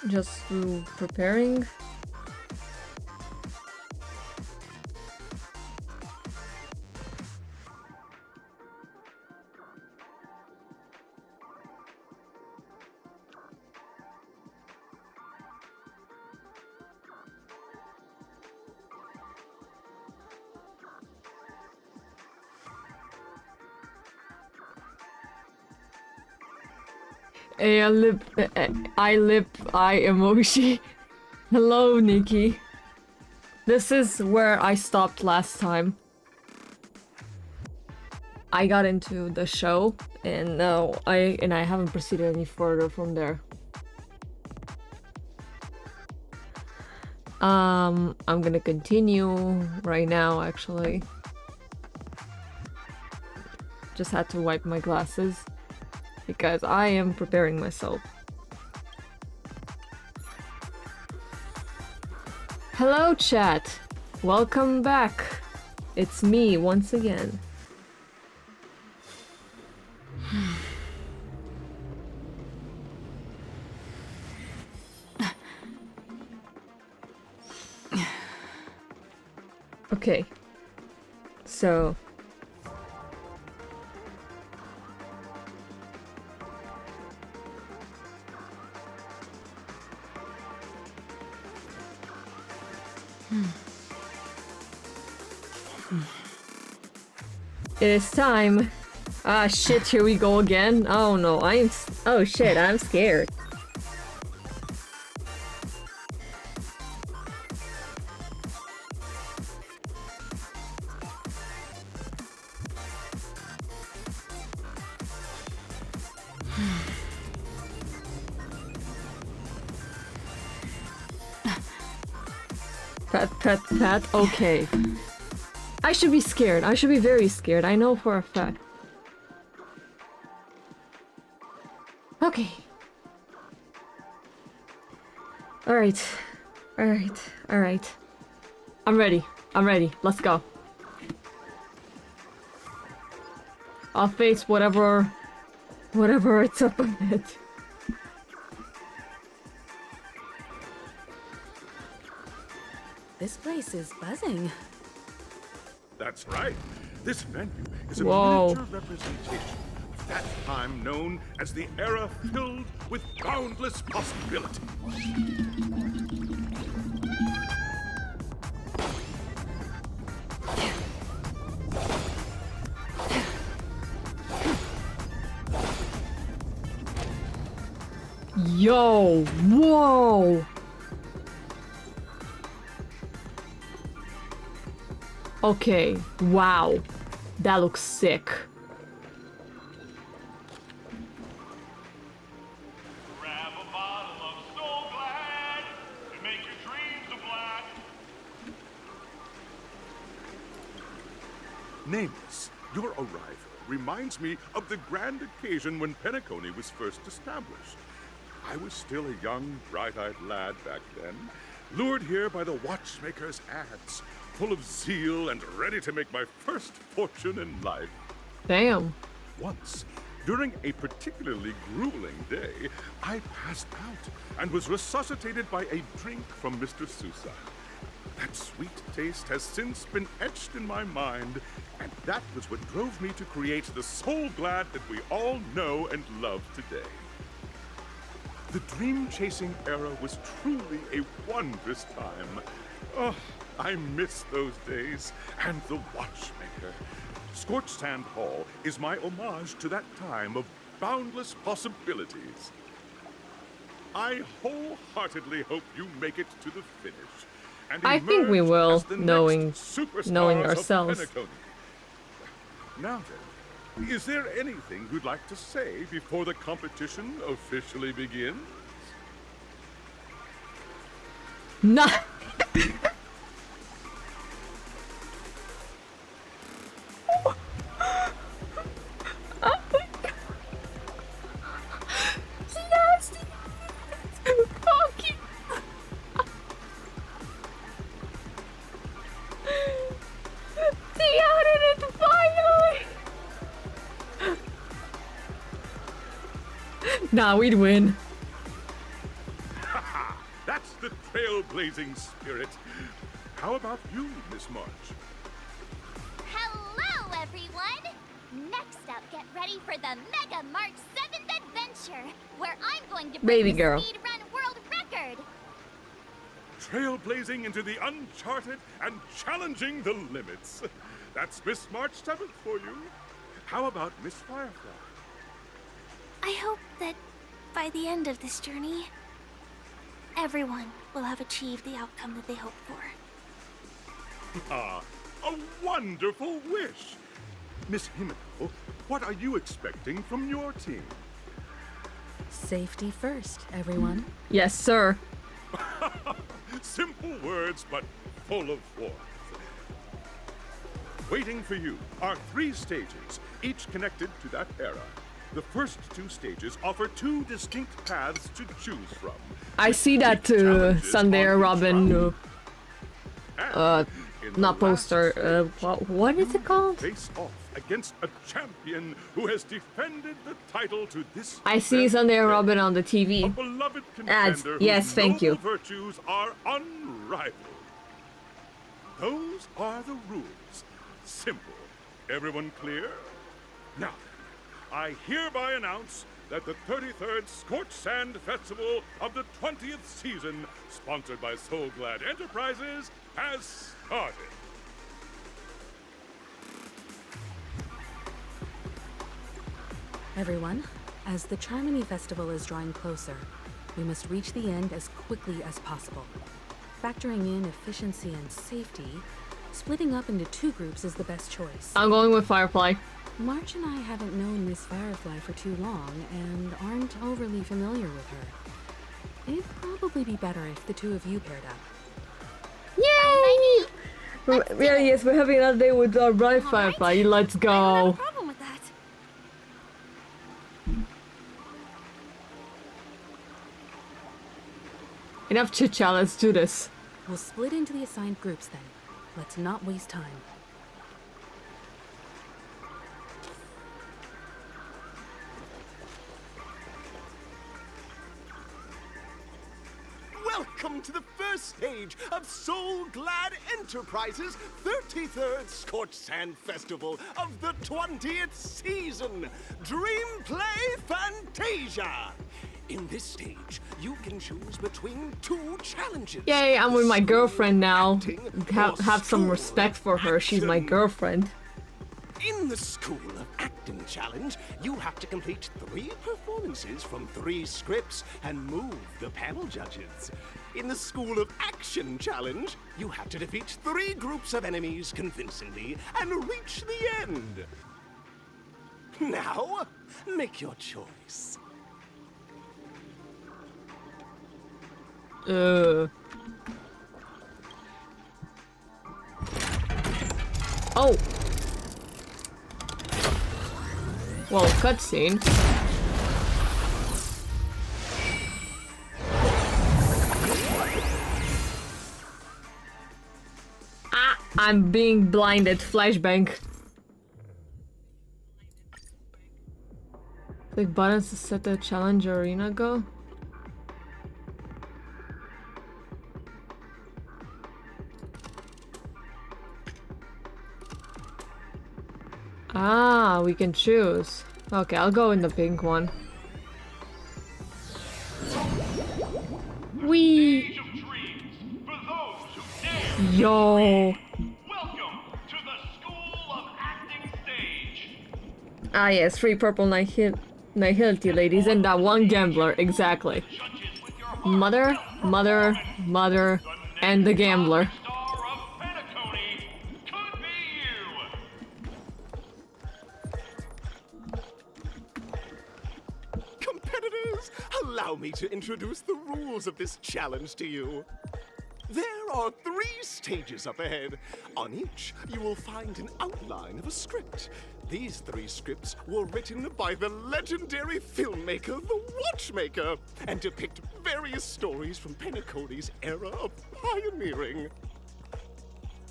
Just through preparing. I emoji. Hello, Nikki. This is where I stopped last time. I got into the show, and now I haven't proceeded any further from there. I'm gonna continue right now, actually. Just had to wipe my glasses because I am preparing myself. Hello, chat. Welcome back. It's me once again. Okay. So it is time. Ah, shit, here we go again. Oh no, oh shit, I'm scared. Pat, okay. I should be scared. I should be very scared. I know for a fact. Okay. Alright. Alright. I'm ready. Let's go. I'll face whatever it's up ahead. This place is buzzing. That's right. This venue is a Whoa. miniature representation of that time known as the era filled with boundless possibility. Yo, whoa. Okay, wow. That looks sick. Grab a bottle of So Glad to make your dreams a black. Nameless, your arrival reminds me of the grand occasion when Penacony was first established. I was still a young, bright-eyed lad back then, lured here by the watchmaker's ads, full of zeal and ready to make my first fortune in life. Damn. Once, during a particularly grueling day, I passed out and was resuscitated by a drink from Mr. Sousa. That sweet taste has since been etched in my mind, and that was what drove me to create the Soul Glad that we all know and love today. The dream-chasing era was truly a wondrous time. Oh, I miss those days, and the watchmaker. Scorched Sand Hall is my homage to that time of boundless possibilities. I wholeheartedly hope you make it to the finish. And I think we emerge will, as the next knowing superstars of ourselves. Penacony. Now then, is there anything you'd like to say before the competition officially begins? Nah. Yes! Fuck you! See how did it finally? Haha! trailblazing spirit. How about you, Miss March? Hello, everyone! Next up, get ready for the Mega March 7th Adventure, where I'm going to break Baby the girl. speedrun world record! Trailblazing into the uncharted and challenging the limits. That's Miss March 7th for you. How about Miss Firefly? I hope that by the end of this journey, everyone will have achieved the outcome that they hoped for. Ah, a wonderful wish. Miss Himiko, what are you expecting from your team? Safety first, everyone. Yes, sir. Simple words, but full of warmth. Waiting for you are 3 stages, each connected to that era. The first 2 stages offer 2 distinct paths to choose from. I see that Challenges Sunday on each Robin. round. And in the Not last poster. stage, What is it called? face off against a champion who has defended the title to this. I see very Sunday day. Robin on the A TV. beloved Ads. contender Yes, whose thank you. noble virtues are unrivaled. Those are the rules. Simple. Everyone clear? Now, I hereby announce that the 33rd Scorched Sand Festival of the 20th season, sponsored by Soul Glad Enterprises, has started. Everyone, as the Charmony Festival is drawing closer, we must reach the end as quickly as possible. Factoring in efficiency and safety, splitting up into 2 groups is the best choice. I'm going with Firefly. March and I haven't known Miss Firefly for too long and aren't overly familiar with her. It'd probably be better if the 2 of you paired up. Yay! Yeah, yes, we're having another day with our bright Firefly. Let's I don't have a go. problem with that. Enough chit chat. Let's do this. We'll split into the assigned groups then. Let's not waste time. Welcome to the first stage of Soul Glad Enterprises' 33rd Scorched Sand Festival of the 20th season, Dream Play Fantasia. In this stage, you can choose between 2 challenges. Yay! I'm with my School girlfriend now. acting Have or some school respect for her. She's my action. girlfriend. In the School of Acting Challenge, you have to complete 3 performances from 3 scripts and move the panel judges. In the School of Action Challenge, you have to defeat 3 groups of enemies convincingly and reach the end. Now, make your choice. Oh. Well, cutscene. Ah, I'm being blinded. Flashbang. Click buttons to set the challenge arena go. Ah, we can choose. Okay, I'll go in the pink one. Wee! Age of dreams for those who dare. Yo! Welcome to the School of Acting stage. Ah yes, 3 purple nihility ladies and that 1 gambler, exactly. Judges with your heart. Mother, mother, mother, and the gambler. Star of Penacony could be you. Competitors, allow me to introduce the rules of this challenge to you. There are 3 stages up ahead. On each, you will find an outline of a script. These 3 scripts were written by the legendary filmmaker, The Watchmaker, and depict various stories from Penacony's era of pioneering.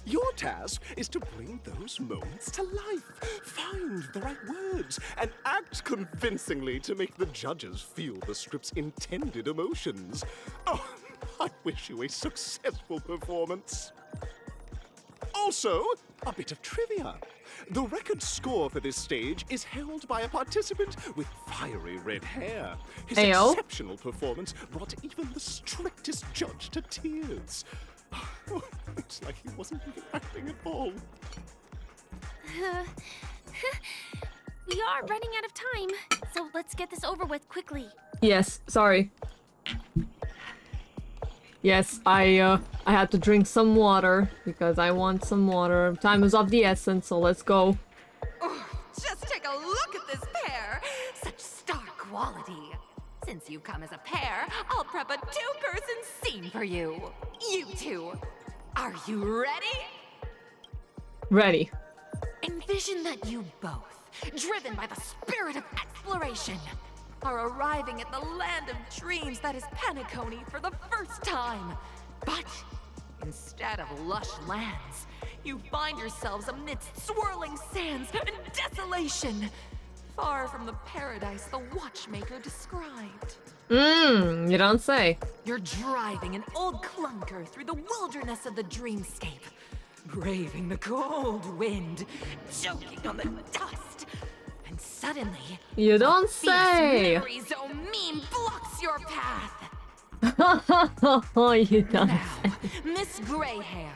Your task is to bring those moments to life, find the right words, and act convincingly to make the judges feel the script's intended emotions. Oh, I wish you a successful performance. Also, a bit of trivia. The record score for this stage is held by a participant with fiery red hair. His Ayo. exceptional performance brought even the strictest judge to tears. It's like he wasn't even acting at all. We are running out of time, so let's get this over with quickly. Yes, sorry. Yes, I had to drink some water because I want some water. Time is of the essence, so let's go. Just take a look at this pair! Such star quality. Since you've come as a pair, I'll prep a two-person scene for you. You two. Are you ready? Ready. Envision that you both, driven by the spirit of exploration, are arriving at the land of dreams that is Penacony for the first time. But instead of lush lands, you find yourselves amidst swirling sands and desolation, far from the paradise the watchmaker described. You don't say. You're driving an old clunker through the wilderness of the dreamscape, braving the cold wind, choking on the dust, and suddenly, You don't a fierce say. memory so mean blocks your path. You don't Now, say. Miss Greyhair,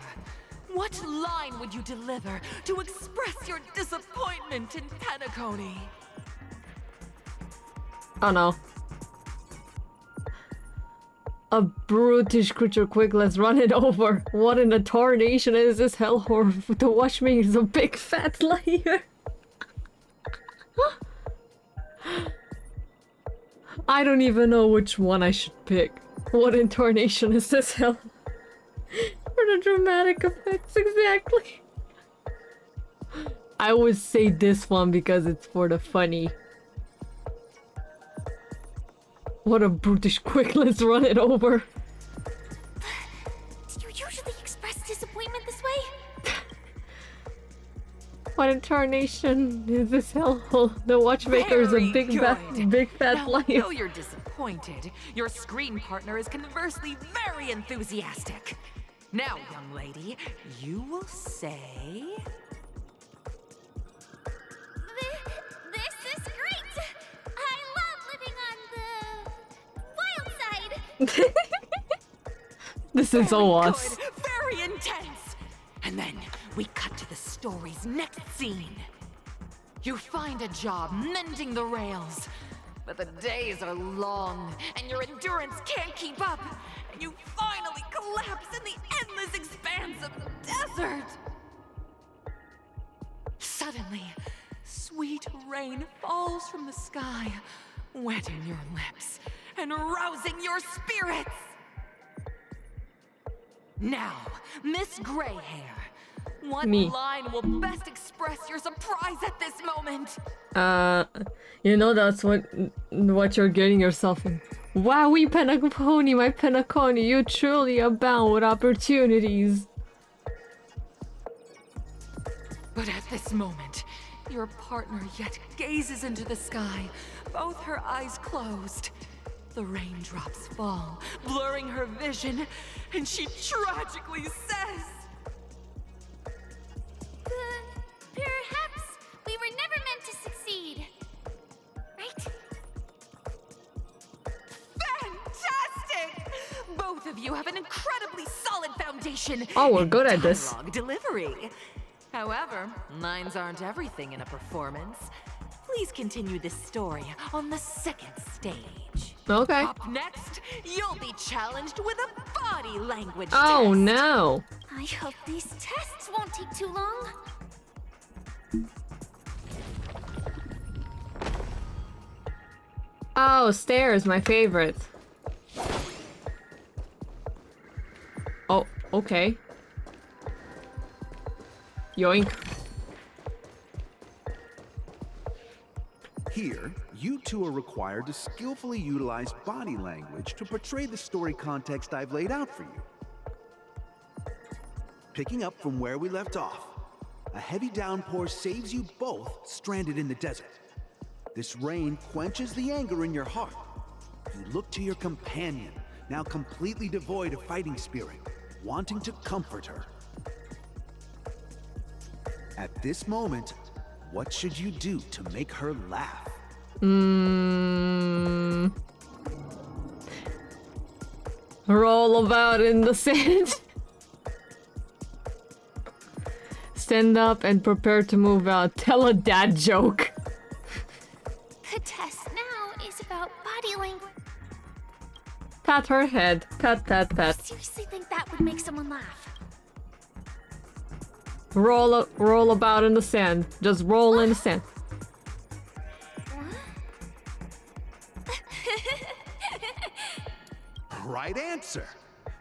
what line would you deliver to express your disappointment in Penacony? Oh no. A brutish creature, quick, let's run it over. What in the tarnation is this hellhole? The watchmaker is a big fat liar. I don't even know which one I should pick. What in tarnation is this hell? For the dramatic effects, exactly. I would say this one because it's for the funny. What a brutish quick, let's run it over. Do you usually express disappointment this way? What in tarnation is this hellhole? The watchmaker is a Very big good. fat Now, liar. though you're disappointed, your screen partner is conversely very enthusiastic. Now, young lady, you will say... This is great! I love living on the wild side! This is so Very awesome. good, very intense. And then we cut to the story's next scene. You find a job mending the rails, but the days are long and your endurance can't keep up, and you finally collapse in the endless expanse of desert. Suddenly, sweet rain falls from the sky, wetting your lips and rousing your spirits. Now, Miss Greyhair, what Me. line will best express your surprise at this moment? You know that's what you're getting yourself in. Wowie Penacony, my Penacony, you truly abound with opportunities. But at this moment, your partner yet gazes into the sky, both her eyes closed. The raindrops fall, blurring her vision, and she tragically says, Perhaps we were never meant to succeed. Right? "Fantastic! Both of you have an incredibly solid foundation. Oh, we're in good at this. dialogue delivery. However, lines aren't everything in a performance. Please continue this story on the second stage. Okay. Up next, you'll be challenged with a body language Oh test. no. I hope these tests won't take too long. Oh, stairs, my favorite. Oh, okay. Yoink. Here, you two are required to skillfully utilize body language to portray the story context I've laid out for you. Picking up from where we left off, a heavy downpour saves you both stranded in the desert. This rain quenches the anger in your heart. You look to your companion, now completely devoid of fighting spirit, wanting to comfort her. At this moment, what should you do to make her laugh? Roll about in the sand. Stand up and prepare to move out. Tell a dad joke. The test now is about body language. Pat her head. Pat, pat, I pat. seriously think that would make someone laugh. Roll about in the sand. Just roll in the sand. Right answer.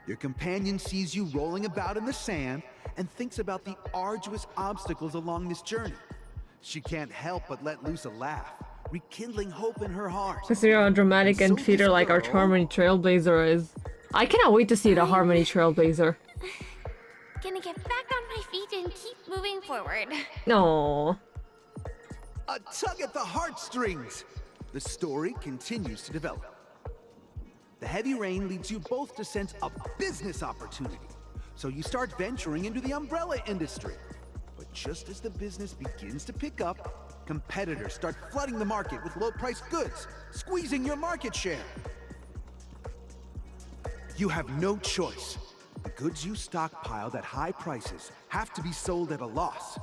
Your companion sees you rolling about in the sand and thinks about the arduous obstacles along this journey. She can't help but let loose a laugh, rekindling hope in her heart. Consider how dramatic and So theater this like our girl- Harmony Trailblazer is. I cannot wait to see the Harmony Trailblazer. Gonna get back on my feet and keep moving forward. No. A tug at the heartstrings. The story continues to develop. The heavy rain leads you both to sense a business opportunity. So you start venturing into the umbrella industry. But just as the business begins to pick up, competitors start flooding the market with low-priced goods, squeezing your market share. You have no choice. The goods you stockpiled at high prices have to be sold at a loss.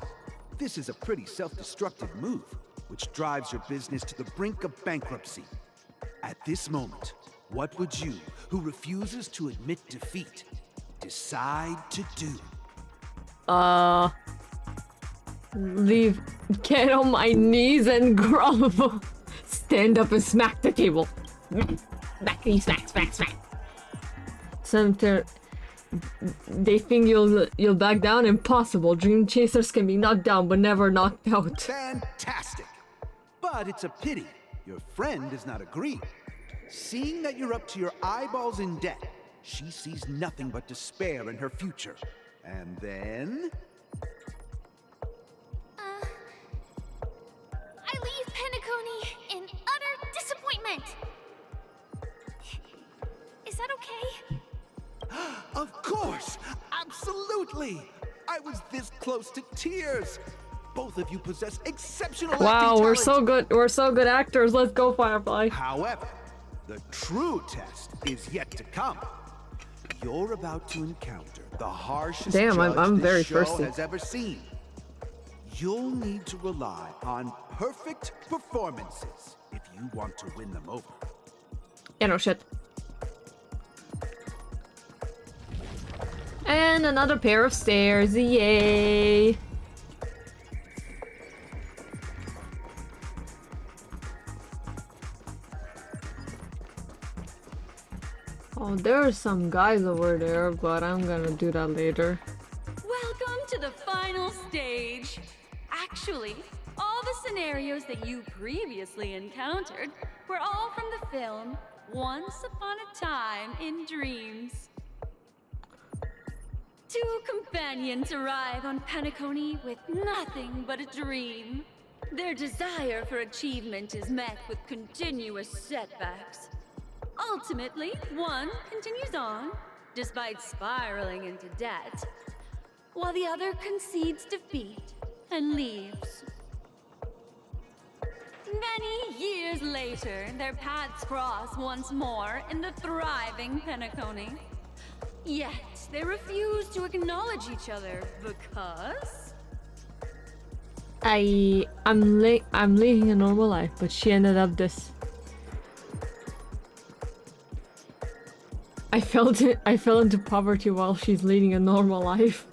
This is a pretty self-destructive move, which drives your business to the brink of bankruptcy. At this moment, what would you, who refuses to admit defeat, decide to do? Get on my knees and grovel. Stand up and smack the table. Smack, smack, smack, smack. Center. They think you'll back down? Impossible. Dream chasers can be knocked down but never knocked out. Fantastic! But it's a pity your friend does not agree. Seeing that you're up to your eyeballs in debt, she sees nothing but despair in her future. And then... I leave Penacony in utter disappointment. Is that okay? Of course! Absolutely! I was this close to tears! Both of you possess exceptional acting Wow, we're talent. so good. We're so good actors. Let's go, Firefly. However, the true test is yet to come. You're about to encounter the harshest Damn, judge I'm this very show thirsty. has ever seen. You'll need to rely on perfect performances if you want to win them over. Yeah, no shit. And another pair of stairs. Yay! Oh, there are some guys over there, but I'm gonna do that later. Welcome to the final stage. Actually, all the scenarios that you previously encountered were all from the film Once Upon a Time in Dreams. Two companions arrive on Penacony with nothing but a dream. Their desire for achievement is met with continuous setbacks. Ultimately, one continues on, despite spiraling into debt, while the other concedes defeat and leaves. Many years later, their paths cross once more in the thriving Penacony. Yet, they refuse to acknowledge each other because... I'm leading a normal life, but she ended up this. I fell into poverty while she's leading a normal life.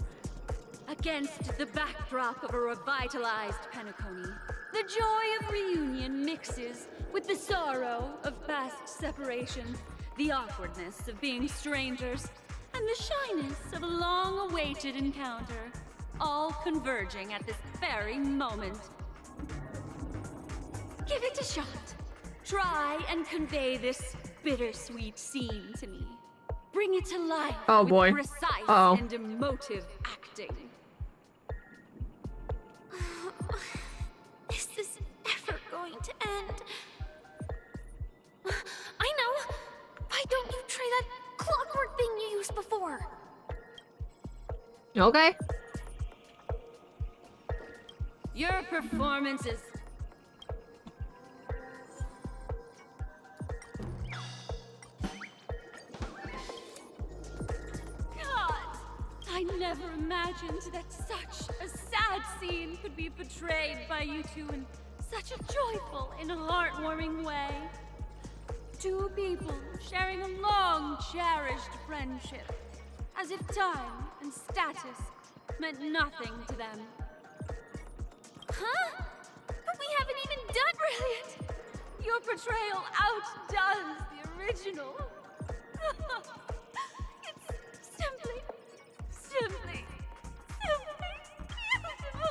Against the backdrop of a revitalized Penacony, the joy of reunion mixes with the sorrow of past separation, the awkwardness of being strangers, and the shyness of a long-awaited encounter, all converging at this very moment. Give it a shot. Try and convey this bittersweet scene to me. Bring it to life Oh, with boy. precise Uh-oh. and emotive acting. Is this ever going to end? I know! Why don't you try that Okay. Your performance is... God! I never imagined that such a sad scene could be portrayed by you two in such a joyful and heartwarming way. Two people sharing a long, cherished friendship, as if time and status meant nothing to them. Huh? But we haven't even done... Brilliant! Your portrayal outdoes the original. It's simply beautiful.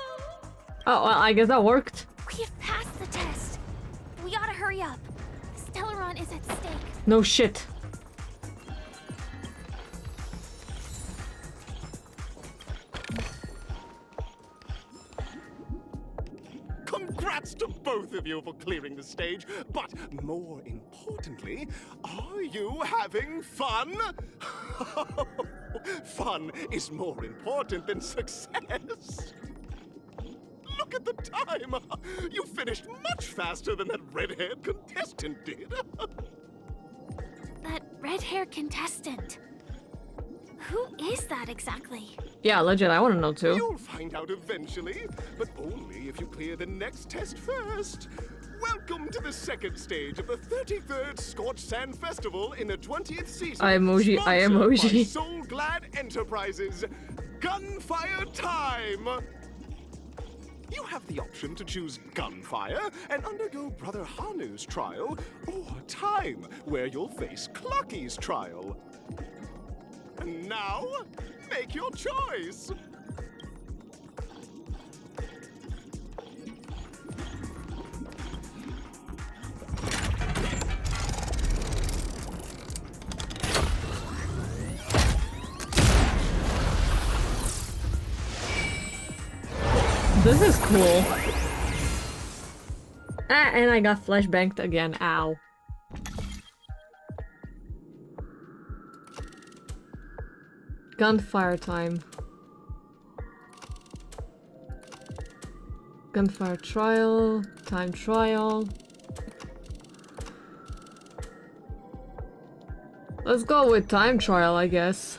Oh, well, I guess that worked. We've passed the test. We ought to hurry up. Stellaron is at stake. No shit. Congrats to both of you for clearing the stage, but more importantly, are you having fun? Fun is more important than success. Look at the time! You finished much faster than that red-haired contestant did. That red-haired contestant. Who is that exactly? Yeah, legit, I want to know too. You'll find out eventually, but only if you clear the next test first. Welcome to the second stage of the 33rd Scorched Sand Festival in the 20th season. I emoji. Sponsored by Soul Glad Enterprises. Gunfire time! You have the option to choose Gunfire and undergo Brother Hanu's trial, or Time, where you'll face Clucky's trial. And now, make your choice! This is cool. Ah, and I got flashbanged again. Ow. Gunfire time. Gunfire trial. Time trial. Let's go with time trial, I guess.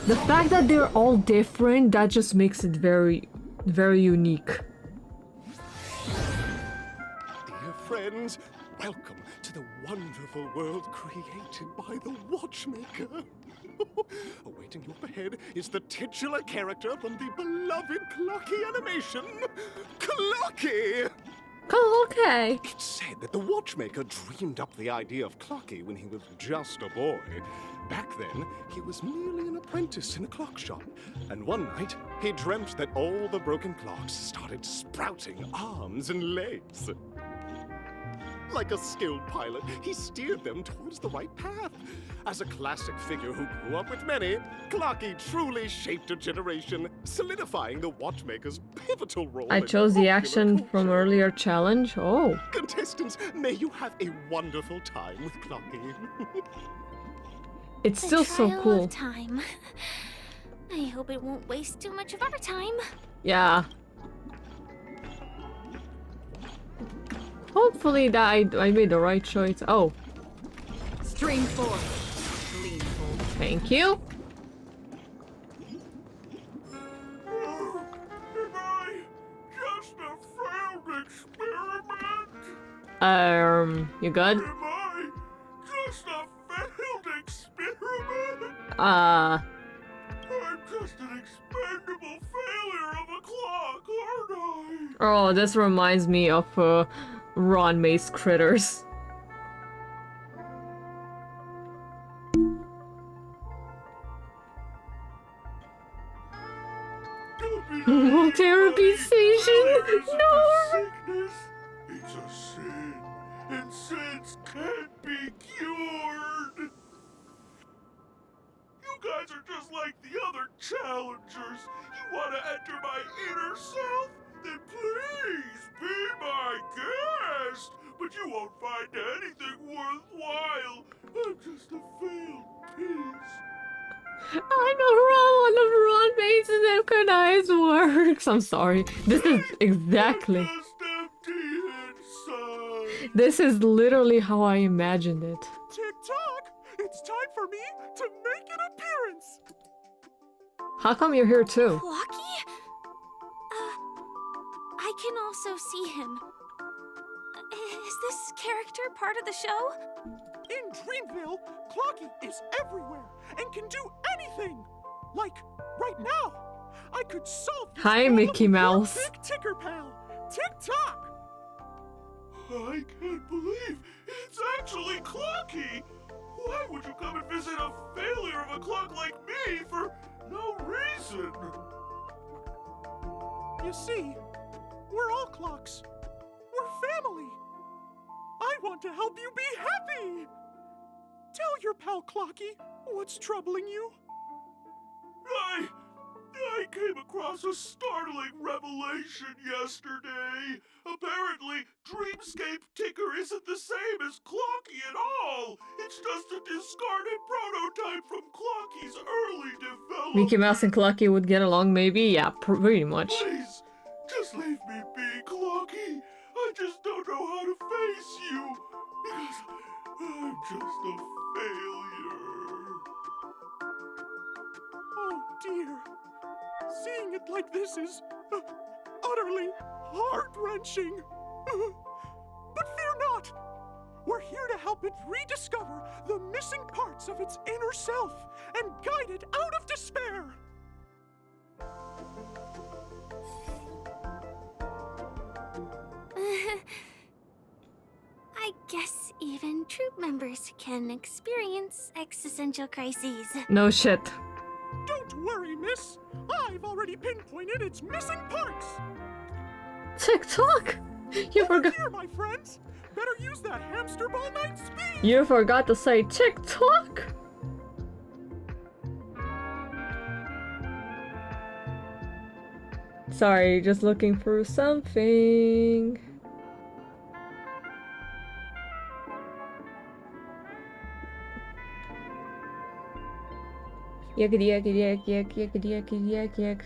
The fact that they're all different, that just makes it very unique. Dear friends, welcome to the wonderful world created by the Watchmaker. Awaiting you up ahead is the titular character from the beloved Clucky animation, Clucky! Okay. It's said that the Watchmaker dreamed up the idea of Clucky when he was just a boy. Back then, he was merely an apprentice in a clock shop, and one night, he dreamt that all the broken clocks started sprouting arms and legs. Like a skilled pilot, he steered them towards the right path. As a classic figure who grew up with many, Clucky truly shaped a generation, solidifying the Watchmaker's pivotal role. I chose the action from earlier challenge. Oh. Contestants, may you have a wonderful time with Clucky. It's still so Trial cool. of time. I hope it won't waste too much of our time. Yeah. Hopefully that I made the right choice. Oh. Stream 4. Lean forward. Thank you. Am I just a failed experiment? You good? Am I just a failed experiment? Uh. I'm just an expendable failure of a clock, aren't I? Oh, this reminds me of Ron Mace Critters. Therapy station. No. Sickness, it's a sin, and sins can't be cured. You guys are just like the other challengers. You want to enter my inner self? Then please be my guest. But you won't find anything worthwhile. I'm just a failed piece. I'm a Ron of synchronize works. I'm sorry. This is exactly. Just empty inside. This is literally how I imagined it. Tick-tock! It's time for me to make an appearance! How come you're here too? Clocky? I can also see him. Is this character part of the show? In Dreamville, Clocky is everywhere and can do anything! Like, right now, I could solve this Hi, problem Mickey with your Mouse. big ticker pal, Tick-tock! I can't believe it's actually Clocky! Why would you come and visit a failure of a clock like me for no reason? You see, we're all clocks. We're family. I want to help you be happy. Tell your pal Clocky what's troubling you. I came across a startling revelation yesterday. Apparently, Dreamscape Ticker isn't the same as Clocky at all. It's just a discarded prototype from Clocky's early development. Mickey Mouse and Clucky would get along, maybe? Yeah, pretty much. Please, just leave me be, Clocky. I just don't know how to face you. Because I'm just a failure. Oh dear. Seeing it like this is utterly heart-wrenching. But fear not. We're here to help it rediscover the missing parts of its inner self and guide it out of despair. I guess even troop members can experience existential crises. No shit. Don't worry, miss. I've already pinpointed its missing parts. TikTok! You forgot. Here, my friends. Better use that hamster ball 9 speed. You forgot to say TikTok. Sorry, just looking for something. Yakety yakety yak yak yakety yakety yak yak.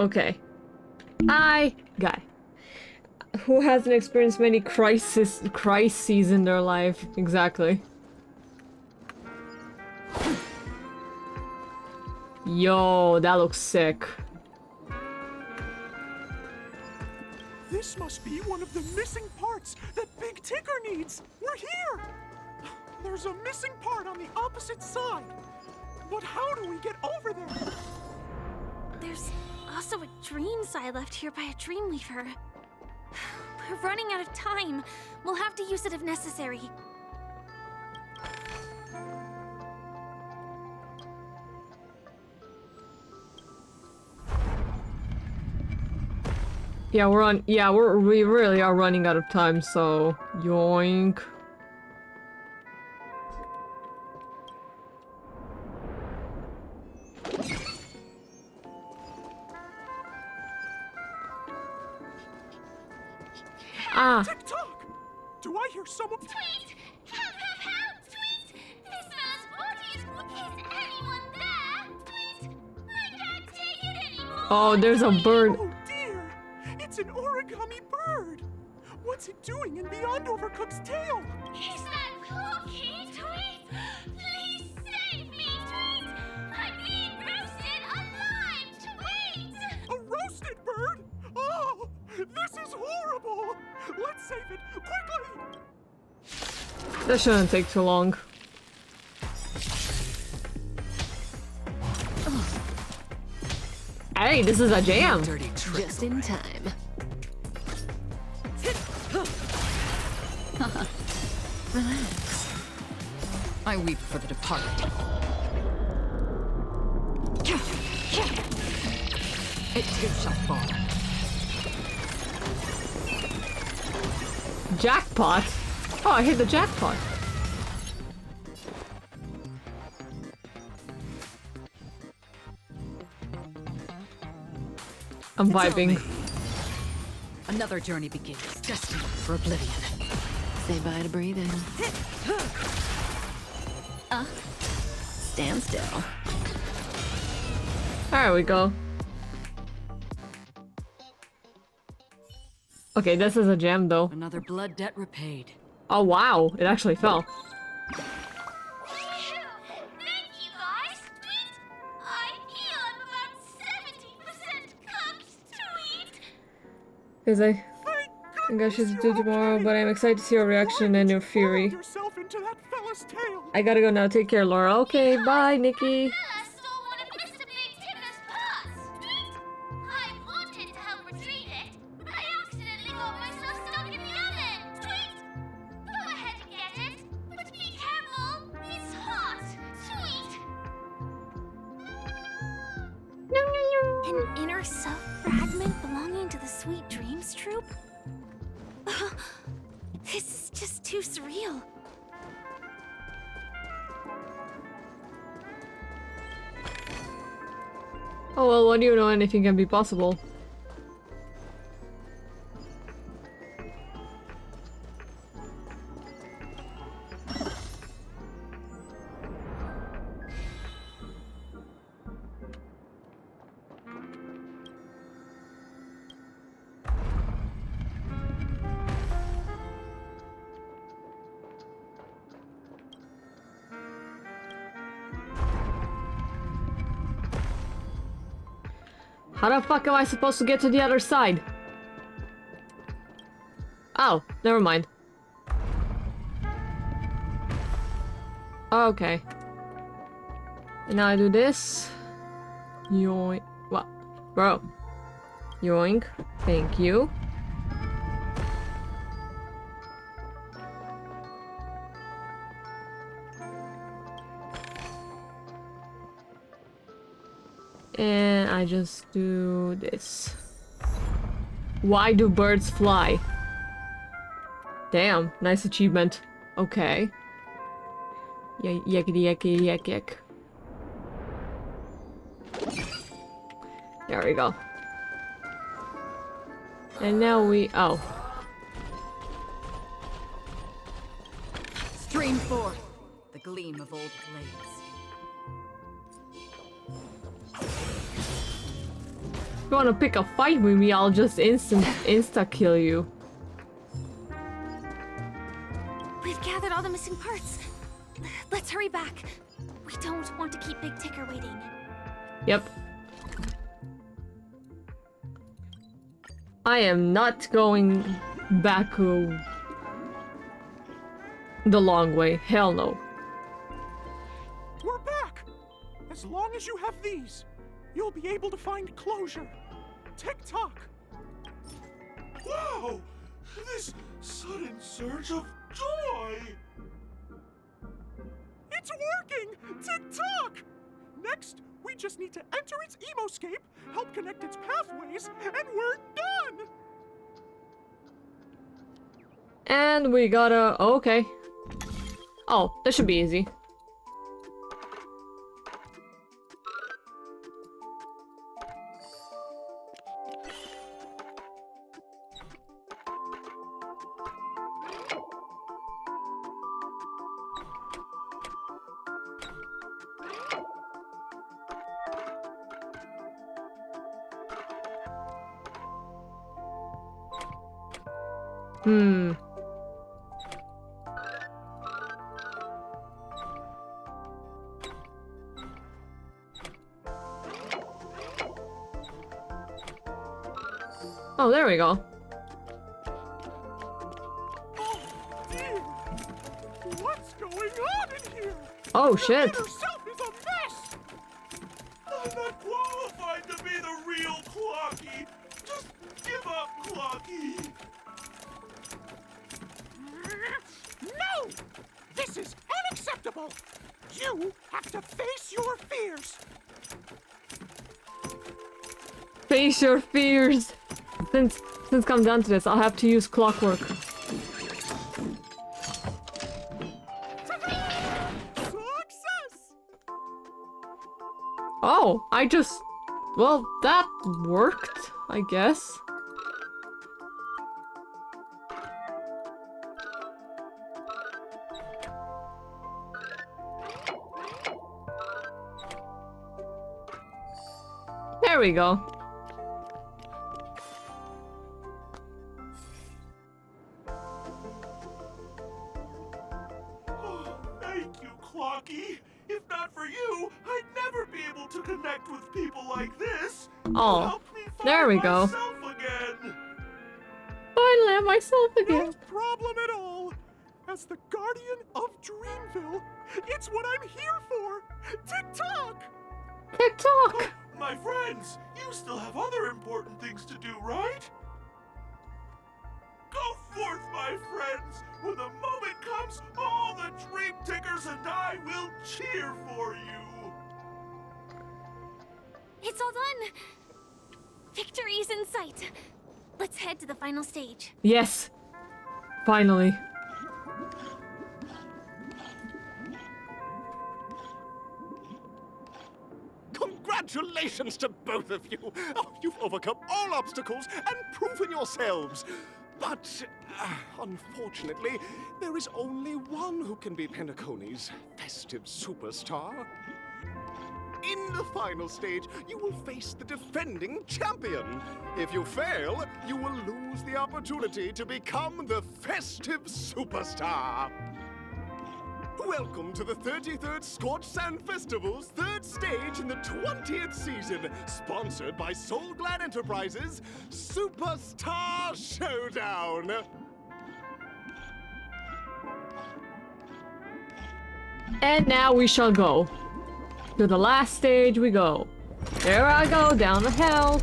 Okay. Guy. Who hasn't experienced many crises in their life? Exactly. Yo, that looks sick. This must be one of the missing parts that Big Ticker needs. We're here. There's a missing part on the opposite side. But how do we get over there? There's also a dream side left here by a Dreamweaver. We're running out of time. We'll have to use it if necessary. Yeah, we really are running out of time, so yoink. Tick-tock! Do I hear someone? Tweet! Help! Tweet! This smells bodies! Is anyone there? Tweet! I can't take it anymore! Oh, there's a bird. Oh dear! It's an origami bird! What's it doing in Beyond Overcooked's tail? Is that Clocky? Tweet! Please save me, Tweet! I'm being roasted alive! Tweet! A roasted bird? Oh! This is horrible! Let's save it, quickly! That shouldn't take too long. Hey, this is a jam. Dirty trick. Just in time. Relax. I weep for the departed. It too shall fall. Jackpot? Oh, I hit the jackpot. I'm vibing. Another journey begins, destined for oblivion. Say bye to breathing. Stand still. There we go. Okay, this is a gem though. Another blood debt repaid. Oh wow, it actually fell. Thank you, guys. Sweet. I heal up about 70% cooked. Sweet. Cause I think I should do tomorrow, but I'm excited to see your reaction and your fury. Yourself into that fella's tail. I gotta go now. Take care, Laura. Okay, bye, Nikki. Bella stole one of Mr. Big Timber's pots. Sweet. I wanted to help retrieve it, but I accidentally got myself stuck in the oven. Sweet. Go ahead and get it, but be careful. It's hot. Sweet. An inner self fragment belonging to the Sweet Dreams troupe? This is just too surreal. Oh well, what do you know? Anything can be possible. How the fuck am I supposed to get to the other side? Oh, never mind. Okay. And now I do this. Yoink. What? Bro. Yoink. Thank you. And I just do this. Why do birds fly? Damn, nice achievement. Okay. Yakety yakety yak yak. There we go. And now we... oh. Stream forth, the gleam of old blades. If you wanna pick a fight with me, I'll just insta-kill you. We've gathered all the missing parts. Let's hurry back. We don't want to keep Big Ticker waiting. Yep. I am not going back the long way. Hell no. We're back! As long as you have these, you'll be able to find closure. Tick-tock! Wow! This sudden surge of joy! It's working! Tick-tock! Next, we just need to enter its emoscape, help connect its pathways, and we're done! And we gotta... oh, okay. Oh, this should be easy. Oh, there we go. Oh, dear! What's going on in here? Oh, shit. Your self is a mess! I'm not qualified to be the real Clocky! Just give up, Clocky! No! This is unacceptable! You have to face your fears! Face your fears. Since come down to this, I'll have to use clockwork. Success! Oh, I just... well, that worked, I guess. There we go. Thank you, Clocky. If not for you, I'd never be able to connect with people like this. Oh, You helped me find there we go. myself again. Finally, I'm myself again. No problem at all. As the guardian of Dreamville, it's what I'm here for. Tick-tock! TikTok. My friends, you still have other important things to do, right? Go forth, my friends. When the moment comes, all the Dream Tickers and I will cheer for you. It's all done. Victory's in sight. Let's head to the final stage. Yes. Finally. Congratulations to both of you! Oh, you've overcome all obstacles and proven yourselves! But, unfortunately, there is only one who can be Penacony's festive superstar. In the final stage, you will face the defending champion. If you fail, you will lose the opportunity to become the festive superstar. Welcome to the 33rd Scorched Sand Festival's third stage in the 20th season, sponsored by Soul Glad Enterprises, Superstar Showdown! And now we shall go. To the last stage we go. There I go, down the hill.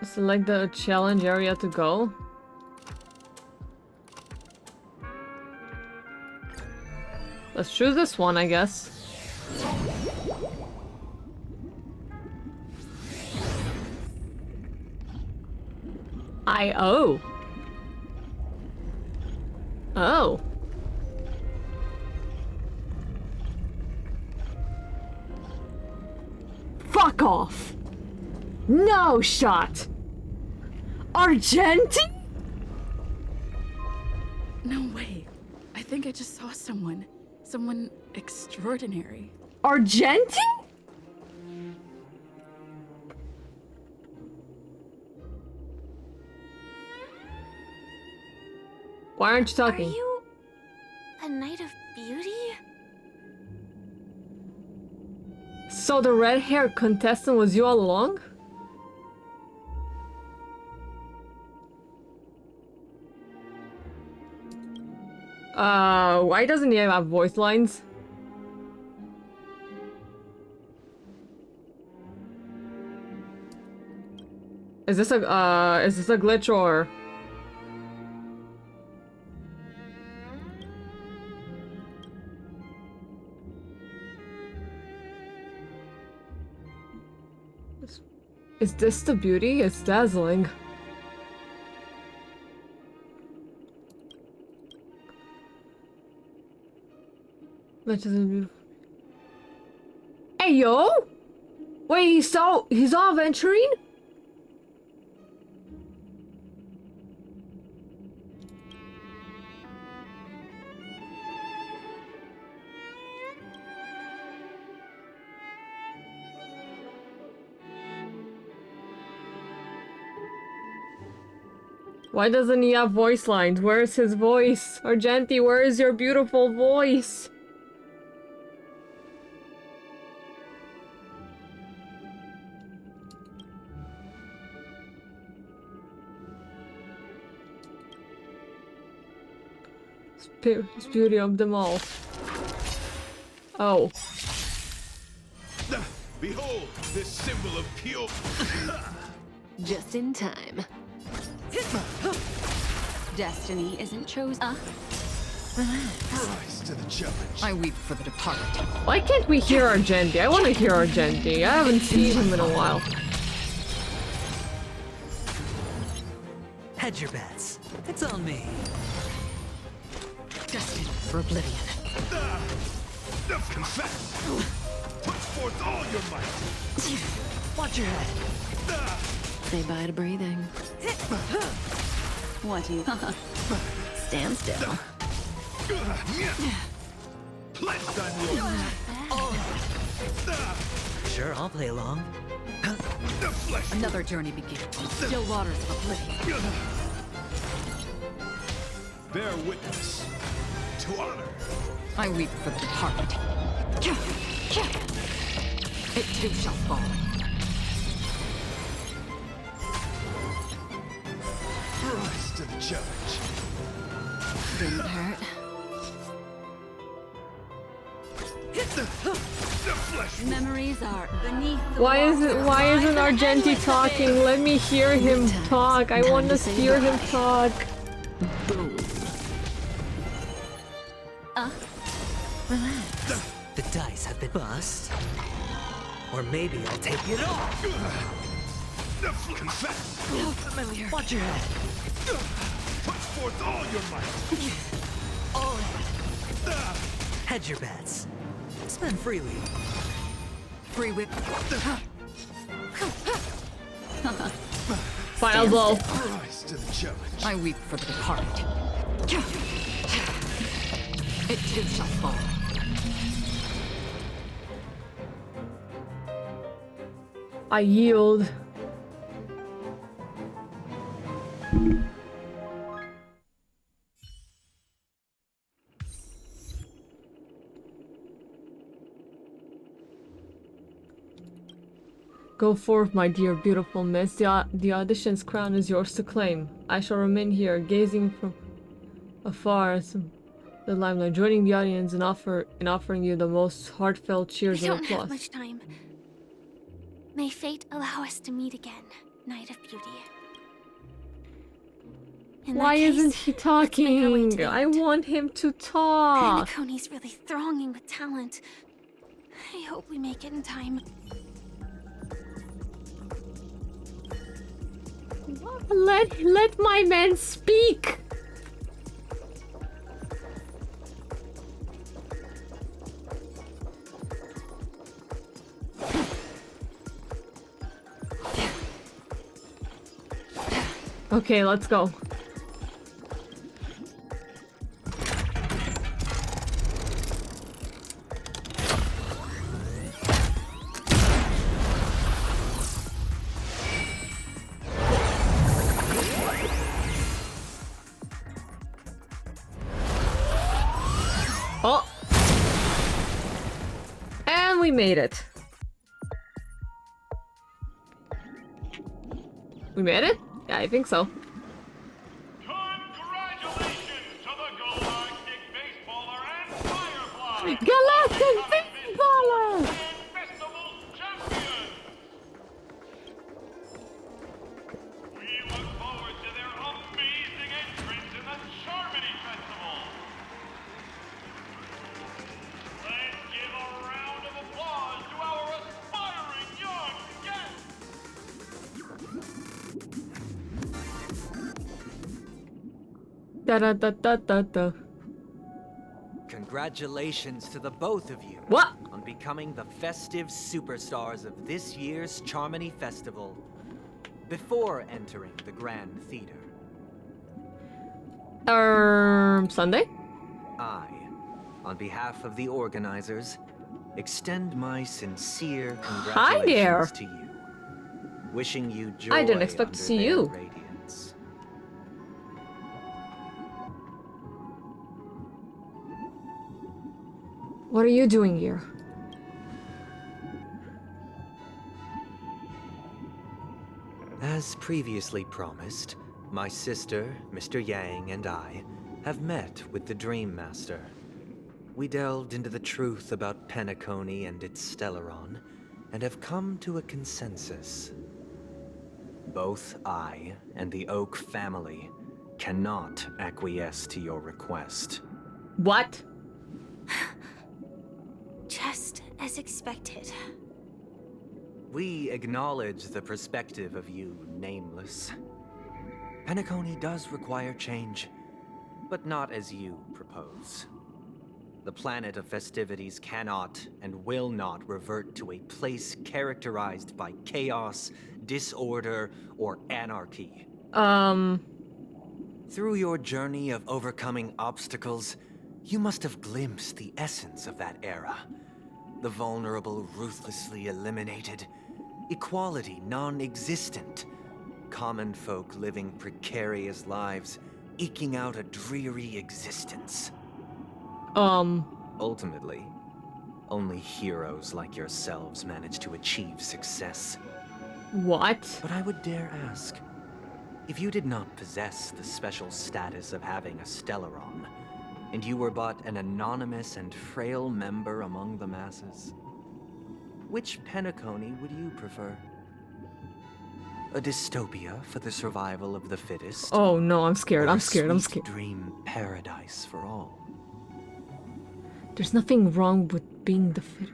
Select the challenge area to go. Let's choose this one, I guess. Oh. Oh. Fuck off! No shot! Argenti? No way. I think I just saw someone. Someone extraordinary. Argenti? Why aren't you talking? Are you a Knight of Beauty? So the red-haired contestant was you all along? Why doesn't he have voice lines? Is this a glitch or? Is this the beauty? It's dazzling. That isn't beautiful. Hey yo! Wait, he's all venturing? Why doesn't he have voice lines? Where's his voice? Argenti, where is your beautiful voice? It's beauty of them all. Oh. Behold, this symbol of pure... Just in time. Destiny isn't chosen. Rise to the challenge. I weep for the departed. Why can't we hear Argenti? I want to hear Argenti. I haven't seen him in a while. Hedge your bets. It's on me. Destined for oblivion. Confess! Put forth all your might! Watch your head. Say bye to breathing. What do you... Stand still. Cleanse on you! Sure, I'll play along. The flesh! Another journey begins. Still waters of oblivion. Bear witness to honor. I weep for the departed. It too shall fall. Rise to the challenge. Didn't hurt. The flesh! Memories are beneath the Why isn't water. Argenti talking? Let me hear him talk. I want to hear him talk. Boom. Relax. The dice have been bust. Or maybe I'll take it off. Confess! So familiar. Watch your head. Put forth all your might! Hedge your bets. Spend freely. Free whip. Final blow. Rise to the challenge. I weep for the departed. It too shall fall. I yield. Go forth, my dear beautiful miss. The audition's crown is yours to claim. I shall remain here, gazing from afar at the limelight, joining the audience and offering you the most heartfelt cheers We and don't have applause. much time. May fate allow us to meet again, Knight of Beauty. In that Why isn't case, he let's make our way to talking? the I end. want him to talk. Penacony's really thronging with talent. I hope we make it in time. Let my man speak. Okay, let's go. Oh! And we made it. We made it? Yeah, I think so. Congratulations to the Galactic Baseballer and Firefly! Galactic Baseballer! And Festival's champions! We look forward to their amazing entrance in the Charmony Festival! Let's give a round of applause to our aspiring young guests! Da da da da da da. Congratulations to the both of you. What? On becoming the festive superstars of this year's Charmony Festival. Before entering the Grand Theater, Sunday? I, on behalf of the organizers, extend my sincere Hi there. congratulations to you. Wishing you joy I didn't expect to under see their you. radiance. What are you doing here? As previously promised, my sister, Mr. Yang, and I have met with the Dream Master. We delved into the truth about Penacony and its Stellaron, and have come to a consensus. Both I and the Oak family cannot acquiesce to your request. What? Just as expected. We acknowledge the perspective of you, Nameless. Penacony does require change, but not as you propose. The planet of festivities cannot and will not revert to a place characterized by chaos, disorder, or anarchy. Through your journey of overcoming obstacles, you must have glimpsed the essence of that era. The vulnerable ruthlessly eliminated, equality non-existent, common folk living precarious lives, eking out a dreary existence. Ultimately, only heroes like yourselves manage to achieve success. What? But I would dare ask, if you did not possess the special status of having a Stellaron, and you were but an anonymous and frail member among the masses, which Penacony would you prefer? A dystopia for the survival of the fittest? Oh no, I'm scared, Or I'm a scared, I'm sweet scared. dream paradise for all? There's nothing wrong with being the fit.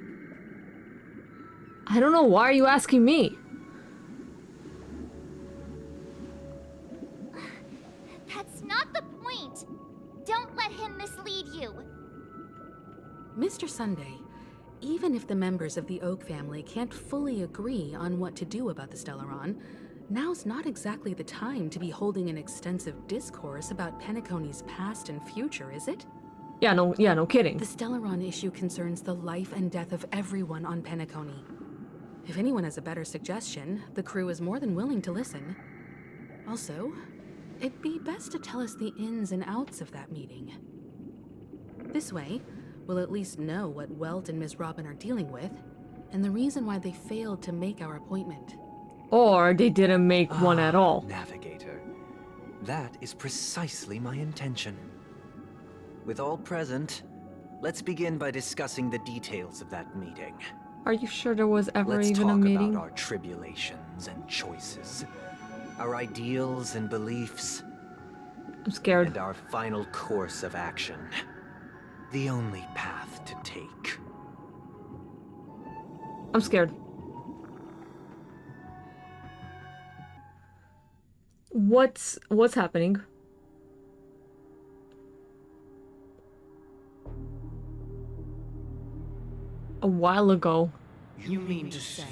I don't know, why are you asking me? That's not the point. Don't let him mislead you. Mr. Sunday, even if the members of the Oak family can't fully agree on what to do about the Stellaron, now's not exactly the time to be holding an extensive discourse about Penacony's past and future, is it? Yeah, no kidding. The Stellaron issue concerns the life and death of everyone on Penacony. If anyone has a better suggestion, the crew is more than willing to listen. Also, it'd be best to tell us the ins and outs of that meeting. This way, we'll at least know what Welt and Ms. Robin are dealing with, and the reason why they failed to make our appointment. Or they didn't make one at all. Navigator. That is precisely my intention. With all present, let's begin by discussing the details of that meeting. Are you sure there was ever Let's even a talk meeting? about our tribulations and choices, our ideals and beliefs, I'm scared. and our final course of action. The only path to take. I'm scared. What's happening? A while ago. You mean to say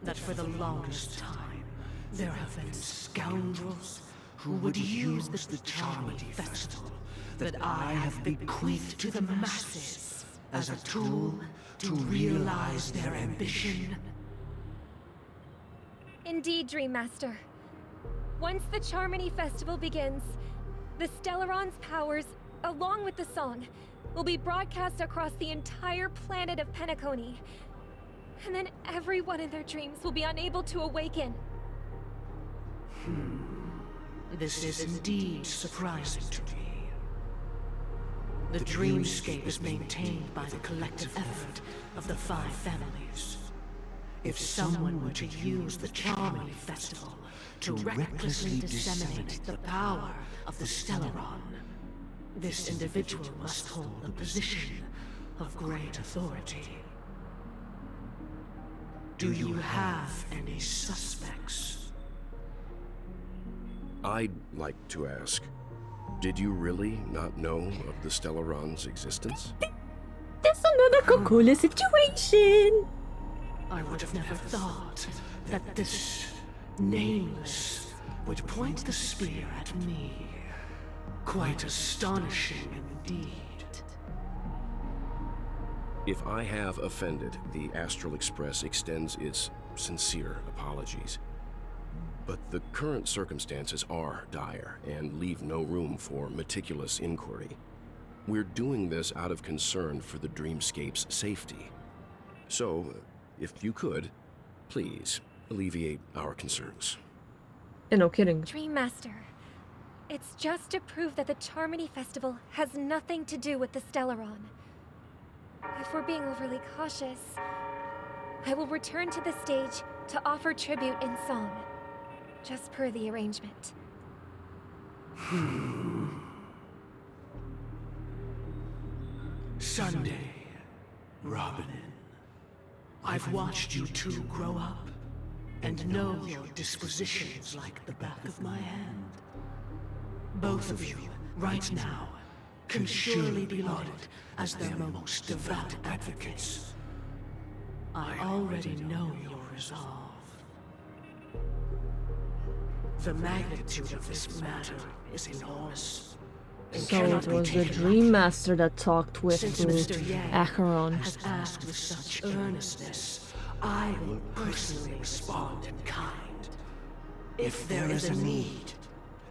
that for the longest time, there have been scoundrels who would use the Charmity Festival that I have bequeathed to the masses as a tool to realize their ambition? Indeed, Dream Master. Once the Charmony Festival begins, the Stellaron's powers, along with the song, will be broadcast across the entire planet of Penacony. And then everyone in their dreams will be unable to awaken. This is indeed surprising to me. The dreamscape is maintained by the collective effort of the 5 families. If someone were to use the Charmony Festival to recklessly disseminate the power of the Stellaron, this individual must hold a position of great authority. Do you have any suspects? I'd like to ask, did you really not know of the Stellaron's existence? There's another Coca-Cola situation. I would have never thought that this nameless would point the spear at me. Quite astonishing indeed. If I have offended, the Astral Express extends its sincere apologies. But the current circumstances are dire and leave no room for meticulous inquiry. We're doing this out of concern for the Dreamscape's safety. So, if you could, please alleviate our concerns. No kidding. Dream Master, it's just to prove that the Charmony Festival has nothing to do with the Stellaron. If we're being overly cautious, I will return to the stage to offer tribute in song, just per the arrangement. Sunday, Robin, I've watched you two grow up and know your dispositions like the back of my hand. Both of you, right now, can surely be lauded as their most devout advocates. I already know your resolve. The magnitude of this matter is enormous. So it was the Dream Master that talked with Since Mr. Yang Acheron. has asked with such earnestness, I will personally respond in kind. If there is a need,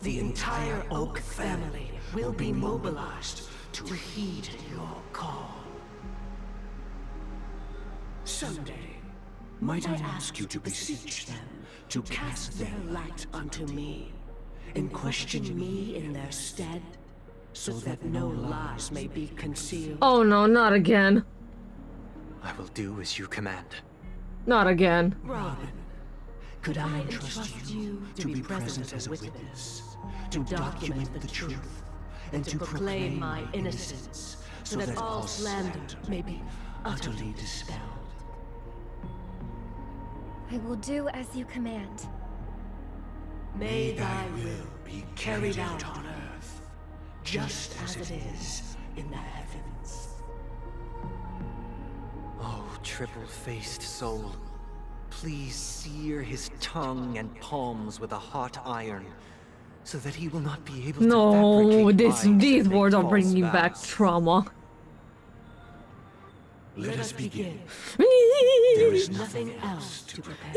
the entire Oak family will be mobilized to heed your call. Someday, might I ask you to beseech them to cast their light unto me, and question me in their stead, so that no lies may be concealed? Oh no, not again. I will do as you command. Not again. Robin, could I entrust you to be present as a witness, to document the truth, and to proclaim my innocence, so that all slander may be utterly dispelled? I will do as you command. May thy will be carried out on earth, just as it is in the heavens. Oh, triple-faced soul, please sear his tongue and palms with a hot iron, so that he will not be able to No, fabricate these lies words and are make bringing false back vows. trauma. Let us begin. There There is nothing else to prepare.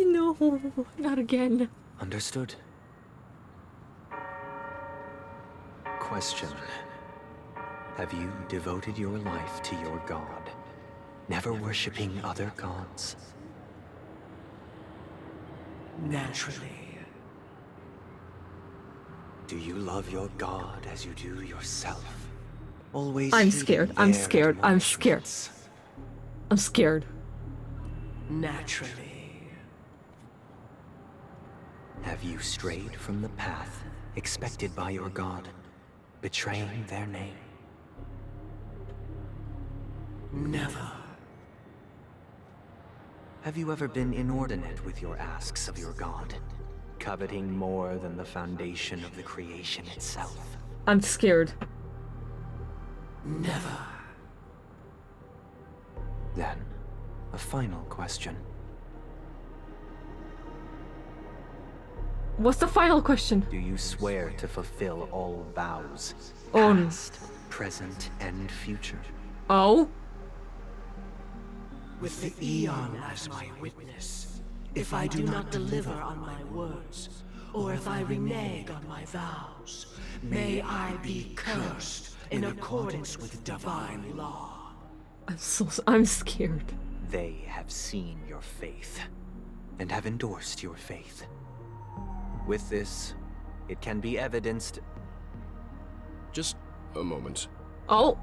No, not again. Understood. Question. Have you devoted your life to your god, never worshipping other gods? Naturally. Do you love your god as you do yourself? Always I'm heeding scared. I'm their scared. I'm scared. admonishments? I'm scared. Naturally. Have you strayed from the path expected by your god, betraying their name? Never. Have you ever been inordinate with your asks of your god, coveting more than the foundation of the creation itself? I'm scared. Never. Then, a final question. What's the final question? Do you swear to fulfill all vows, Oh. past, present, and future? Oh? With the Eon as my witness, if I do not deliver on my words, or if I renege on my vows, may I be cursed in accordance with divine law. I'm scared. They have seen your faith, and have endorsed your faith. With this, it can be evidenced... Just a moment. Oh.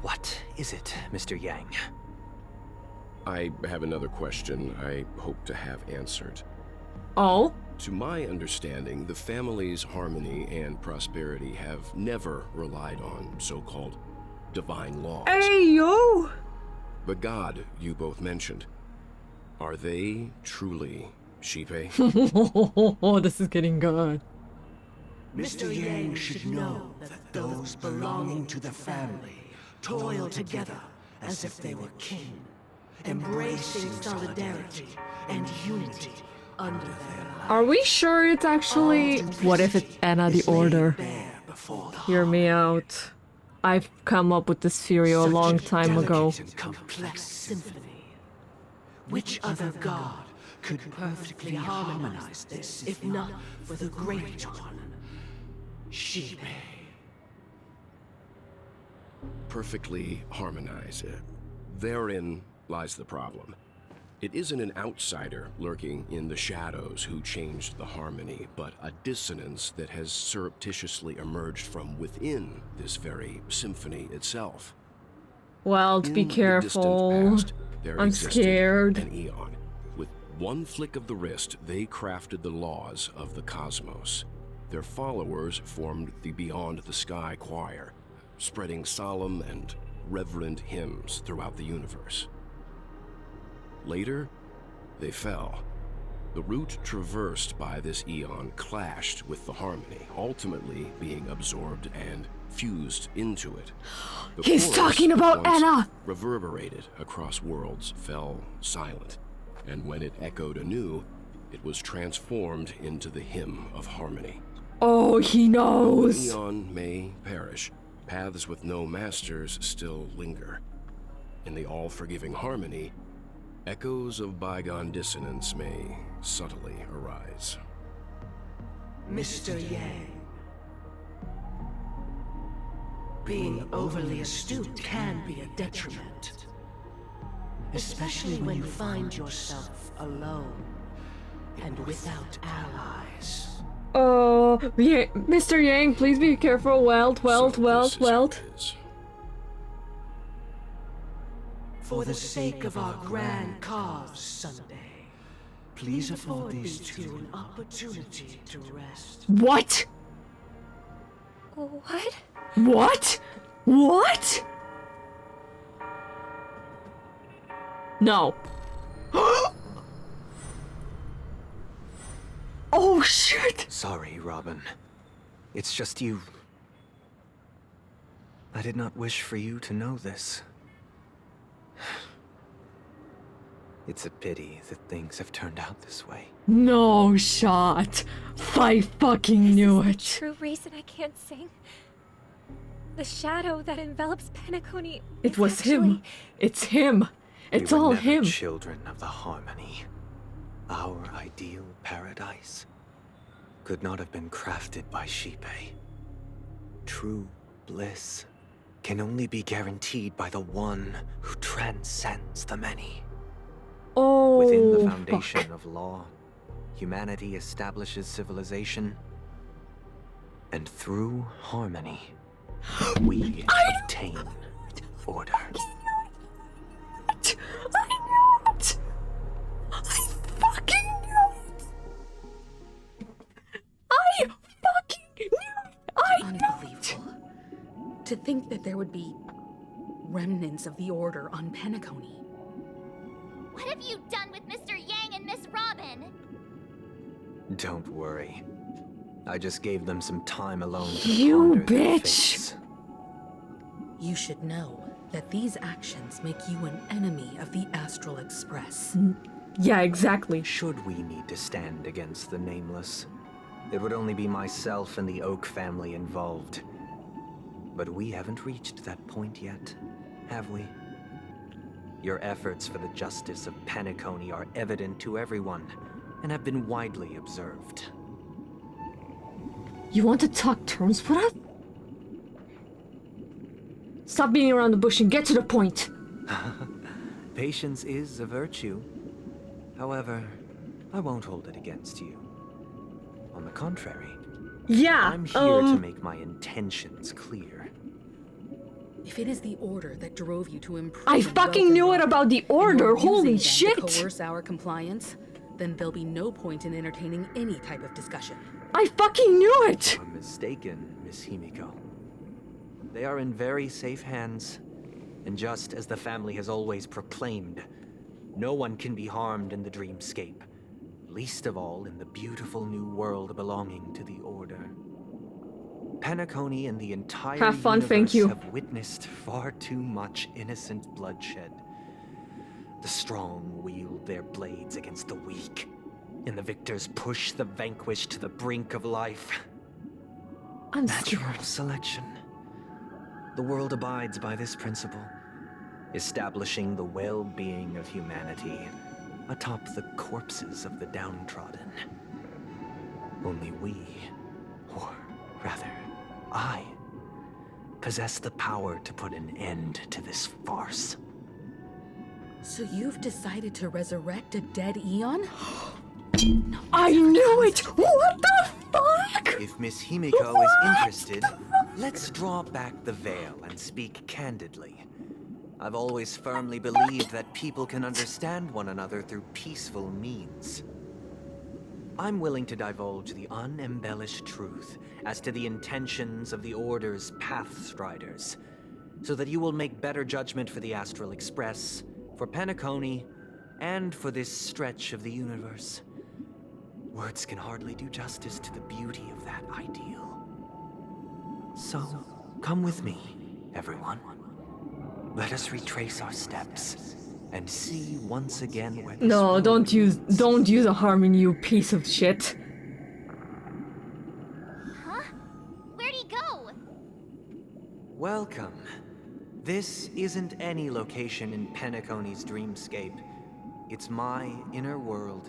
What is it, Mr. Yang? I have another question I hope to have answered. Oh? To my understanding, the family's harmony and prosperity have never relied on so-called divine laws. Hey, yo! The god you both mentioned, are they truly Shipe? Oh, this is getting good. Mr. Yang should know that those belonging to the family toil together as if they were kin, embracing solidarity and unity under their light. Are we sure it's actually... What if it's Anna the Order? Hear me out. I've come up with this theory a long time ago. Complex symphony. Which other god could perfectly harmonize this, if not for the Great One? Shipe. Perfectly harmonize. Therein lies the problem. It isn't an outsider lurking in the shadows who changed the harmony, but a dissonance that has surreptitiously emerged from within this very symphony itself. Well, to be In the careful. distant past, there I'm existed scared. An eon. With one flick of the wrist, they crafted the laws of the cosmos. Their followers formed the Beyond the Sky Choir, spreading solemn and reverent hymns throughout the universe. Later, they fell, The route traversed by this eon clashed with the harmony, ultimately being absorbed and fused into it. The He's chorus talking about once Anna! reverberated across worlds, fell silent, and when it echoed anew, it was transformed into the hymn of harmony. Oh, he knows! The eon may perish, paths with no masters still linger. In the all-forgiving harmony, echoes of bygone dissonance may subtly arise. Mr. Yang. Being overly astute can be a detriment. Especially when you find yourself alone and without allies. Oh, yeah, Mr. Yang, please be careful. Weld. For the sake of our grand cause Sunday, please afford these two an opportunity to rest. What? What? What? What? No. Oh shit! Sorry, Robin. It's just you. I did not wish for you to know this. It's a pity that things have turned out this way. No shot. I fucking knew it. True reason I can't sing. The shadow that envelops Penacony. It was him. It's him. It's We were all never him. children of the harmony. Our ideal paradise could not have been crafted by Xipe. True bliss can only be guaranteed by the one who transcends the many. Oh, Within the foundation fuck. of law, humanity establishes civilization, and through harmony, we obtain order. I knew it! I fucking knew it! I fucking knew it! Unbelievable. To think that there would be remnants of the Order on Penacony. What have you done with Mr. Yang and Miss Robin? Don't worry. I just gave them some time alone to You ponder their bitch! fates. You should know that these actions make you an enemy of the Astral Express. Yeah, exactly. Should we need to stand against the Nameless, it would only be myself and the Oak family involved. But we haven't reached that point yet, have we? Your efforts for the justice of Penacony are evident to everyone, and have been widely observed. You want to talk terms with us? Stop beating around the bush and get to the point. Patience is a virtue. However, I won't hold it against you. On the contrary, Yeah, I'm here to make my intentions clear. If it is the Order that drove you to improve, I fucking knew it about the Order, holy shit! To coerce our compliance, then there'll be no point in entertaining any type of discussion. I fucking knew it! You're mistaken, Miss Himiko. They are in very safe hands, and just as the family has always proclaimed, no one can be harmed in the dreamscape, least of all in the beautiful new world belonging to the Order. Penacony and the entire Have fun, universe thank you. have witnessed far too much innocent bloodshed. The strong wield their blades against the weak, and the victors push the vanquished to the brink of life. I'm Natural scared. selection. The world abides by this principle, establishing the well-being of humanity atop the corpses of the downtrodden. Only we, or rather, I, possess the power to put an end to this farce. So you've decided to resurrect a dead Eon? I knew it! What the fuck? If Miss Himiko is interested, let's draw back the veil and speak candidly. I've always firmly believed that people can understand one another through peaceful means. I'm willing to divulge the unembellished truth as to the intentions of the Order's Pathstriders, so that you will make better judgment for the Astral Express, for Penacony, and for this stretch of the universe. Words can hardly do justice to the beauty of that ideal. So, come with me, everyone. Let us retrace our steps and see once again where this No, road don't use a harming, you piece of shit. Huh? Where'd he go? Welcome. This isn't any location in Penacony's dreamscape. It's my inner world.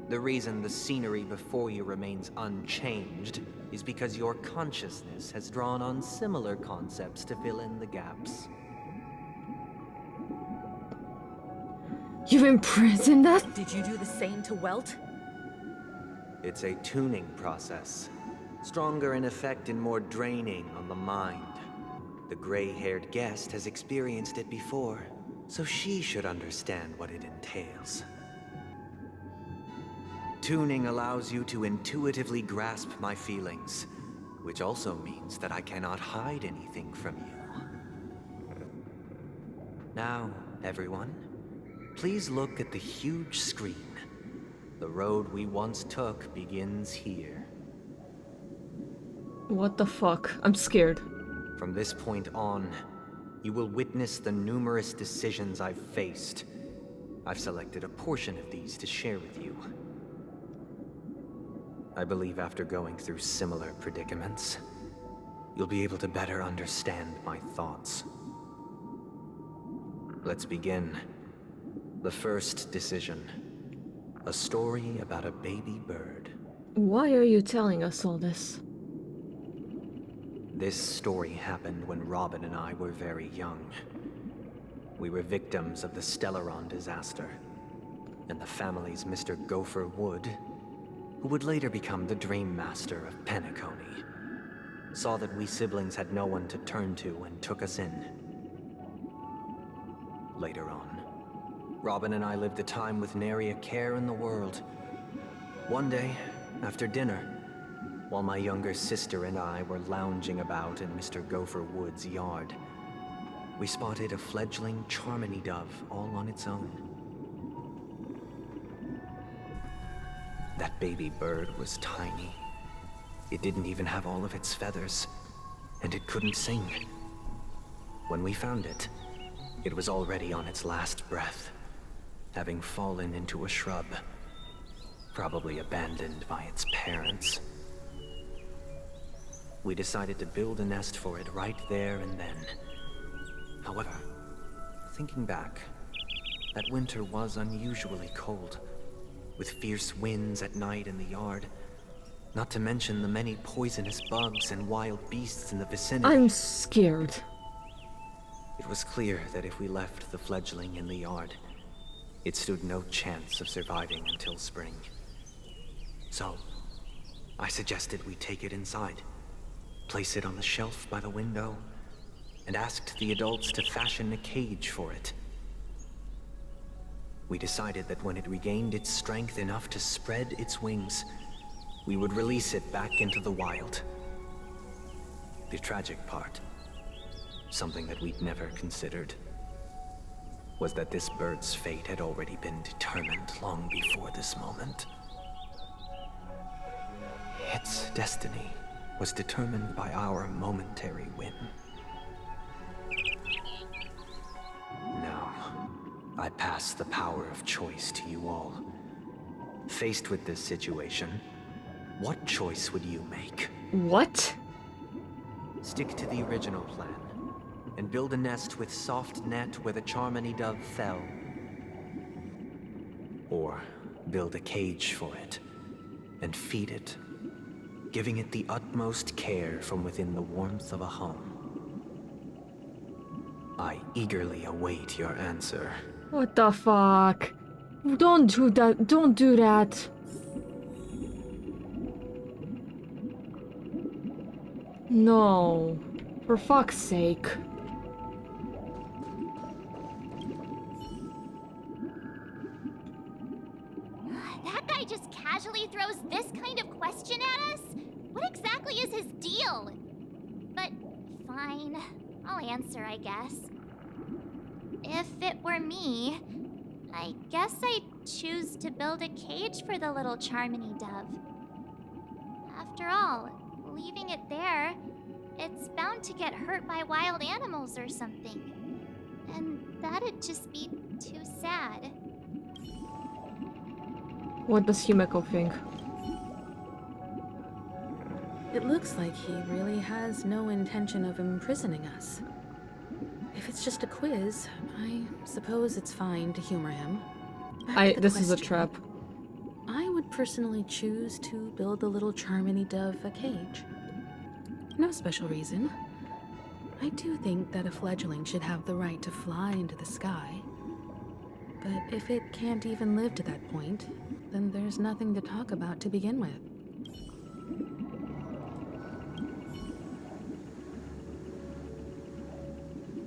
The reason the scenery before you remains unchanged is because your consciousness has drawn on similar concepts to fill in the gaps. You've imprisoned us? Did you do the same to Welt? It's a tuning process. Stronger in effect and more draining on the mind. The gray-haired guest has experienced it before, so she should understand what it entails. Tuning allows you to intuitively grasp my feelings, which also means that I cannot hide anything from you. Now, everyone, please look at the huge screen. The road we once took begins here. What the fuck? I'm scared. From this point on, you will witness the numerous decisions I've faced. I've selected a portion of these to share with you. I believe after going through similar predicaments, you'll be able to better understand my thoughts. Let's begin. The first decision. A story about a baby bird. Why are you telling us all this? This story happened when Robin and I were very young. We were victims of the Stellaron disaster, and the family's Mr. Gopher Wood, who would later become the Dream Master of Penacony, saw that we siblings had no one to turn to and took us in. Later on, Robin and I lived a time with nary a care in the world. One day, after dinner, while my younger sister and I were lounging about in Mr. Gopher Wood's yard, we spotted a fledgling Charmony dove all on its own. That baby bird was tiny. It didn't even have all of its feathers, and it couldn't sing. When we found it, it was already on its last breath, having fallen into a shrub, probably abandoned by its parents. We decided to build a nest for it right there and then. However, thinking back, that winter was unusually cold, with fierce winds at night in the yard, not to mention the many poisonous bugs and wild beasts in the vicinity. I'm scared. It was clear that if we left the fledgling in the yard, it stood no chance of surviving until spring. So, I suggested we take it inside, place it on the shelf by the window, and asked the adults to fashion a cage for it. We decided that when it regained its strength enough to spread its wings, we would release it back into the wild. The tragic part, something that we'd never considered, was that this bird's fate had already been determined long before this moment. Its destiny was determined by our momentary whim. Now, I pass the power of choice to you all. Faced with this situation, what choice would you make? What? Stick to the original plan, and build a nest with soft net where the Charmony dove fell. Or build a cage for it, and feed it, giving it the utmost care from within the warmth of a home. I eagerly await your answer. What the fuck? Don't do that. Don't do that. No. For fuck's sake. That guy just casually throws this kind of question at us? What exactly is his deal? But fine, I'll answer, I guess. If it were me, I guess I choose to build a cage for the little Charmony dove. After all, leaving it there, it's bound to get hurt by wild animals or something. And that'd just be too sad. What does Himeko think? It looks like he really has no intention of imprisoning us. If it's just a quiz, I suppose it's fine to humor him. This is a trap. I would personally choose to build the little Charmony dove a cage. No special reason. I do think that a fledgling should have the right to fly into the sky. But if it can't even live to that point, then there's nothing to talk about to begin with.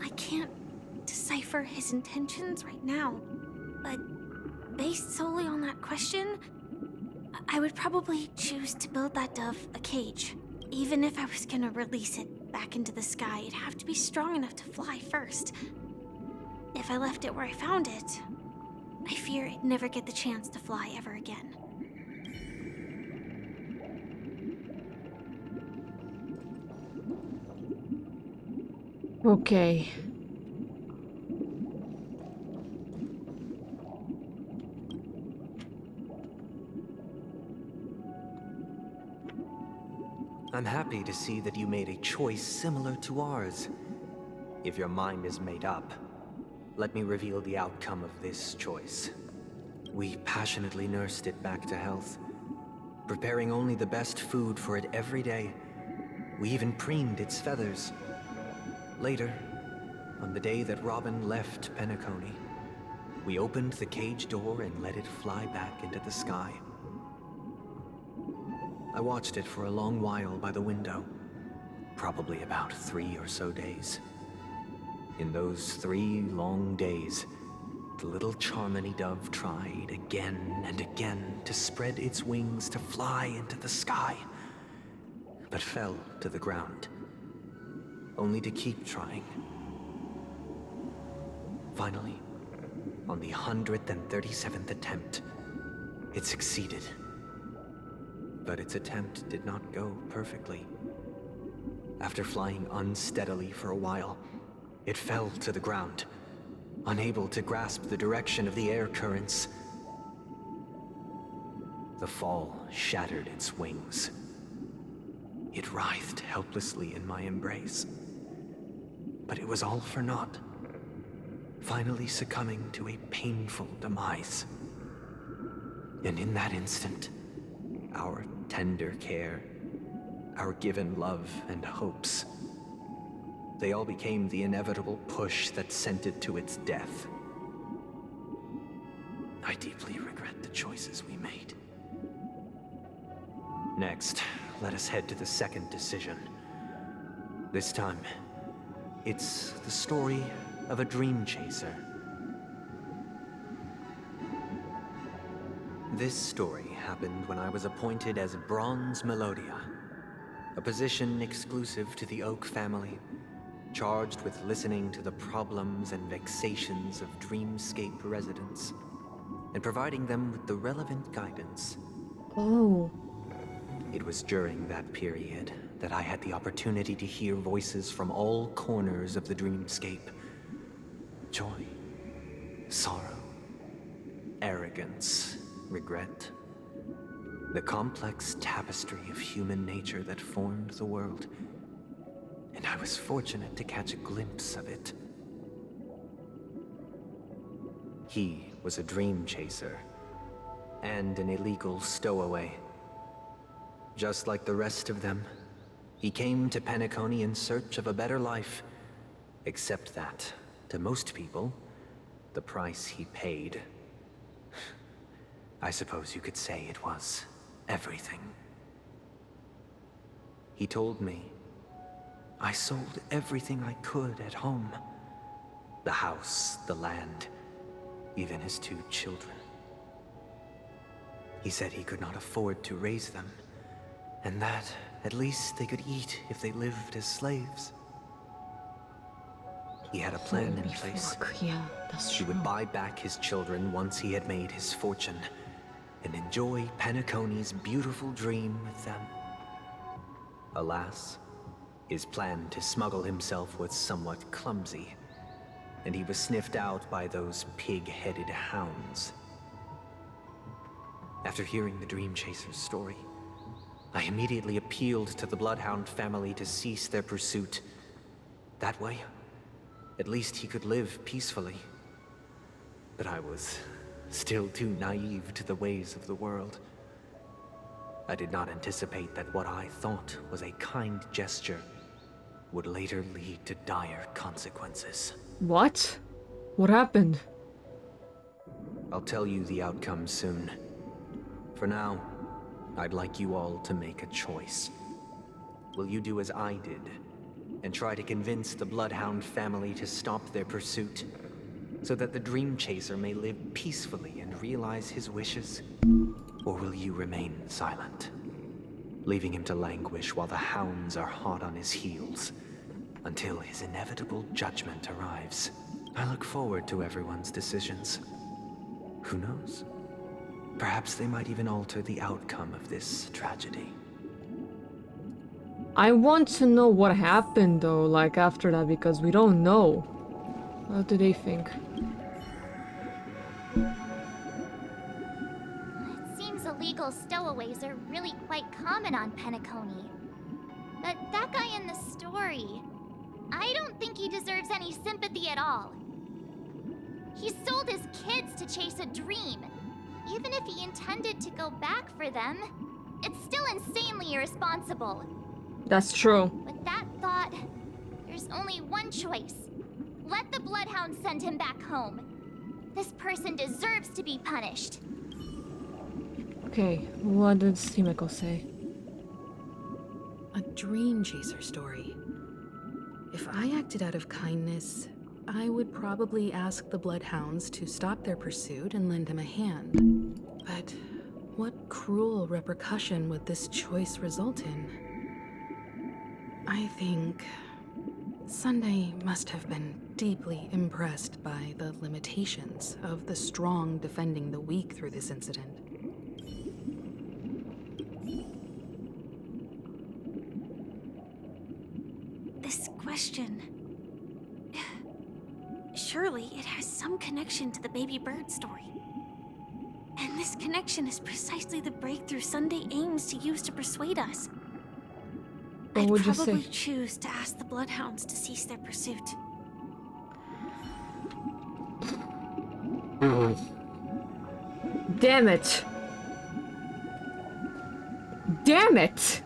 I can't decipher his intentions right now, but based solely on that question, I would probably choose to build that dove a cage. Even if I was gonna release it back into the sky, it'd have to be strong enough to fly first. If I left it where I found it, I fear it'd never get the chance to fly ever again. Okay. I'm happy to see that you made a choice similar to ours. If your mind is made up, let me reveal the outcome of this choice. We passionately nursed it back to health, preparing only the best food for it every day. We even preened its feathers. Later, on the day that Robin left Penacony, we opened the cage door and let it fly back into the sky. I watched it for a long while by the window, probably about 3 or so days. In those 3 long days, the little Charmony dove tried again and again to spread its wings to fly into the sky, but fell to the ground, only to keep trying. Finally, on the 137th attempt, it succeeded. But its attempt did not go perfectly. After flying unsteadily for a while, it fell to the ground, unable to grasp the direction of the air currents. The fall shattered its wings. It writhed helplessly in my embrace. But it was all for naught, finally succumbing to a painful demise. And in that instant, our tender care, our given love and hopes, they all became the inevitable push that sent it to its death. I deeply regret the choices we made. Next, let us head to the second decision. This time, it's the story of a dream chaser. This story happened when I was appointed as Bronze Melodia, a position exclusive to the Oak family, charged with listening to the problems and vexations of Dreamscape residents, and providing them with the relevant guidance. Oh. It was during that period that I had the opportunity to hear voices from all corners of the Dreamscape. Joy, sorrow, arrogance, regret. The complex tapestry of human nature that formed the world. And I was fortunate to catch a glimpse of it. He was a dream chaser, and an illegal stowaway. Just like the rest of them, he came to Penacony in search of a better life, except that, to most people, the price he paid, I suppose you could say it was everything. He told me I sold everything I could at home. The house, the land, even his 2 children. He said he could not afford to raise them, and that at least they could eat if they lived as slaves. He had a plan in place. Fuck, yeah, that's He true. would buy back his children once he had made his fortune, and enjoy Penacony's beautiful dream with them. Alas, his plan to smuggle himself was somewhat clumsy, and he was sniffed out by those pig-headed hounds. After hearing the Dream Chaser's story, I immediately appealed to the Bloodhound family to cease their pursuit. That way, at least he could live peacefully. But I was still too naive to the ways of the world. I did not anticipate that what I thought was a kind gesture would later lead to dire consequences. What? What happened? I'll tell you the outcome soon. For now, I'd like you all to make a choice. Will you do as I did, and try to convince the Bloodhound family to stop their pursuit, so that the Dream Chaser may live peacefully and realize his wishes? Or will you remain silent, leaving him to languish while the hounds are hot on his heels, until his inevitable judgment arrives? I look forward to everyone's decisions. Who knows? Perhaps they might even alter the outcome of this tragedy. I want to know what happened though, like after that, because we don't know. What do they think? It seems illegal stowaways are really quite common on Penacony. But that guy in the story, I don't think he deserves any sympathy at all. He sold his kids to chase a dream. Even if he intended to go back for them, it's still insanely irresponsible. That's true. With that thought, there's only one choice. Let the Bloodhound send him back home. This person deserves to be punished. Okay, what did Himeko say? A Dream Chaser story. If I acted out of kindness, I would probably ask the Bloodhounds to stop their pursuit and lend him a hand. But what cruel repercussion would this choice result in? I think Sunday must have been deeply impressed by the limitations of the strong defending the weak through this incident. This question... Surely it has some connection to the baby bird story. And this connection is precisely the breakthrough Sunday aims to use to persuade us. What I'd would you probably say? choose to ask the Bloodhounds to cease their pursuit. Damn it! Damn it!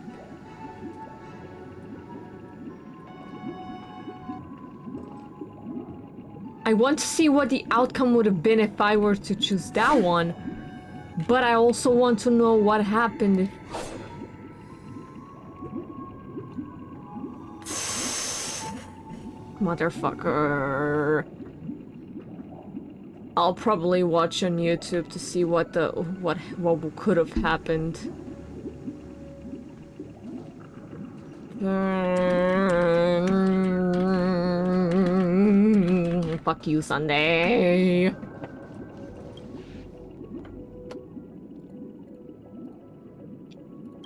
I want to see what the outcome would have been if I were to choose that one, but I also want to know what happened if... Motherfucker. I'll probably watch on YouTube to see what could have happened. Fuck you, Sunday.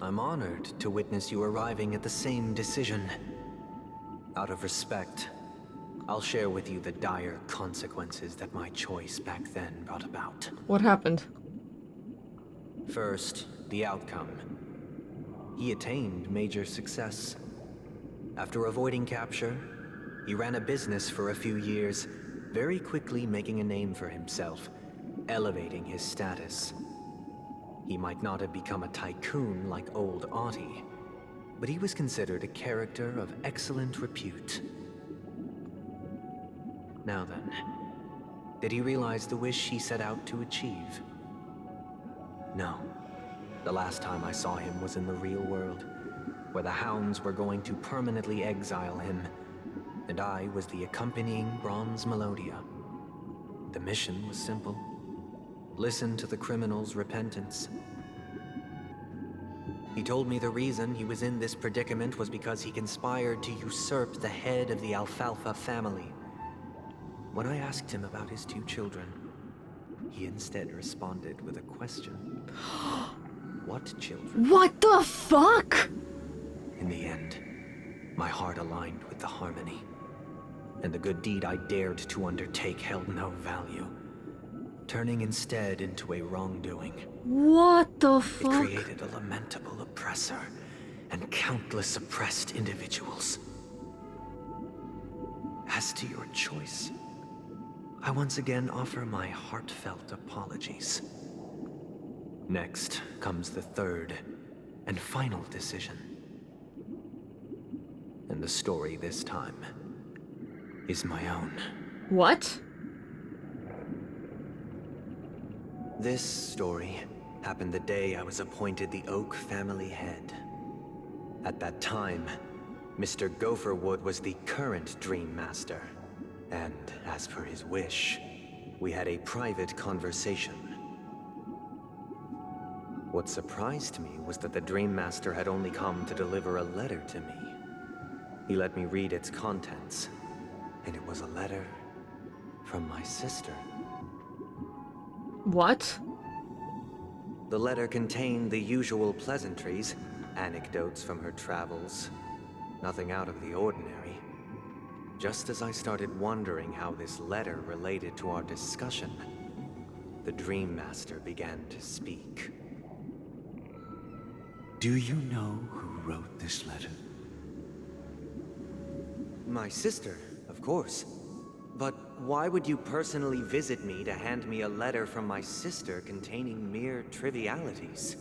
I'm honored to witness you arriving at the same decision. Out of respect, I'll share with you the dire consequences that my choice back then brought about. What happened? First, the outcome. He attained major success. After avoiding capture, he ran a business for a few years, very quickly making a name for himself, elevating his status. He might not have become a tycoon like old Audie, but he was considered a character of excellent repute. Now then, did he realize the wish he set out to achieve? No. The last time I saw him was in the real world, where the hounds were going to permanently exile him, and I was the accompanying Bronze Melodia. The mission was simple. Listen to the criminal's repentance. He told me the reason he was in this predicament was because he conspired to usurp the head of the Alfalfa family, When I asked him about his 2 children, he instead responded with a question. What children? What the fuck? In the end, my heart aligned with the harmony, and the good deed I dared to undertake held no value, turning instead into a wrongdoing. What the fuck? It created a lamentable oppressor and countless oppressed individuals. As to your choice, I once again offer my heartfelt apologies. Next comes the 3rd and final decision. And the story this time is my own. What? This story happened the day I was appointed the Oak family head. At that time, Mr. Gopherwood was the current Dream Master, and as per his wish, we had a private conversation. What surprised me was that the Dream Master had only come to deliver a letter to me. He let me read its contents, and it was a letter from my sister. What? The letter contained the usual pleasantries, anecdotes from her travels, nothing out of the ordinary. Just as I started wondering how this letter related to our discussion, the Dream Master began to speak. Do you know who wrote this letter? My sister, of course. But why would you personally visit me to hand me a letter from my sister containing mere trivialities?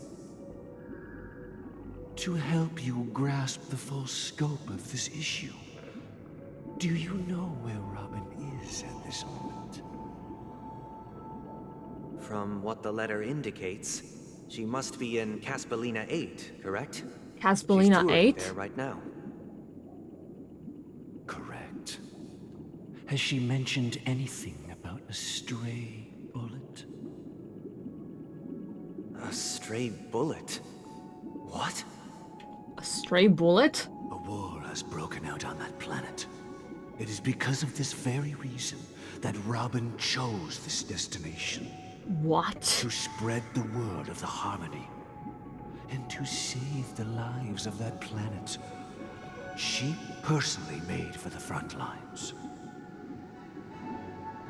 To help you grasp the full scope of this issue. Do you know where Robin is at this moment? From what the letter indicates, she must be in Caspelina 8, correct? Caspelina She's 8? there right now. Correct. Has she mentioned anything about a stray bullet? A stray bullet? What? A stray bullet? A war has broken out on that planet. It is because of this very reason that Robin chose this destination. What? To spread the word of the harmony. And to save the lives of that planet she personally made for the front lines.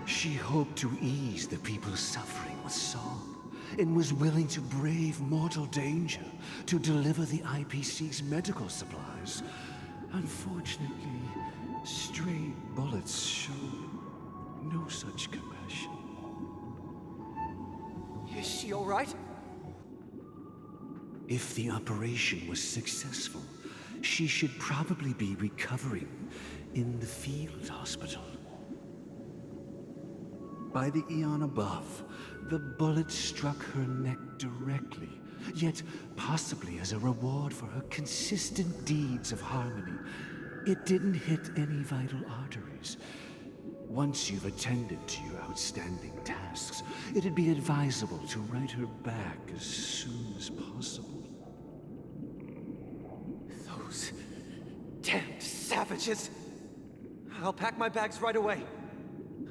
She hoped to ease the people's suffering with song, and was willing to brave mortal danger to deliver the IPC's medical supplies. Unfortunately, stray bullets show no such compassion. Is she all right? If the operation was successful, she should probably be recovering in the field hospital. By the eon above, the bullet struck her neck directly, yet possibly as a reward for her consistent deeds of harmony. It didn't hit any vital arteries. Once you've attended to your outstanding tasks, it'd be advisable to write her back as soon as possible. Those damned savages! I'll pack my bags right away.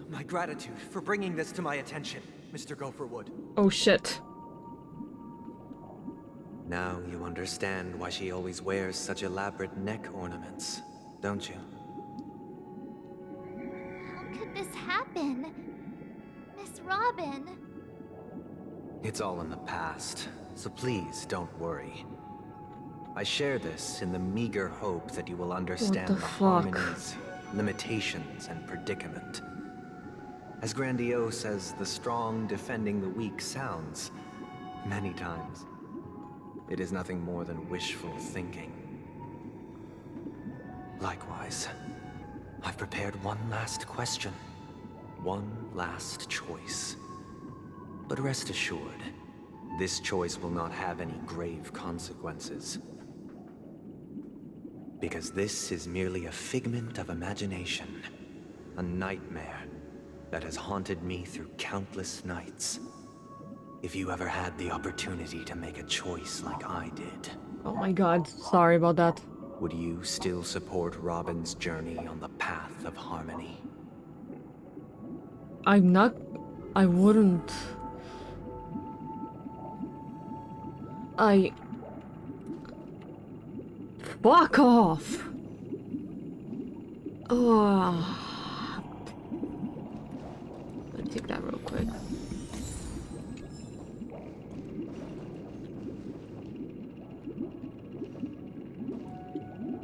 My gratitude for bringing this to my attention, Mr. Gopherwood. Oh shit. Now you understand why she always wears such elaborate neck ornaments, don't you? How could this happen? Miss Robin. It's all in the past, so please don't worry. I share this in the meager hope that you will understand the harmonies, limitations, and predicament. As grandiose as the strong defending the weak sounds, many times, it is nothing more than wishful thinking. Likewise, I've prepared one last question, one last choice. But rest assured, this choice will not have any grave consequences. Because this is merely a figment of imagination, a nightmare that has haunted me through countless nights. If you ever had the opportunity to make a choice like I did. Oh my god, sorry about that. Would you still support Robin's journey on the path of harmony? I'm not... I wouldn't... Fuck off! Oh... Let's take that real quick.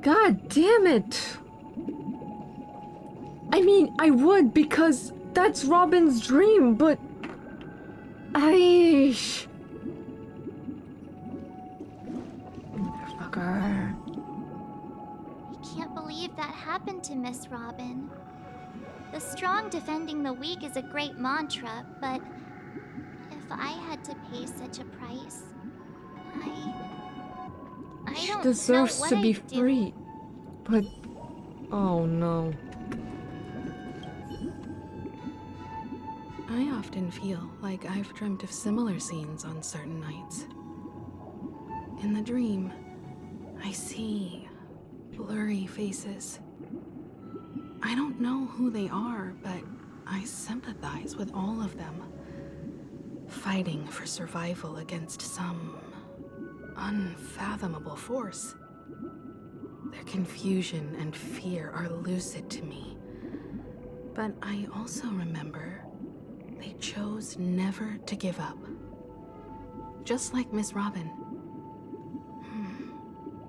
God damn it! I mean, I would because that's Robin's dream, but... Motherfucker. I can't believe that happened to Miss Robin. The strong defending the weak is a great mantra, but if I had to pay such a price, I She don't deserves know what to be I'd do. free. But... Oh no. I often feel like I've dreamt of similar scenes on certain nights. In the dream, I see blurry faces. I don't know who they are, but I sympathize with all of them. Fighting for survival against some unfathomable force. Their confusion and fear are lucid to me. But I also remember they chose never to give up. Just like Miss Robin.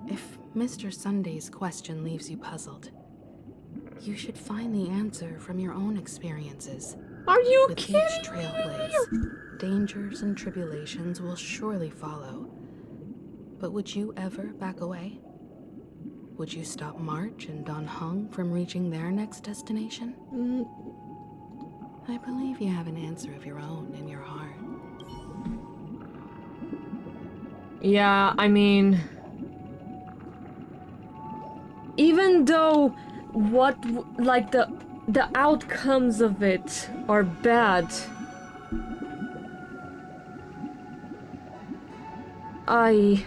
If Mr. Sunday's question leaves you puzzled, you should find the answer from your own experiences. Are you With kidding each trailblaze, dangers and tribulations will surely follow. But would you ever back away? Would you stop March and Don Hung from reaching their next destination? I believe you have an answer of your own in your heart. Yeah, I mean... Even though the outcomes of it are bad, I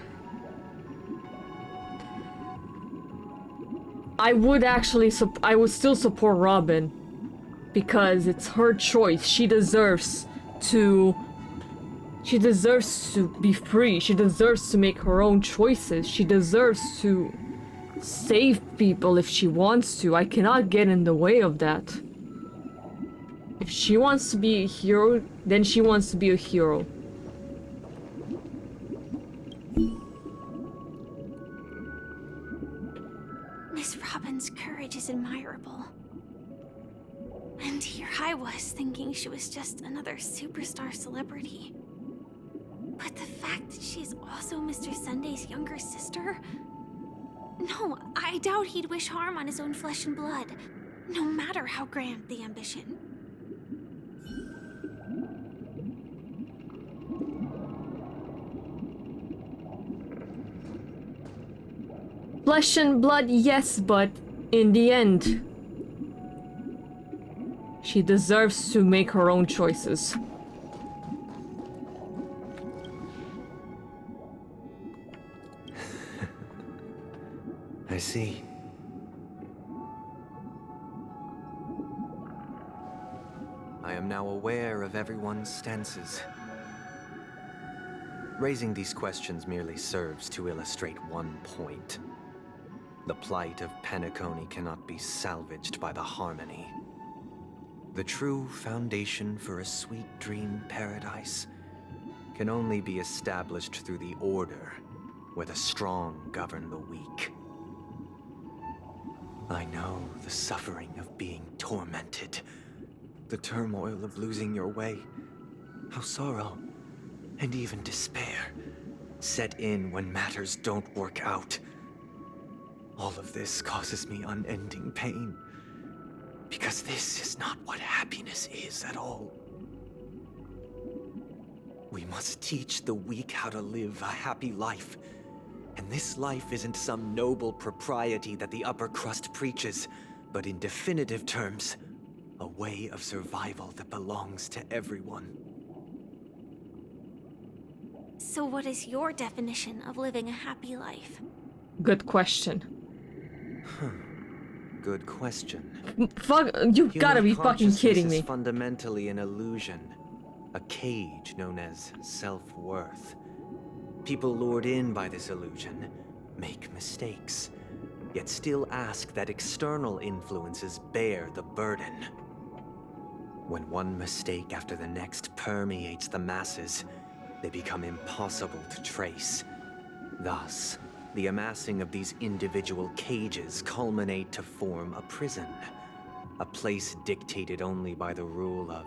would actually I would still support Robin because it's her choice. She deserves to be free. She deserves to make her own choices. She deserves to save people if she wants to. I cannot get in the way of that. If she wants to be a hero, then she wants to be a hero. Miss Robin's courage is admirable. And here I was thinking she was just another superstar celebrity. But the fact that she's also Mr. Sunday's younger sister? No, I doubt he'd wish harm on his own flesh and blood, no matter how grand the ambition. Flesh and blood, yes, but in the end, she deserves to make her own choices. I see. I am now aware of everyone's stances. Raising these questions merely serves to illustrate one point. The plight of Penacony cannot be salvaged by the harmony. The true foundation for a sweet dream paradise can only be established through the order where the strong govern the weak. I know the suffering of being tormented, the turmoil of losing your way, how sorrow and even despair set in when matters don't work out. All of this causes me unending pain, because this is not what happiness is at all. We must teach the weak how to live a happy life. And this life isn't some noble propriety that the upper crust preaches, but in definitive terms, a way of survival that belongs to everyone. So what is your definition of living a happy life? Good question. Good question. Fuck, you gotta be fucking kidding me. Is fundamentally an illusion, a cage known as self-worth. People lured in by this illusion make mistakes, yet still ask that external influences bear the burden. When one mistake after the next permeates the masses, they become impossible to trace. Thus, the amassing of these individual cages culminate to form a prison. A place dictated only by the rule of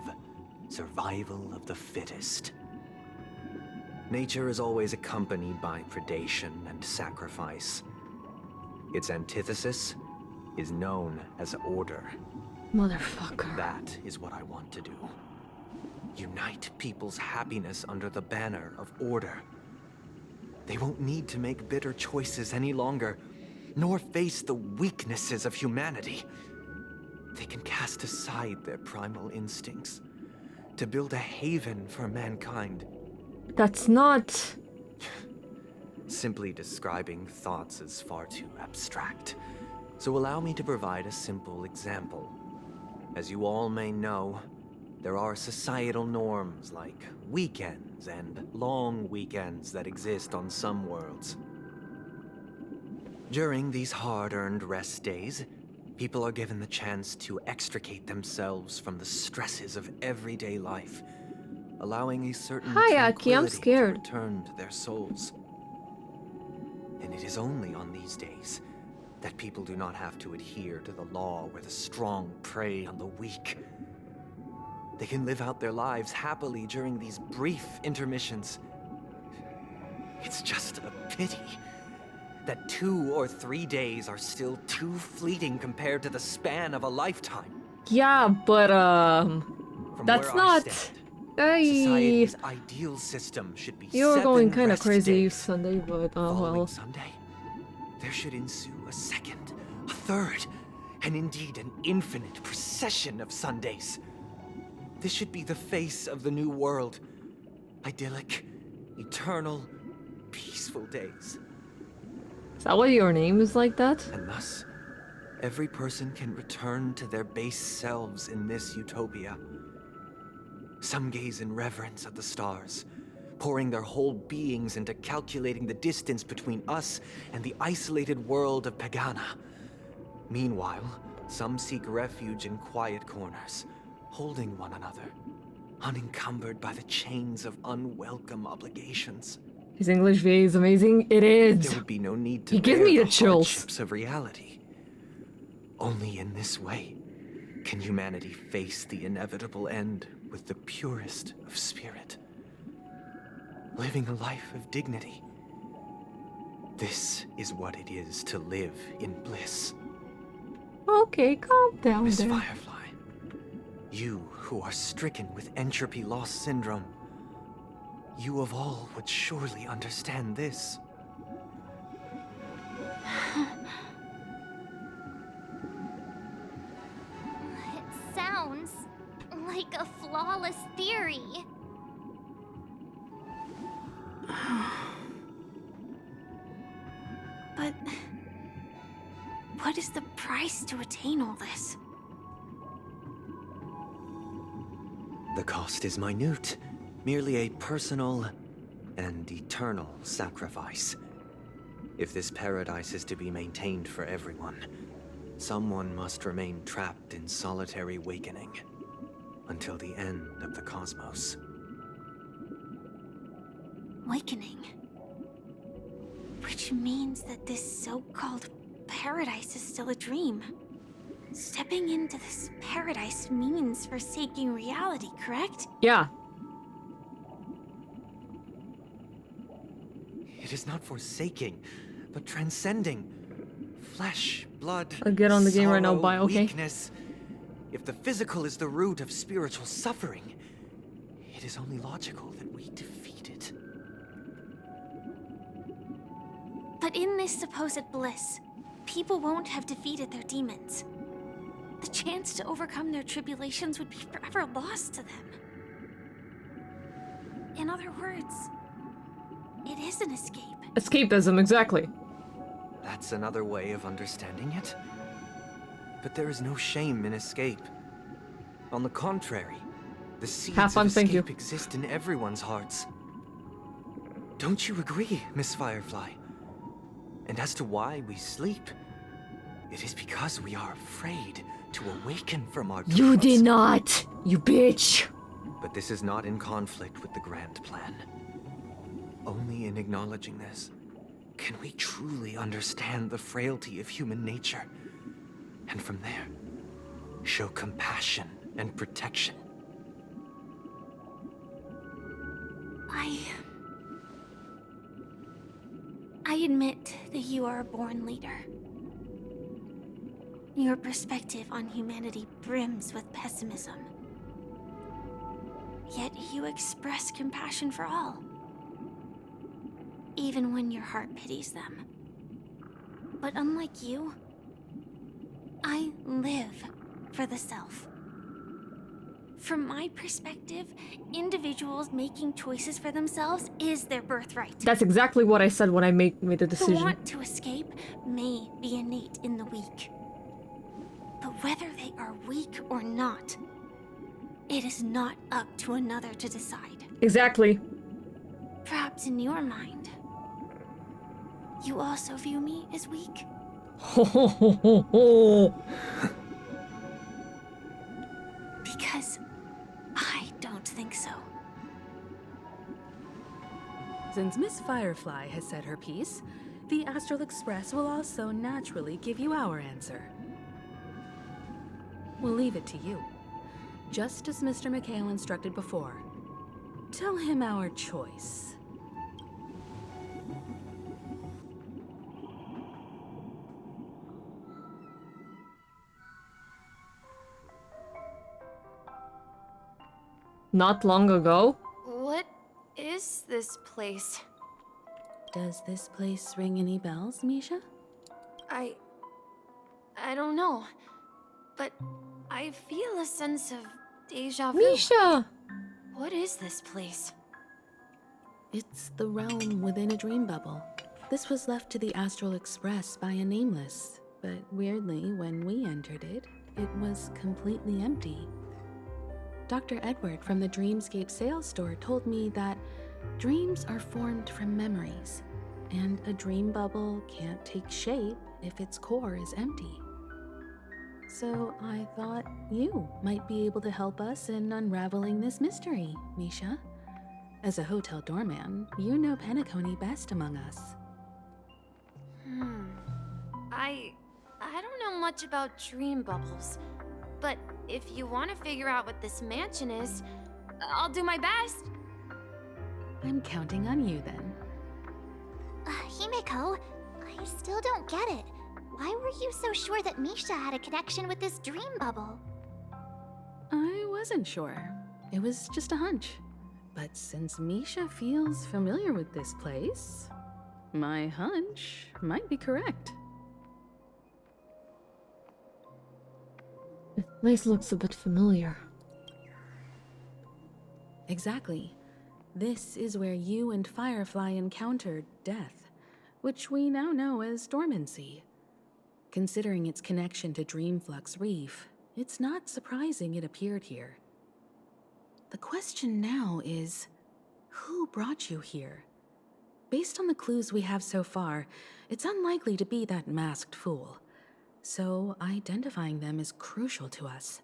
survival of the fittest. Nature is always accompanied by predation and sacrifice. Its antithesis is known as order. Motherfucker. That is what I want to do. Unite people's happiness under the banner of order. They won't need to make bitter choices any longer, nor face the weaknesses of humanity. They can cast aside their primal instincts to build a haven for mankind. That's not... Simply describing thoughts is far too abstract, so allow me to provide a simple example. As you all may know, there are societal norms like weekends and long weekends that exist on some worlds. During these hard-earned rest days, people are given the chance to extricate themselves from the stresses of everyday life, allowing a certain Aki, I'm scared. to return to their souls. And it is only on these days that people do not have to adhere to the law where the strong prey on the weak. They can live out their lives happily during these brief intermissions. It's just a pity that 2 or 3 days are still too fleeting compared to the span of a lifetime. Yeah, but From that's where not... I stand, society's ideal system should be You're going kind of rest crazy days. Sunday, but oh Following well. Sunday, there should ensue a second, a third, and indeed an infinite procession of Sundays. This should be the face of the new world. Idyllic, eternal, peaceful days. Is that why your name is like that? And thus, every person can return to their base selves in this utopia. Some gaze in reverence at the stars, pouring their whole beings into calculating the distance between us and the isolated world of Pagana. Meanwhile, some seek refuge in quiet corners, holding one another, unencumbered by the chains of unwelcome obligations. His English VA is amazing. It is. There would be no need to You give bear me the the chills. hardships of reality. Only in this way can humanity face the inevitable end with the purest of spirit, living a life of dignity. This is what it is to live in bliss. Okay, calm down Miss there. Firefly, you who are stricken with entropy loss syndrome, you of all would surely understand this. It sounds like a flawless theory. But what is the price to attain all this? The cost is minute, merely a personal and eternal sacrifice. If this paradise is to be maintained for everyone, someone must remain trapped in solitary wakening until the end of the cosmos. Wakening. Which means that this so-called paradise is still a dream. Stepping into this paradise means forsaking reality, correct? Yeah. It is not forsaking, but transcending. Flesh, blood, I'll get on the game right now, sorrow, bye, okay? weakness. If the physical is the root of spiritual suffering, it is only logical that we defeat it. But in this supposed bliss, people won't have defeated their demons. The chance to overcome their tribulations would be forever lost to them. In other words, it is an escape. Escapism, exactly. That's another way of understanding it. But there is no shame in escape. On the contrary, the seeds Have fun, of thank you. escape exist in everyone's hearts. Don't you agree, Miss Firefly? And as to why we sleep, it is because we are afraid to awaken from our You trance. did not, you bitch. But this is not in conflict with the grand plan. Only in acknowledging this can we truly understand the frailty of human nature. And from there, show compassion and protection. I admit that you are a born leader. Your perspective on humanity brims with pessimism. Yet you express compassion for all, even when your heart pities them. But unlike you, I live for the self. From my perspective, individuals making choices for themselves is their birthright. That's exactly what I said when I made the The decision. want to escape may be innate in the weak. But whether they are weak or not, it is not up to another to decide. Exactly. Perhaps in your mind, you also view me as weak? Ho ho ho ho ho. Because I don't think so. Since Miss Firefly has said her piece, the Astral Express will also naturally give you our answer. We'll leave it to you. Just as Mr. McHale instructed before. Tell him our choice. Not long ago? What is this place? Does this place ring any bells, Misha? I don't know, but I feel a sense of deja vu. Misha! What is this place? It's the realm within a dream bubble. This was left to the Astral Express by a nameless, but weirdly, when we entered it, it was completely empty. Dr. Edward from the Dreamscape sales store told me that dreams are formed from memories, and a dream bubble can't take shape if its core is empty. So I thought you might be able to help us in unraveling this mystery, Misha. As a hotel doorman, you know Penacony best among us. I don't know much about dream bubbles, but if you want to figure out what this mansion is, I'll do my best. I'm counting on you then. Himeko, I still don't get it. Why were you so sure that Misha had a connection with this dream bubble? I wasn't sure. It was just a hunch. But since Misha feels familiar with this place, my hunch might be correct. The place looks a bit familiar. Exactly. This is where you and Firefly encountered death, which we now know as dormancy. Considering its connection to Dreamflux Reef, it's not surprising it appeared here. The question now is, who brought you here? Based on the clues we have so far, it's unlikely to be that masked fool. So identifying them is crucial to us.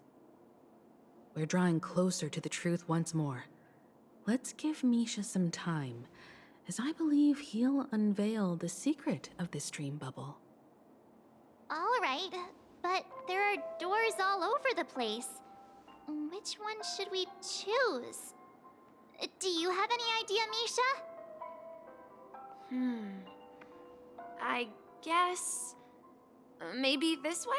We're drawing closer to the truth once more. Let's give Misha some time, as I believe he'll unveil the secret of this dream bubble. All right, but there are doors all over the place. Which one should we choose? Do you have any idea, Misha? I guess... maybe this way?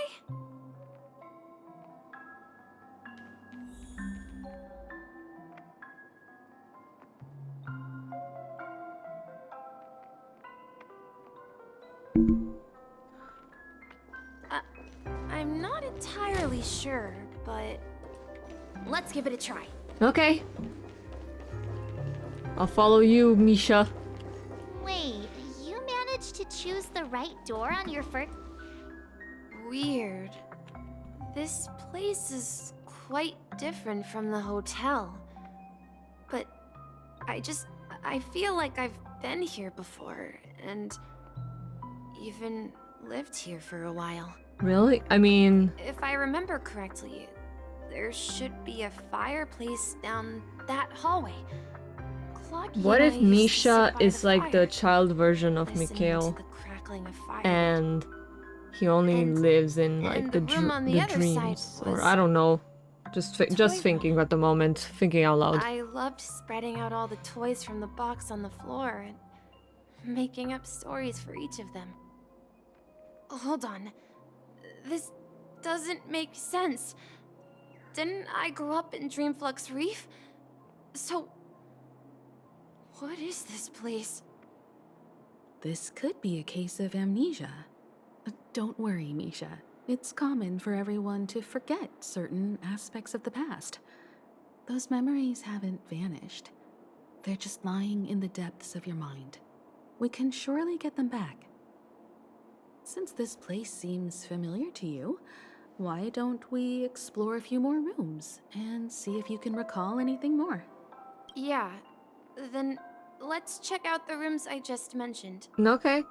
I'm not entirely sure, but let's give it a try. Okay. I'll follow you, Misha. Wait, you managed to choose the right door on your first... Weird. This place is quite different from the hotel. But I feel like I've been here before, and even lived here for a while. Really? I mean... If I remember correctly, there should be a fireplace down that hallway. Clocky What and if I used to Misha sit by is the like the fire, child version of listening to Mikhail, the crackling of fire. and he only lives in like and the, the room on the the other side dreams, or was I don't know. Just toy thinking at the moment, thinking out loud. I loved spreading out all the toys from the box on the floor and making up stories for each of them. Hold on. This doesn't make sense. Didn't I grow up in Dreamflux Reef? So, what is this place? This could be a case of amnesia. Don't worry, Misha. It's common for everyone to forget certain aspects of the past. Those memories haven't vanished. They're just lying in the depths of your mind. We can surely get them back. Since this place seems familiar to you, why don't we explore a few more rooms and see if you can recall anything more? Yeah, then let's check out the rooms I just mentioned. Okay.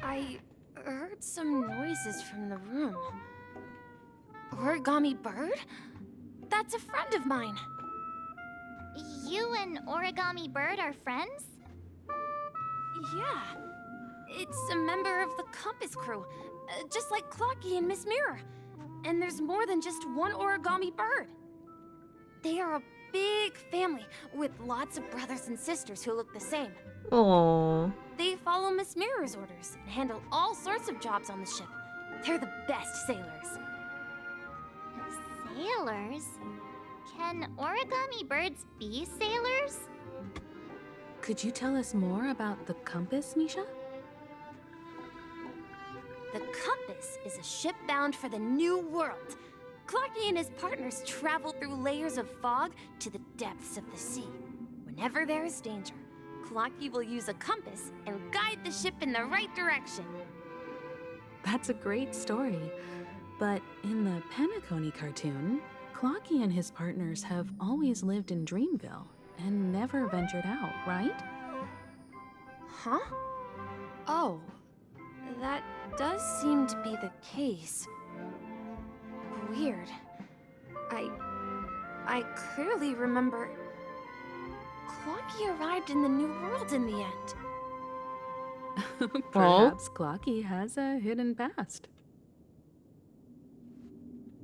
I heard some noises from the room. Origami Bird? That's a friend of mine. You and Origami Bird are friends? Yeah. It's a member of the Compass crew, just like Clocky and Miss Mirror. And there's more than just one Origami Bird. They are a big family with lots of brothers and sisters who look the same. Aww. They follow Miss Mirror's orders and handle all sorts of jobs on the ship. They're the best sailors. Sailors? Can origami birds be sailors? Could you tell us more about the compass, Misha? The Compass is a ship bound for the New World. Clocky and his partners travel through layers of fog to the depths of the sea. Whenever there is danger, Clocky will use a compass and guide the ship in the right direction. That's a great story. But in the Penacony cartoon, Clocky and his partners have always lived in Dreamville and never ventured out, right? Huh? Oh, that does seem to be the case. Weird. I clearly remember Clocky arrived in the New World in the end. Perhaps Clocky has a hidden past.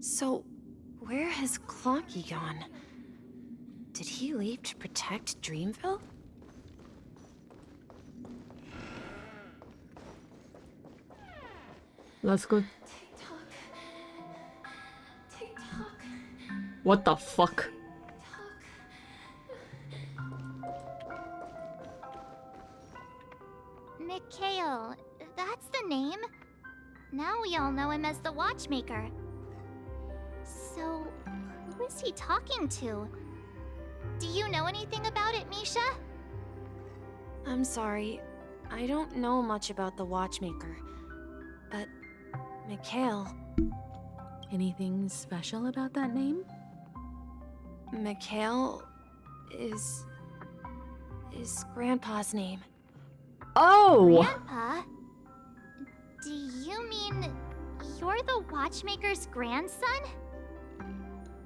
So, where has Clocky gone? Did he leave to protect Dreamville? Let's go. What the fuck? Mikhail, that's the name. Now we all know him as the Watchmaker. So, who is he talking to? Do you know anything about it, Misha? I'm sorry. I don't know much about the Watchmaker. But, Mikhail... Anything special about that name? Mikhail is Grandpa's name. Oh! Grandpa? Do you mean you're the Watchmaker's grandson?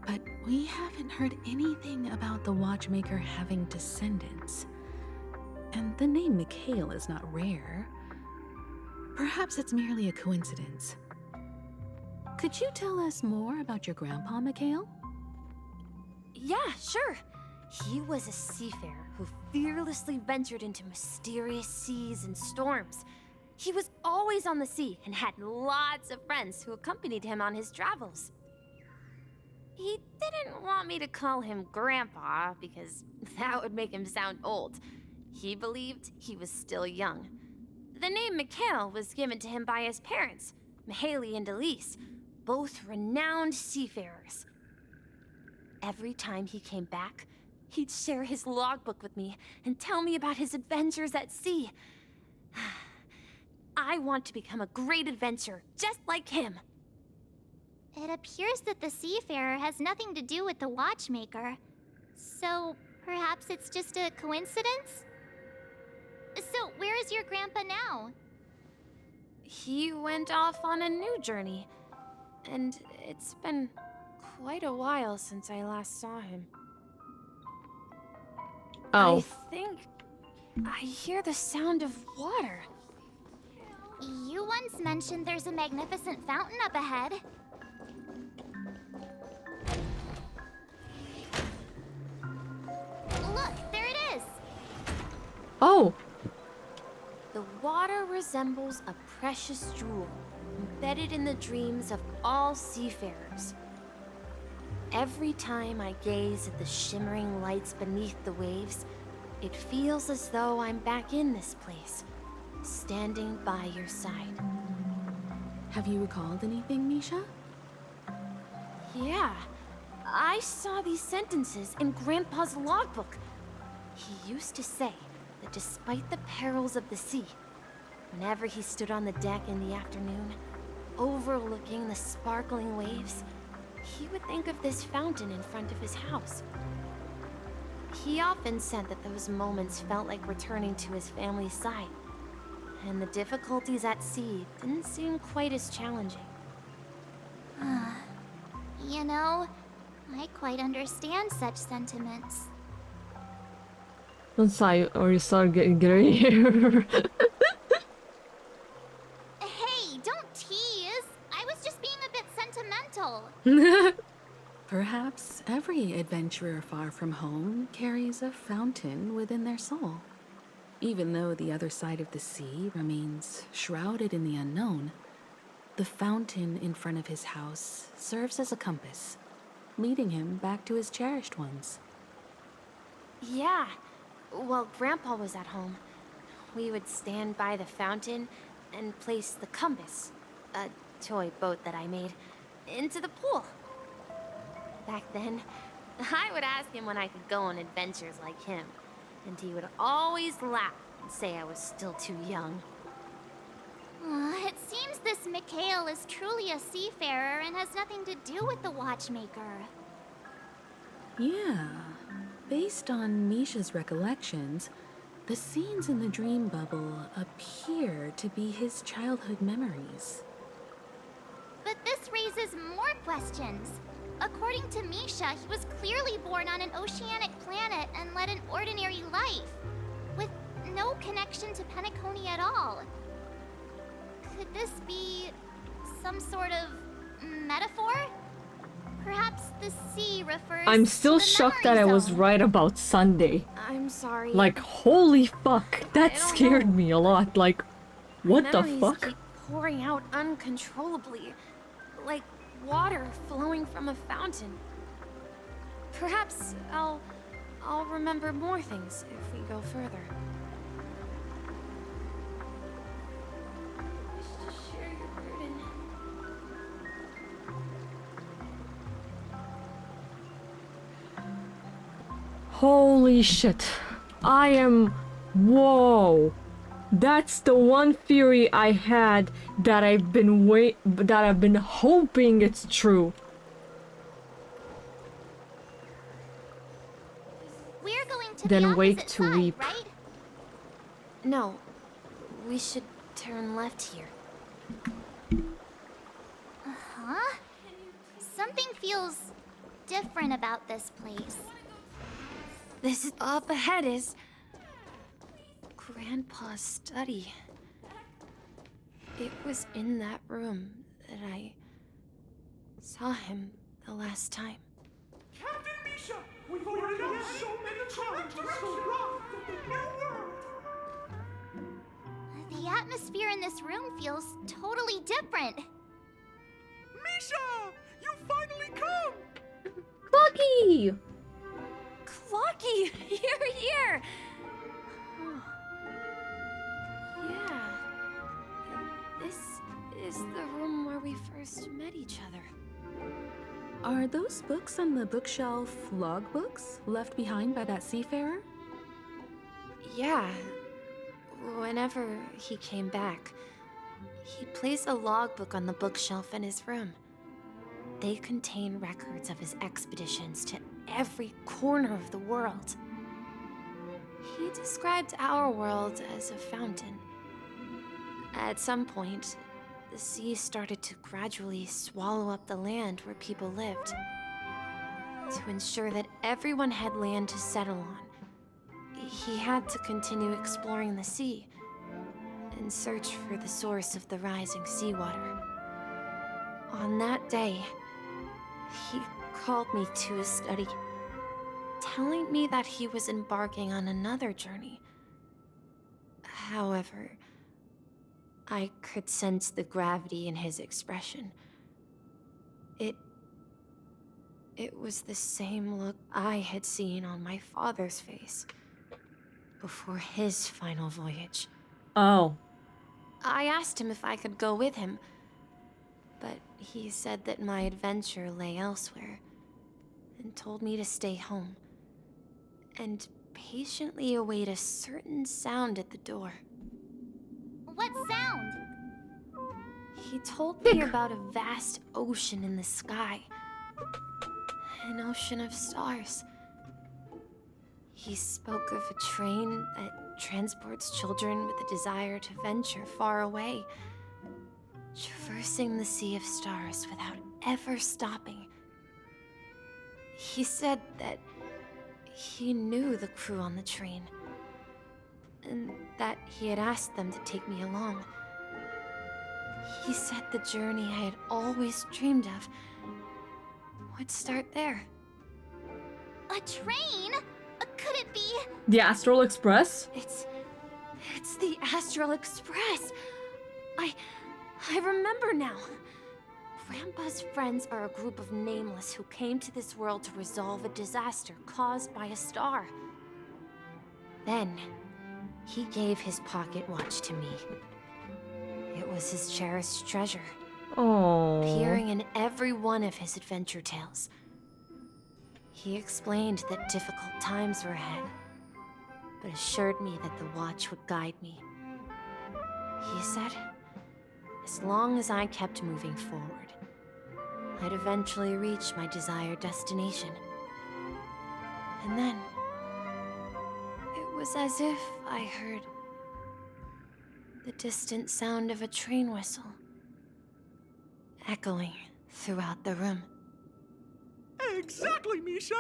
But we haven't heard anything about the Watchmaker having descendants. And the name Mikhail is not rare. Perhaps it's merely a coincidence. Could you tell us more about your grandpa, Mikhail? Yeah, sure. He was a seafarer who fearlessly ventured into mysterious seas and storms. He was always on the sea and had lots of friends who accompanied him on his travels. He didn't want me to call him Grandpa because that would make him sound old. He believed he was still young. The name Mikhail was given to him by his parents, Mihaly and Elise, both renowned seafarers. Every time he came back, He'd share his logbook with me and tell me about his adventures at sea. I want to become a great adventurer, just like him. It appears that the seafarer has nothing to do with the watchmaker. So, perhaps it's just a coincidence? So, where is your grandpa now? He went off on a new journey, and it's been quite a while since I last saw him. Oh. I think I hear the sound of water. You once mentioned there's a magnificent fountain up ahead. Look, there it is! Oh! The water resembles a precious jewel, embedded in the dreams of all seafarers. Every time I gaze at the shimmering lights beneath the waves, it feels as though I'm back in this place, standing by your side. Have you recalled anything, Misha? Yeah, I saw these sentences in Grandpa's logbook. He used to say that despite the perils of the sea, whenever he stood on the deck in the afternoon, overlooking the sparkling waves, he would think of this fountain in front of his house. He often said that those moments felt like returning to his family's side, and the difficulties at sea didn't seem quite as challenging. You know, I quite understand such sentiments. Don't sigh or you start getting gray hair. Hey, don't tease! I was just being a bit sentimental. Perhaps every adventurer far from home carries a fountain within their soul. Even though the other side of the sea remains shrouded in the unknown, the fountain in front of his house serves as a compass, leading him back to his cherished ones. Yeah, while Grandpa was at home, we would stand by the fountain and place the compass, a toy boat that I made, into the pool. Back then, I would ask him when I could go on adventures like him, and he would always laugh and say I was still too young. It seems this Mikhail is truly a seafarer and has nothing to do with the watchmaker. Yeah. Based on Misha's recollections, the scenes in the dream bubble appear to be his childhood memories. But this raises more questions. According to Misha, he was clearly born on an oceanic planet and led an ordinary life, with no connection to Penacony at all. Could this be some sort of metaphor? Perhaps the sea refers I'm still to the shocked that I memory was zone. right about Sunday. I'm sorry. Like, holy fuck, that scared me a lot. Like, what the Memories fuck? keep pouring out uncontrollably, like water flowing from a fountain. Perhaps I'll remember more things if we go further. Wish to share your burden. Holy shit. I am... Whoa. That's the one theory I had that I've been hoping it's true. We're going to Then the wake opposite to side, weep. right? No, we should turn left here. Huh? Something feels different about this place. This is up ahead is Grandpa's study. It was in that room that I saw him the last time. Captain Misha! We've overcome so many challenges so rough that the new world! The atmosphere in this room feels totally different. Misha! You finally come! Clocky! Clocky! You're here! Yeah. This is the room where we first met each other. Are those books on the bookshelf logbooks left behind by that seafarer? Yeah. Whenever he came back, he placed a logbook on the bookshelf in his room. They contain records of his expeditions to every corner of the world. He described our world as a fountain. At some point, the sea started to gradually swallow up the land where people lived. To ensure that everyone had land to settle on, he had to continue exploring the sea and search for the source of the rising seawater. On that day, he called me to his study, telling me that he was embarking on another journey. However, I could sense the gravity in his expression. It was the same look I had seen on my father's face before his final voyage. Oh. I asked him if I could go with him, but he said that my adventure lay elsewhere and told me to stay home and patiently await a certain sound at the door. What sound? He told me about a vast ocean in the sky. An ocean of stars. He spoke of a train that transports children with a desire to venture far away, traversing the sea of stars without ever stopping. He said that he knew the crew on the train, and that he had asked them to take me along. He said the journey I had always dreamed of would start there. A train? Could it be? The Astral Express? It's the Astral Express. I remember now. Grandpa's friends are a group of nameless who came to this world to resolve a disaster caused by a star. Then, he gave his pocket watch to me. It was his cherished treasure. Oh. Appearing in every one of his adventure tales. He explained that difficult times were ahead, but assured me that the watch would guide me. He said, as long as I kept moving forward, I'd eventually reach my desired destination. And then, it was as if I heard the distant sound of a train whistle, echoing throughout the room. Exactly, Misha!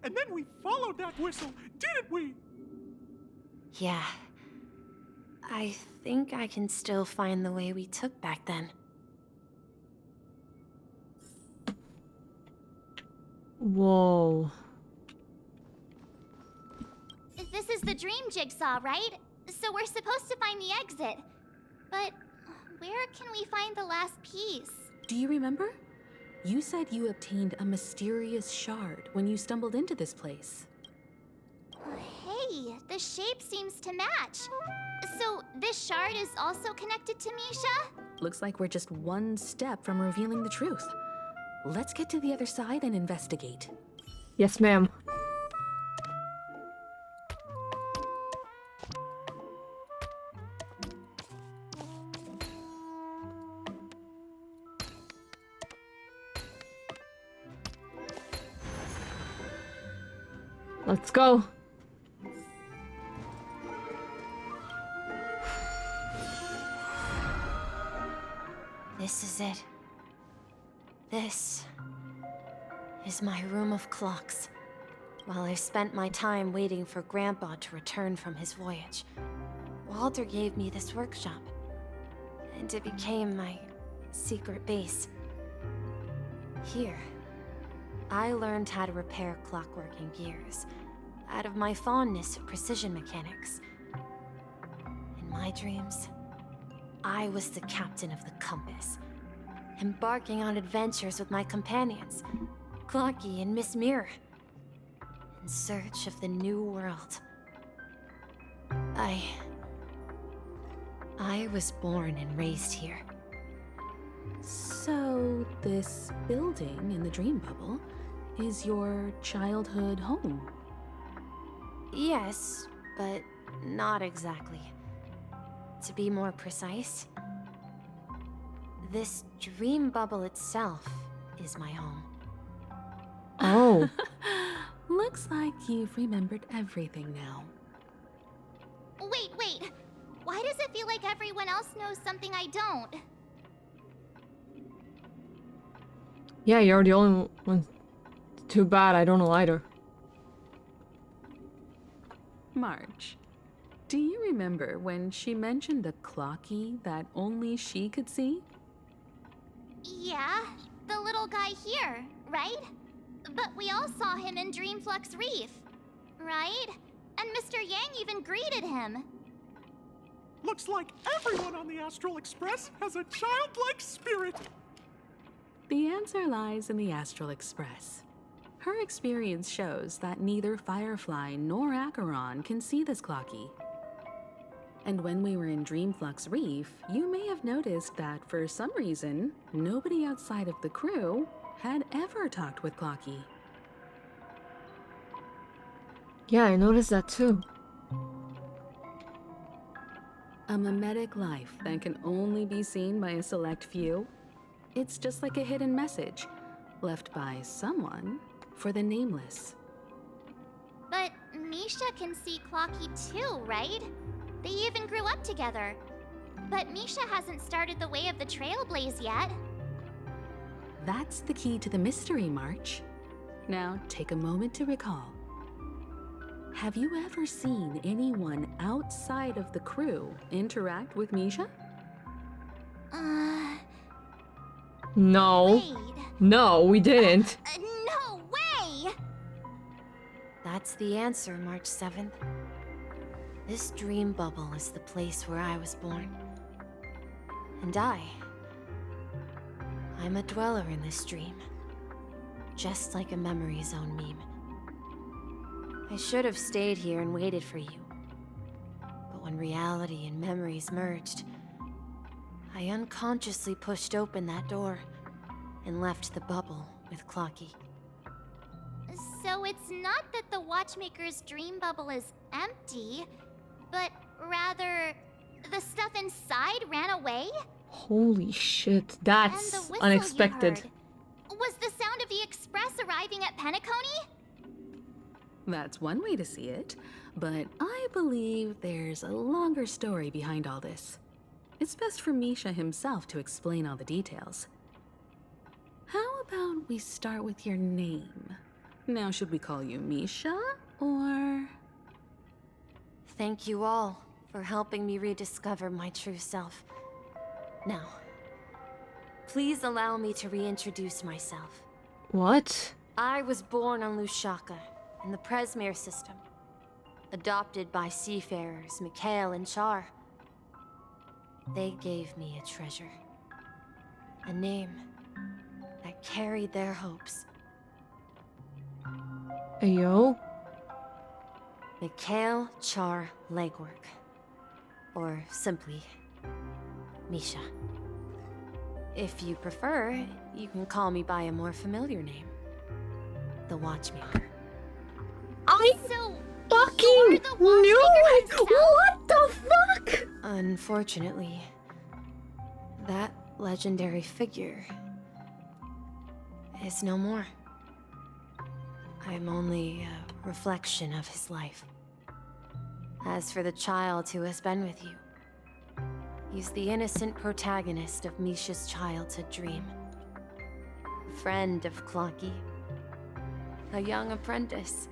And then we followed that whistle, didn't we? Yeah. I think I can still find the way we took back then. Whoa. This is the dream jigsaw, right? So we're supposed to find the exit. But where can we find the last piece? Do you remember? You said you obtained a mysterious shard when you stumbled into this place. Hey, the shape seems to match. So this shard is also connected to Misha? Looks like we're just one step from revealing the truth. Let's get to the other side and investigate. Yes, ma'am. Let's go. This is it. This is my room of clocks. While I spent my time waiting for Grandpa to return from his voyage, Walter gave me this workshop, and it became my secret base. Here, I learned how to repair clockwork and gears out of my fondness for precision mechanics. In my dreams, I was the captain of the compass, embarking on adventures with my companions, Clocky and Miss Mirror, in search of the new world. I was born and raised here. So, this building in the dream bubble is your childhood home? Yes, but not exactly. To be more precise, this dream bubble itself is my home. Oh. Looks like you've remembered everything now. Wait. Why does it feel like everyone else knows something I don't? Yeah, you're the only one. Too bad I don't know either. March, do you remember when she mentioned the clocky that only she could see? Yeah, the little guy here, right? But we all saw him in Dreamflux Reef, right? And Mr. Yang even greeted him. Looks like everyone on the Astral Express has a childlike spirit. The answer lies in the Astral Express. Her experience shows that neither Firefly nor Acheron can see this clocky. And when we were in Dreamflux Reef, you may have noticed that for some reason, nobody outside of the crew had ever talked with Clocky. Yeah, I noticed that too. A mimetic life that can only be seen by a select few? It's just like a hidden message, left by someone for the nameless. But Misha can see Clocky too, right? They even grew up together. But Misha hasn't started the way of the Trailblaze yet. That's the key to the mystery, March. Now, take a moment to recall. Have you ever seen anyone outside of the crew interact with Misha? No. Wait. No, we didn't. No way! That's the answer, March 7th. This dream bubble is the place where I was born. And I'm a dweller in this dream. Just like a memory zone meme. I should have stayed here and waited for you. But when reality and memories merged, I unconsciously pushed open that door and left the bubble with Clocky. So it's not that the Watchmaker's dream bubble is empty, but rather the stuff inside ran away? Holy shit, And the that's whistle unexpected. you heard, was the sound of the express arriving at Penacony? That's one way to see it, but I believe there's a longer story behind all this. It's best for Misha himself to explain all the details. How about we start with your name? Now, should we call you Misha, or...? Thank you all for helping me rediscover my true self. Now, please allow me to reintroduce myself. What? I was born on Lushaka, in the Presmere system. Adopted by seafarers Mikhail and Char. They gave me a treasure. A name that carried their hopes. Ayo? Mikhail Char Legwork. Or simply, Misha. If you prefer, you can call me by a more familiar name. The Watchmaker. I So fucking you're the knew it! Watchmaker What the fuck? Unfortunately, that legendary figure is no more. I'm only a reflection of his life. As for the child who has been with you, he's the innocent protagonist of Misha's childhood dream. A friend of Clocky. A young apprentice.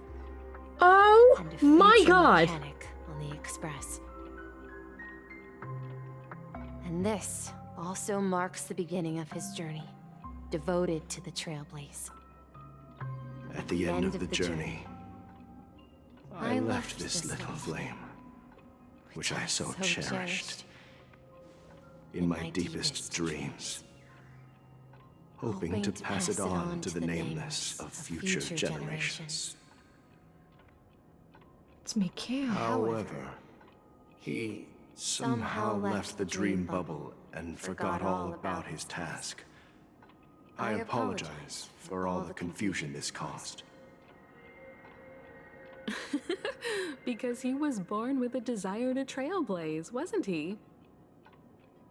Oh and a my future god! Mechanic on the Express. And this also marks the beginning of his journey, devoted to the Trailblaze. At the end of the journey, I left this little flame, which I so cherished, in my deepest dreams, hoping to pass it on to the nameless of future generations. It's Mikhail. However, he somehow left the dream bubble and forgot all about his task. I apologize for all the confusion this caused. Because he was born with a desire to trailblaze, wasn't he?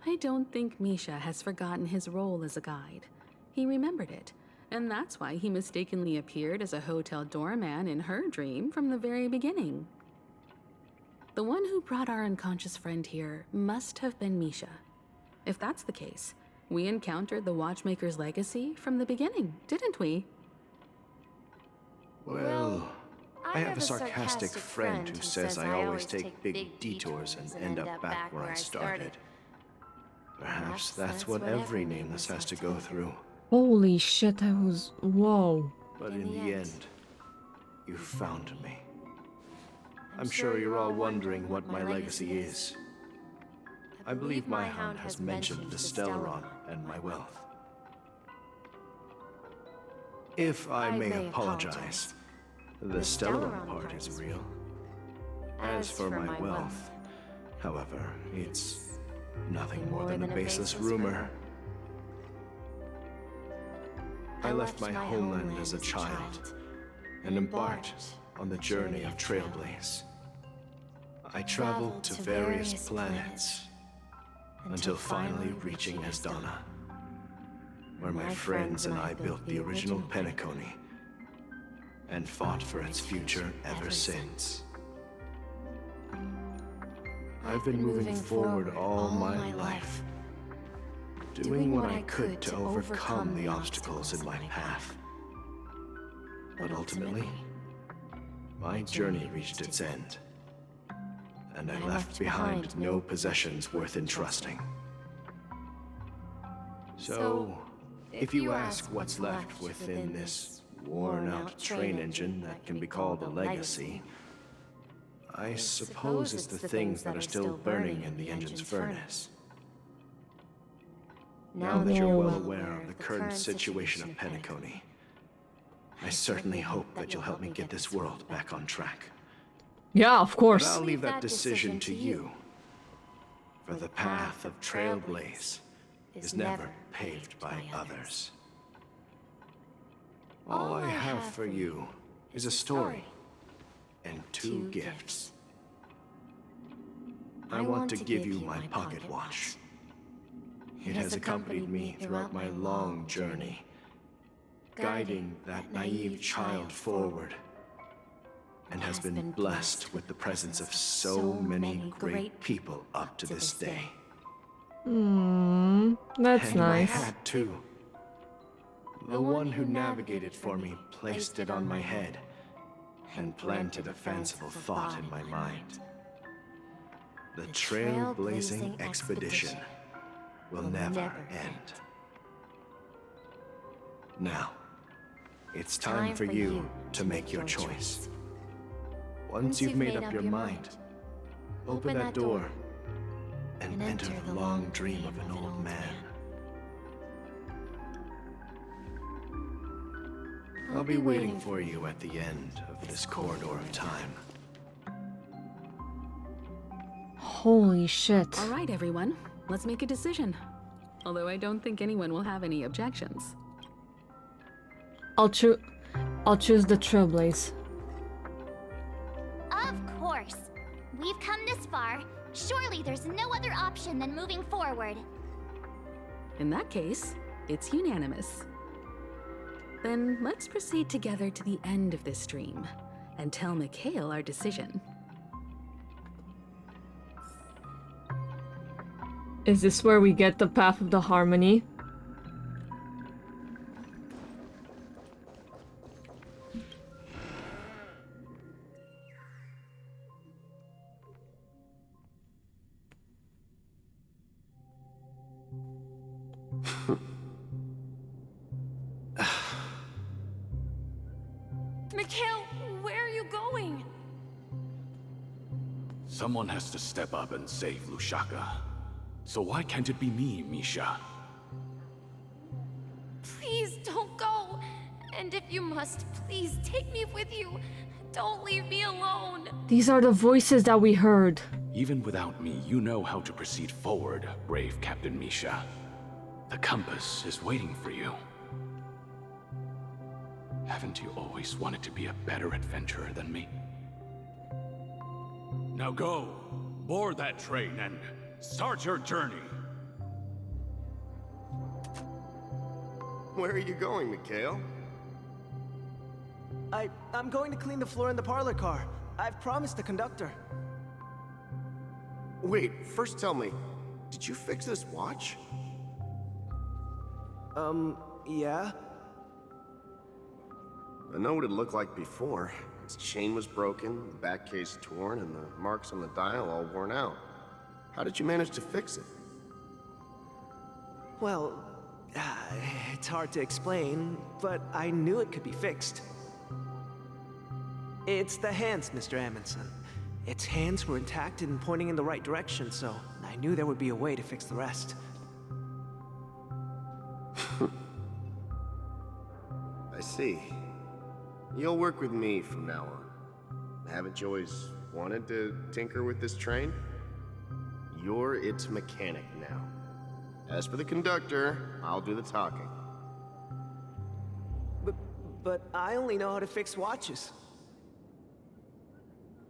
I don't think Misha has forgotten his role as a guide. He remembered it, and that's why he mistakenly appeared as a hotel doorman in her dream from the very beginning. The one who brought our unconscious friend here must have been Misha. If that's the case, we encountered the Watchmaker's legacy from the beginning, didn't we? Well, I have a sarcastic friend who says I always take big detours and end up back where I started. Perhaps that's what every nameless has to go through. Holy shit, I was... Whoa. But in the end, you found me. I'm sure you're all wondering what my legacy is. I believe my hound has mentioned the Stellaron and my wealth. If I may apologize, the Stellaron part is real. As for my wealth, however, it's nothing more than a baseless rumor. I left my homeland as a child and embarked on the journey of Trailblaze. I traveled to various planets until finally reaching Asdana, where my friends and I built the original Penacony and fought for its future ever since. I've been moving forward all my life, doing what I could to overcome the obstacles in my path. But ultimately, my journey reached its end, and I left behind no possessions worth entrusting. So, if you ask what's left within this worn-out train engine that can be called a legacy, I suppose it's the things that are still burning in the engine's furnace. Now that you're well aware of the current situation of Penacony, I certainly hope that you'll help me get this world back on track. Yeah, of course. But I'll leave that decision to you. For the path of Trailblaze is never paved by others. All I have for you is a story and two gifts. I want to give you my pocket watch. It has accompanied me throughout my long journey, guiding that naive child forward, and has been blessed with the presence of so many great people up to this day. That's and nice. My hat too. The one who navigated for me placed it on my head and planted a fanciful thought in my mind. The trailblazing expedition will never end. Now, it's time for you to make your choice. Once you've made up your mind, open that door and enter the long dream of an old man. I'll be waiting for you at the end of this corridor of time. Holy shit. All right, everyone. Let's make a decision. Although I don't think anyone will have any objections. I'll choose the Trailblaze. Of course. We've come this far. Surely there's no other option than moving forward. In that case, it's unanimous. Then let's proceed together to the end of this stream and tell Mikhail our decision. Is this where we get the Path of the Harmony? Mikhail, where are you going? Someone has to step up and save Lushaka. So why can't it be me, Misha? Please don't go. And if you must, please take me with you. Don't leave me alone. These are the voices that we heard. Even without me, you know how to proceed forward, brave Captain Misha. The compass is waiting for you. Haven't you always wanted to be a better adventurer than me? Now go, board that train and start your journey. Where are you going, Mikhail? I'm going to clean the floor in the parlor car. I've promised the conductor. Wait, first tell me, did you fix this watch? Yeah? I know what it looked like before. Its chain was broken, the back case torn, and the marks on the dial all worn out. How did you manage to fix it? Well, it's hard to explain, but I knew it could be fixed. It's the hands, Mr. Amundsen. Its hands were intact and pointing in the right direction, so I knew there would be a way to fix the rest. I see. You'll work with me from now on. Haven't you always wanted to tinker with this train? You're its mechanic now. As for the conductor, I'll do the talking. But I only know how to fix watches.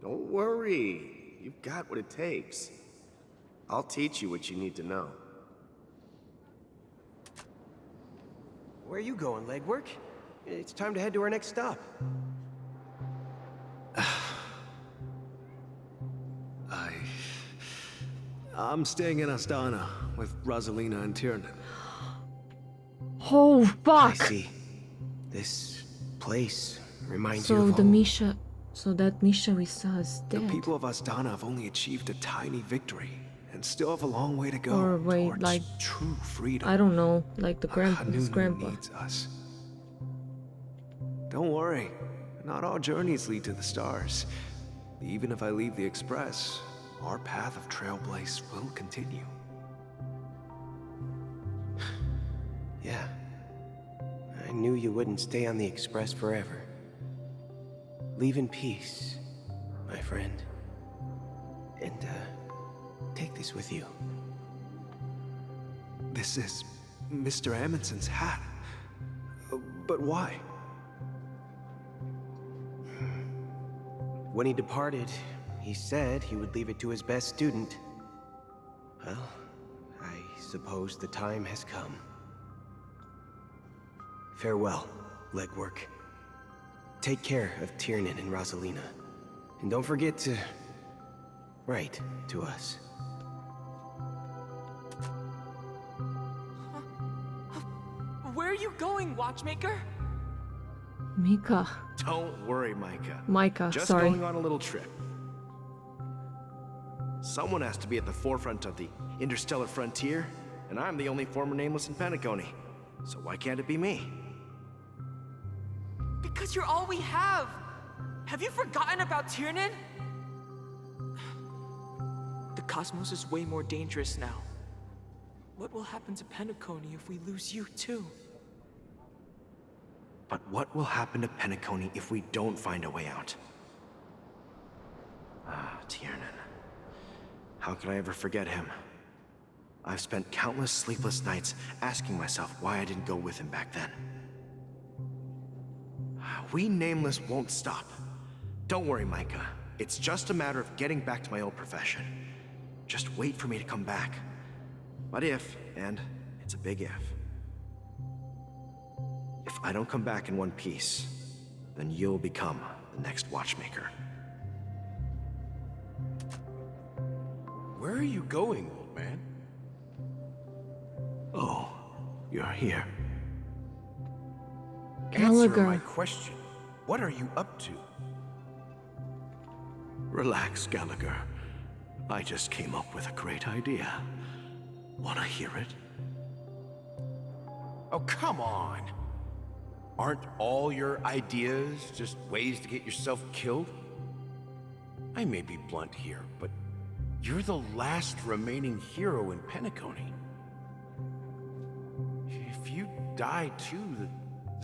Don't worry. You've got what it takes. I'll teach you what you need to know. Where are you going, legwork? It's time to head to our next stop. I'm staying in Astana with Rosalina and Tiernan. Oh, fuck! I see. This place reminds So you of the home. Misha... So that Misha we saw is The dead. people of Astana have only achieved a tiny victory and still have a long way to go Or wait, towards like... true freedom. I don't know, like the his Hanunu grandpa. needs us. Don't worry, not all journeys lead to the stars. Even if I leave the Express, our path of trailblaze will continue. Yeah. I knew you wouldn't stay on the Express forever. Leave in peace, my friend. And, take this with you. This is Mr. Amundsen's hat. But why? When he departed, he said he would leave it to his best student. Well, I suppose the time has come. Farewell, legwork. Take care of Tiernan and Rosalina. And don't forget to write to us. Where are you going, watchmaker? Mika. Don't worry, Micah. Micah, Just sorry. going on a little trip. Someone has to be at the forefront of the interstellar frontier, and I'm the only former nameless in Penacony. So why can't it be me? Because you're all we have. Have you forgotten about Tiernan? The cosmos is way more dangerous now. What will happen to Penacony if we lose you too? But what will happen to Penacony if we don't find a way out? Ah, Tiernan. How could I ever forget him? I've spent countless sleepless nights asking myself why I didn't go with him back then. We Nameless won't stop. Don't worry, Micah. It's just a matter of getting back to my old profession. Just wait for me to come back. But if, and it's a big if I don't come back in one piece, then you'll become the next watchmaker. Where are you going, old man? Oh, you're here. Answer Gallagher. my question. What are you up to? Relax, Gallagher. I just came up with a great idea. Wanna hear it? Oh, come on. Aren't all your ideas just ways to get yourself killed? I may be blunt here, but you're the last remaining hero in Penacony. If you die too, the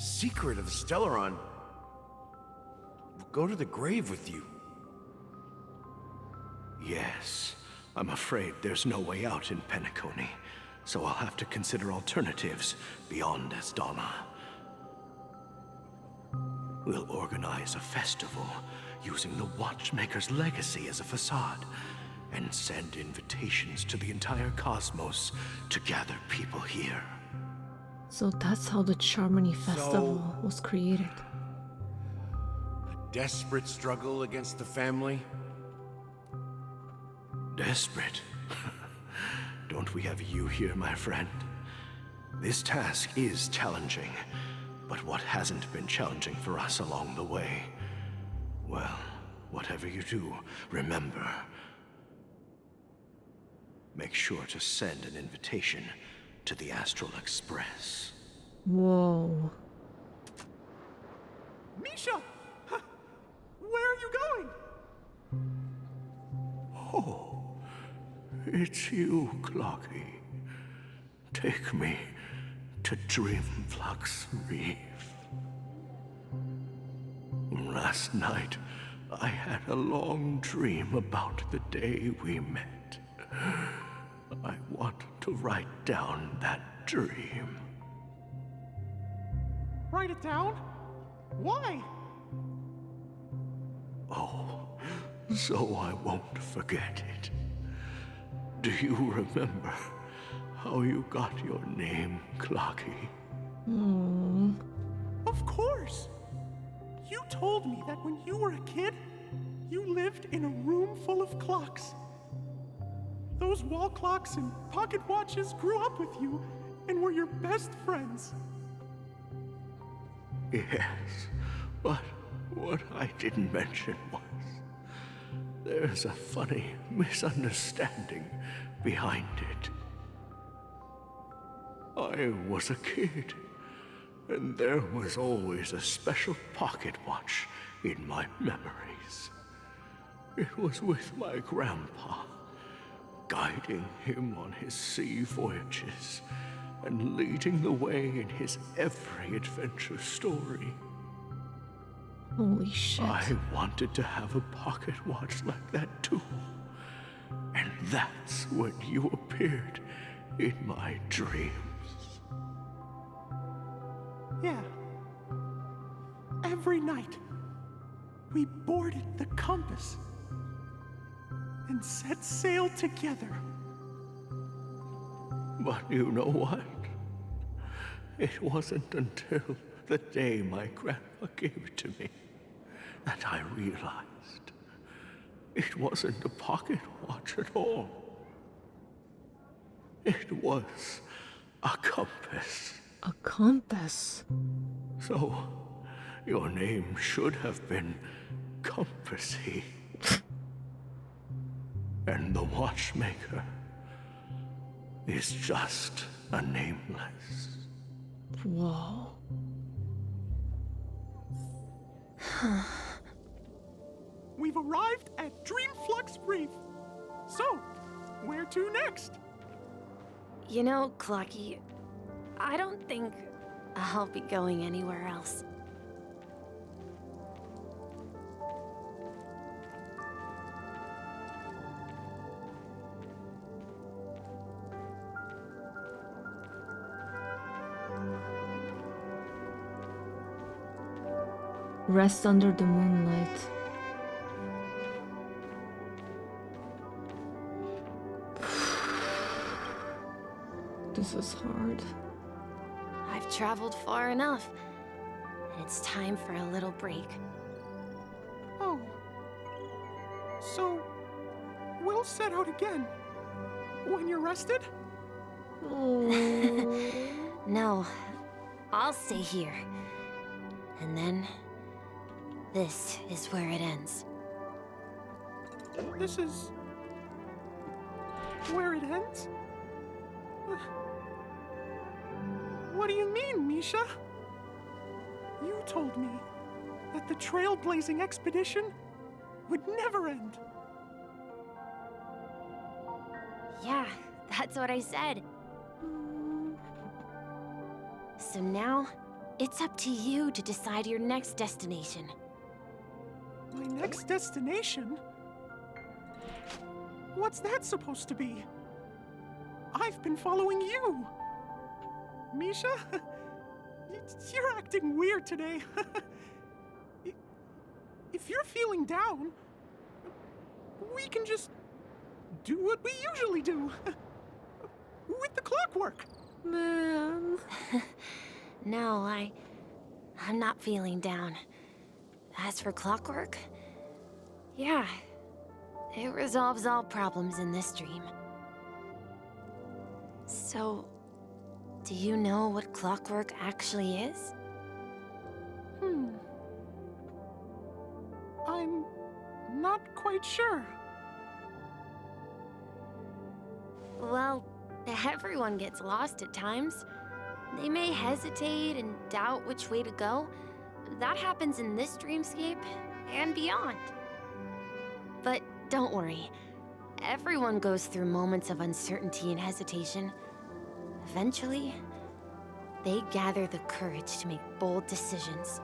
secret of the Stellaron will go to the grave with you. Yes. I'm afraid there's no way out in Penacony, so I'll have to consider alternatives beyond Asdana. We'll organize a festival using the Watchmaker's legacy as a facade, and send invitations to the entire cosmos to gather people here. So that's how the Charmony Festival was created. A desperate struggle against the family? Desperate? Don't we have you here, my friend? This task is challenging, but what hasn't been challenging for us along the way? Well, whatever you do, remember, make sure to send an invitation to the Astral Express. Whoa. Misha! Where are you going? Oh, it's you, Clocky. Take me to Dreamflux Reef. Last night, I had a long dream about the day we met. I want to write down that dream. Write it down? Why? Oh, so I won't forget it. Do you remember how you got your name, Clocky? Of course! You told me that when you were a kid, you lived in a room full of clocks. Those wall clocks and pocket watches grew up with you and were your best friends. Yes, but what I didn't mention was there's a funny misunderstanding behind it. I was a kid, and there was always a special pocket watch in my memories. It was with my grandpa, guiding him on his sea voyages and leading the way in his every adventure story. Holy shit. I wanted to have a pocket watch like that too. And that's when you appeared in my dreams. Yeah. Every night, we boarded the compass and set sail together. But you know what? It wasn't until the day my grandpa gave it to me that I realized it wasn't a pocket watch at all. It was a compass. A compass? So, your name should have been Compassy. And the Watchmaker is just a nameless. Whoa. We've arrived at Dreamflux Reef. So, where to next? You know, Clocky, I don't think I'll be going anywhere else. Rest under the moonlight. This is hard. I've traveled far enough. It's time for a little break. Oh. So, we'll set out again. When you're rested? No, I'll stay here. And then, this is where it ends. This is where it ends? What do you mean, Misha? You told me that the trailblazing expedition would never end. Yeah, that's what I said. So now, it's up to you to decide your next destination. My next destination? What's that supposed to be? I've been following you. Misha? You're acting weird today. If you're feeling down, we can just do what we usually do. With the clockwork. Man. No, I'm not feeling down. As for clockwork, yeah, it resolves all problems in this dream. So, do you know what clockwork actually is? I'm not quite sure. Well, everyone gets lost at times. They may hesitate and doubt which way to go. That happens in this dreamscape and beyond. But don't worry. Everyone goes through moments of uncertainty and hesitation. Eventually, they gather the courage to make bold decisions.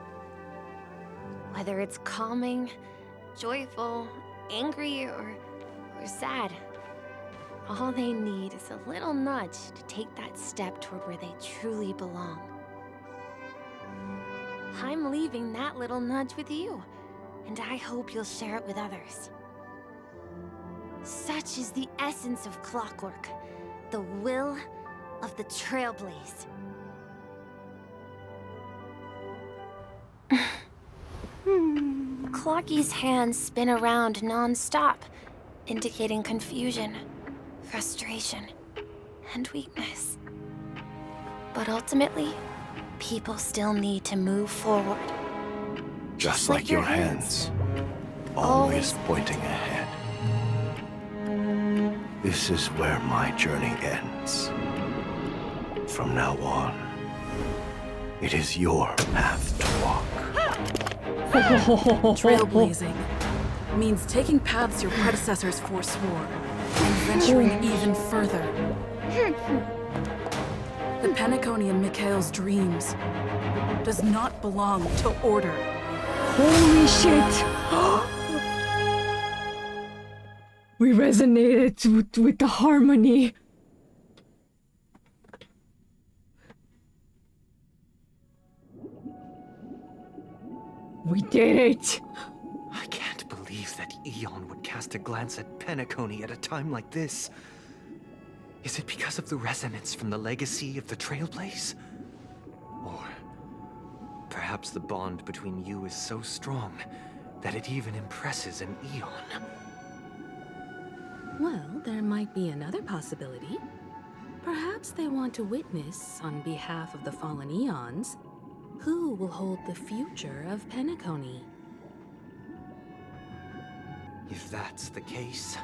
Whether it's calming, joyful, angry, or sad, all they need is a little nudge to take that step toward where they truly belong. I'm leaving that little nudge with you, and I hope you'll share it with others. Such is the essence of clockwork, the will of the Trailblaze. Clocky's hands spin around non-stop, indicating confusion, frustration, and weakness. But ultimately, people still need to move forward. Just like your hands, always pointing ahead. This is where my journey ends. From now on, it is your path to walk. Trailblazing means taking paths your predecessors forswore and venturing even further. The Penacony in Mikhail's dreams does not belong to order. Holy shit! We resonated with the harmony. We did it! I can't believe that Eon would cast a glance at Penacony at a time like this. Is it because of the resonance from the legacy of the Trailblaze? Or perhaps the bond between you is so strong that it even impresses an Eon? Well, there might be another possibility. Perhaps they want to witness, on behalf of the fallen Eons, who will hold the future of Penacony. If that's the case,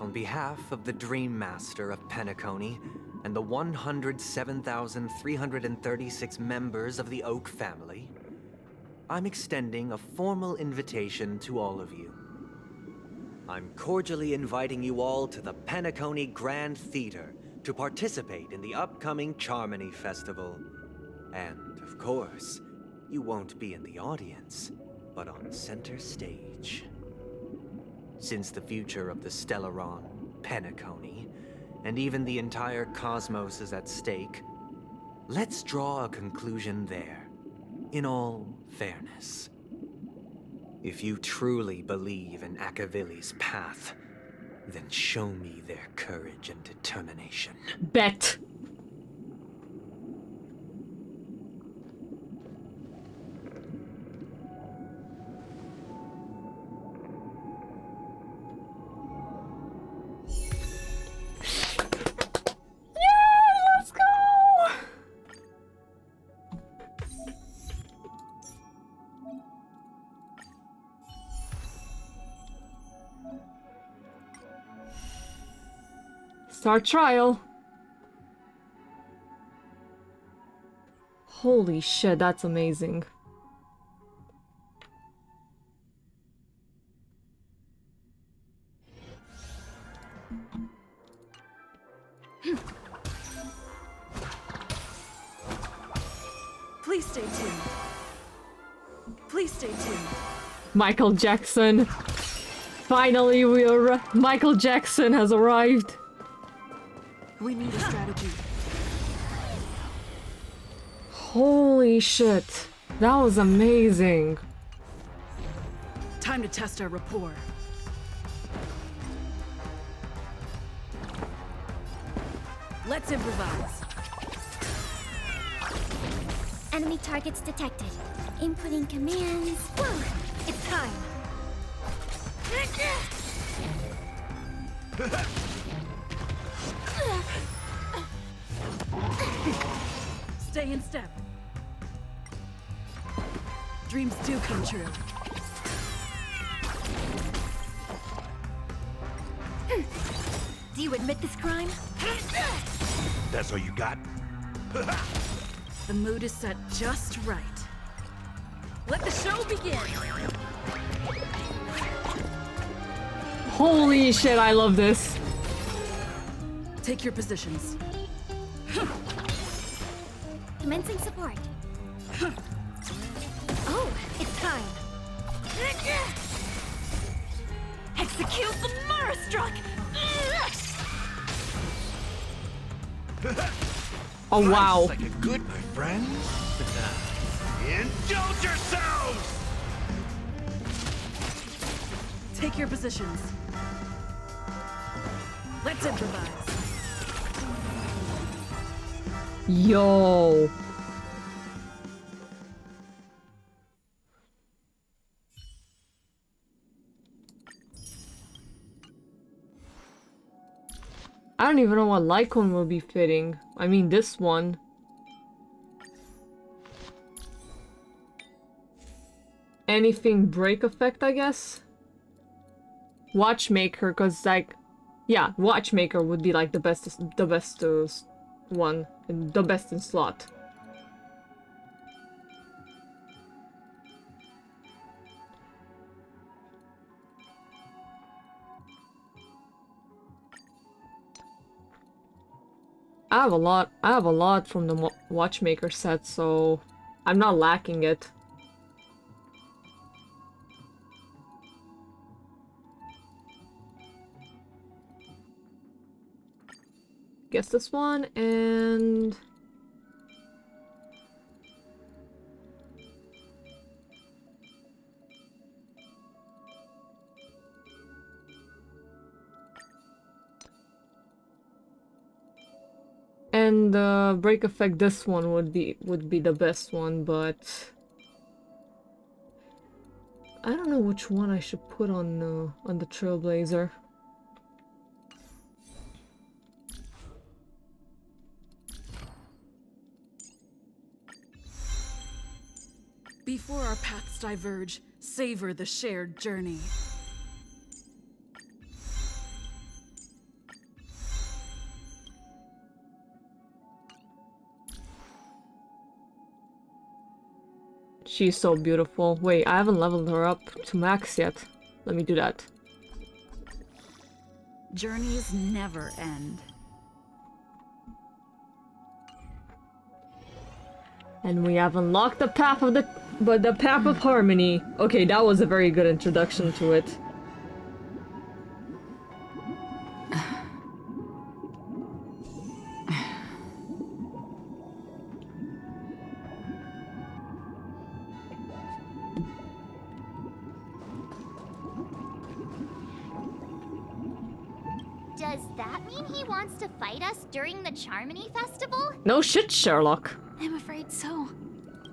on behalf of the Dream Master of Penacony and the 107,336 members of the Oak family, I'm extending a formal invitation to all of you. I'm cordially inviting you all to the Penacony Grand Theater to participate in the upcoming Charmony Festival. And, of course, you won't be in the audience, but on center stage. Since the future of the Stellaron, Penacony, and even the entire cosmos is at stake, let's draw a conclusion there, in all fairness. If you truly believe in Akavili's path, then show me their courage and determination. Bet. Start trial. Holy shit, that's amazing. Please stay tuned. Please stay tuned. Michael Jackson. Finally, Michael Jackson has arrived. We need a strategy. Holy shit. That was amazing. Time to test our rapport. Let's improvise. Enemy targets detected. Inputting commands. Whoa! It's time. Stay in step. Dreams do come true. Do you admit this crime? That's all you got? The mood is set just right. Let the show begin! Holy shit, I love this. Take your positions. Commencing support. Oh, it's time. Execute the murder struck! Oh wow. Like a good, my friend. Indulge yourselves! Take your positions. Let's improvise. Yo. I don't even know what Lycon will be fitting. I mean, this one. Anything break effect, I guess? Watchmaker, cause like, yeah, Watchmaker would be like the best one, the best in slot. I have a lot from the Watchmaker set, so I'm not lacking it. Guess this one, and... and the break effect, this one would be the best one, but I don't know which one I should put on the Trailblazer. Before our paths diverge, savor the shared journey. She's so beautiful. Wait, I haven't leveled her up to max yet. Let me do that. Journeys never end. And we have unlocked the path of the path of harmony. Okay, that was a very good introduction to it. Does that mean he wants to fight us during the Charmony Festival? No shit, Sherlock. I'm afraid so.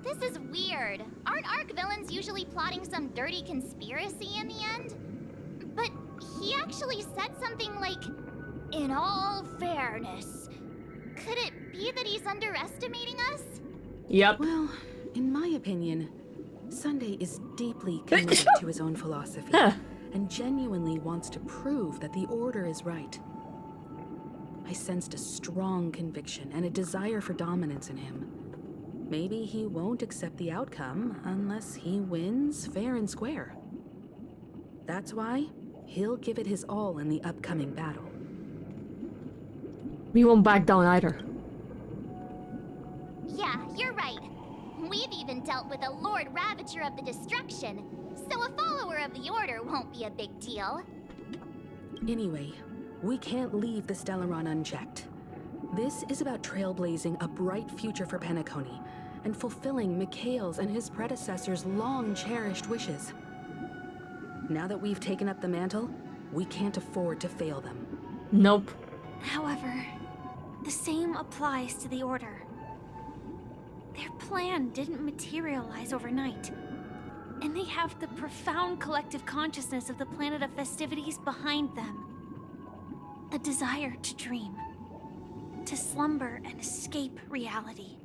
This is weird. Aren't Arc villains usually plotting some dirty conspiracy in the end? But he actually said something like, "In all fairness." Could it be that he's underestimating us? Yep. Well, in my opinion, Sunday is deeply committed to his own philosophy and genuinely wants to prove that the Order is right. I sensed a strong conviction and a desire for dominance in him. Maybe he won't accept the outcome unless he wins fair and square. That's why he'll give it his all in the upcoming battle. We won't back down either. Yeah, you're right. We've even dealt with a Lord Ravager of the Destruction. So a follower of the Order won't be a big deal. Anyway, we can't leave the Stellaron unchecked. This is about trailblazing a bright future for Penacony and fulfilling Mikhail's and his predecessors' long-cherished wishes. Now that we've taken up the mantle, we can't afford to fail them. Nope. However, the same applies to the Order. Their plan didn't materialize overnight, and they have the profound collective consciousness of the planet of festivities behind them. A desire to dream, to slumber and escape reality.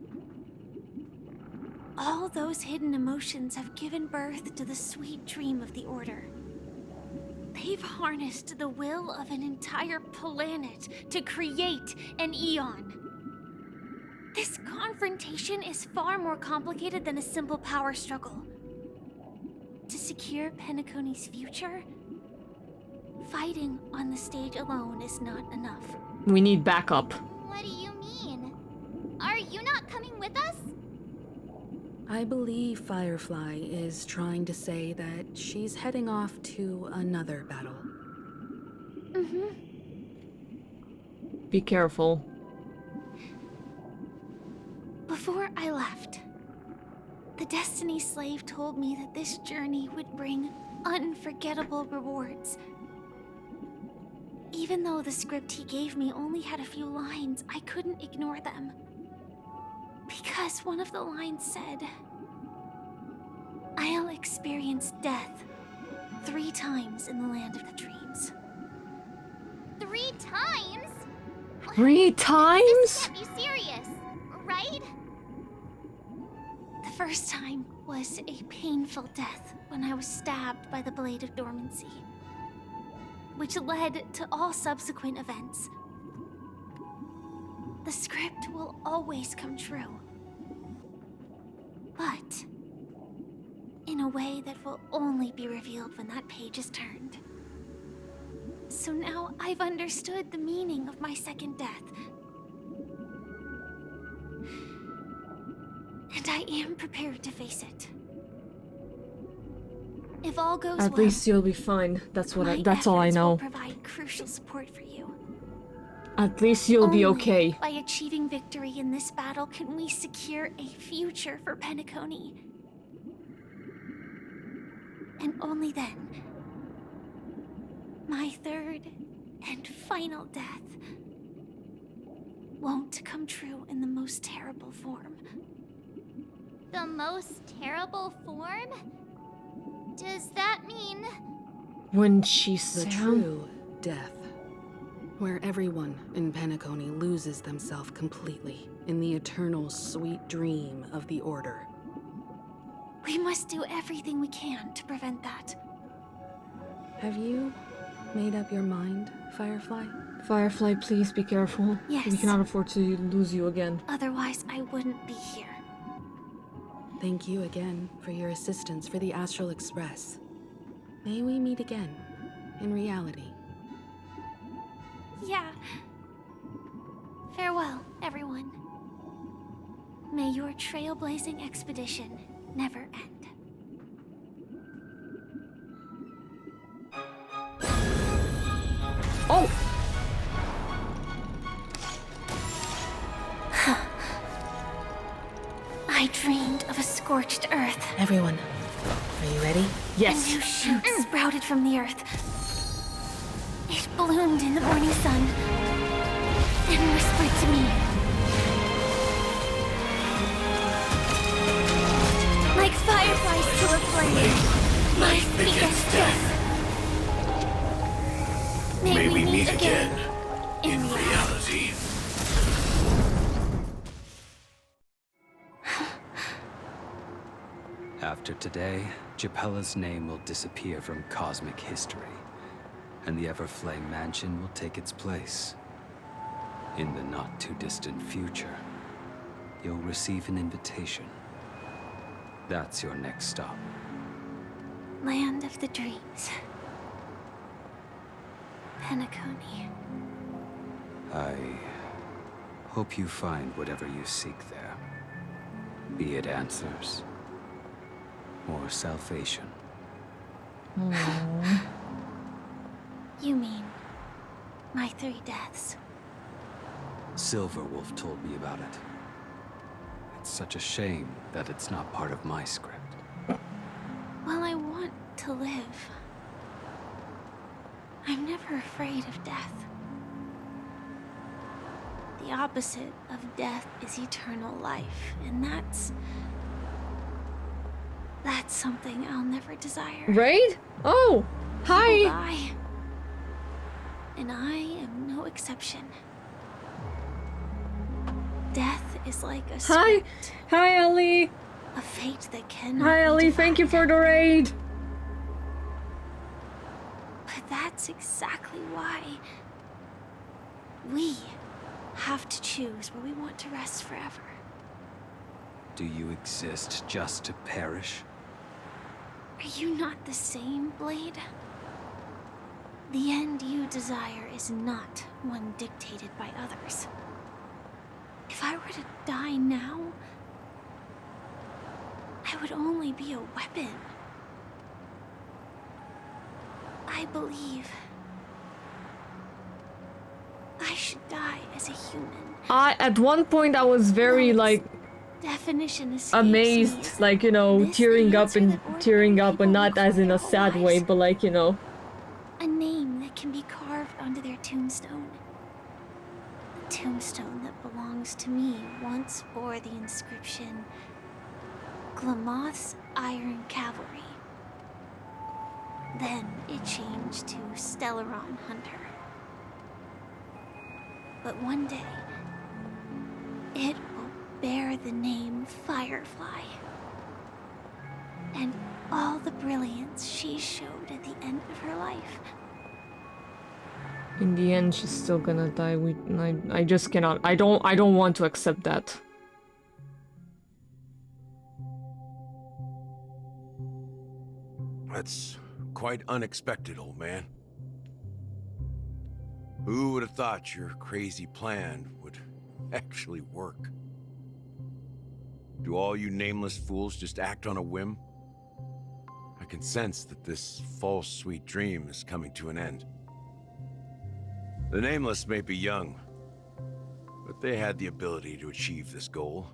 All those hidden emotions have given birth to the sweet dream of the Order. They've harnessed the will of an entire planet to create an Eon. This confrontation is far more complicated than a simple power struggle. To secure Penacony's future, fighting on the stage alone is not enough. We need backup. What do you mean? Are you not coming with us? I believe Firefly is trying to say that she's heading off to another battle. Mm-hmm. Be careful. Before I left, the Destiny Slave told me that this journey would bring unforgettable rewards. Even though the script he gave me only had a few lines, I couldn't ignore them. Because one of the lines said, "I'll experience death 3 times in the land of the dreams." 3 times? 3 times? This can't be serious, right? The first time was a painful death when I was stabbed by the Blade of Dormancy, which led to all subsequent events. The script will always come true, but in a way that will only be revealed when that page is turned. So now I've understood the meaning of my second death. And I am prepared to face it. If all goes At well, least you'll be fine. That's what my that's all I efforts know. will provide crucial support for you. At least you'll be Only okay. by achieving victory in this battle can we secure a future for Penacony. And only then, my third and final death won't come true in the most terrible form. The most terrible form? Does that mean... When she The said true death. Where everyone in Penacony loses themselves completely in the eternal sweet dream of the Order. We must do everything we can to prevent that. Have you made up your mind, Firefly? Firefly, please be careful. Yes. We cannot afford to lose you again. Otherwise, I wouldn't be here. Thank you again for your assistance for the Astral Express. May we meet again, in reality. Yeah. Farewell, everyone. May your trailblazing expedition never end. Oh! I dreamed of a scorched earth. Everyone, are you ready? Yes. A new shoot sprouted from the earth. It bloomed in the morning sun and whispered to me. Like fireflies to a flame, my biggest death. May we meet again in reality. After today, Japella's name will disappear from cosmic history, and the Everflame Mansion will take its place. In the not-too-distant future, you'll receive an invitation. That's your next stop. Land of the dreams. Penacony. I hope you find whatever you seek there. Be it answers or salvation. You mean my 3 deaths? Silverwolf told me about it. It's such a shame that it's not part of my script. Well, I want to live. I'm never afraid of death. The opposite of death is eternal life, and that's something I'll never desire. Right? Oh, hi. People die, and I am no exception. Death is like a Hi. script, Hi, Ellie. a fate that cannot Hi, be Ellie. Thank you for the raid. But that's exactly why we have to choose where we want to rest forever. Do you exist just to perish? Are you not the same, Blade? The end you desire is not one dictated by others. If I were to die now, I would only be a weapon. I believe I should die as a human. At one point I was very like Definition escapes amazed, me. like, you know, tearing up, but not as in a sad way, but like, you know. A name that can be carved onto their tombstone. The tombstone that belongs to me once bore the inscription, Glamoth's Iron Cavalry. Then it changed to Stellaron Hunter. But one day, it will bear the name Firefly. And all the brilliance she showed at the end of her life. In the end, she's still gonna die. I just cannot. I don't want to accept that. That's quite unexpected, old man. Who would have thought your crazy plan would actually work? Do all you nameless fools just act on a whim? I can sense that this false sweet dream is coming to an end. The Nameless may be young, but they had the ability to achieve this goal.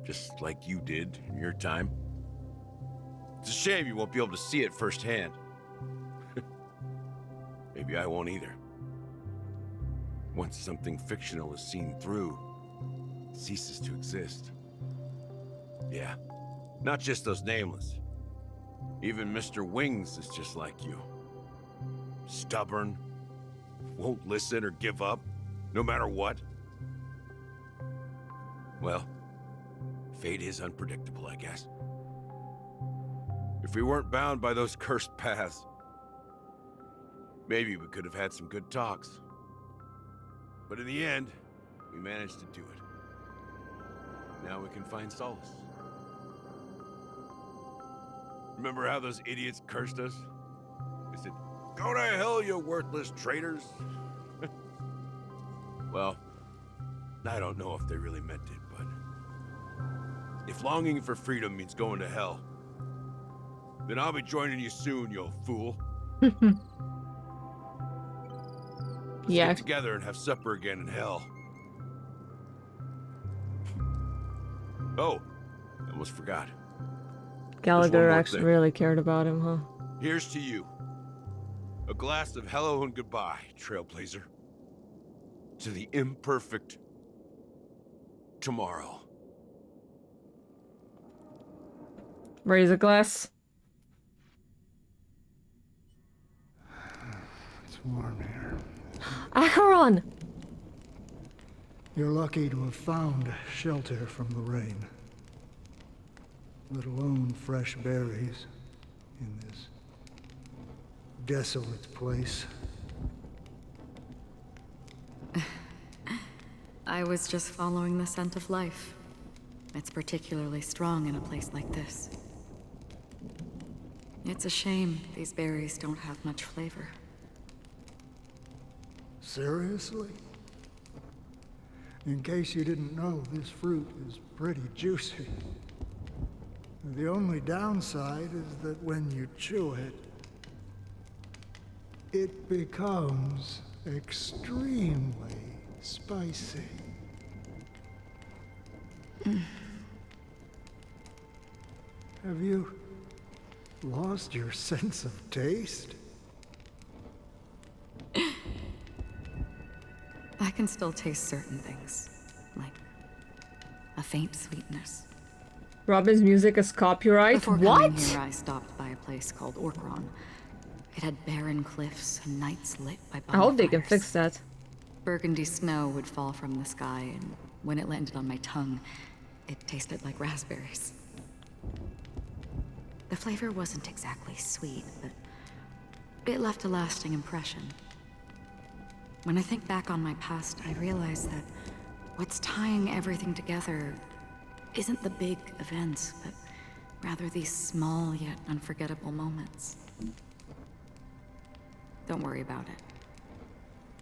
Just like you did in your time. It's a shame you won't be able to see it firsthand. Maybe I won't either. Once something fictional is seen through, it ceases to exist. Yeah, not just those Nameless. Even Mr. Wings is just like you. Stubborn, won't listen or give up, no matter what. Well, fate is unpredictable, I guess. If we weren't bound by those cursed paths, maybe we could have had some good talks. But in the end, we managed to do it. Now we can find solace. Remember how those idiots cursed us? They said, "Go to hell, you worthless traitors." Well, I don't know if they really meant it, but if longing for freedom means going to hell, then I'll be joining you soon, you fool. Let's get together and have supper again in hell. Oh, I almost forgot. Gallagher actually really cared about him, huh? Here's to you. A glass of hello and goodbye, Trailblazer. To the imperfect tomorrow. Raise a glass. It's warm here. Acheron! You're lucky to have found shelter from the rain. Let alone fresh berries in this desolate place. I was just following the scent of life. It's particularly strong in a place like this. It's a shame these berries don't have much flavor. Seriously? In case you didn't know, this fruit is pretty juicy. The only downside is that when you chew it, it becomes extremely spicy. Have you lost your sense of taste? I can still taste certain things, like a faint sweetness. Robin's music is copyright? Before What? coming here, I stopped by a place called Orkron. It had barren cliffs and nights lit by bonfires. I hope they can fix that. Burgundy snow would fall from the sky, and when it landed on my tongue, it tasted like raspberries. The flavor wasn't exactly sweet, but it left a lasting impression. When I think back on my past, I realize that what's tying everything together isn't the big events, but rather these small yet unforgettable moments. Don't worry about it.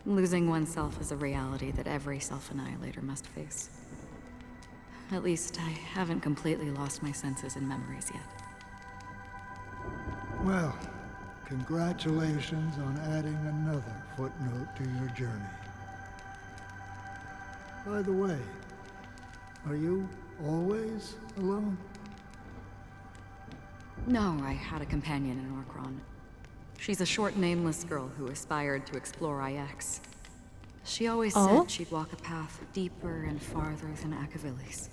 Losing oneself is a reality that every self-annihilator must face. At least I haven't completely lost my senses and memories yet. Well, congratulations on adding another footnote to your journey. By the way, are you always alone? No, I had a companion in Orkron. She's a short, nameless girl who aspired to explore IX. She always said she'd walk a path deeper and farther than Akavilis.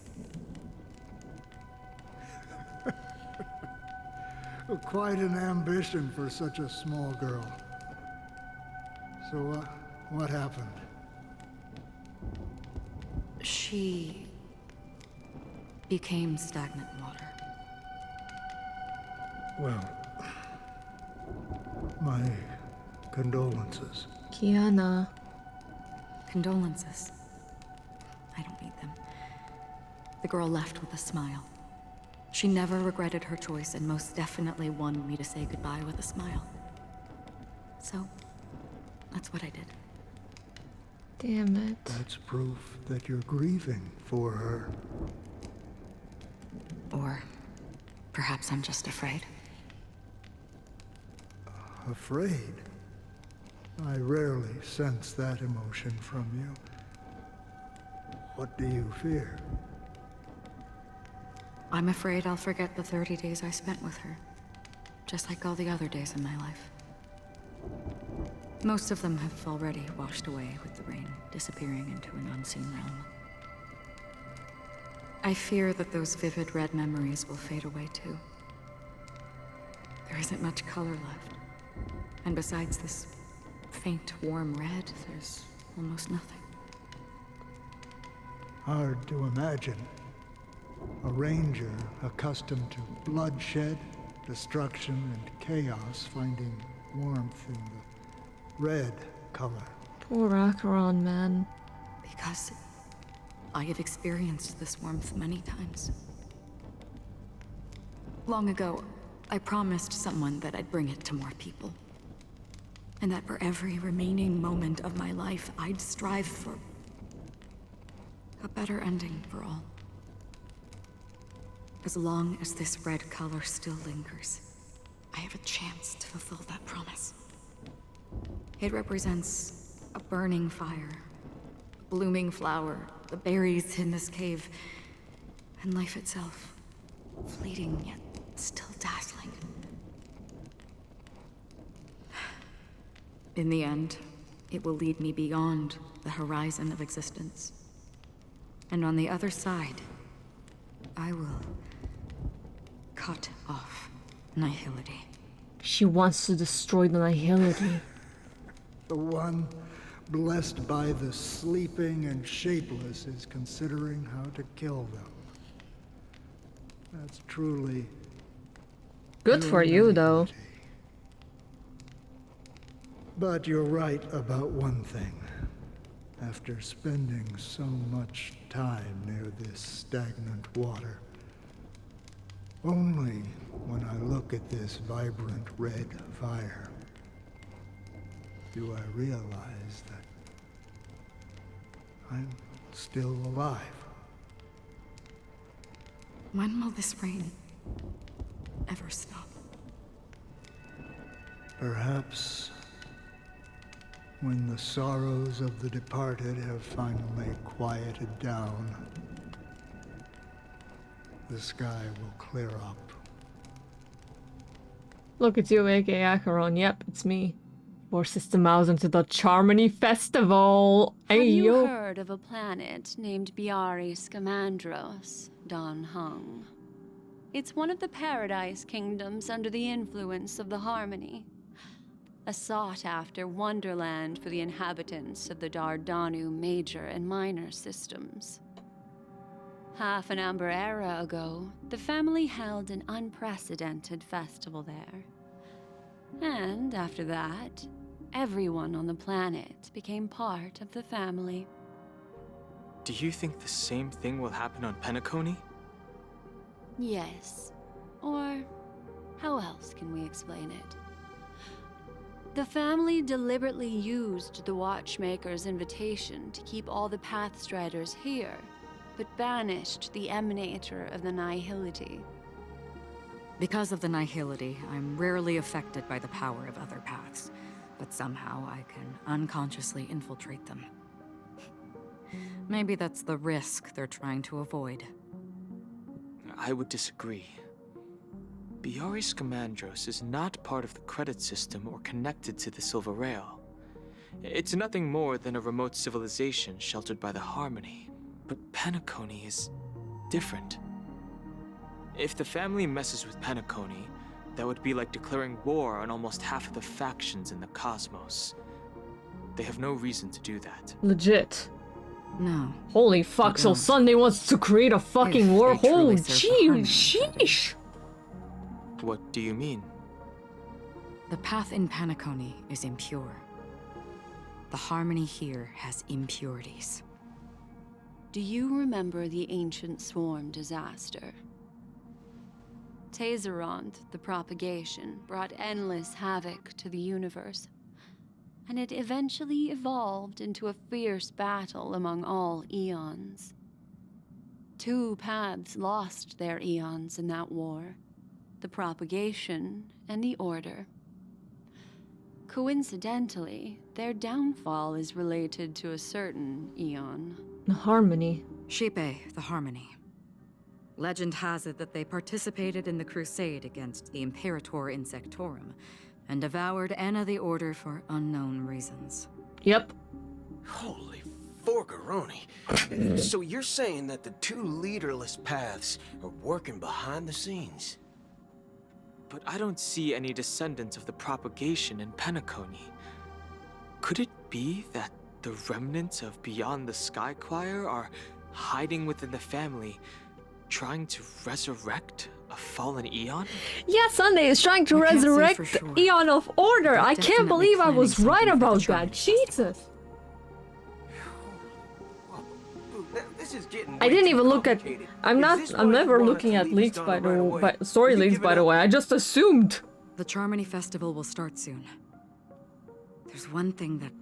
Quite an ambition for such a small girl. So, what happened? She became stagnant water. Well, my condolences. Kiana. Condolences. I don't need them. The girl left with a smile. She never regretted her choice and most definitely wanted me to say goodbye with a smile. So, that's what I did. Damn it. That's proof that you're grieving for her. Or perhaps I'm just afraid. Afraid? I rarely sense that emotion from you. What do you fear? I'm afraid I'll forget the 30 days I spent with her. Just like all the other days in my life. Most of them have already washed away with the rain, disappearing into an unseen realm. I fear that those vivid red memories will fade away too. There isn't much color left. And besides this faint, warm red, there's almost nothing. Hard to imagine. A ranger accustomed to bloodshed, destruction, and chaos finding warmth in the red color. Poor Acheron, man. Because I have experienced this warmth many times. Long ago, I promised someone that I'd bring it to more people. And that for every remaining moment of my life, I'd strive for a better ending for all. As long as this red color still lingers, I have a chance to fulfill that promise. It represents a burning fire, a blooming flower, the berries in this cave, and life itself, fleeting yet still dazzling. In the end, it will lead me beyond the horizon of existence. And on the other side, I will cut off nihility. She wants to destroy the nihility. The one blessed by the sleeping and shapeless is considering how to kill them. That's truly good for you, though. But you're right about one thing. After spending so much time near this stagnant water, only when I look at this vibrant red fire do I realize that I'm still alive. When will this rain ever stop. Perhaps when the sorrows of the departed have finally quieted down, the sky will clear up. Look, it's you, aka Acheron. Yep, it's me. Or Sister Mouse into the Charmony Festival. Have Hey, you yo. heard of a planet named Biari Scamandros, Don Hung? It's one of the Paradise Kingdoms under the influence of the Harmony. A sought-after wonderland for the inhabitants of the Dardanu Major and Minor systems. Half an Amber Era ago, the family held an unprecedented festival there. And after that, everyone on the planet became part of the family. Do you think the same thing will happen on Penacony? Yes. Or how else can we explain it? The family deliberately used the Watchmaker's invitation to keep all the Pathstriders here, but banished the Emanator of the Nihility. Because of the Nihility, I'm rarely affected by the power of other paths, but somehow I can unconsciously infiltrate them. Maybe that's the risk they're trying to avoid. I would disagree. Biari Scamandros is not part of the credit system or connected to the Silver Rail. It's nothing more than a remote civilization sheltered by the Harmony. But Penacony is different. If the family messes with Penacony, that would be like declaring war on almost half of the factions in the cosmos. They have no reason to do that. Legit. No. Holy fuck, so Sunday wants to create a fucking war. they truly Holy serve the Harmony. sheesh. What do you mean? The path in Penacony is impure. The Harmony here has impurities. Do you remember the Ancient Swarm disaster? Tazeront, the propagation, brought endless havoc to the universe, and it eventually evolved into a fierce battle among all eons. 2 paths lost their eons in that war, the propagation and the Order. Coincidentally, their downfall is related to a certain eon. The Harmony. Shipe, the Harmony. Legend has it that they participated in the crusade against the Imperator Insectorum and devoured Anna the Order for unknown reasons. Yep. Holy forgaroni. So you're saying that the 2 leaderless paths are working behind the scenes? But I don't see any descendants of the propagation in Penacony. Could it be that the remnants of Beyond the Sky Choir are hiding within the family, trying to resurrect a fallen eon? Yeah, Sunday is trying to resurrect Eon of Order. I can't believe I was right about that. Jesus. This is getting I didn't even look at. I'm never looking at leaks by the story leaks, by the way. I just assumed. The Charmony Festival will start soon. There's one thing that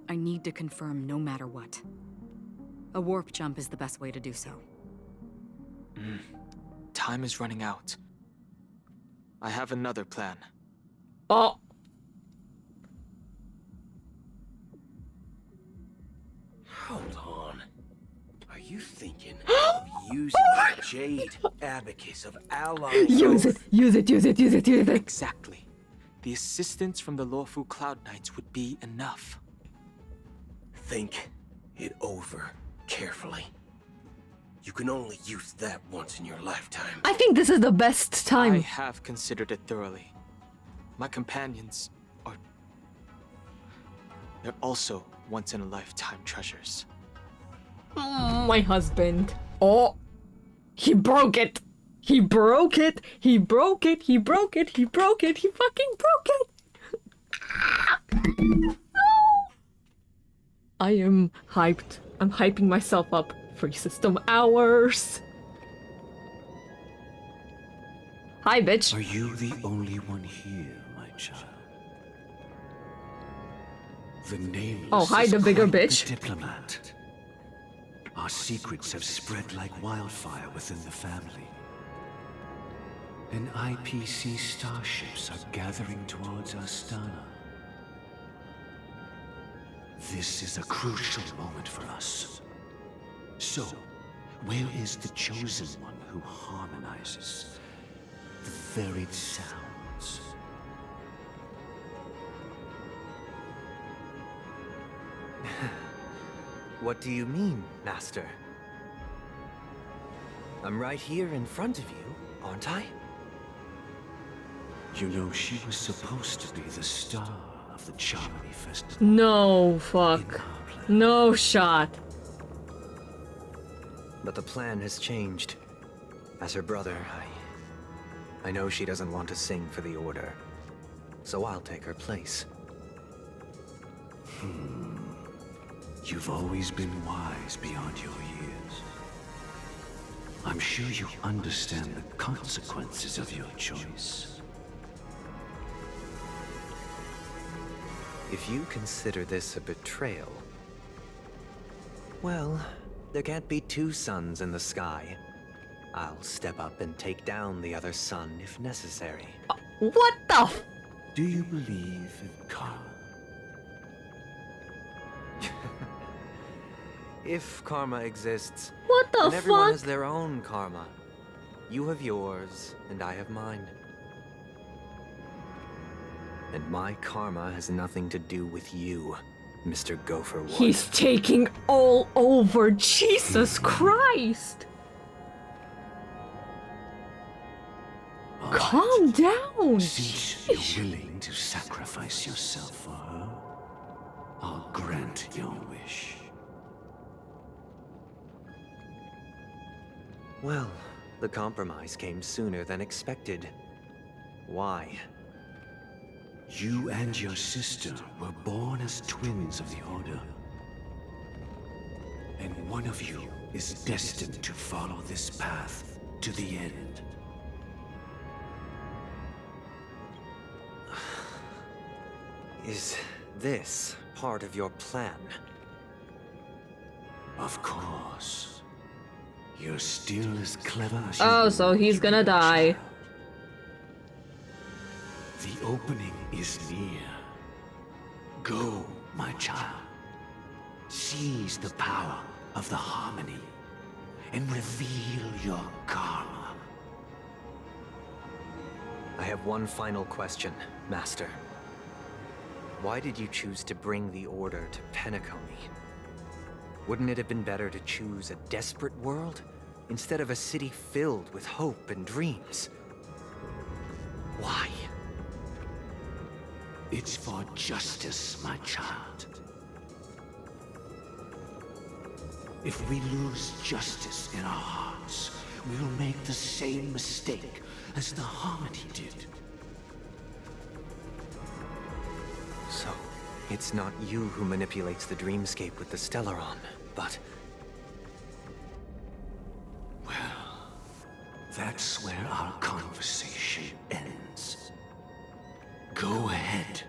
I need to confirm no matter what. A warp jump is the best way to do so. Time is running out. I have another plan. Oh. Hold on. Are you thinking of using the Jade Abacus of allies? Use it. Exactly. The assistance from the lawful Cloud Knights would be enough. Think it over carefully. You can only use that once in your lifetime. I think this is the best time. I have considered it thoroughly. My companions are... They're also once-in-a-lifetime treasures. My husband. Oh. He broke it. He broke it. He broke it. He broke it. He broke it. He fucking broke it. I am hyped. I'm hyping myself up. Free system hours. Hi, bitch. Are you the only one here, my child? The nameless. Oh, hi, the bigger bitch. The diplomat. Our secrets have spread like wildfire within the family. and IPC starships are gathering towards Astana. This is a crucial moment for us. So, where is the chosen one who harmonizes the varied sounds? What do you mean, Master? I'm right here in front of you, aren't I? You know, she was supposed to be the star of the Charmony Festival. No, fuck. No shot. But the plan has changed. As her brother, I know she doesn't want to sing for the Order. So I'll take her place. You've always been wise beyond your years. I'm sure you understand the consequences of your choice. If you consider this a betrayal, well, there can't be two suns in the sky. I'll step up and take down the other sun if necessary. What the f— Do you believe in karma? If karma exists, What the then everyone fuck? has their own karma. You have yours, and I have mine. And my karma has nothing to do with you, Mr. Gopherwood. He's taking all over. Jesus Christ. Calm down. Since you're willing to sacrifice yourself for her, I'll grant your wish. Well, the compromise came sooner than expected. Why? You and your sister were born as twins of the Order. And one of you is destined to follow this path to the end. Is this part of your plan? Of course. You're still as clever as you Oh, were so when he's you gonna were a die. child. The opening is near. Go, my child. Seize the power of the harmony and reveal your karma. I have one final question, Master. Why did you choose to bring the Order to Penacony? Wouldn't it have been better to choose a desperate world instead of a city filled with hope and dreams? Why? It's for justice, my child. If we lose justice in our hearts, we'll make the same mistake as the Harmony did. So, it's not you who manipulates the dreamscape with the Stellaron, but... Well, that's where our conversation ends. Go ahead.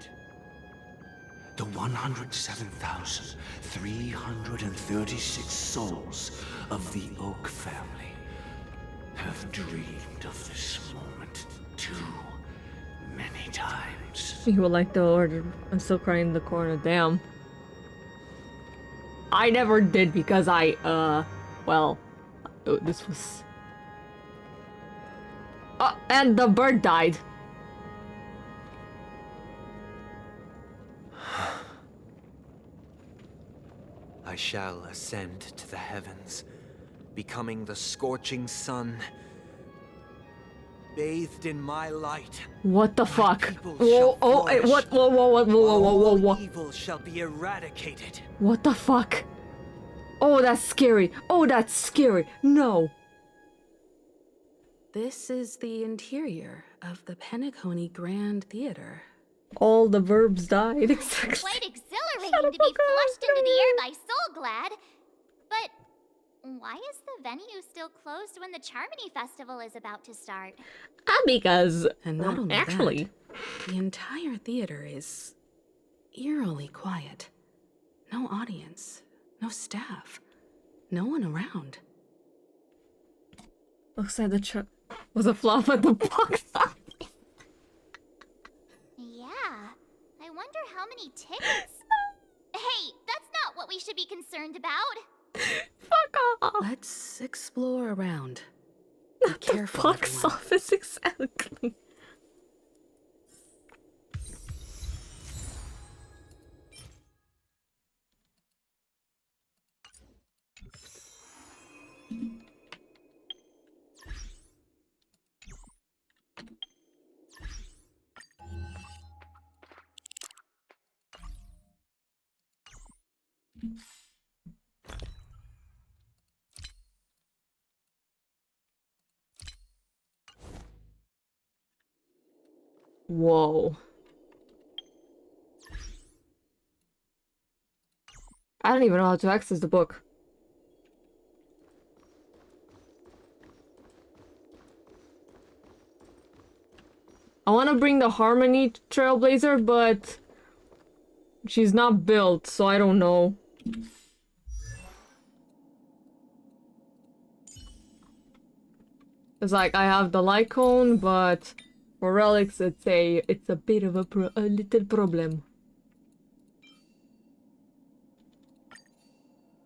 The 107,336 souls of the Oak family have dreamed of this moment too many times. You would like the Order. I'm still crying in the corner. Damn. I never did because well, this was... and the bird died. I shall ascend to the heavens, becoming the scorching sun, bathed in my light. What the fuck? People Whoa, shall oh, flourish. what? Whoa, whoa, whoa, whoa, whoa, whoa, whoa. All evil shall be eradicated. What the fuck? Oh, that's scary. Oh, that's scary. No. This is the interior of the Penacony Grand Theater. All the verbs died. Exactly. Quite exhilarating to be flushed into the air by Soulglad. But why is the venue still closed when the Charmony Festival is about to start? Because And not only actually, that, the entire theater is eerily quiet. No audience, no staff, no one around. looks like the Was a flop at the box office. Yeah. I wonder how many tickets. Hey, that's not what we should be concerned about. Fuck off. Let's explore around. Be careful, Box everyone. office, exactly. Whoa. I don't even know how to access the book. I want to bring the Harmony Trailblazer, but she's not built, so I don't know. It's like I have the Lycone, but for relics, it's a bit of a little problem.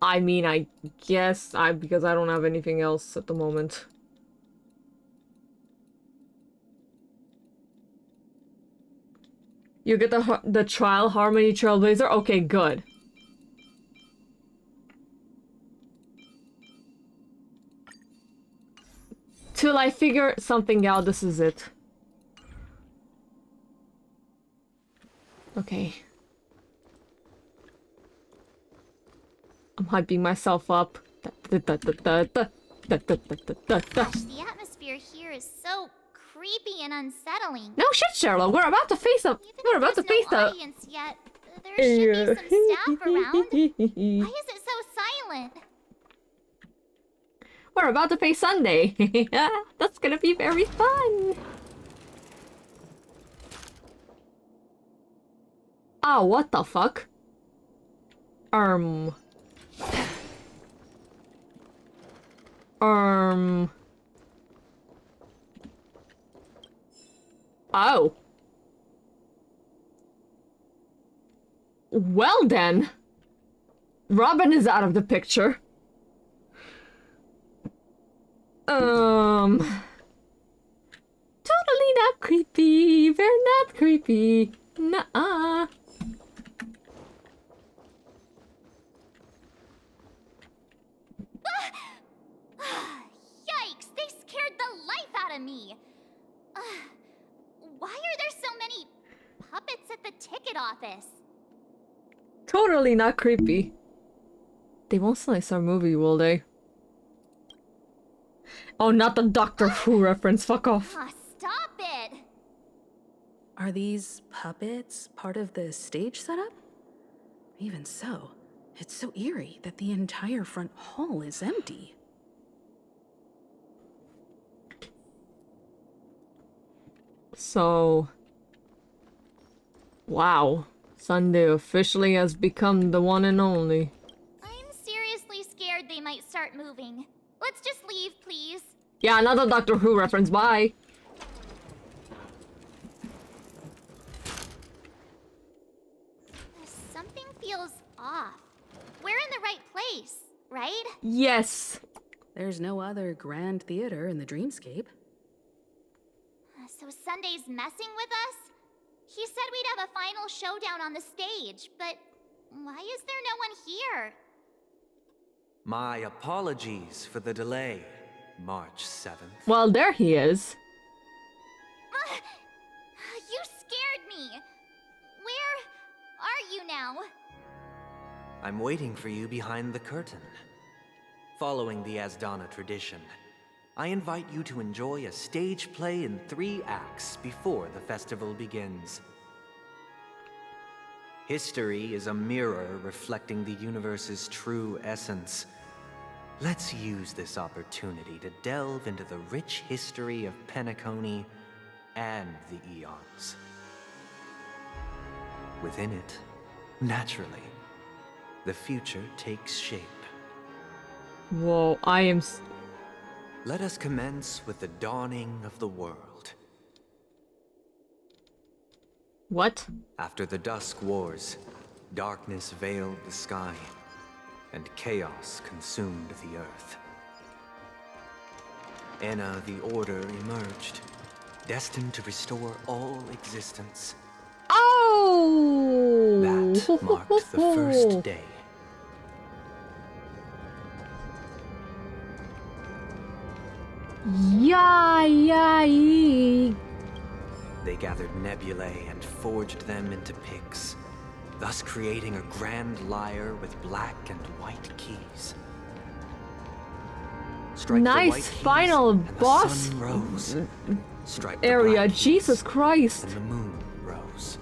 I mean, I guess because I don't have anything else at the moment. You get the trial Harmony Trailblazer? Okay, good. Till I figure something out, this is it. Okay. I'm hyping myself up. Gosh, the atmosphere here is so creepy and unsettling. No shit, Sherlock. We're about to face up. We're about to face no up. audience yet. There should be some staff around. Why is it so silent? We're about to face Sunday. That's gonna be very fun. Oh, what the fuck? Oh. Well then. Robin is out of the picture. Totally not creepy. They're not creepy. Nuh-uh. Yikes! They scared the life out of me. Why are there so many puppets at the ticket office? Totally not creepy. They won't slice our movie, will they? Oh, not the Doctor Who reference. Fuck off. Stop it! Are these puppets part of the stage setup? Even so, it's so eerie that the entire front hall is empty. So... Wow. Sunday officially has become the one and only. I'm seriously scared they might start moving. Let's just leave, please. Yeah, another Doctor Who reference. Bye. Something feels off. We're in the right place, right? Yes. There's no other grand theater in the dreamscape. So Sunday's messing with us? He said we'd have a final showdown on the stage, but why is there no one here? My apologies for the delay, March 7th. Well, there he is. You scared me. Where are you now? I'm waiting for you behind the curtain. Following the Asdana tradition, I invite you to enjoy a stage play in 3 acts before the festival begins. History is a mirror reflecting the universe's true essence. Let's use this opportunity to delve into the rich history of Penacony and the eons. Within it, naturally, the future takes shape. Whoa, I am... Let us commence with the dawning of the world. What? After the Dusk Wars, darkness veiled the sky, and chaos consumed the earth. Enna the Order emerged, destined to restore all existence. Oh! That marked the first day. Yay! They gathered nebulae and forged them into picks, thus creating a grand lyre with black and white keys. Strike nice the white keys, final and the boss sun rose. Strike the area. black keys, Jesus Christ! and the moon rose.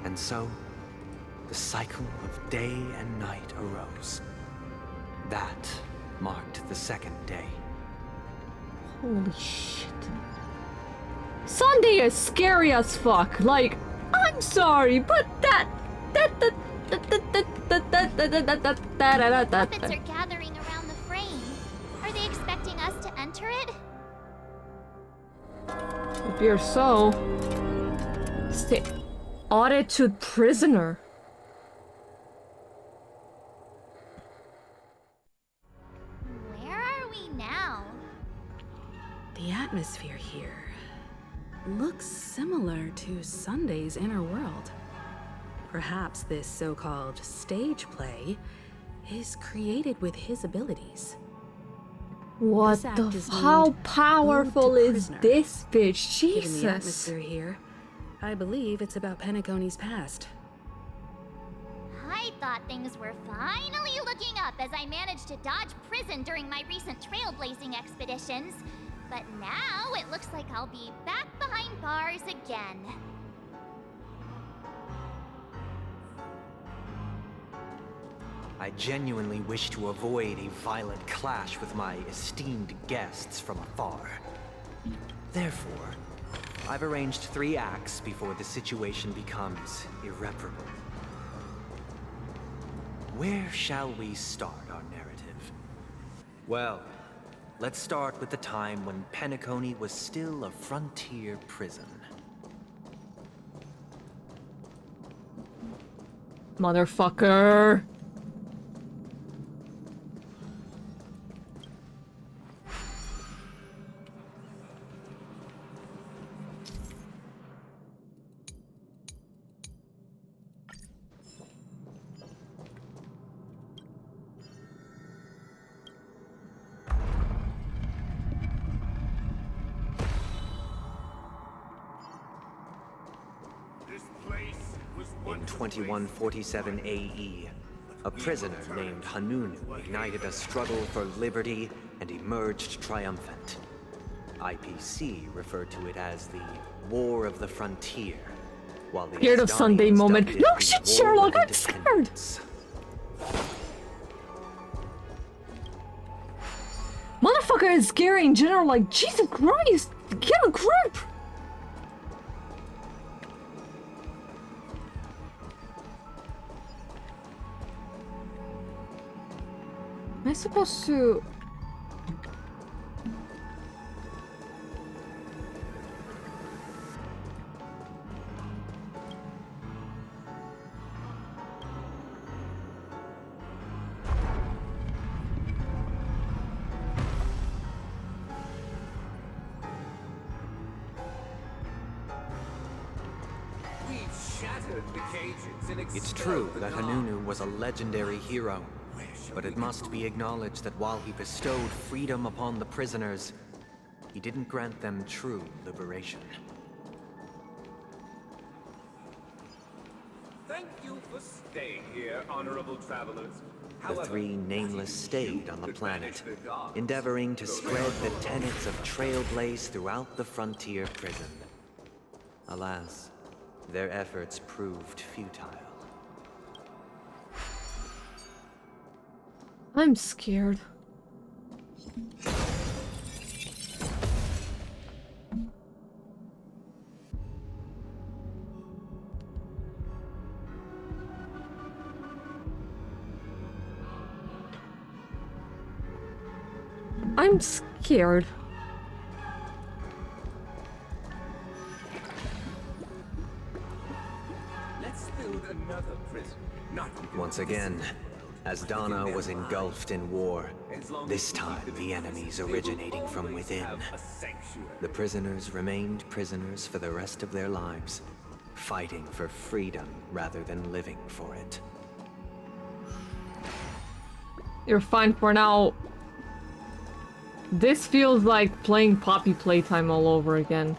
And so, the cycle of day and night arose. That marked the second day. Holy shit. Sunday is scary as fuck. Like, I'm sorry, but Puppets are gathering around the frame. Are they expecting us to enter it? If you're so... Stay... Attitude prisoner. Where are we now? The atmosphere here looks similar to Sunday's inner world. Perhaps this so-called stage play is created with his abilities. What This act the is how named powerful Ode to is Prisoner. this bitch? Given the Jesus. atmosphere here, I believe it's about Penacony's past. I thought things were finally looking up as I managed to dodge prison during my recent trailblazing expeditions. But now it looks like I'll be back behind bars again. I genuinely wish to avoid a violent clash with my esteemed guests from afar. Therefore, I've arranged 3 acts before the situation becomes irreparable. Where shall we start our narrative? Well, let's start with the time when Penacony was still a frontier prison. Motherfucker. In 2147 AE, a prisoner named Hanunu ignited a struggle for liberty and emerged triumphant. IPC referred to it as the War of the Frontier, while the Scared of Sunday Estonians moment. dubbed it No the shit, War Sherlock, of I'm scared. Independence. Motherfucker is scary in general, like, Jesus Christ! Get a grip! Am I supposed to... It's true that Hanunu was a legendary hero, but it must be acknowledged that while he bestowed freedom upon the prisoners, he didn't grant them true liberation. Thank you for staying here, honorable travelers. The 3 nameless stayed on the planet, endeavoring to spread the tenets of Trailblaze throughout the frontier prison. Alas, their efforts proved futile. I'm scared. I'm scared. Let's build another prison. Once again, as Donna was engulfed in war, this time the enemies originating from within. The prisoners remained prisoners for the rest of their lives, fighting for freedom rather than living for it. You're fine for now. This feels like playing Poppy Playtime all over again.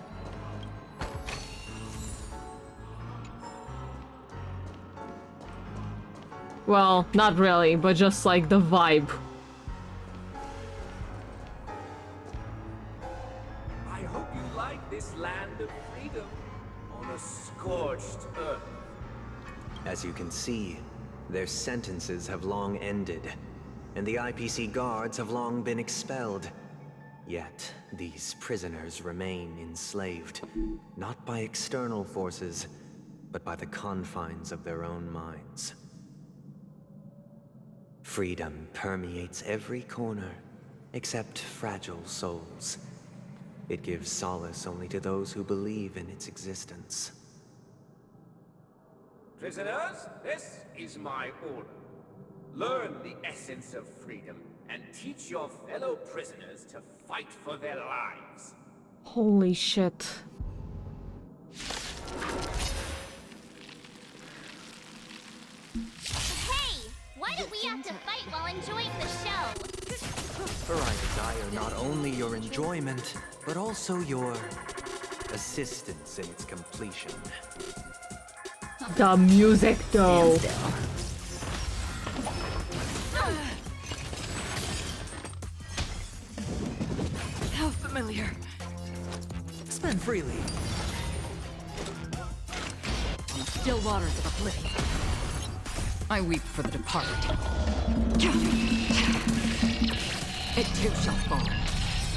Well, not really, but just like the vibe. I hope you like this land of freedom on a scorched earth. As you can see, their sentences have long ended, and the IPC guards have long been expelled. Yet, these prisoners remain enslaved, not by external forces, but by the confines of their own minds. Freedom permeates every corner, except fragile souls. It gives solace only to those who believe in its existence. Prisoners, this is my order. Learn the essence of freedom and teach your fellow prisoners to fight for their lives. Holy shit. Hey! Why do we have to fight while enjoying the show? For I desire not only your enjoyment, but also your assistance in its completion. The music though. How familiar. Spend freely. On the still waters of oblivion. I weep for the departed. It too shall fall.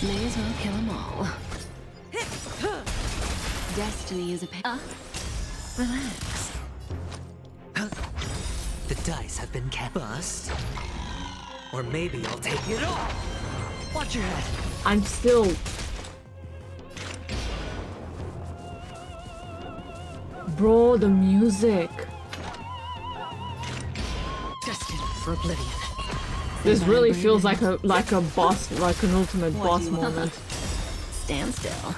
May as well kill them all. Destiny is a relax. The dice have been cast. Bust. Or maybe I'll take it all. Watch your head. I'm still... Bro, the music. Destined for oblivion. This really feels like a boss, like an ultimate boss moment. Stand still.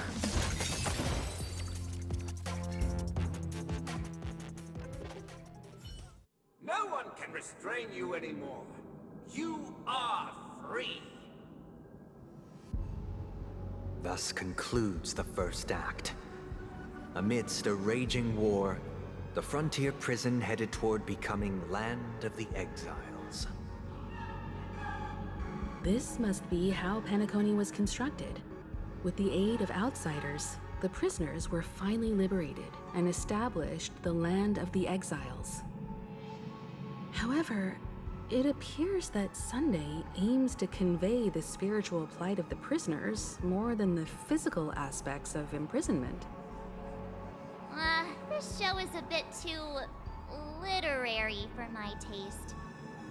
No one can restrain you anymore. You are free. Thus concludes the first act. Amidst a raging war, the frontier prison headed toward becoming Land of the Exiles. This must be how Penacony was constructed. With the aid of outsiders, the prisoners were finally liberated and established the Land of the Exiles. However, it appears that Sunday aims to convey the spiritual plight of the prisoners more than the physical aspects of imprisonment. This show is a bit too literary for my taste.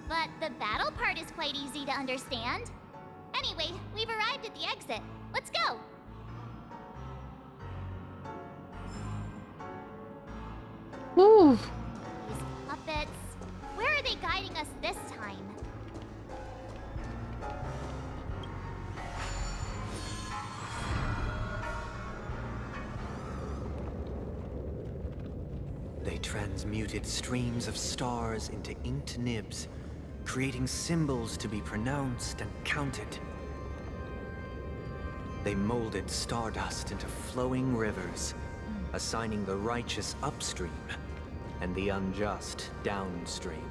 But the battle part is quite easy to understand. Anyway, we've arrived at the exit. Let's go! Ooh. These puppets. Where are they guiding us this time? They transmuted streams of stars into inked nibs, creating symbols to be pronounced and counted. They molded stardust into flowing rivers, assigning the righteous upstream and the unjust downstream.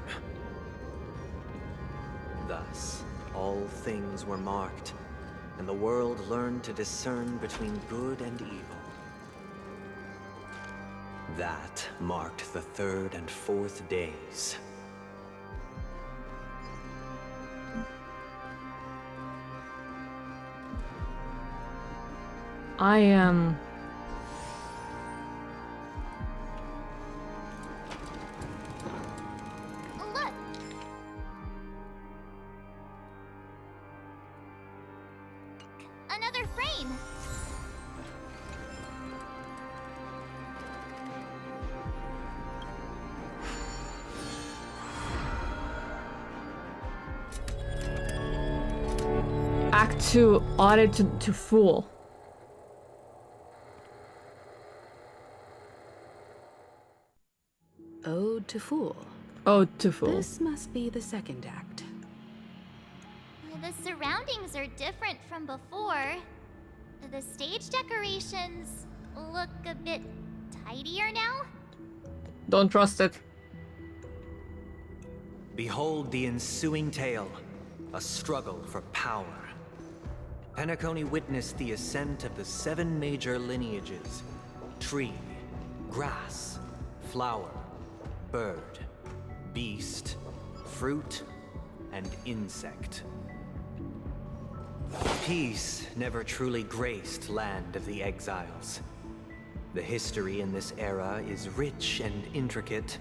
Thus, all things were marked, and the world learned to discern between good and evil. That marked the third and fourth days. I am... Look! fine. Act 2, Ode to Fool. Ode to Fool. Ode to Fool. This must be the second act. The surroundings are different from before. The stage decorations look a bit tidier now. Don't trust it. Behold the ensuing tale, a struggle for power. Penacony witnessed the ascent of the 7 major lineages: tree, grass, flower, bird, beast, fruit, and insect. Peace never truly graced Land of the Exiles. The history in this era is rich and intricate,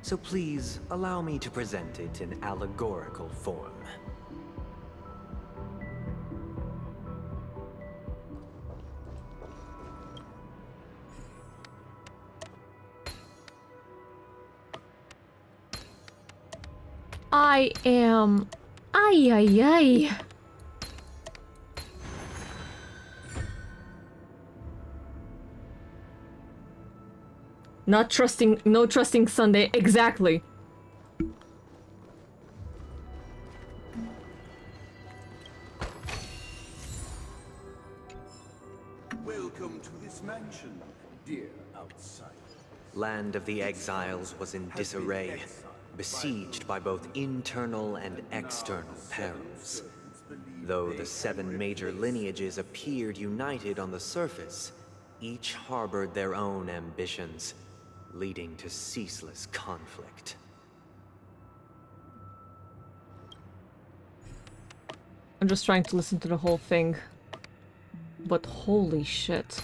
so please allow me to present it in allegorical form. I am... Ay, ay, ay. Not trusting... No trusting Sunday. Exactly. Welcome to this mansion, dear outsider. Land of the Exiles was in disarray, besieged by both internal and external perils. Though the 7 major lineages appeared united on the surface, each harbored their own ambitions, leading to ceaseless conflict. I'm just trying to listen to the whole thing. But holy shit.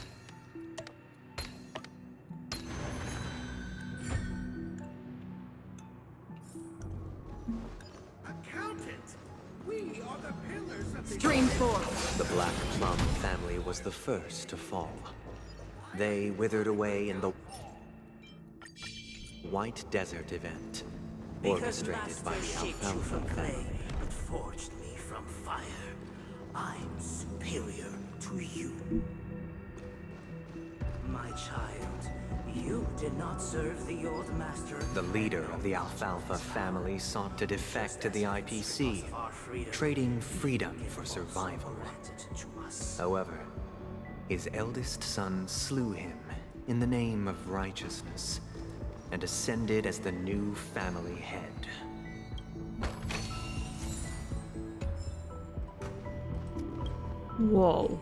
Stream 4. The Black Plum family was the first to fall. They withered away in the White Desert event, orchestrated by the Alfalfa family. But forged me from fire. I'm superior to you. My child, you did not serve the old master. The leader of the Alfalfa family sought to defect to the IPC, trading freedom for survival. However, his eldest son slew him in the name of righteousness and ascended as the new family head. Whoa.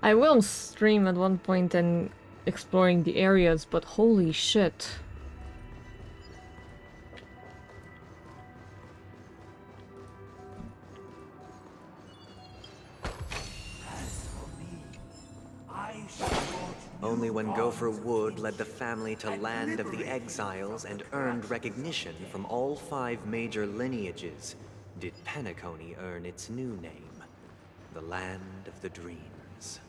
I will stream at one point and exploring the areas, but holy shit. Only when Gopher Wood led the family to Land of the Exiles and earned recognition from all 5 major lineages did Penacony earn its new name, the Land of the Dreams.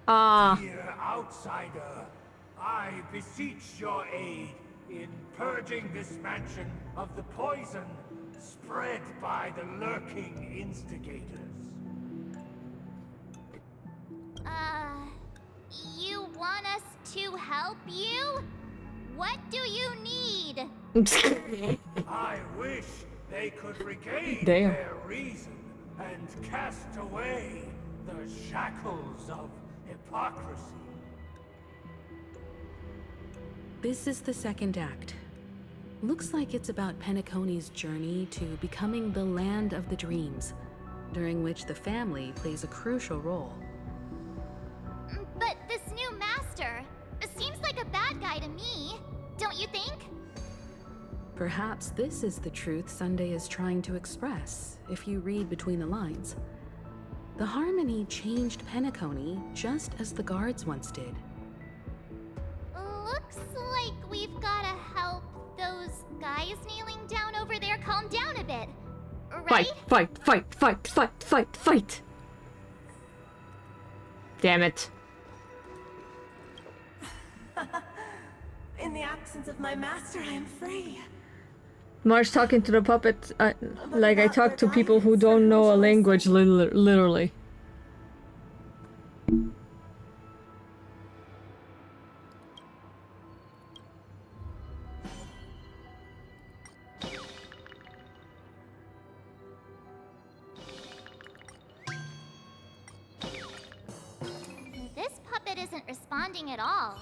Dear outsider, I beseech your aid in purging this mansion of the poison spread by the lurking instigators. You want us to help you? What do you need? I wish they could regain Damn. their reason and cast away the shackles of hypocrisy. This is the second act. Looks like it's about Penacony's journey to becoming the Land of the Dreams, during which the family plays a crucial role. But this new master seems like a bad guy to me, don't you think? Perhaps this is the truth Sunday is trying to express, if you read between the lines. The Harmony changed Penacony just as the guards once did. Looks like we've gotta help those guys kneeling down over there calm down a bit, right? Fight! Damn it. In the absence of my master, I am free. Marge talking to the puppet like I talk to people who don't know a language, literally. This puppet isn't responding at all.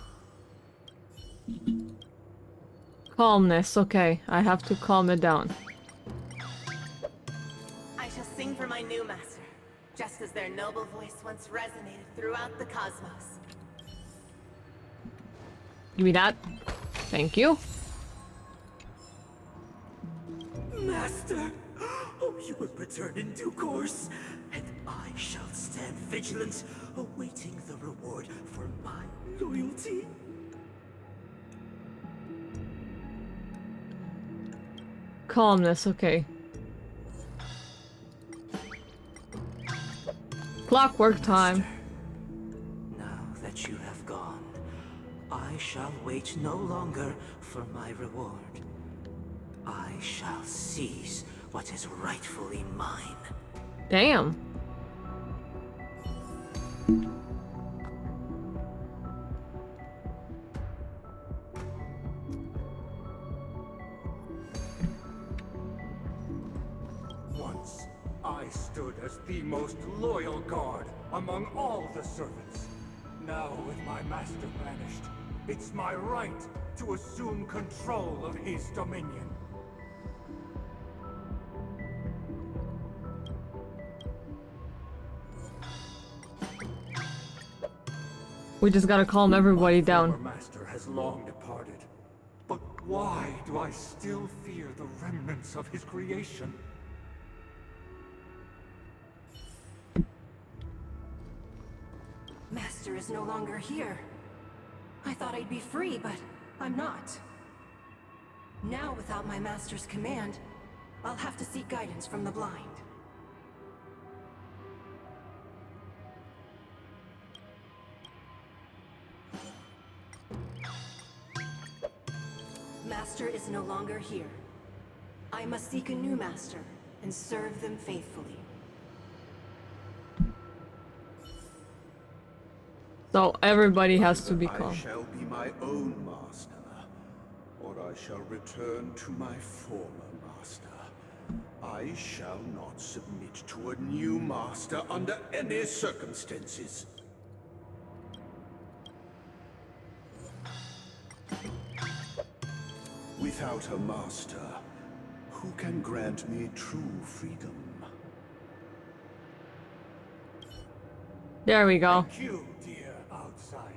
Calmness, okay. I have to calm it down. I shall sing for my new master, just as their noble voice once resonated throughout the cosmos. Give me that. Thank you. Master! Oh, you will return in due course, and I shall stand vigilant, awaiting the reward for my loyalty. Calmness, okay. Clockwork time. Now that you have gone, I shall wait no longer for my reward. I shall seize what is rightfully mine. Damn. Once, I stood as the most loyal guard among all the servants. Now, with my master banished, it's my right to assume control of his dominion. We just gotta calm everybody down. My master has long departed. But why do I still fear the remnants of his creation? Master is no longer here. I thought I'd be free, but I'm not. Now, without my master's command, I'll have to seek guidance from the blind. Master is no longer here. I must seek a new master and serve them faithfully. So everybody has to be I calm. shall be my own master, or I shall return to my former master. I shall not submit to a new master under any circumstances. Without a master, who can grant me true freedom? There we go. Thank you, dear outsiders.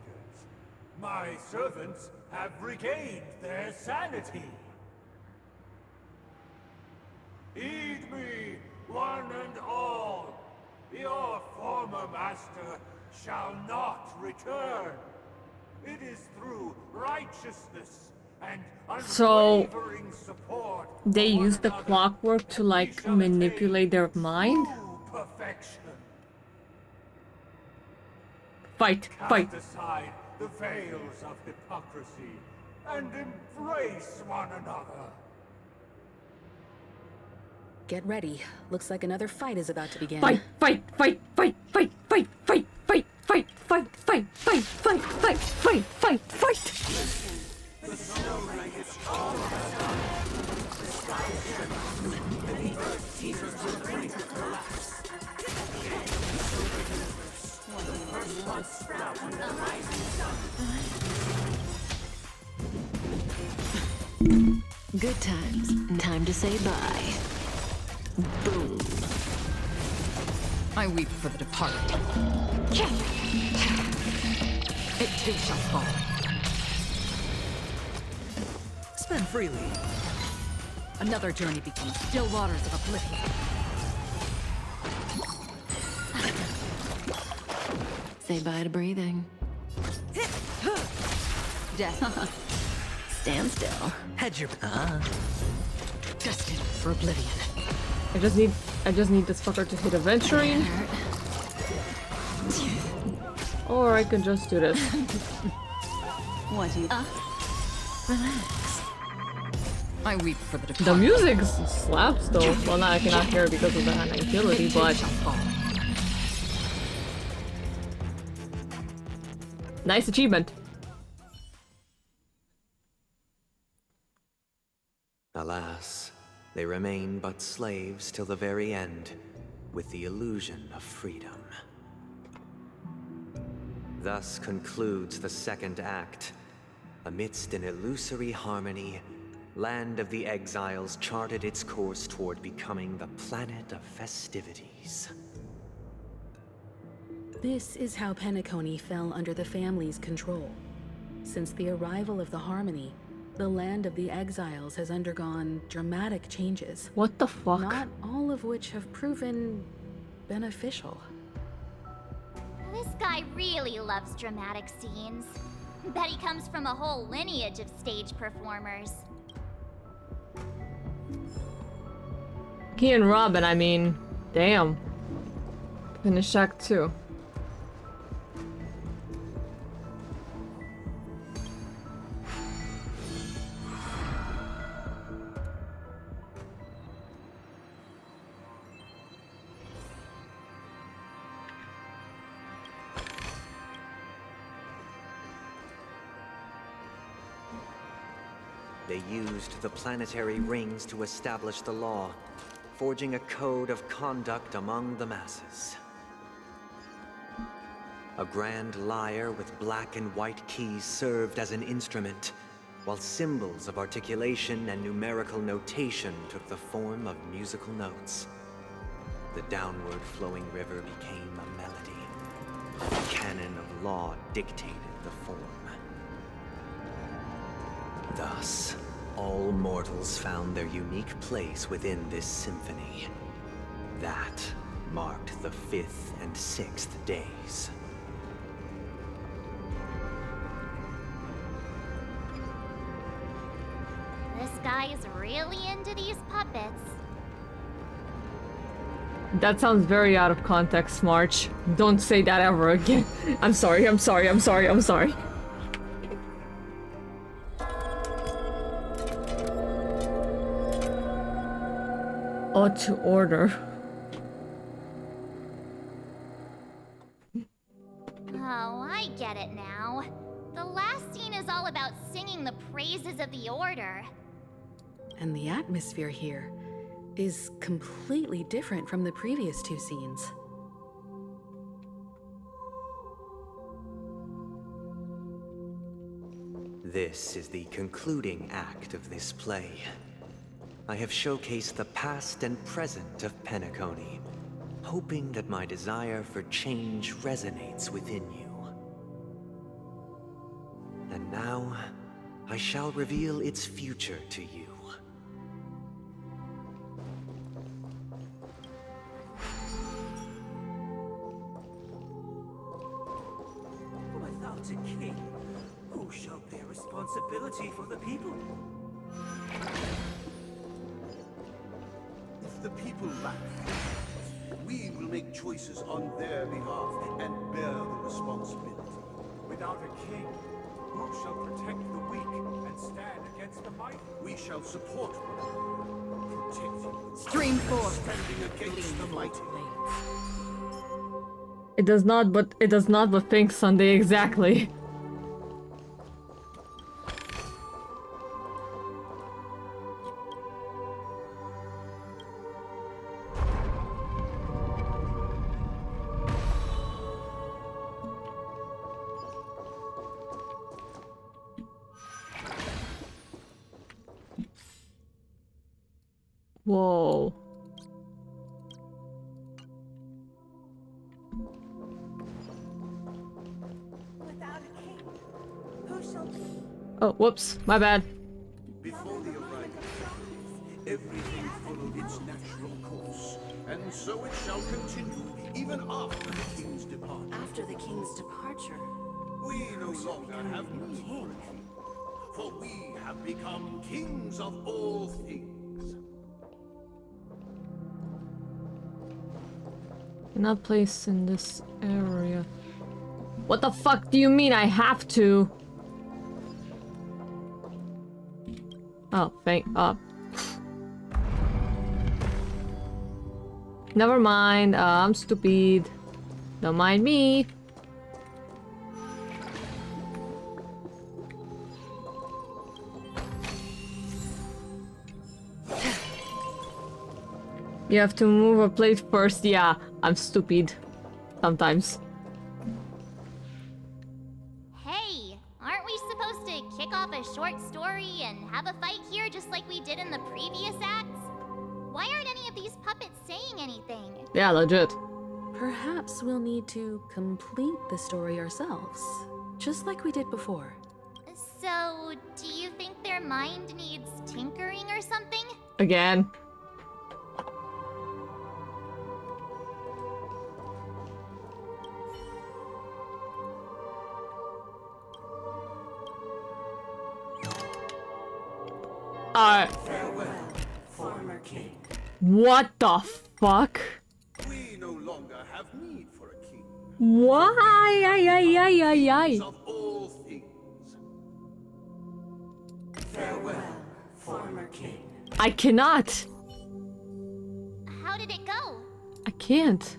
My servants have regained their sanity. Heed me, one and all. Your former master shall not return. It is through righteousness and So unwavering support they use the clockwork to like manipulate their mind? perfection. Fight, fight. Cast aside the veils of hypocrisy and embrace one another. Get ready. Looks like another fight is about to begin. Fight, fight, fight, fight, fight, fight, fight, fight, fight, fight, fight, fight, fight, fight, fight, fight, fight. The snow blankets all around. The sky is trembling, and the earth teeters to the brink of collapse. The first buds sprout from the rising sun. Good times. Time to say bye. Boom. I weep for the departed. It too shall fall. Spend freely. Another journey becomes still waters of oblivion. Say bye to breathing. Death. Stand still. Had your Destined for oblivion. I just need this fucker to hit adventuring. Or I could just do this. What do you... relax. I weep for the The music slaps though. Well, now I cannot hear it because of the hand agility, but nice achievement. Alas, they remain but slaves till the very end, with the illusion of freedom. Thus concludes the second act. Amidst an illusory harmony, Land of the Exiles charted its course toward becoming the planet of festivities. This is how Penacony fell under the family's control. Since the arrival of the Harmony, the Land of the Exiles has undergone dramatic changes. What the fuck? Not all of which have proven beneficial. This guy really loves dramatic scenes. Bet he comes from a whole lineage of stage performers. Key and Robin, I mean, damn. Finished Act 2. They used the planetary rings to establish the law, forging a code of conduct among the masses. A grand lyre with black and white keys served as an instrument, while symbols of articulation and numerical notation took the form of musical notes. The downward flowing river became a melody. The canon of law dictated the form. Thus, all mortals found their unique place within this symphony. That marked the 5th and 6th days. This guy is really into these puppets. That sounds very out of context, March. Don't say that ever again. I'm sorry, I'm sorry, I'm sorry, I'm sorry. Ought to order. Oh, I get it now. The last scene is all about singing the praises of the Order. And the atmosphere here is completely different from the previous two scenes. This is the concluding act of this play. I have showcased the past and present of Penacony, hoping that my desire for change resonates within you. And now, I shall reveal its future to you. Without a king, who shall bear responsibility for the people? If the people lack choices, we will make choices on their behalf and bear the responsibility. Without a king, who shall protect the weak and stand against the mighty? We shall support one another, protect you. Stream forth, standing against the mighty. It does not but think Sunday exactly. Whoa. Without a king, who shall... Oh, whoops. My bad. Before the arrival of Everything followed its natural course, and so it shall continue even after the king's departure. After the king's departure, We no longer have need for a king, for we have become kings of all things. Not placed in this area. What the fuck do you mean I have to? Oh, thank Never mind, I'm stupid. Don't mind me. You have to move a plate first. Yeah, I'm stupid. Sometimes. Hey, aren't we supposed to kick off a short story and have a fight here just like we did in the previous acts? Why aren't any of these puppets saying anything? Yeah, legit. Perhaps we'll need to complete the story ourselves, just like we did before. So, do you think their mind needs tinkering or something? Again. Farewell, former king. What the fuck? We no longer have need for a king. Why? Ay. Of all things. Farewell, former king. I cannot. How did it go? I can't.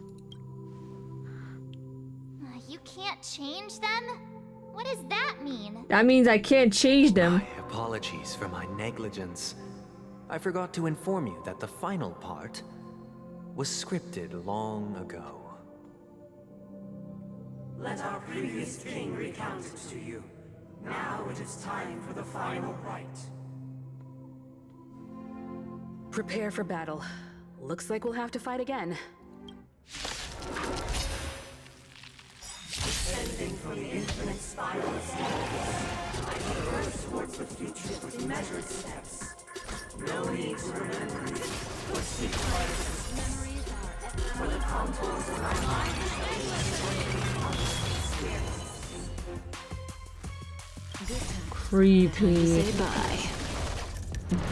You can't change them? What does that mean? That means I can't change them. My apologies for my negligence. I forgot to inform you that the final part was scripted long ago. Let our previous king recount it to you. Now it is time for the final rite. Prepare for battle. Looks like we'll have to fight again. Descending from the infinite spiral staircase, I progress towards the future with measured steps. No need to remember me or seek crisis. Memories are for the contours of my mind Creepy. Say bye.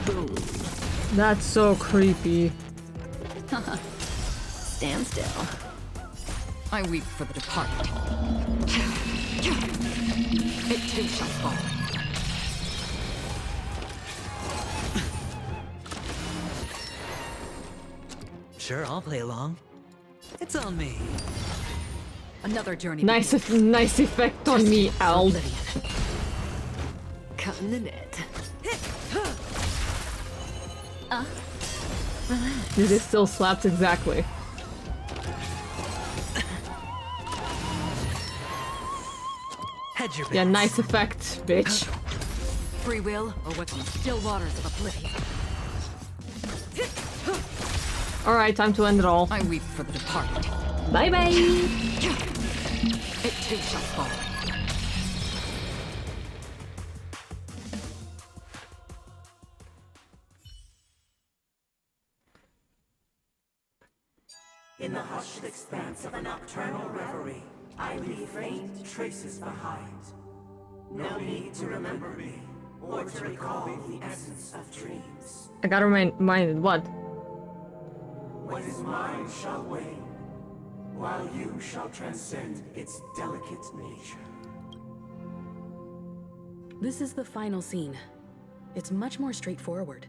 Boom. That's so creepy. Stand still. I weep for the departed. It too shall fall. Sure, I'll play along. It's on me. Another journey. Nice effect on me, Al. Cut in the net. This still slaps exactly. Hedge your Yeah, bets. nice effect, bitch. Free will or what's in the still waters of oblivion. Alright, time to end it all. I weep for the departed. Bye bye! It too shall fall. In the hushed expanse of a nocturnal reverie, I leave faint traces behind. No need to remember me, or to recall the essence of dreams. I gotta reminded what? What is mine shall wane, while you shall transcend its delicate nature. This is the final scene. It's much more straightforward.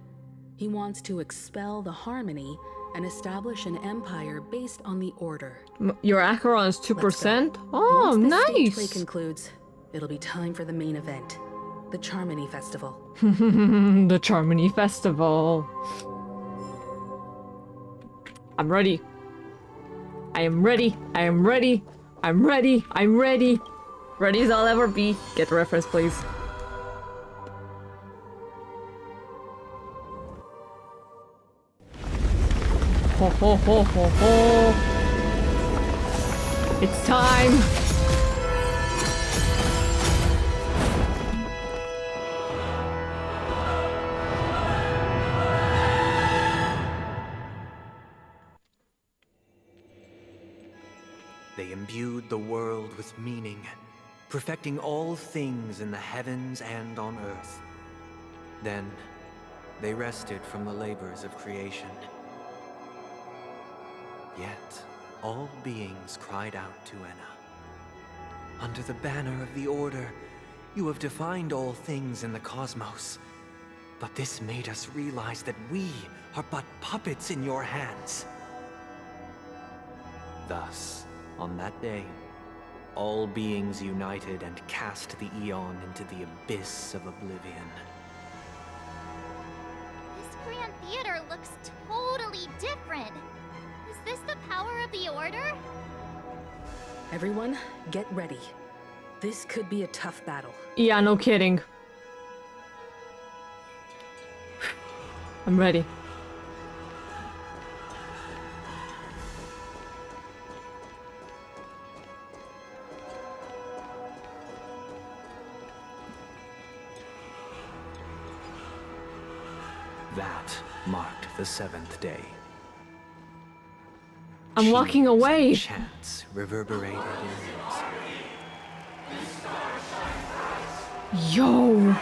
He wants to expel the Harmony and establish an empire based on the Order. Your Acheron is 2%? Oh, Once this stage play nice! concludes, it'll be time for the main event, the Charmony Festival. The Charmony Festival. I'm ready. I am ready. I am ready. I'm ready. I'm ready. Ready as I'll ever be. Get the reference, please. Ho ho ho ho ho. It's time. imbued the world with meaning, perfecting all things in the heavens and on earth. Then, they rested from the labors of creation. Yet, all beings cried out to Enna. Under the banner of the Order, you have defined all things in the cosmos. But this made us realize that we are but puppets in your hands. Thus, on that day, all beings united and cast the Eon into the abyss of oblivion. This Grand Theater looks totally different. Is this the power of the Order? Everyone, get ready. This could be a tough battle. Yeah, no kidding. I'm ready. That marked the 7th day. I'm walking away. Chants reverberated in ears. Yo.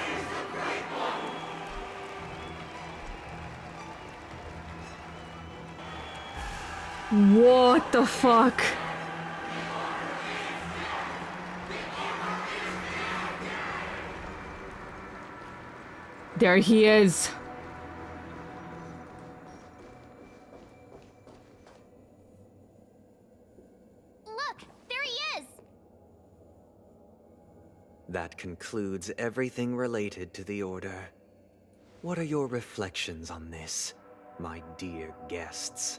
What the fuck? There he is. Look, there he is. That concludes everything related to the Order. What are your reflections on this, my dear guests?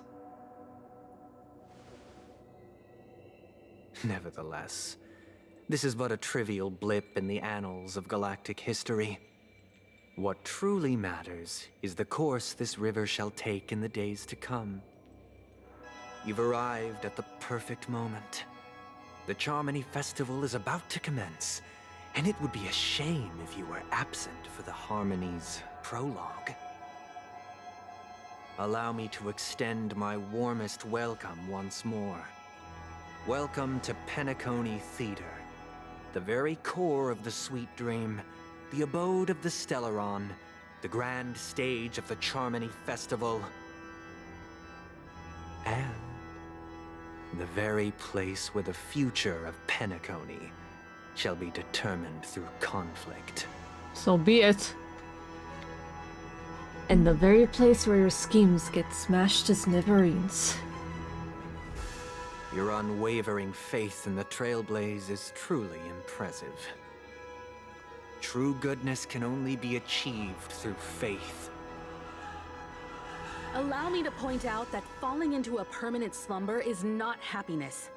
Nevertheless, this is but a trivial blip in the annals of galactic history. What truly matters is the course this river shall take in the days to come. You've arrived at the perfect moment. The Charmony Festival is about to commence, and it would be a shame if you were absent for the Harmony's prologue. Allow me to extend my warmest welcome once more. Welcome to Penacony Theater, the very core of the Sweet Dream, the abode of the Stellaron, the grand stage of the Charmony Festival, and the very place where the future of Penacony shall be determined through conflict. So be it. And the very place where your schemes get smashed to smithereens. Your unwavering faith in the Trailblaze is truly impressive. True goodness can only be achieved through faith. Allow me to point out that falling into a permanent slumber is not happiness,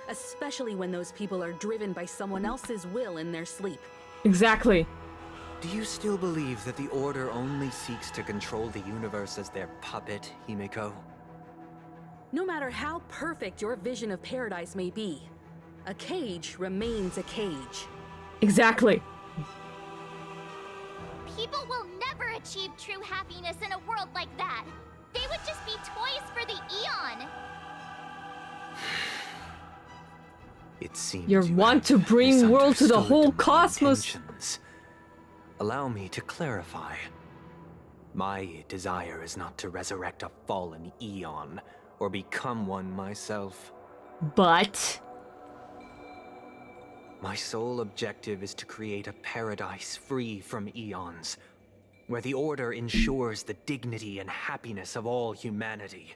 especially when those people are driven by someone else's will in their sleep. Exactly. Do you still believe that the Order only seeks to control the universe as their puppet, Himiko? No matter how perfect your vision of paradise may be, a cage remains a cage. Exactly. People will never achieve true happiness in a world like that. They would just be toys for the Eon. It seems You want to bring world to the whole cosmos. Intentions. Allow me to clarify. My desire is not to resurrect a fallen Eon, or become one myself. But my sole objective is to create a paradise free from Eons, where the Order ensures the dignity and happiness of all humanity.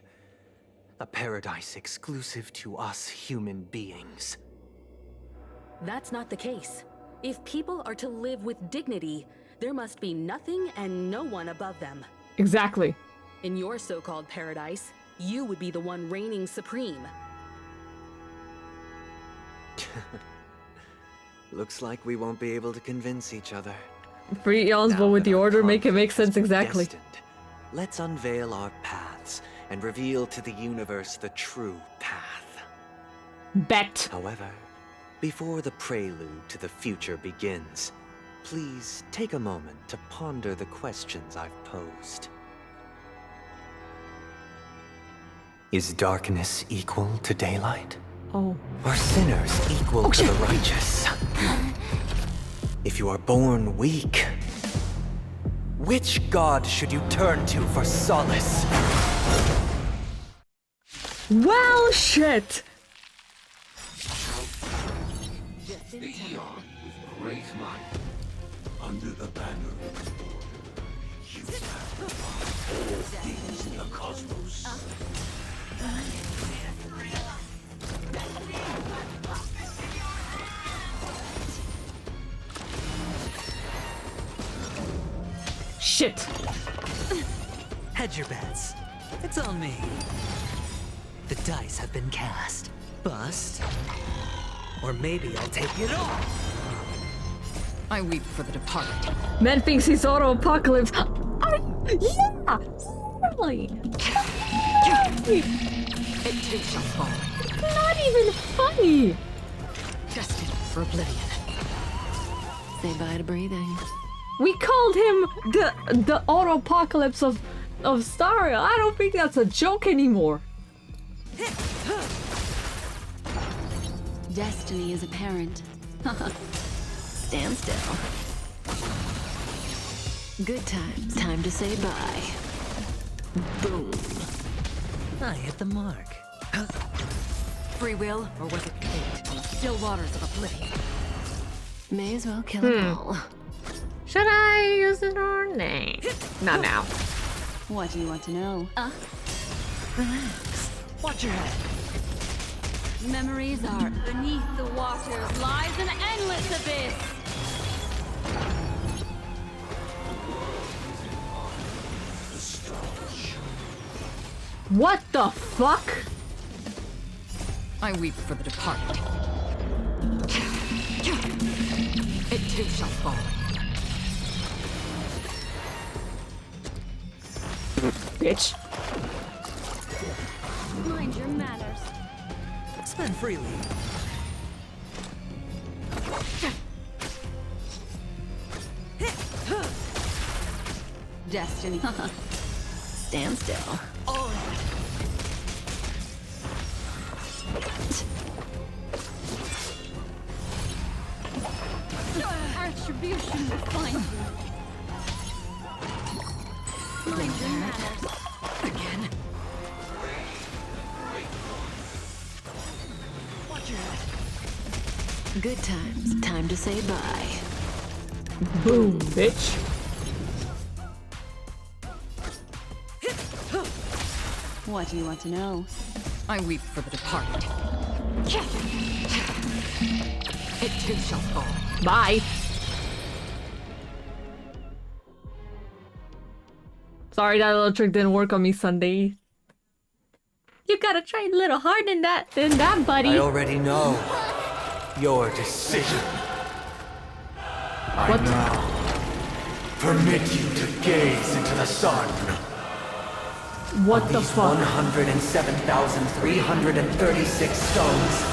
A paradise exclusive to us human beings. That's not the case. If people are to live with dignity, there must be nothing and no one above them. Exactly. In your so-called paradise, you would be the one reigning supreme. Looks like we won't be able to convince each other. Free Eons, but with the Order, make it make sense exactly. Destined, let's unveil our paths and reveal to the universe the true path. Bet. However, before the prelude to the future begins, please take a moment to ponder the questions I've posed. Is darkness equal to daylight? Oh. Are sinners equal to the righteous? If you are born weak, which god should you turn to for solace? Well, shit! The Eon with great might, under the banner of the Order, you sacrifice all things in the cosmos. Shit! Hedge your bets. It's on me. The dice have been cast. Bust. Or maybe I'll take it all. I weep for the departed. Man thinks he's auto-apocalypse. Yeah! Really? It too shall fall. Not even funny! Destined for oblivion. Say bye to breathing. We called him the auto-apocalypse of Staria. I don't think that's a joke anymore. Destiny is apparent. Stand still. Good times. Time to say bye. Boom. I hit the mark. Free will, or was it fate on the still waters of oblivion? May as well kill them all. Should I use it or nay? Not now. What do you want to know? Relax. Watch your head. Memories are beneath the waters lies an endless abyss. What the fuck? I weep for the departed. It too shall fall. Bitch. Mind your manners. Spend freely. Destiny. Stand still. Retribution will find you. Mind your manners. Again. Watch your head. Good times. Time to say bye. Boom, bitch. What do you want to know? I weep for the departed. It too shall fall. Bye. Sorry that little trick didn't work on me Sunday. You gotta try a little harder than that, buddy. I already know your decision. I now permit you to gaze into the sun. What the fuck? 107,336 stones.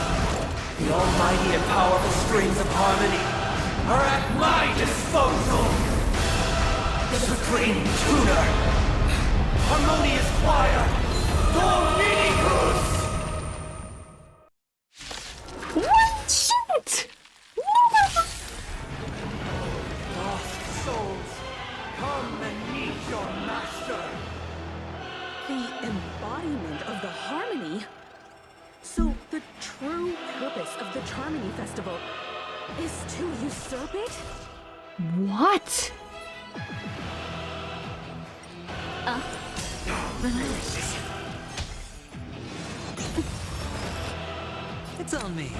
The almighty and powerful strings of harmony are at my disposal. The supreme tuner, harmonious choir, Dominicus. What shit? Lost souls, come and meet your master. The embodiment of the harmony? So the true purpose of the Charmony Festival is to usurp it? What? Relax. It's on me.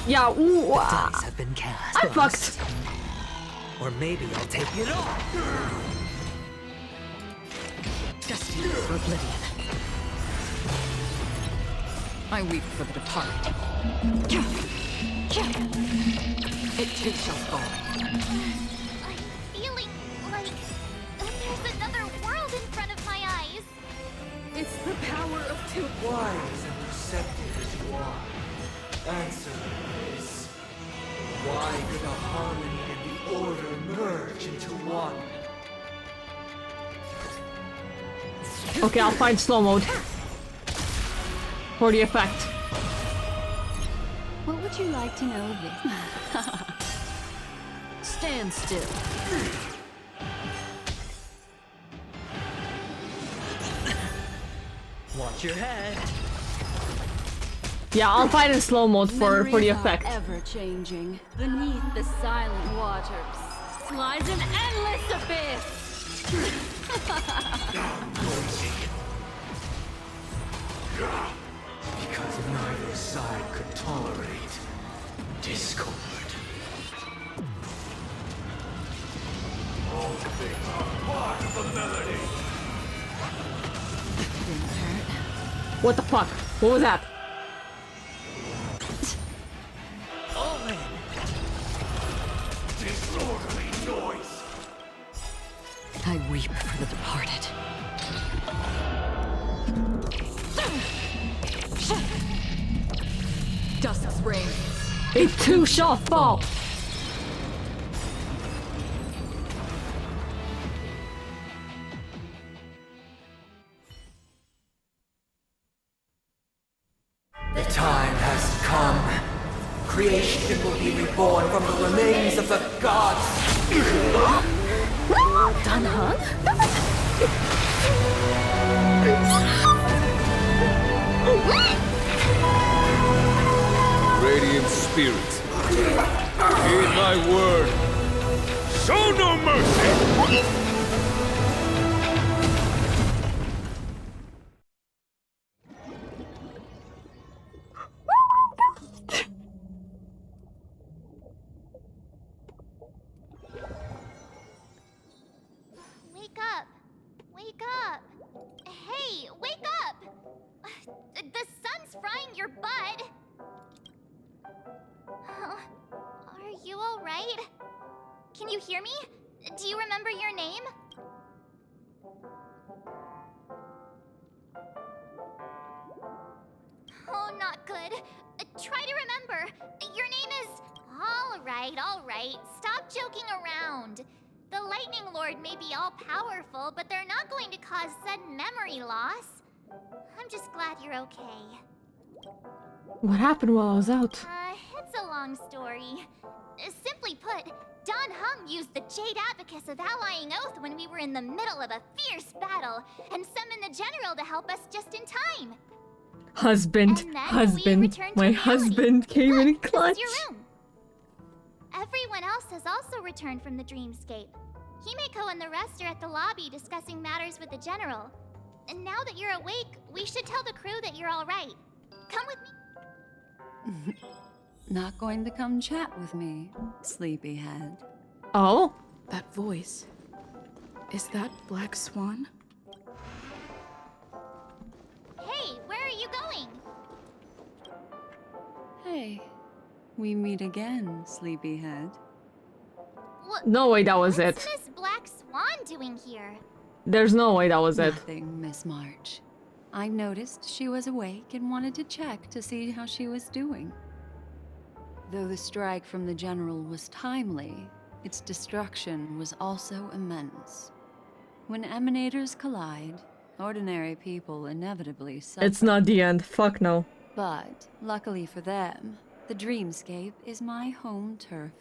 Yeah, ooh, The dice have been cast. I Bust. fucked. Or maybe I'll take it all. Destined for oblivion. I weep for the departed. It too shall fall. I'm feeling like there's another world in front of my eyes. It's the power of two. Wise and perceptive as you are, answer this. Why did the harmony and the order merge into one? Okay, I'll find slow mode. For the effect. What would you like to know this? Stand still. Watch your head. Yeah, I'll fight in slow mode for the Memories effect. are ever changing. Beneath the silent waters lies an endless abyss. Because neither side could tolerate discord. All things are part of the melody. What the fuck? What was that? Disorderly noise. I weep for the departed. Dusk's reign. It too shall fall. The time has come. Creation will be reborn from the remains of the gods. Danheng? Radiant spirits, heed my word. Show no mercy! Wake up! Wake up! Hey, wake up! The sun's frying your butt! Are you alright? Can you hear me? Do you remember your name? Oh, not good. Try to remember. Your name is... Alright. Stop joking around. The Lightning Lord may be all-powerful, but they're not going to cause sudden memory loss. I'm just glad you're okay. What happened while I was out? It's a long story. Simply put, Don Hung used the Jade Abacus of Allying Oath when we were in the middle of a fierce battle, and summoned the General to help us just in time. Husband. My husband came in clutch. This is your room. Everyone else has also returned from the dreamscape. Himeko and the rest are at the lobby discussing matters with the General. And now that you're awake, we should tell the crew that you're all right. Come with me. Not going to come chat with me, sleepyhead. Oh? That voice. Is that Black Swan? Hey, where are you going? Hey, we meet again, sleepyhead. No way that was What's it. Miss Black Swan doing here? There's no way that was it. Nothing, Miss March. I noticed she was awake and wanted to check to see how she was doing. Though the strike from the General was timely, its destruction was also immense. When emanators collide, ordinary people inevitably suffer. It's not the end. Fuck no. But, luckily for them, the dreamscape is my home turf.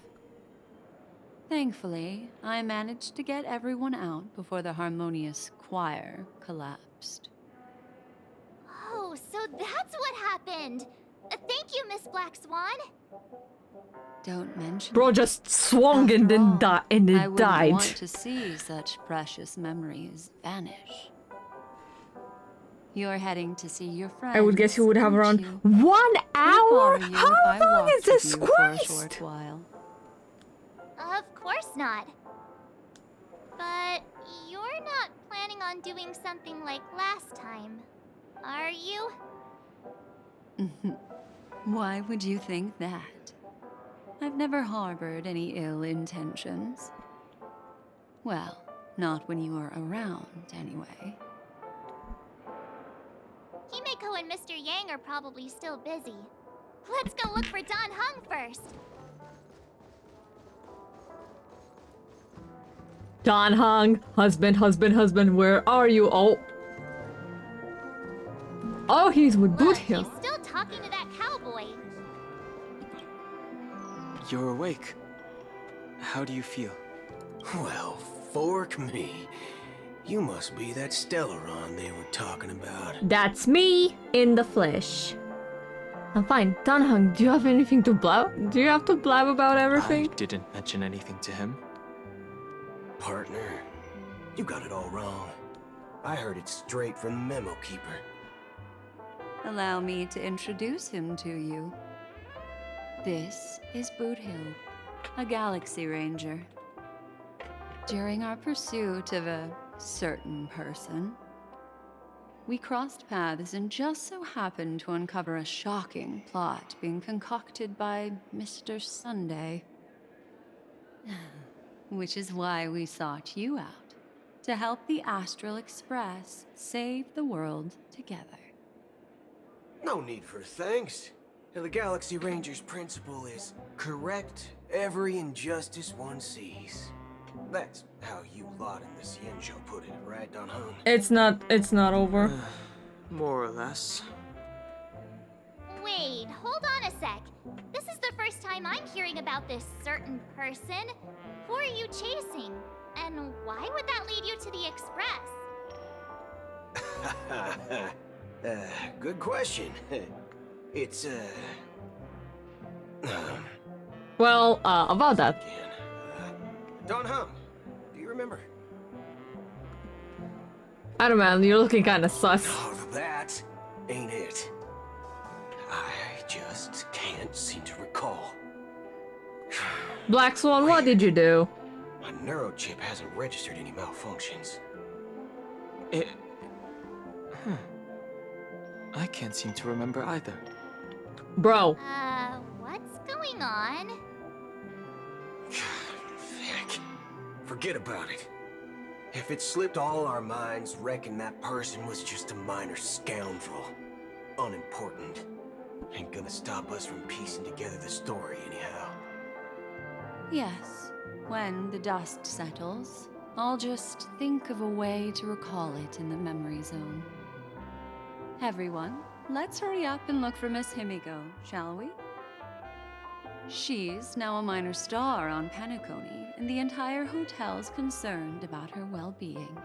Thankfully, I managed to get everyone out before the harmonious choir collapsed. Oh, so that's what happened. Thank you, Miss Black Swan. Don't mention Bro just swung and then I it wouldn't died. want to see such precious memories vanish. You're heading to see your friends. I would guess you would have around aren't 1 I'll hour? bother you How if I long walk is this with you for a quest? short while. Of course not. But you're not planning on doing something like last time, are you? Why would you think that? I've never harbored any ill intentions. Well, not when you were around, anyway. Himeko and Mr. Yang are probably still busy. Let's go look for Don Hung first. Don Hung, husband, where are you? Oh. Oh, he's with Boot Hill. He's still talking to that cowboy. you're awake. How do you feel? Well, fork me. You must be that Stellaron they were talking about. That's me in the flesh. I'm fine. Danheng, do you have anything to blab? Do you have to blab about everything? I didn't mention anything to him. Partner, you got it all wrong. I heard it straight from the memo keeper. Allow me to introduce him to you. This is Boothill, a Galaxy Ranger. During our pursuit of a certain person, we crossed paths and just so happened to uncover a shocking plot being concocted by Mr. Sunday. Which is why we sought you out, to help the Astral Express save the world together. No need for thanks. The Galaxy Ranger's principle is correct every injustice one sees. That's how you lot in the Xianzhou put it, right, Danheng? It's not over. More or less. Wait, hold on a sec. This is the first time I'm hearing about this certain person. Who are you chasing? And why would that lead you to the Express? Good question. It's, Well, about that. Danheng, do you remember? I don't know, you're looking kinda sus. Oh, that ain't it. I just can't seem to recall. Black Swan, what did you do? My neurochip hasn't registered any malfunctions. I can't seem to remember either. Bro. What's going on? Heck, forget about it. If it slipped all our minds, reckon that person was just a minor scoundrel. Unimportant. Ain't gonna stop us from piecing together the story anyhow. Yes, when the dust settles, I'll just think of a way to recall it in the memory zone. Everyone, let's hurry up and look for Miss Himiko, shall we? She's now a minor star on Penacony, and the entire hotel's concerned about her well-being.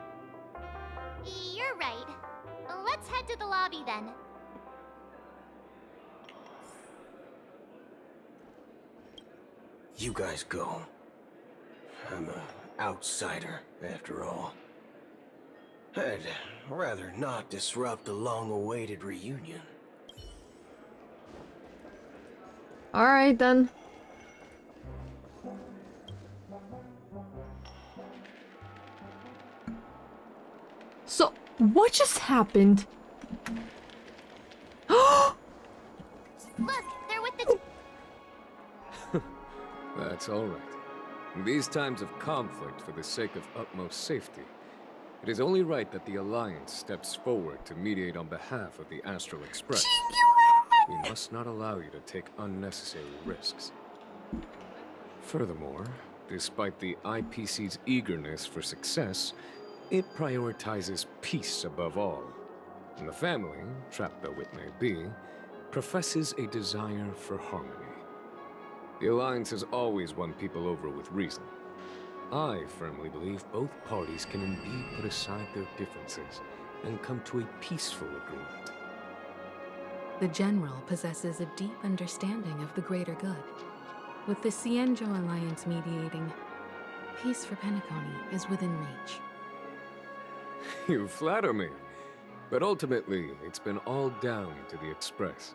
You're right. Let's head to the lobby then. You guys go. I'm an outsider, after all. I'd rather not disrupt the long-awaited reunion. Alright then. So, what just happened? Look, they're with the... That's all right. In these times of conflict for the sake of utmost safety, it is only right that the Alliance steps forward to mediate on behalf of the Astral Express. We must not allow you to take unnecessary risks. Furthermore, despite the IPC's eagerness for success, it prioritizes peace above all. And the family, trapped though it may be, professes a desire for harmony. The Alliance has always won people over with reason. I firmly believe both parties can indeed put aside their differences and come to a peaceful agreement. The General possesses a deep understanding of the greater good. With the Xianzhou Alliance mediating, peace for Penacony is within reach. You flatter me. But ultimately, it's been all down to the Express.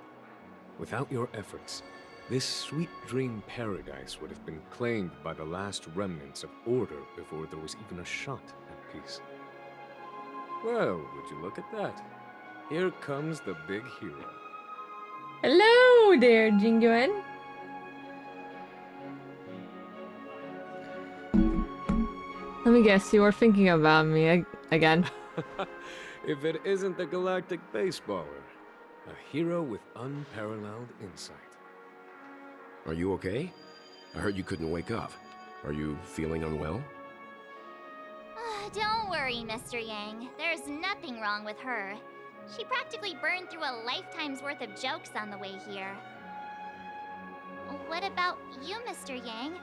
Without your efforts, this sweet dream paradise would have been claimed by the last remnants of order before there was even a shot at peace. Well, would you look at that? Here comes the big hero. Hello there, Jingyuan. Let me guess, you were thinking about me again. If it isn't the galactic baseballer, a hero with unparalleled insight. Are you okay? I heard you couldn't wake up. Are you feeling unwell? Don't worry, Mr. Yang. There's nothing wrong with her. She practically burned through a lifetime's worth of jokes on the way here. What about you, Mr. Yang?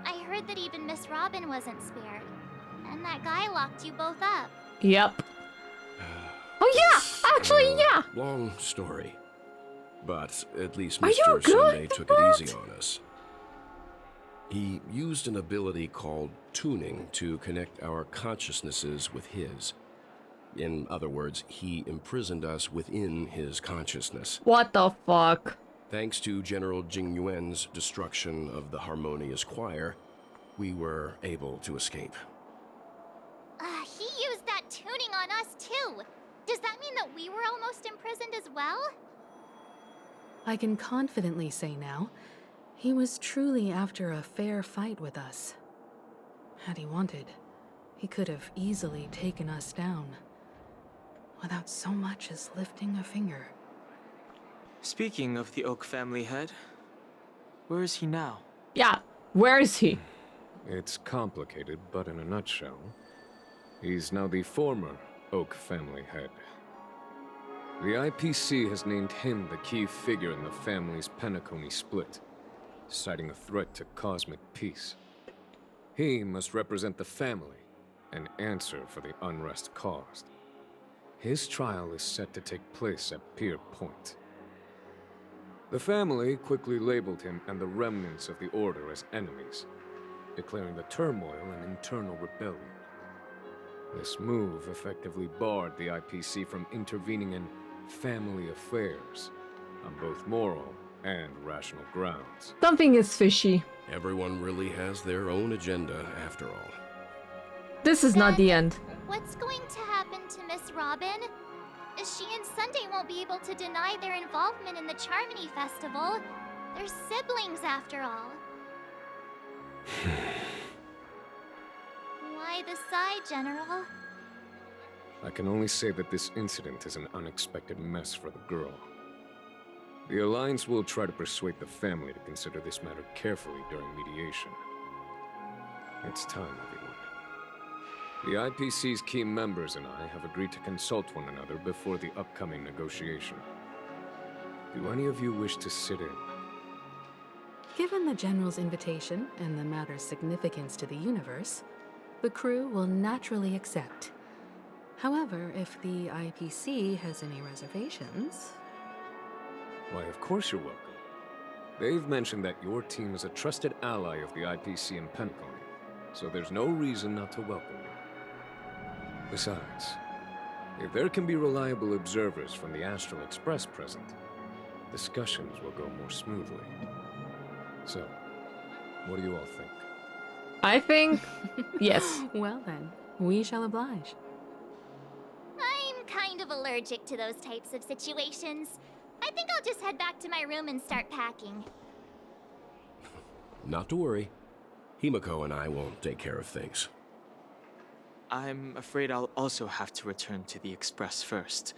I heard that even Miss Robin wasn't spared. And that guy locked you both up. Yep. Oh yeah! Actually, yeah! Long story. But at least Are you Mr. good? Sunday took it easy on us. He used an ability called tuning to connect our consciousnesses with his. In other words, he imprisoned us within his consciousness. What the fuck? Thanks to General Jing Yuan's destruction of the Harmonious Choir, we were able to escape. He used that tuning on us too. Does that mean that we were almost imprisoned as well? I can confidently say now, he was truly after a fair fight with us. Had he wanted, he could have easily taken us down, without so much as lifting a finger. Speaking of the Oak family head, where is he now? Yeah, where is he? It's complicated, but in a nutshell, he's now the former Oak family head. The IPC has named him the key figure in the family's Penacony split, citing a threat to cosmic peace. He must represent the family and answer for the unrest caused. His trial is set to take place at Pier Point. The family quickly labeled him and the remnants of the Order as enemies, declaring the turmoil an internal rebellion. This move effectively barred the IPC from intervening in family affairs on both moral and rational grounds. Something is fishy. Everyone really has their own agenda after all. This is not the end. What's going to happen to Miss Robin? She and Sunday won't be able to deny their involvement in the Charmony Festival. They're siblings after all. Why the sigh, General? I can only say that this incident is an unexpected mess for the girl. The Alliance will try to persuade the family to consider this matter carefully during mediation. It's time, everyone. The IPC's key members and I have agreed to consult one another before the upcoming negotiation. Do any of you wish to sit in? Given the General's invitation and the matter's significance to the universe, the crew will naturally accept. However, if the IPC has any reservations... Why, of course you're welcome. They've mentioned that your team is a trusted ally of the IPC in Penacony, so there's no reason not to welcome you. Besides, if there can be reliable observers from the Astral Express present, discussions will go more smoothly. So, what do you all think? I think yes. Well then, we shall oblige. I'm kind of allergic to those types of situations. I think I'll just head back to my room and start packing. Not to worry. Himiko and I will take care of things. I'm afraid I'll also have to return to the Express first.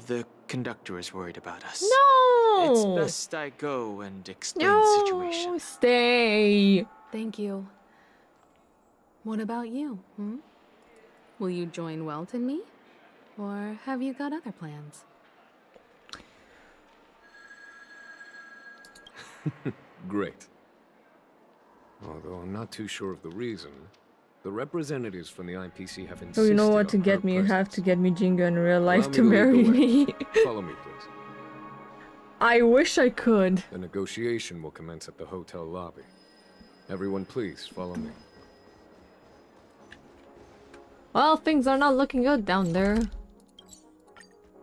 The conductor is worried about us. No! It's best I go and explain the situation. Stay. Thank you. What about you, Will you join Welt and me? Or have you got other plans? Great. Although I'm not too sure of the reason, the representatives from the IPC have insisted So you know what to on get her me? You have to presence. get me Jingo in real life Allow to me lead marry the way. me. Follow me, please. I wish I could. The negotiation will commence at the hotel lobby. Everyone, please follow me. Well, things are not looking good down there.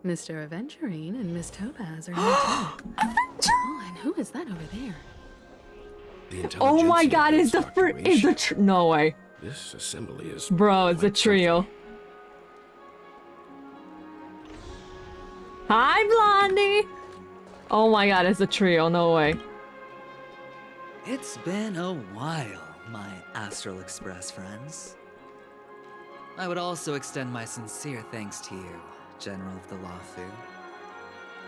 Mr. Aventurine and Miss Topaz are here too. Oh, and who is that over there? Oh my god, is the no way. This assembly is... Bro, it's a trio. Hi, Blondie! Oh my god, it's a trio, no way. It's been a while, my Astral Express friends. I would also extend my sincere thanks to you, General of the Lawfu.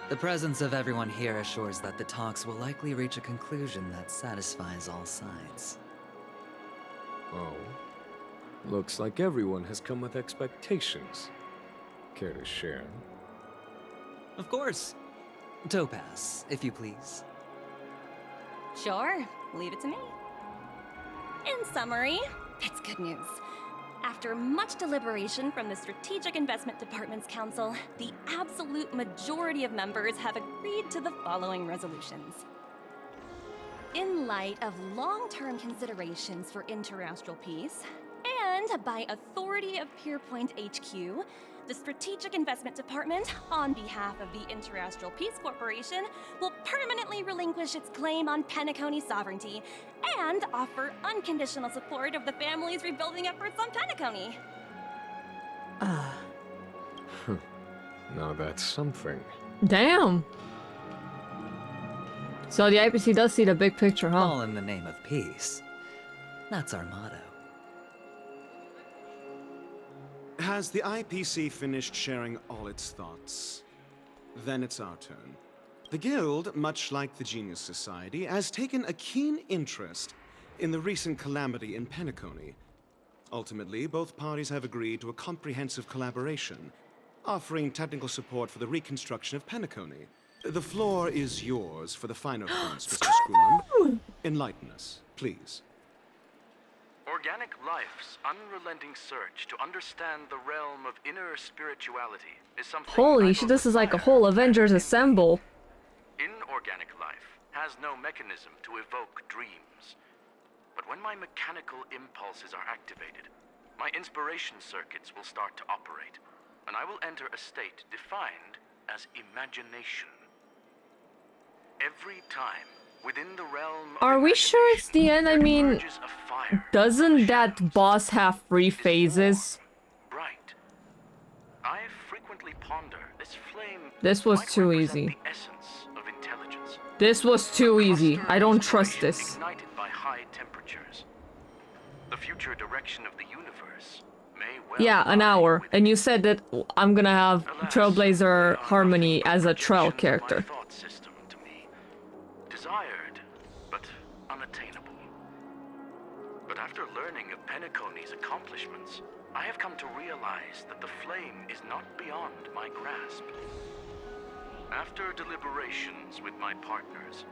The presence of everyone here assures that the talks will likely reach a conclusion that satisfies all sides. Oh. Looks like everyone has come with expectations. Care to share? Of course. Topaz, if you please. Sure, leave it to me. In summary, it's good news. After much deliberation from the Strategic Investment Department's Council, the absolute majority of members have agreed to the following resolutions. In light of long-term considerations for interastral peace, and by authority of Pierpoint HQ, the Strategic Investment Department, on behalf of the Interastral Peace Corporation, will permanently relinquish its claim on Penacony sovereignty and offer unconditional support of the family's rebuilding efforts on Penacony. Now that's something. Damn. So the IPC does see the big picture, huh? All in the name of peace. That's our motto. Has the IPC finished sharing all its thoughts? Then it's our turn. The Guild, much like the Genius Society, has taken a keen interest in the recent calamity in Penacony. Ultimately, both parties have agreed to a comprehensive collaboration, offering technical support for the reconstruction of Penacony. The floor is yours for the finer points, Mr. Scroomum. Enlighten us, please. Organic life's unrelenting search to understand the realm of inner spirituality is something Holy shit, this is like a whole Avengers Assemble. Inorganic life has no mechanism to evoke dreams. But when my mechanical impulses are activated, my inspiration circuits will start to operate, and I will enter a state defined as imagination. Every time within the realm Are we sure it's the end? I mean, doesn't that boss have 3 phases? Right. I frequently ponder this flame. This was too easy. This was too easy. I don't trust this. Ignited by high temperatures. The future direction of the universe may well. Yeah, an hour. And you said that I'm gonna have Trailblazer Harmony as a trial character. Desired, but unattainable. But after learning of Penacony's accomplishments, I have come to realize that the flame is not beyond my grasp. After deliberations with my partners,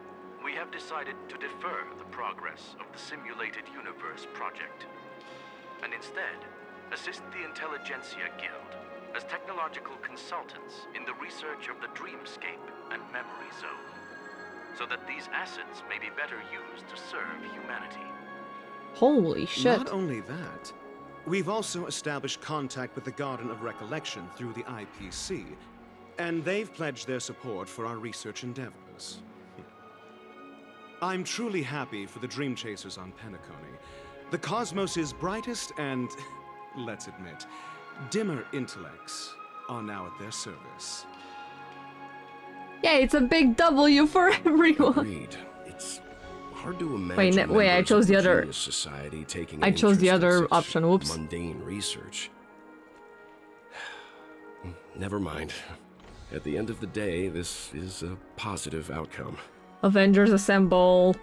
we have decided to defer the progress of the Simulated Universe project, and instead assist the Intelligentsia Guild as technological consultants in the research of the Dreamscape and Memory Zone, so that these assets may be better used to serve humanity. Holy shit. Not only that, we've also established contact with the Garden of Recollection through the IPC, and they've pledged their support for our research endeavors. I'm truly happy for the Dream Chasers on Penacony. The cosmos' brightest and, let's admit, dimmer intellects are now at their service. Yeah, it's a big W for everyone. Agreed. It's hard to imagine. Wait, I chose the other. Genius Society taking I chose the interest in other such option. Whoops. Mundane research. Never mind. At the end of the day, this is a positive outcome. Avengers Assemble.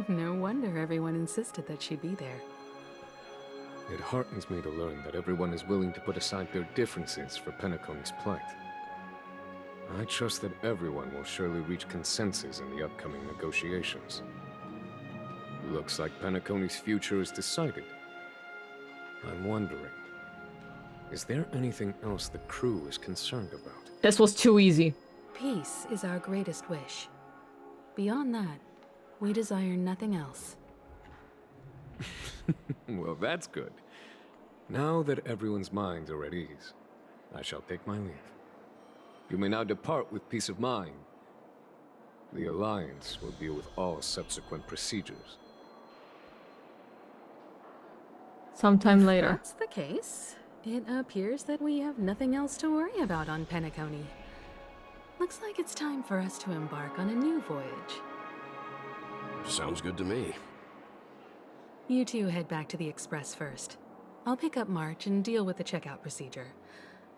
No wonder everyone insisted that she be there. It heartens me to learn that everyone is willing to put aside their differences for Penacony's plight. I trust that everyone will surely reach consensus in the upcoming negotiations. Looks like Penacony's future is decided. I'm wondering, is there anything else the crew is concerned about? This was too easy. Peace is our greatest wish. Beyond that, we desire nothing else. Well, that's good. Now that everyone's minds are at ease, I shall take my leave. You may now depart with peace of mind. The Alliance will deal with all subsequent procedures. Sometime later. If that's the case, it appears that we have nothing else to worry about on Penacony. Looks like it's time for us to embark on a new voyage. Sounds good to me. You two head back to the Express first. I'll pick up March and deal with the checkout procedure.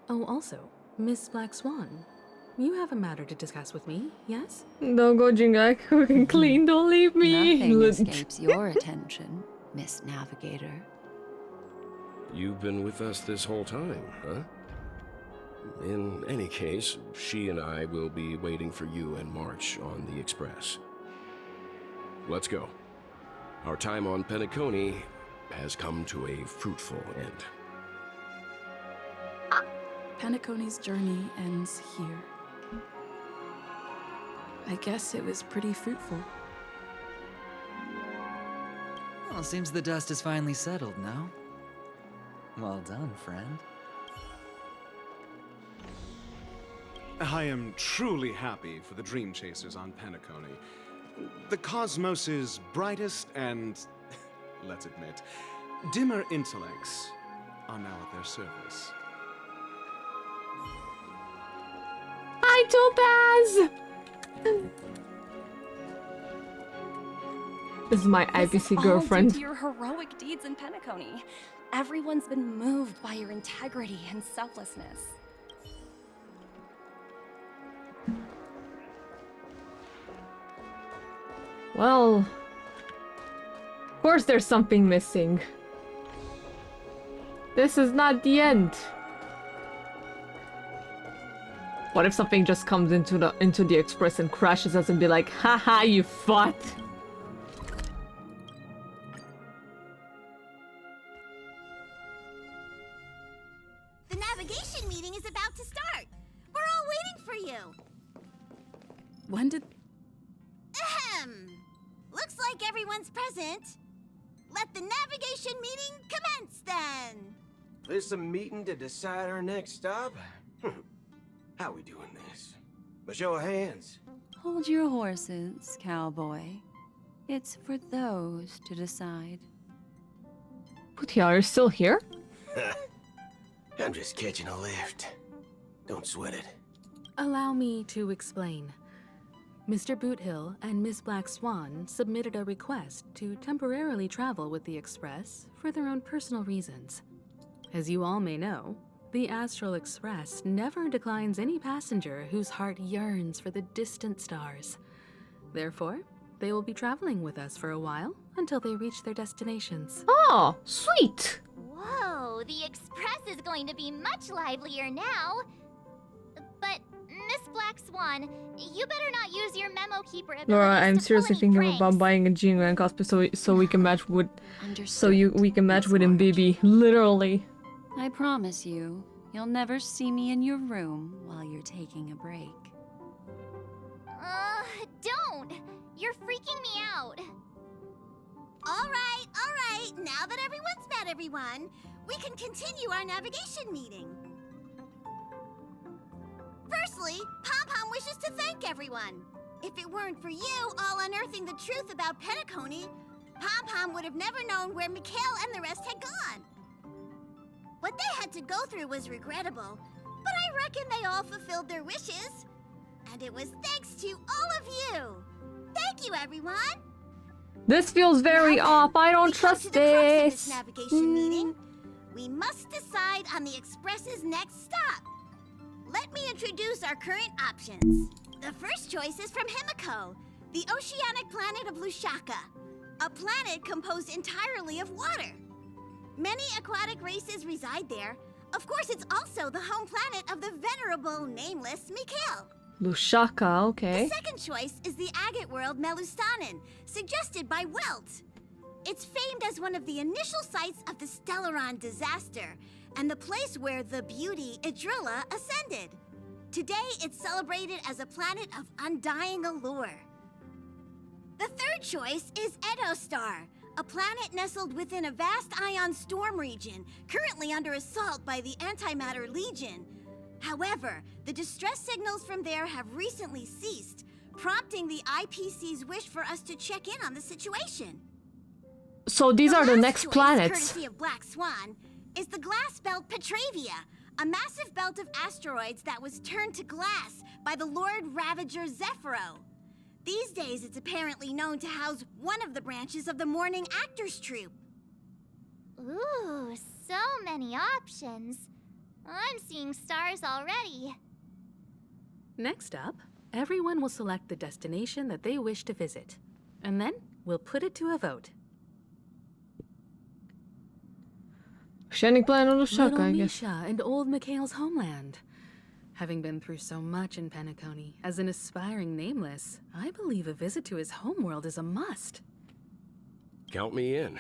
Oh, also, Miss Black Swan, you have a matter to discuss with me, yes? Don't go, Jingai. Cook and clean. Don't leave me. Nothing escapes your attention, Miss Navigator. You've been with us this whole time, huh? In any case, she and I will be waiting for you and March on the Express. let's go. Our time on Penacony has come to a fruitful end. Penacony's journey ends here. I guess it was pretty fruitful. Well, seems the dust is finally settled, no? Well done, friend. I am truly happy for the Dream Chasers on Penacony. The cosmos's brightest and, let's admit, dimmer intellects are now at their service. Hi, Topaz! This is my IPC girlfriend. All due to your heroic deeds in Penacony. Everyone's been moved by your integrity and selflessness. Well, of course there's something missing. This is not the end. What if something just comes into the express and crashes us and be like, haha, you fought. The navigation meeting is about to start. We're all waiting for you. When did... Ahem. Looks like everyone's present. Let the navigation meeting commence then. This a meeting to decide our next stop? How we doing this? A show of hands. Hold your horses, cowboy. It's for those to decide. Putia, are you still here? I'm just catching a lift. Don't sweat it. Allow me to explain. Mr. Boothill and Miss Black Swan submitted a request to temporarily travel with the Express for their own personal reasons. As you all may know, the Astral Express never declines any passenger whose heart yearns for the distant stars. Therefore, they will be traveling with us for a while until they reach their destinations. Oh, sweet! Whoa, the Express is going to be much livelier now. But, Miss Black Swan, you better not use your memo keeper ability. Laura, I'm seriously thinking about buying a Jean Grant cosplay so we can match with we can match with him, baby. Literally. I promise you, you'll never see me in your room while you're taking a break. Don't! You're freaking me out. All right. Now that everyone's met everyone, we can continue our navigation meeting. Firstly, Pom-Pom wishes to thank everyone. If it weren't for you all unearthing the truth about Penacony, Pom-Pom would have never known where Mikhail and the rest had gone. What they had to go through was regrettable, but I reckon they all fulfilled their wishes. And it was thanks to all of you. Thank you, everyone. This feels very off. I don't trust this. Navigation meeting. We must decide on the Express's next stop. Let me introduce our current options. The first choice is from Himiko, the oceanic planet of Lushaka, a planet composed entirely of water. Many aquatic races reside there. Of course, it's also the home planet of the venerable, nameless Mikhail. Lushaka, okay. The second choice is the agate world Melustanen, suggested by Welt. It's famed as one of the initial sites of the Stellaron disaster, and the place where the beauty Idrilla ascended. Today, it's celebrated as a planet of undying allure. The third choice is Edostar, a planet nestled within a vast ion storm region, currently under assault by the Antimatter Legion. However, the distress signals from there have recently ceased, prompting the IPC's wish for us to check in on the situation. So these are the last next choice, planets. Courtesy of Black Swan, is the glass belt Petravia, a massive belt of asteroids that was turned to glass by the Lord Ravager Zephyro. These days, it's apparently known to house one of the branches of the Morning Actors Troupe. Ooh, so many options. I'm seeing stars already. Next up, everyone will select the destination that they wish to visit. And then we'll put it to a vote. Shining planet of Lushaka, Little I guess. Misha and old Mikhail's homeland. Having been through so much in Penacony, as an aspiring nameless, I believe a visit to his homeworld is a must. Count me in.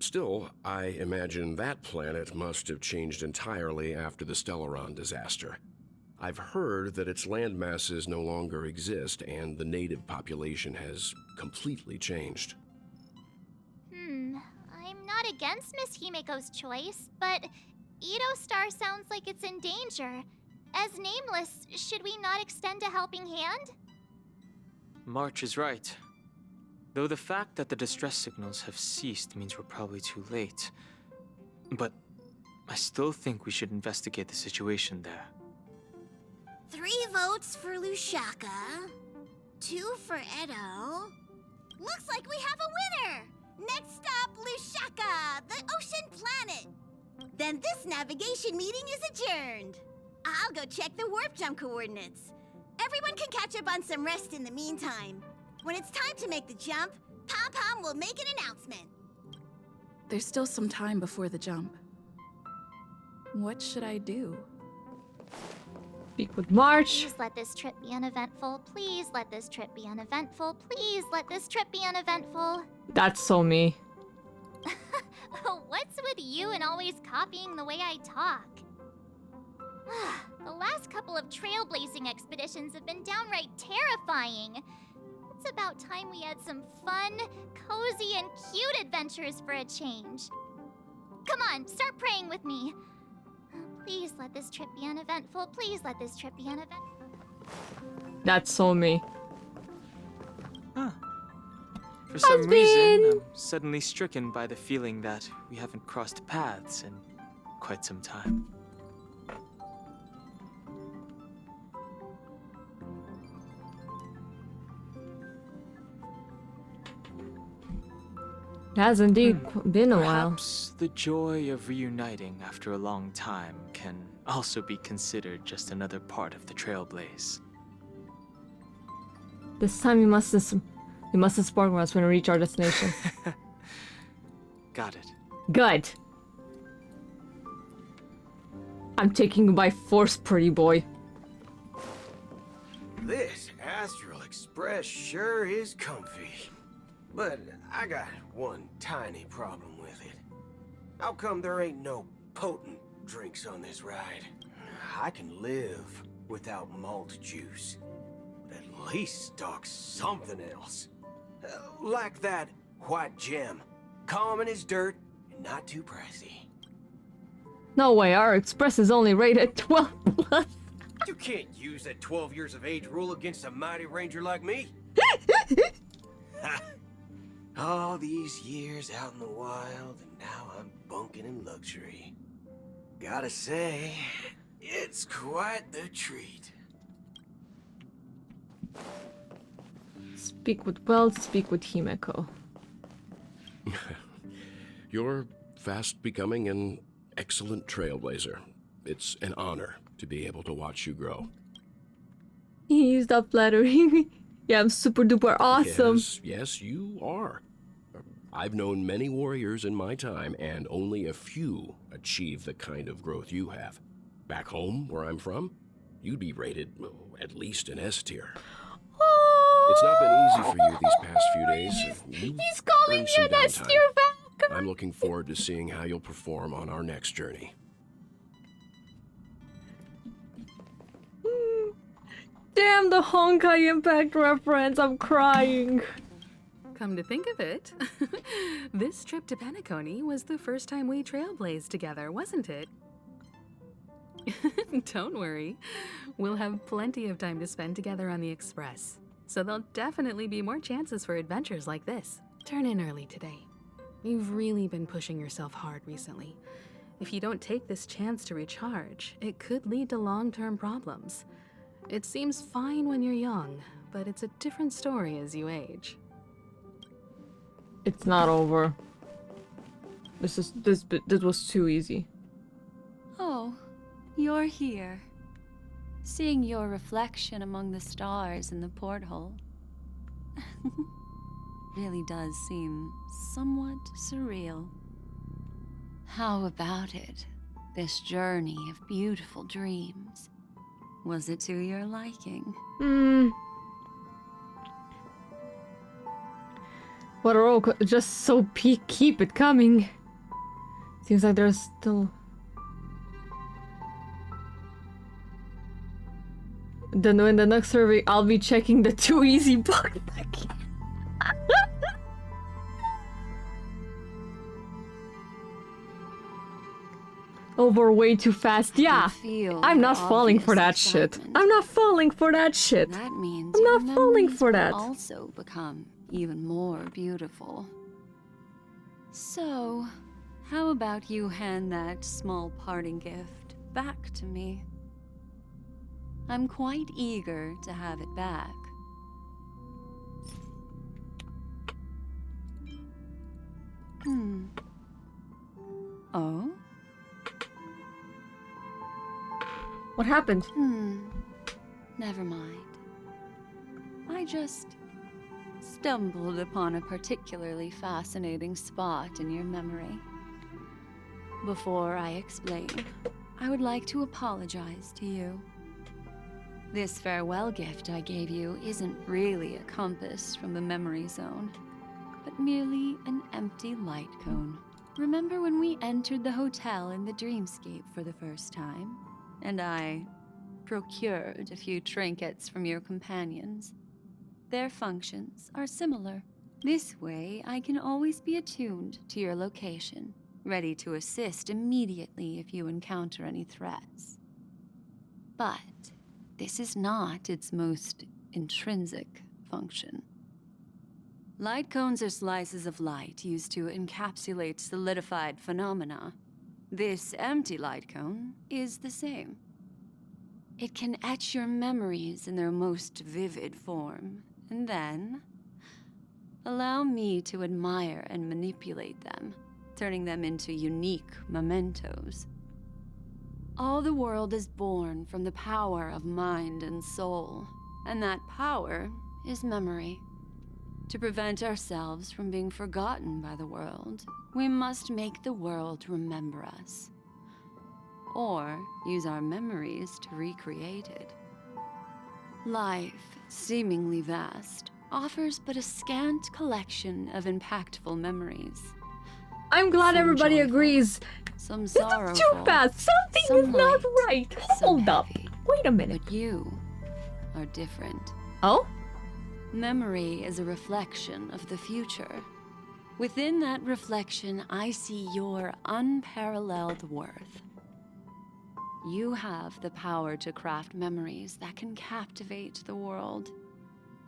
Still, I imagine that planet must have changed entirely after the Stellaron disaster. I've heard that its land masses no longer exist and the native population has completely changed. I'm not against Miss Himiko's choice, but Edo Star sounds like it's in danger. As nameless, should we not extend a helping hand? March is right. Though the fact that the distress signals have ceased means we're probably too late. But I still think we should investigate the situation there. 3 votes for Lushaka, 2 for Edo. Looks like we have a winner! Next stop, Lushaka, the ocean planet. Then this navigation meeting is adjourned. I'll go check the warp jump coordinates. Everyone can catch up on some rest in the meantime. When it's time to make the jump, Pom-Pom will make an announcement. There's still some time before the jump. What should I do? Speak with March. Please let this trip be uneventful. Please let this trip be uneventful. Please let this trip be uneventful. That's so me. What's with you and always copying the way I talk? The last couple of trailblazing expeditions have been downright terrifying. It's about time we had some fun, cozy, and cute adventures for a change. Come on, start praying with me. Please let this trip be uneventful. Please let this trip be uneventful. That's so me. For some reason, I'm suddenly stricken by the feeling that we haven't crossed paths in quite some time. It has indeed been a while. Perhaps the joy of reuniting after a long time can also be considered just another part of the trailblaze. This time we mustn't spark us when we reach our destination. Got it. Good. I'm taking you by force, pretty boy. This Astral Express sure is comfy. But I got one tiny problem with it. How come there ain't no potent drinks on this ride? I can live without malt juice. But at least stock something else. Like that white gem. Common as dirt and not too pricey. No way, our express is only rated 12 plus. You can't use that 12 years of age rule against a mighty ranger like me. All these years out in the wild, and now I'm bunking in luxury. Gotta say, it's quite the treat. Speak with Weld, speak with Himeko. You're fast becoming an excellent trailblazer. It's an honor to be able to watch you grow. He used up flattery. Yeah, I'm super duper awesome. Yes, you are. I've known many warriors in my time, and only a few achieve the kind of growth you have. Back home, where I'm from, you'd be rated at least an S tier. It's not been easy for you these past few days. He's calling me an S tier back. I'm looking forward to seeing how you'll perform on our next journey. Damn, the Honkai Impact reference. I'm crying. Come to think of it, this trip to Penacony was the first time we trailblazed together, wasn't it? Don't worry. We'll have plenty of time to spend together on the Express. So there'll definitely be more chances for adventures like this. Turn in early today. You've really been pushing yourself hard recently. If you don't take this chance to recharge, it could lead to long-term problems. It seems fine when you're young, but it's a different story as you age. It's not over. This was too easy. Oh, you're here. Seeing your reflection among the stars in the porthole really does seem somewhat surreal. How about it? This journey of beautiful dreams. Was it to your liking? What a roll. Just so peak. Keep it coming. Seems like there's still... Then in the next survey, I'll be checking the too easy bug again. Over way too fast. Yeah, I'm not falling for that shit. I'm not falling for that shit. That means I'm not your falling memories for will that. also become even more beautiful. So, how about you hand that small parting gift back to me? I'm quite eager to have it back. Oh? What happened? Never mind. I just stumbled upon a particularly fascinating spot in your memory. Before I explain, I would like to apologize to you. This farewell gift I gave you isn't really a compass from the memory zone, but merely an empty light cone. Remember when we entered the hotel in the dreamscape for the first time, and I procured a few trinkets from your companions? Their functions are similar. This way, I can always be attuned to your location, ready to assist immediately if you encounter any threats. But this is not its most intrinsic function. Light cones are slices of light used to encapsulate solidified phenomena. This empty light cone is the same. It can etch your memories in their most vivid form, and then allow me to admire and manipulate them, turning them into unique mementos. All the world is born from the power of mind and soul, and that power is memory. To prevent ourselves from being forgotten by the world, we must make the world remember us, or use our memories to recreate it. Life, seemingly vast, offers but a scant collection of impactful memories. I'm glad Some everybody joyful, agrees. some This is sorrowful, too fast. Something some is not light, right. some Hold up. heavy. Wait a minute. But you are different. Oh? Memory is a reflection of the future. Within that reflection, I see your unparalleled worth. You have the power to craft memories that can captivate the world.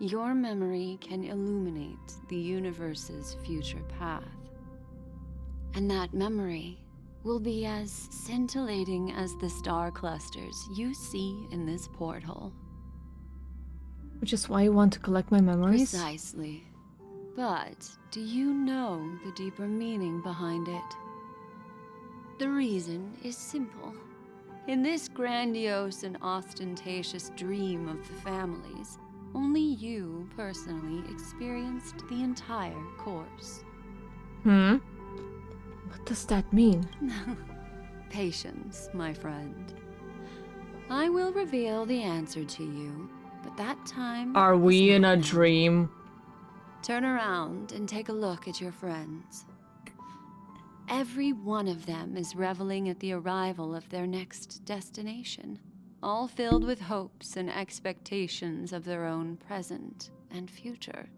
Your memory can illuminate the universe's future path. And that memory will be as scintillating as the star clusters you see in this portal. Which is why you want to collect my memories? Precisely. But do you know the deeper meaning behind it? The reason is simple. In this grandiose and ostentatious dream of the families, only you personally experienced the entire course. What does that mean? Patience, my friend. I will reveal the answer to you, but that time... Are we is in not a now. dream? Turn around and take a look at your friends. Every one of them is reveling at the arrival of their next destination, all filled with hopes and expectations of their own present and future.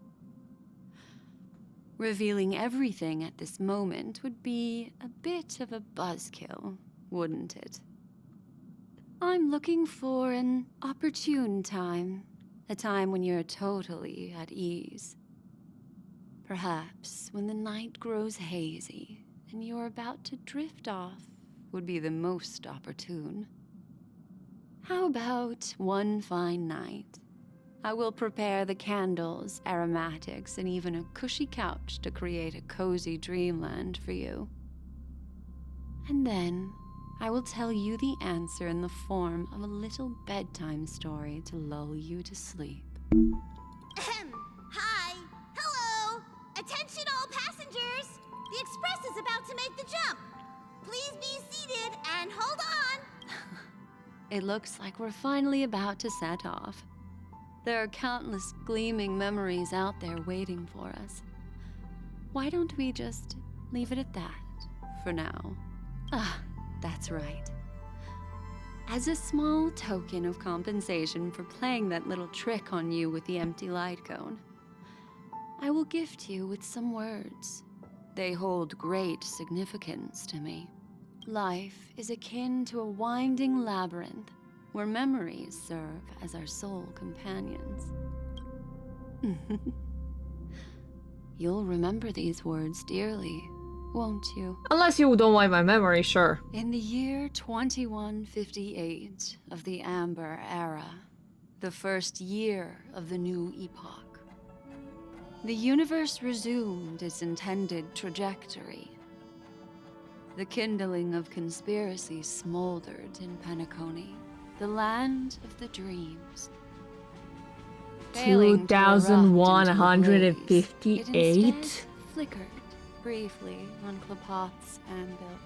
Revealing everything at this moment would be a bit of a buzzkill, wouldn't it? I'm looking for an opportune time, a time when you're totally at ease. Perhaps when the night grows hazy and you're about to drift off would be the most opportune. How about one fine night? I will prepare the candles, aromatics, and even a cushy couch to create a cozy dreamland for you. And then I will tell you the answer in the form of a little bedtime story to lull you to sleep. Hi. Hello. Attention all passengers. The express is about to make the jump. Please be seated and hold on. It looks like we're finally about to set off. There are countless gleaming memories out there waiting for us. Why don't we just leave it at that for now? Ah, that's right. As a small token of compensation for playing that little trick on you with the empty light cone, I will gift you with some words. They hold great significance to me. Life is akin to a winding labyrinth where memories serve as our sole companions. You'll remember these words dearly, won't you? Unless you don't wipe my memory, sure. In the year 2158 of the Amber Era, the first year of the new epoch, the universe resumed its intended trajectory. The kindling of conspiracy smoldered in Penacony, the land of the dreams. Failing to erupt into a blaze, it 2158? instead flickered briefly on Klapoth's anvil,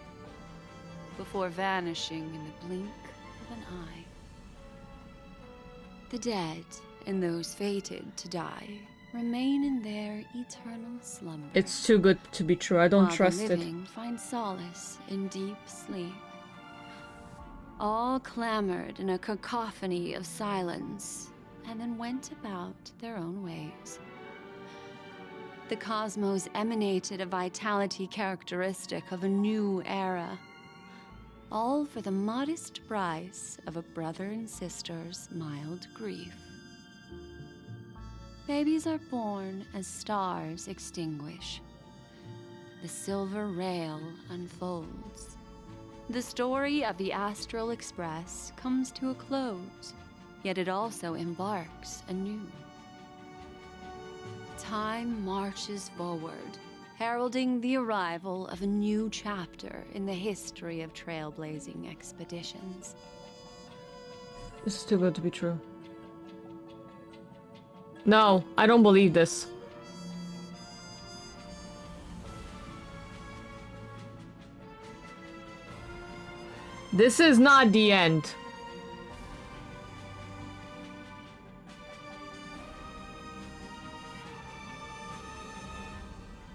before vanishing in the blink of an eye. The dead and those fated to die remain in their eternal slumber. It's too good to be true. I don't while trust the it. living find solace in deep sleep. All clamored in a cacophony of silence, and then went about their own ways. The cosmos emanated a vitality characteristic of a new era, all for the modest price of a brother and sister's mild grief. Babies are born as stars extinguish. The silver rail unfolds. The story of the Astral Express comes to a close, yet it also embarks anew. Time marches forward, heralding the arrival of a new chapter in the history of trailblazing expeditions. This is too good to be true. No, I don't believe this. This is not the end.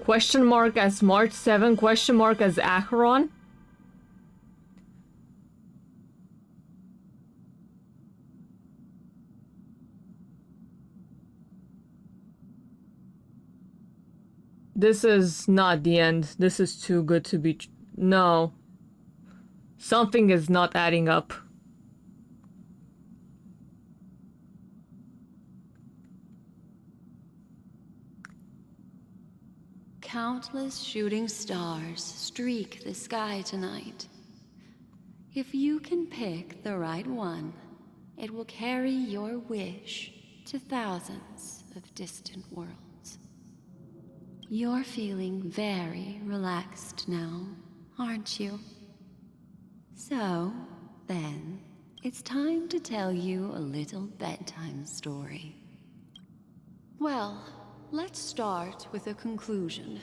Question mark as March 7, question mark as Acheron? This is not the end. This is too good to be no. Something is not adding up. Countless shooting stars streak the sky tonight. If you can pick the right one, it will carry your wish to thousands of distant worlds. You're feeling very relaxed now, aren't you? So, then, it's time to tell you a little bedtime story. Well, let's start with a conclusion.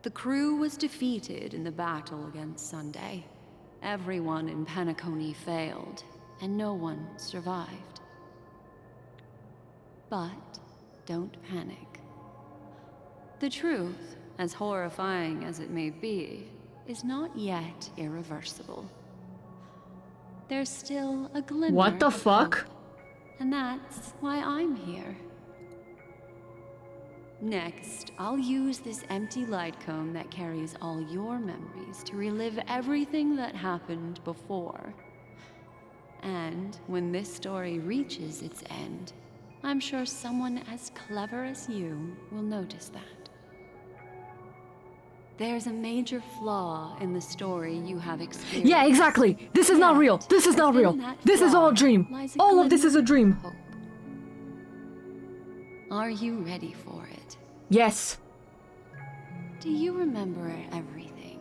The crew was defeated in the battle against Sunday. Everyone in Penacony failed, and no one survived. But don't panic. The truth, as horrifying as it may be, is not yet irreversible. There's still a glimmer What the of fuck? hope, and that's why I'm here. Next, I'll use this empty light cone that carries all your memories to relive everything that happened before. And when this story reaches its end, I'm sure someone as clever as you will notice that. There's a major flaw in the story you have experienced. Yeah, exactly. This is not real. This is not real. This is all a dream. All of this is a dream. Are you ready for it? Yes. Do you remember everything?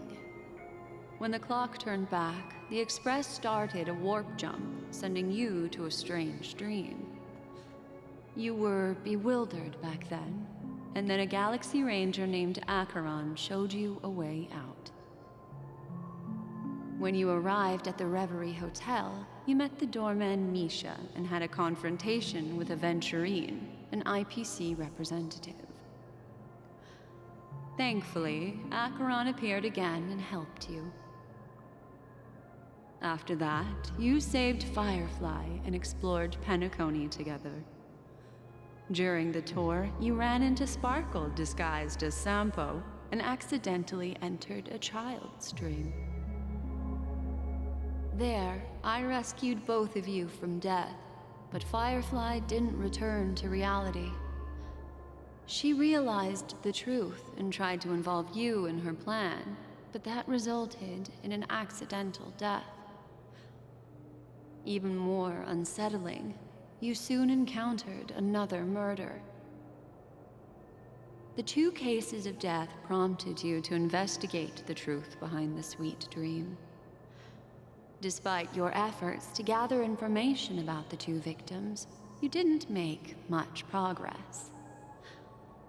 When the clock turned back, the Express started a warp jump, sending you to a strange dream. You were bewildered back then, and then a Galaxy Ranger named Acheron showed you a way out. When you arrived at the Reverie Hotel, you met the doorman Misha and had a confrontation with Aventurine, an IPC representative. Thankfully, Acheron appeared again and helped you. After that, you saved Firefly and explored Penacony together. During the tour, you ran into Sparkle disguised as Sampo and accidentally entered a child's dream. There, I rescued both of you from death, but Firefly didn't return to reality. She realized the truth and tried to involve you in her plan, but that resulted in an accidental death. Even more unsettling, you soon encountered another murder. The 2 cases of death prompted you to investigate the truth behind the sweet dream. Despite your efforts to gather information about the 2 victims, you didn't make much progress.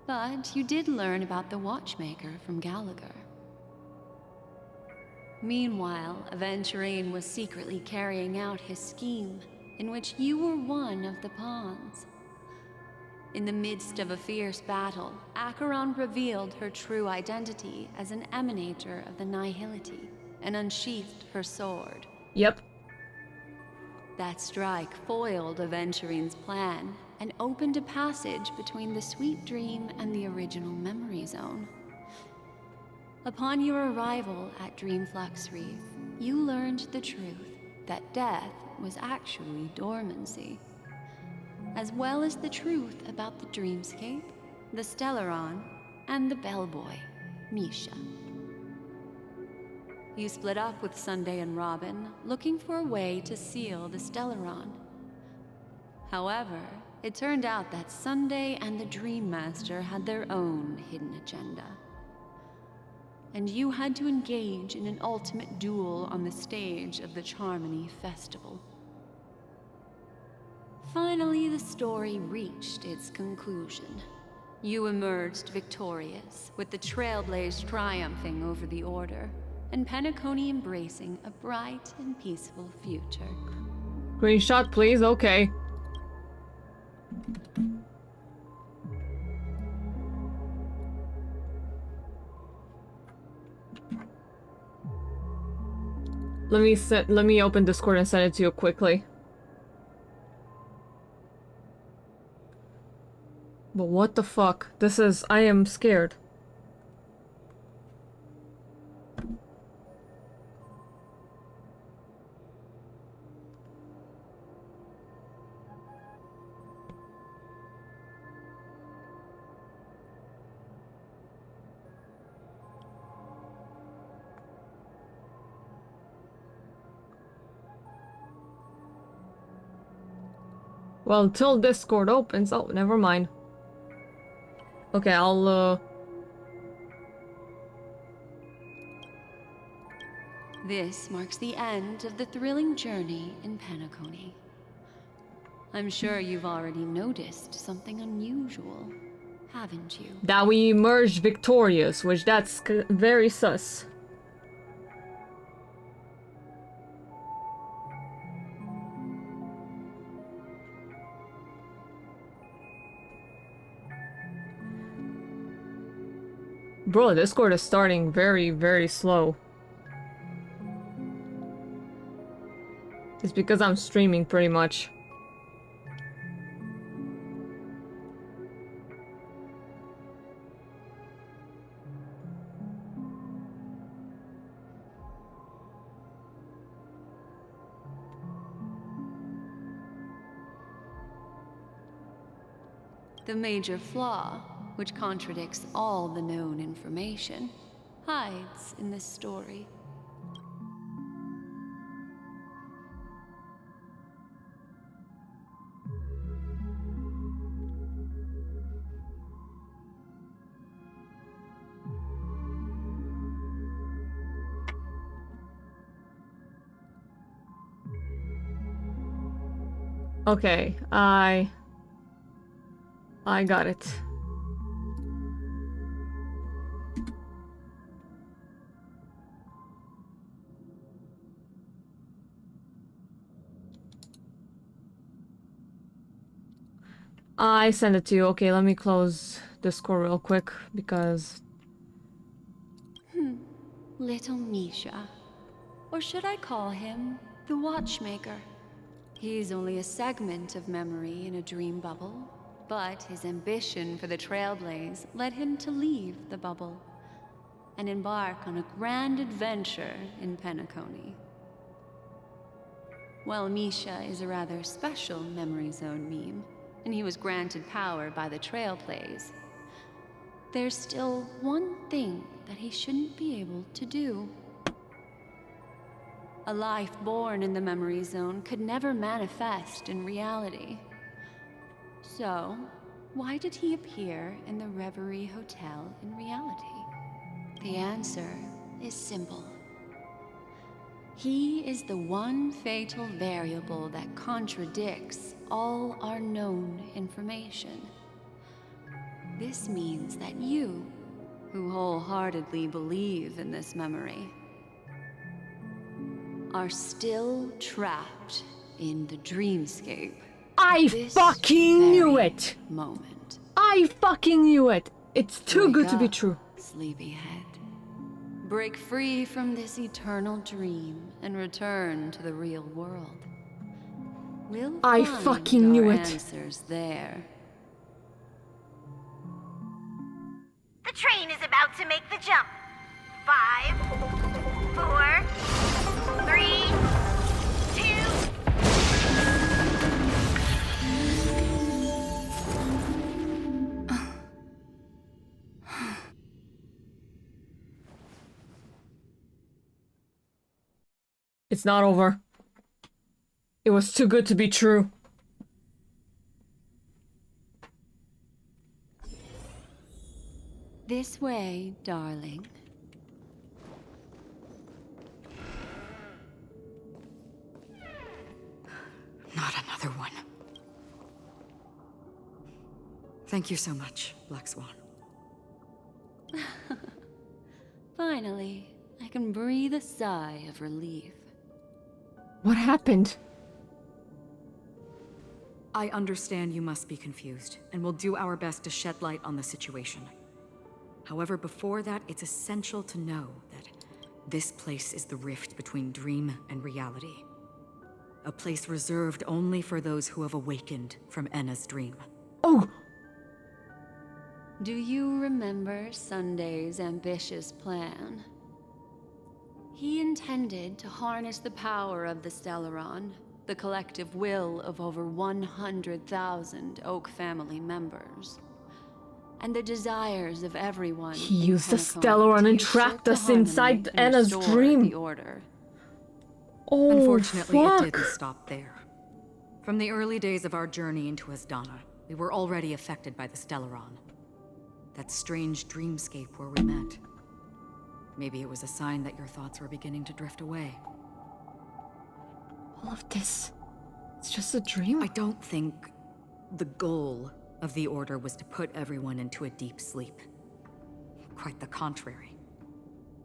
But you did learn about the watchmaker from Gallagher. Meanwhile, Aventurine was secretly carrying out his scheme, in which you were one of the pawns. In the midst of a fierce battle, Acheron revealed her true identity as an emanator of the Nihility and unsheathed her sword. Yep. That strike foiled Aventurine's plan and opened a passage between the sweet dream and the original memory zone. Upon your arrival at Dreamflux Reef, you learned the truth that death was actually dormancy, as well as the truth about the dreamscape, the Stellaron, and the bellboy, Misha. You split up with Sunday and Robin, looking for a way to seal the Stellaron. However, it turned out that Sunday and the Dream Master had their own hidden agenda. And you had to engage in an ultimate duel on the stage of the Charmony Festival. Finally, the story reached its conclusion. You emerged victorious, with the Trailblaze triumphing over the Order, and Penacony embracing a bright and peaceful future. Green shot, please. Okay. Let me open Discord and send it to you quickly. But what the fuck? I am scared. Well, until Discord opens. Oh, never mind. Okay, This marks the end of the thrilling journey in Penacony. I'm sure you've already noticed something unusual, haven't you? that we emerged victorious, which that's very sus. Bro, Discord is starting very, very slow. It's because I'm streaming pretty much. The major flaw, which contradicts all the known information, hides in this story. Okay, I got it. I send it to you. Okay, let me close Discord real quick because... Little Misha. Or should I call him the Watchmaker? He's only a segment of memory in a dream bubble, but his ambition for the Trailblaze led him to leave the bubble and embark on a grand adventure in Penacony. While Misha is a rather special Memory Zone meme, and he was granted power by the Trailblaze, there's still one thing that he shouldn't be able to do. A life born in the Memory Zone could never manifest in reality. So, why did he appear in the Reverie Hotel in reality? The answer is simple. He is the one fatal variable that contradicts all our known information. This means that you, who wholeheartedly believe in this memory, are still trapped in the dreamscape. I fucking knew it! Moment. I fucking knew it! It's too Wake good to be up, true. Sleepyhead. Break free from this eternal dream and return to the real world. We'll I find fucking knew our it. answers there. The train is about to make the jump. 5, 4, 3, 2. It's not over. It was too good to be true. This way, darling. Not another one. Thank you so much, Black Swan. Finally, I can breathe a sigh of relief. What happened? I understand you must be confused, and we'll do our best to shed light on the situation. However, before that, it's essential to know that this place is the rift between dream and reality. A place reserved only for those who have awakened from Enna's dream. Oh! Do you remember Sunday's ambitious plan? He intended to harness the power of the Stellaron, the collective will of over 100,000 Oak family members, and the desires of everyone. He used the Stellaron and trapped us inside Anna's dream. The order. Oh, Unfortunately, fuck. it didn't stop there. From the early days of our journey into Asdana, we were already affected by the Stellaron. That strange dreamscape where we met. Maybe it was a sign that your thoughts were beginning to drift away. All of this, it's just a dream? I don't think the goal of the Order was to put everyone into a deep sleep. Quite the contrary.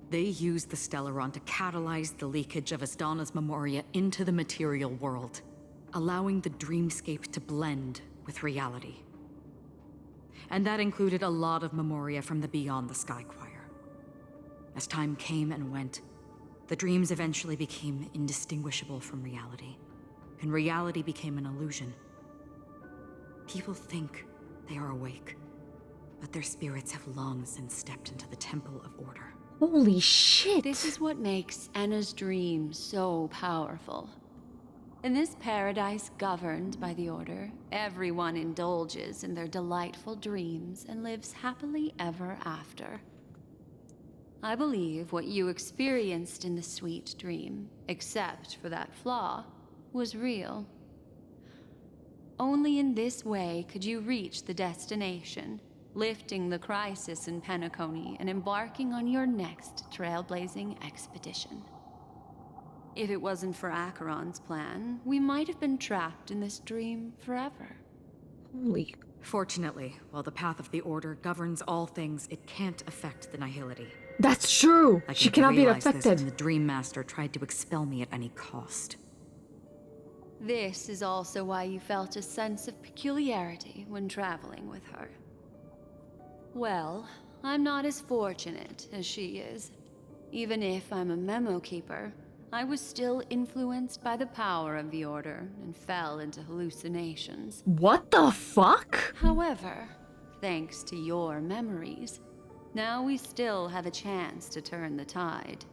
They used the Stellaron to catalyze the leakage of Asdana's memoria into the material world, allowing the dreamscape to blend with reality. And that included a lot of memoria from the Beyond the Sky Choir. As time came and went, the dreams eventually became indistinguishable from reality, and reality became an illusion. People think they are awake, but their spirits have long since stepped into the Temple of Order. Holy shit! This is what makes Enna's dream so powerful. In this paradise governed by the Order, everyone indulges in their delightful dreams and lives happily ever after. I believe what you experienced in the sweet dream, except for that flaw, was real. Only in this way could you reach the destination, lifting the crisis in Penacony and embarking on your next trailblazing expedition. If it wasn't for Acheron's plan, we might have been trapped in this dream forever. Holy... Fortunately, while the path of the Order governs all things, it can't affect the Nihility. That's true! She cannot be realized this affected. when the Dream Master tried to expel me at any cost. This is also why you felt a sense of peculiarity when traveling with her. Well, I'm not as fortunate as she is. Even if I'm a memo keeper, I was still influenced by the power of the Order and fell into hallucinations. What the fuck? However, thanks to your memories, now we still have a chance to turn the tide.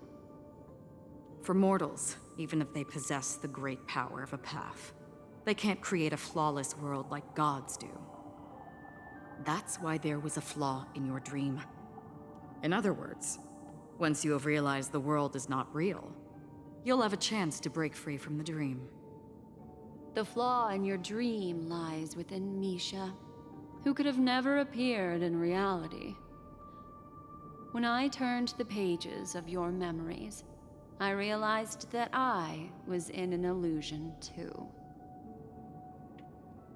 For mortals, even if they possess the great power of a path, they can't create a flawless world like gods do. That's why there was a flaw in your dream. In other words, once you have realized the world is not real, you'll have a chance to break free from the dream. The flaw in your dream lies within Misha, who could have never appeared in reality. When I turned the pages of your memories, I realized that I was in an illusion too.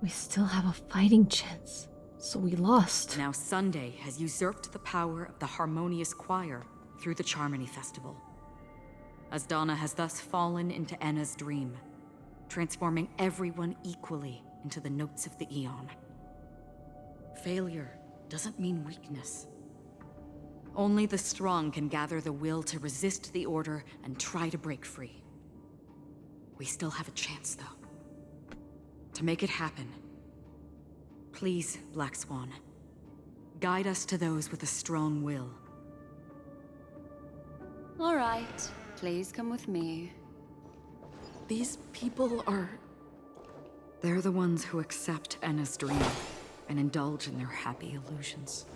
We still have a fighting chance, so we lost. Now Sunday has usurped the power of the Harmonious Choir through the Charmony Festival. Asdana has thus fallen into Enna's dream, transforming everyone equally into the notes of the Aeon. Failure doesn't mean weakness. Only the strong can gather the will to resist the Order and try to break free. We still have a chance, though. To make it happen, please, Black Swan, guide us to those with a strong will. All right, please come with me. These people are... They're the ones who accept Enna's dream and indulge in their happy illusions.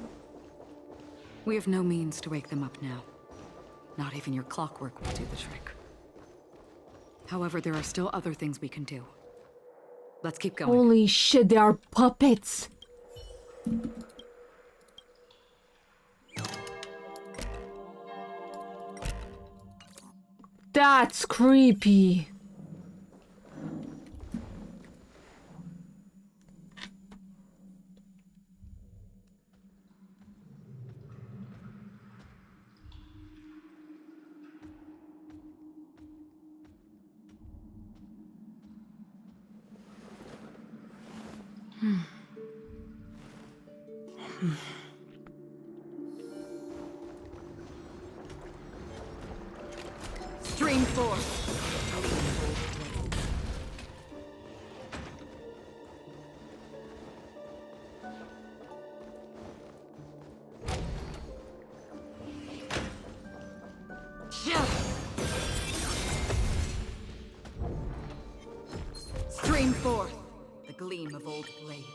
We have no means to wake them up now. Not even your clockwork will do the trick. However, there are still other things we can do. Let's keep going. Holy shit, they are puppets! That's creepy. Stream force. Stream forth the gleam of old blades.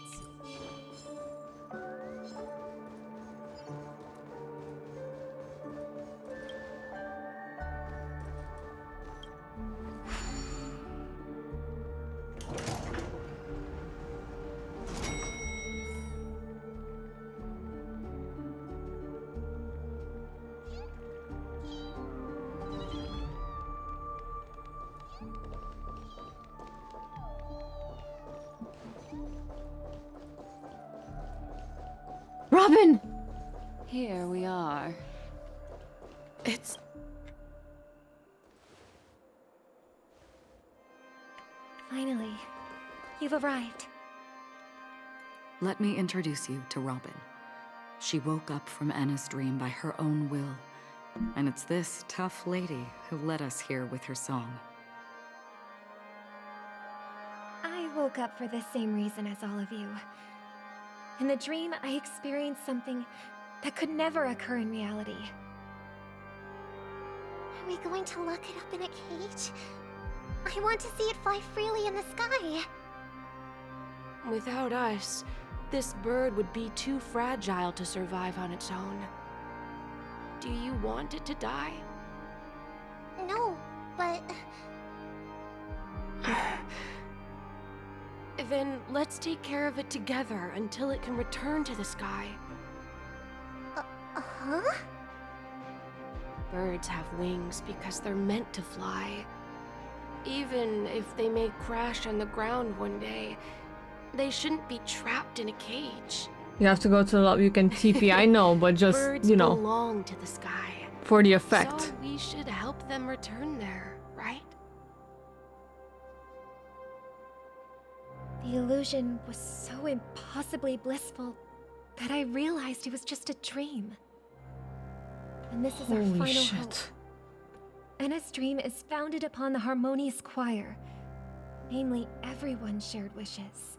Robin! Here we are. It's... Finally, you've arrived. Let me introduce you to Robin. She woke up from Enna's dream by her own will, and it's this tough lady who led us here with her song. I woke up for the same reason as all of you. In the dream, I experienced something that could never occur in reality. Are we going to lock it up in a cage? I want to see it fly freely in the sky. Without us, this bird would be too fragile to survive on its own. Do you want it to die? No, but... Then let's take care of it together until it can return to the sky. Huh? Birds have wings because they're meant to fly. Even if they may crash on the ground one day, they shouldn't be trapped in a cage. You have to go to the lobby, you can TP, I know, but just, Birds you know, belong to the sky. for the effect. So we should help them return there, right? The illusion was so impossibly blissful that I realized it was just a dream. And this is our Holy final shit. hope. Enna's dream is founded upon the harmonious choir, namely everyone's shared wishes.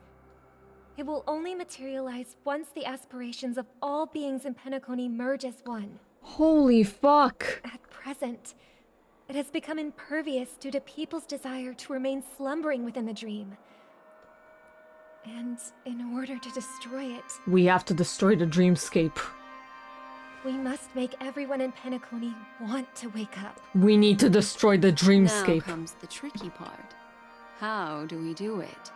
It will only materialize once the aspirations of all beings in Penacony merge as one. Holy fuck. At present, it has become impervious due to people's desire to remain slumbering within the dream. And in order to destroy it, We have to destroy the dreamscape. we must make everyone in Penacony want to wake up. We need to destroy the Now dreamscape. comes the tricky part. How do we do it?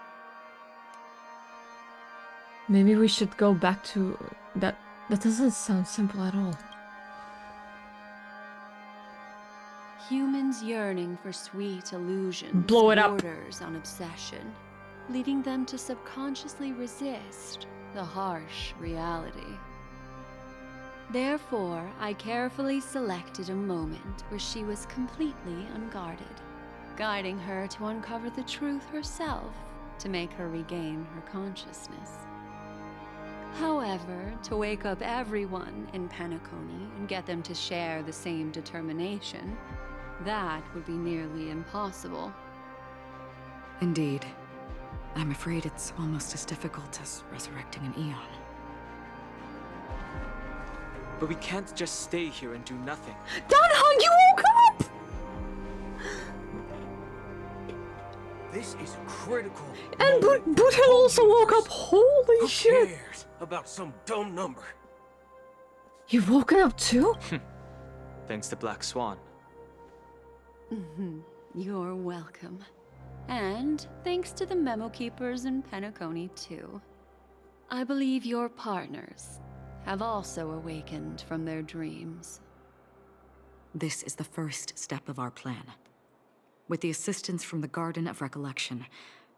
Maybe we should go back to that. That doesn't sound simple at all. Humans yearning for sweet illusions Blow it up. borders on obsession, leading them to subconsciously resist the harsh reality. Therefore, I carefully selected a moment where she was completely unguarded, guiding her to uncover the truth herself to make her regain her consciousness. However, to wake up everyone in Penacony and get them to share the same determination, that would be nearly impossible. Indeed. I'm afraid it's almost as difficult as resurrecting an Eon. But we can't just stay here and do nothing. Danhong, you woke up! This is critical. And Boothel also woke up. Holy Who shit! cares about some dumb number? You've woken up too? Thanks to Black Swan. You're welcome. And thanks to the memo keepers in Penacony, too. I believe your partners have also awakened from their dreams. This is the first step of our plan. With the assistance from the Garden of Recollection,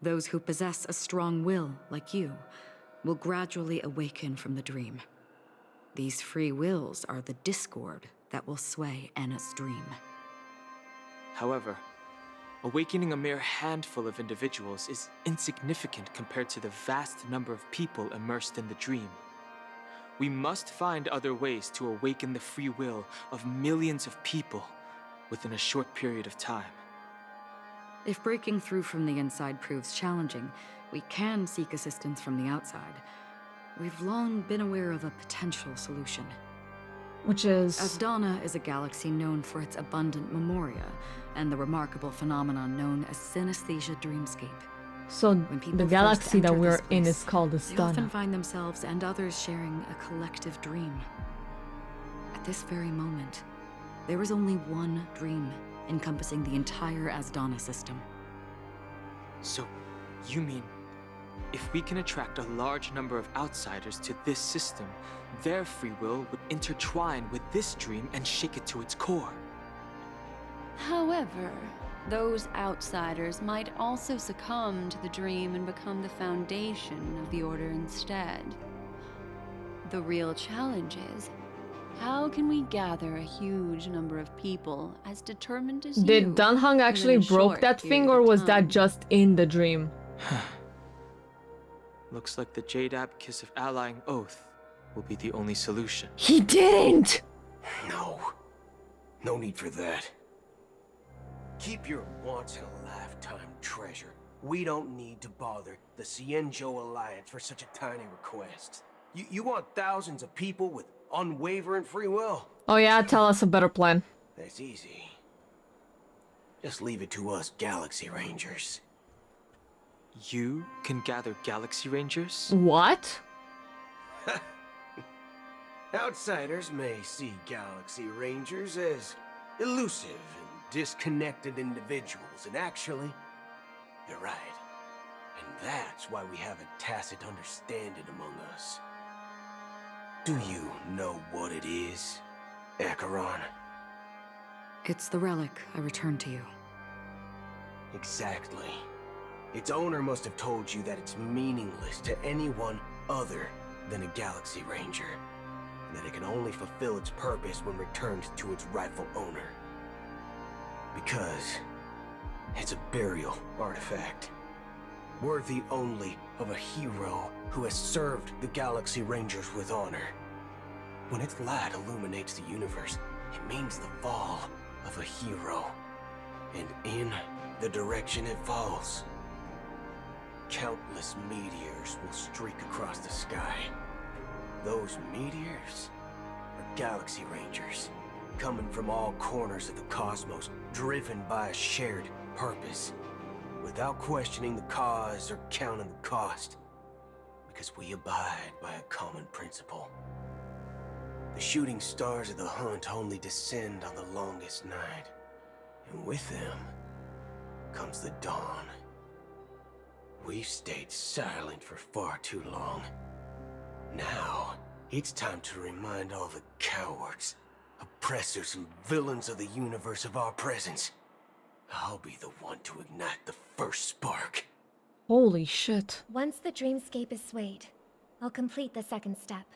those who possess a strong will, like you, will gradually awaken from the dream. These free wills are the discord that will sway Enna's dream. However, awakening a mere handful of individuals is insignificant compared to the vast number of people immersed in the dream. We must find other ways to awaken the free will of millions of people within a short period of time. If breaking through from the inside proves challenging, we can seek assistance from the outside. We've long been aware of a potential solution. Which is... Asdana is a galaxy known for its abundant memoria, and the remarkable phenomenon known as synesthesia dreamscape. So the galaxy that we're in is called They often Asdana. find themselves and others sharing a collective dream. At this very moment, there is only one dream encompassing the entire Asdana system. So, you mean, if we can attract a large number of outsiders to this system, their free will would intertwine with this dream and shake it to its core? However, those outsiders might also succumb to the dream and become the foundation of the Order instead. The real challenge is, how can we gather a huge number of people as determined as you? Did Danhong actually within a broke short that period thing, or of was that time? just in the dream? Looks like the Jadab Kiss of Allying Oath will be the only solution. He didn't! No. No need for that. Keep your once-in-a-lifetime treasure. We don't need to bother the Cienjo Alliance for such a tiny request. You want thousands of people with unwavering free will? Oh yeah, tell us a better plan. That's easy. Just leave it to us Galaxy Rangers. You can gather Galaxy Rangers? What? Outsiders may see Galaxy Rangers as elusive and disconnected individuals, and actually, they're right. And that's why we have a tacit understanding among us. Do you know what it is, Acheron? It's the relic I returned to you. Exactly. Its owner must have told you that it's meaningless to anyone other than a Galaxy Ranger, and that it can only fulfill its purpose when returned to its rightful owner. Because it's a burial artifact, worthy only of a hero who has served the Galaxy Rangers with honor. When its light illuminates the universe, it means the fall of a hero. And in the direction it falls, countless meteors will streak across the sky. Those meteors are Galaxy Rangers, coming from all corners of the cosmos, driven by a shared purpose, without questioning the cause or counting the cost, because we abide by a common principle. The shooting stars of the hunt only descend on the longest night, and with them comes the dawn. We've stayed silent for far too long. Now, it's time to remind all the cowards, oppressors, and villains of the universe of our presence. I'll be the one to ignite the first spark. Holy shit. Once the dreamscape is swayed, I'll complete the second step.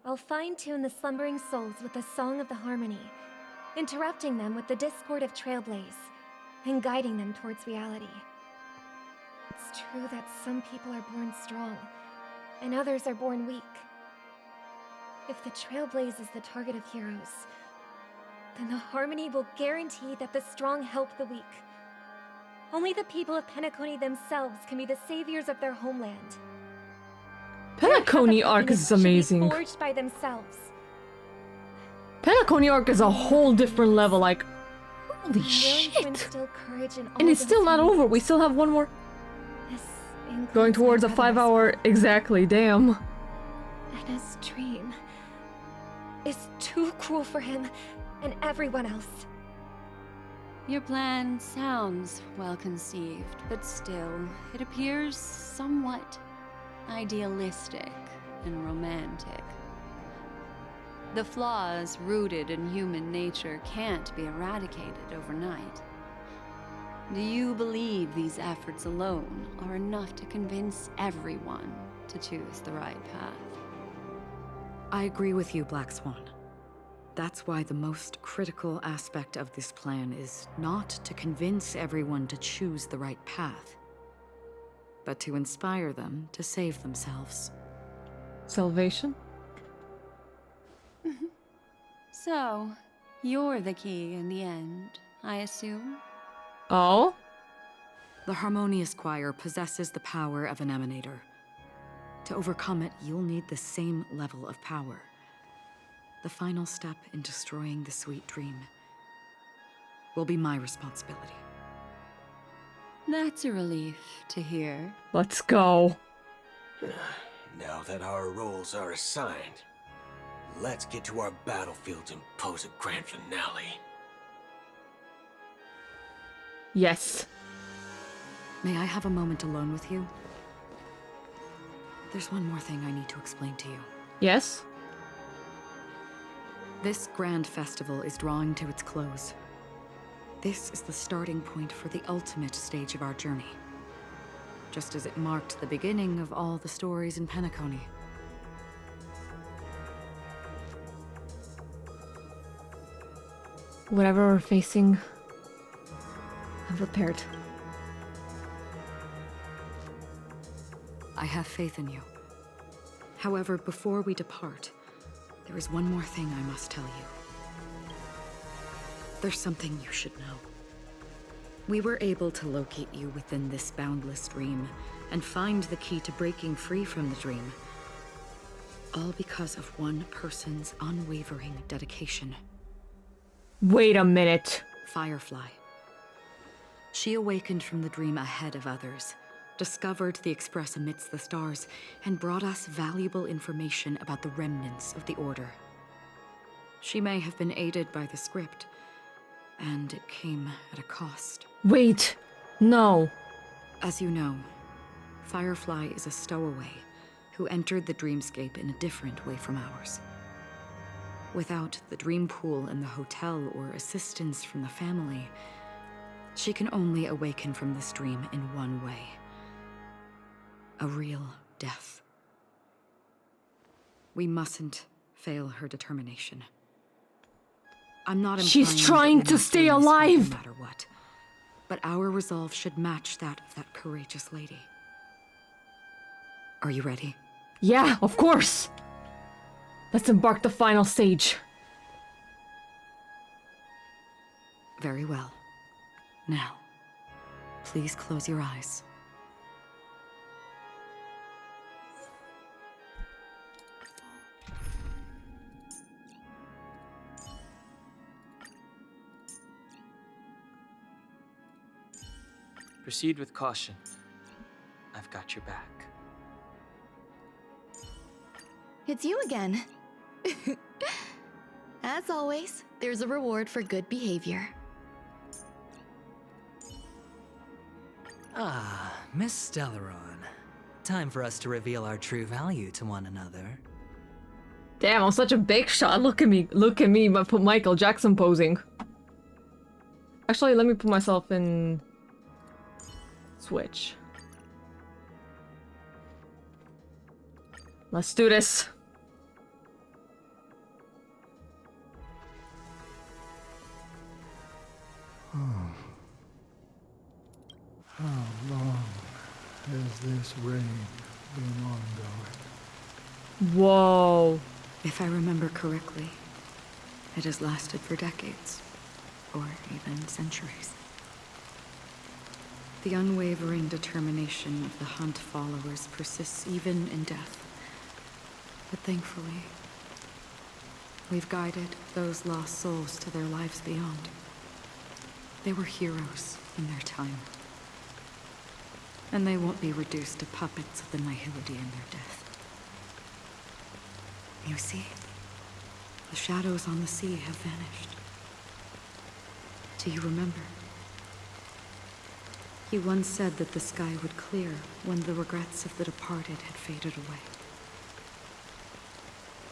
I'll fine-tune the slumbering souls with the Song of the Harmony, interrupting them with the discord of Trailblaze, and guiding them towards reality. It's true that some people are born strong, and others are born weak. If the Trailblaze is the target of heroes, then the Harmony will guarantee that the strong help the weak. Only the people of Penacony themselves can be the saviors of their homeland. Penacony arc is amazing. Forged by themselves. Penacony arc is a whole different level, like, holy I'm willing to shit. instill courage in all And it's those still not who- over, we still have one more. This includes Going towards a my brother's 5-hour, exactly, damn. Anna's dream is too cruel for him and everyone else. Your plan sounds well conceived, but still, it appears somewhat idealistic and romantic. The flaws rooted in human nature can't be eradicated overnight. Do you believe these efforts alone are enough to convince everyone to choose the right path? I agree with you, Black Swan. That's why the most critical aspect of this plan is not to convince everyone to choose the right path, but to inspire them to save themselves. Salvation? So, you're the key in the end, I assume? Oh? The Harmonious Choir possesses the power of an emanator. To overcome it, you'll need the same level of power. The final step in destroying the sweet dream will be my responsibility. That's a relief to hear. Let's go. Now that our roles are assigned, let's get to our battlefields and pose a grand finale. Yes. May I have a moment alone with you? There's one more thing I need to explain to you. Yes? This grand festival is drawing to its close. This is the starting point for the ultimate stage of our journey. Just as it marked the beginning of all the stories in Penacony. Whatever we're facing, I'm prepared. I have faith in you. However, before we depart, there is one more thing I must tell you. There's something you should know. We were able to locate you within this boundless dream and find the key to breaking free from the dream. All because of one person's unwavering dedication. Wait a minute. Firefly. She awakened from the dream ahead of others, discovered the Express amidst the stars, and brought us valuable information about the remnants of the Order. She may have been aided by the script, and it came at a cost. Wait. No. As you know, Firefly is a stowaway who entered the dreamscape in a different way from ours. Without the dream pool in the hotel or assistance from the family, she can only awaken from this dream in one way. A real death. We mustn't fail her determination. I'm not She's implying trying that we to must stay do this fight alive. No matter what. But our resolve should match that of that courageous lady. Are you ready? Yeah, of course! Let's embark the final stage. Very well. Now, please close your eyes. Proceed with caution. I've got your back. It's you again. As always, there's a reward for good behavior. Ah, Miss Stellaron. Time for us to reveal our true value to one another. Damn, I'm such a big shot. Look at me, but put Michael Jackson posing. Actually, let me put myself in... Switch. Let's do this. How long has this rain been ongoing? Whoa. If I remember correctly, it has lasted for decades, or even centuries. The unwavering determination of the Hunt followers persists even in death. But thankfully, we've guided those lost souls to their lives beyond. They were heroes in their time. And they won't be reduced to puppets of the Nihility in their death. You see, the shadows on the sea have vanished. Do you remember? You once said that the sky would clear when the regrets of the departed had faded away.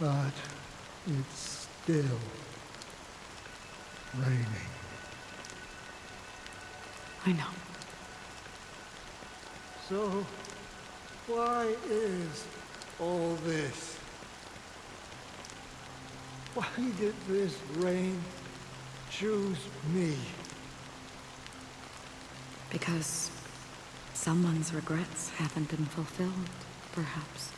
But it's still raining. I know. So, why is all this? Why did this rain choose me? Because someone's regrets haven't been fulfilled, perhaps.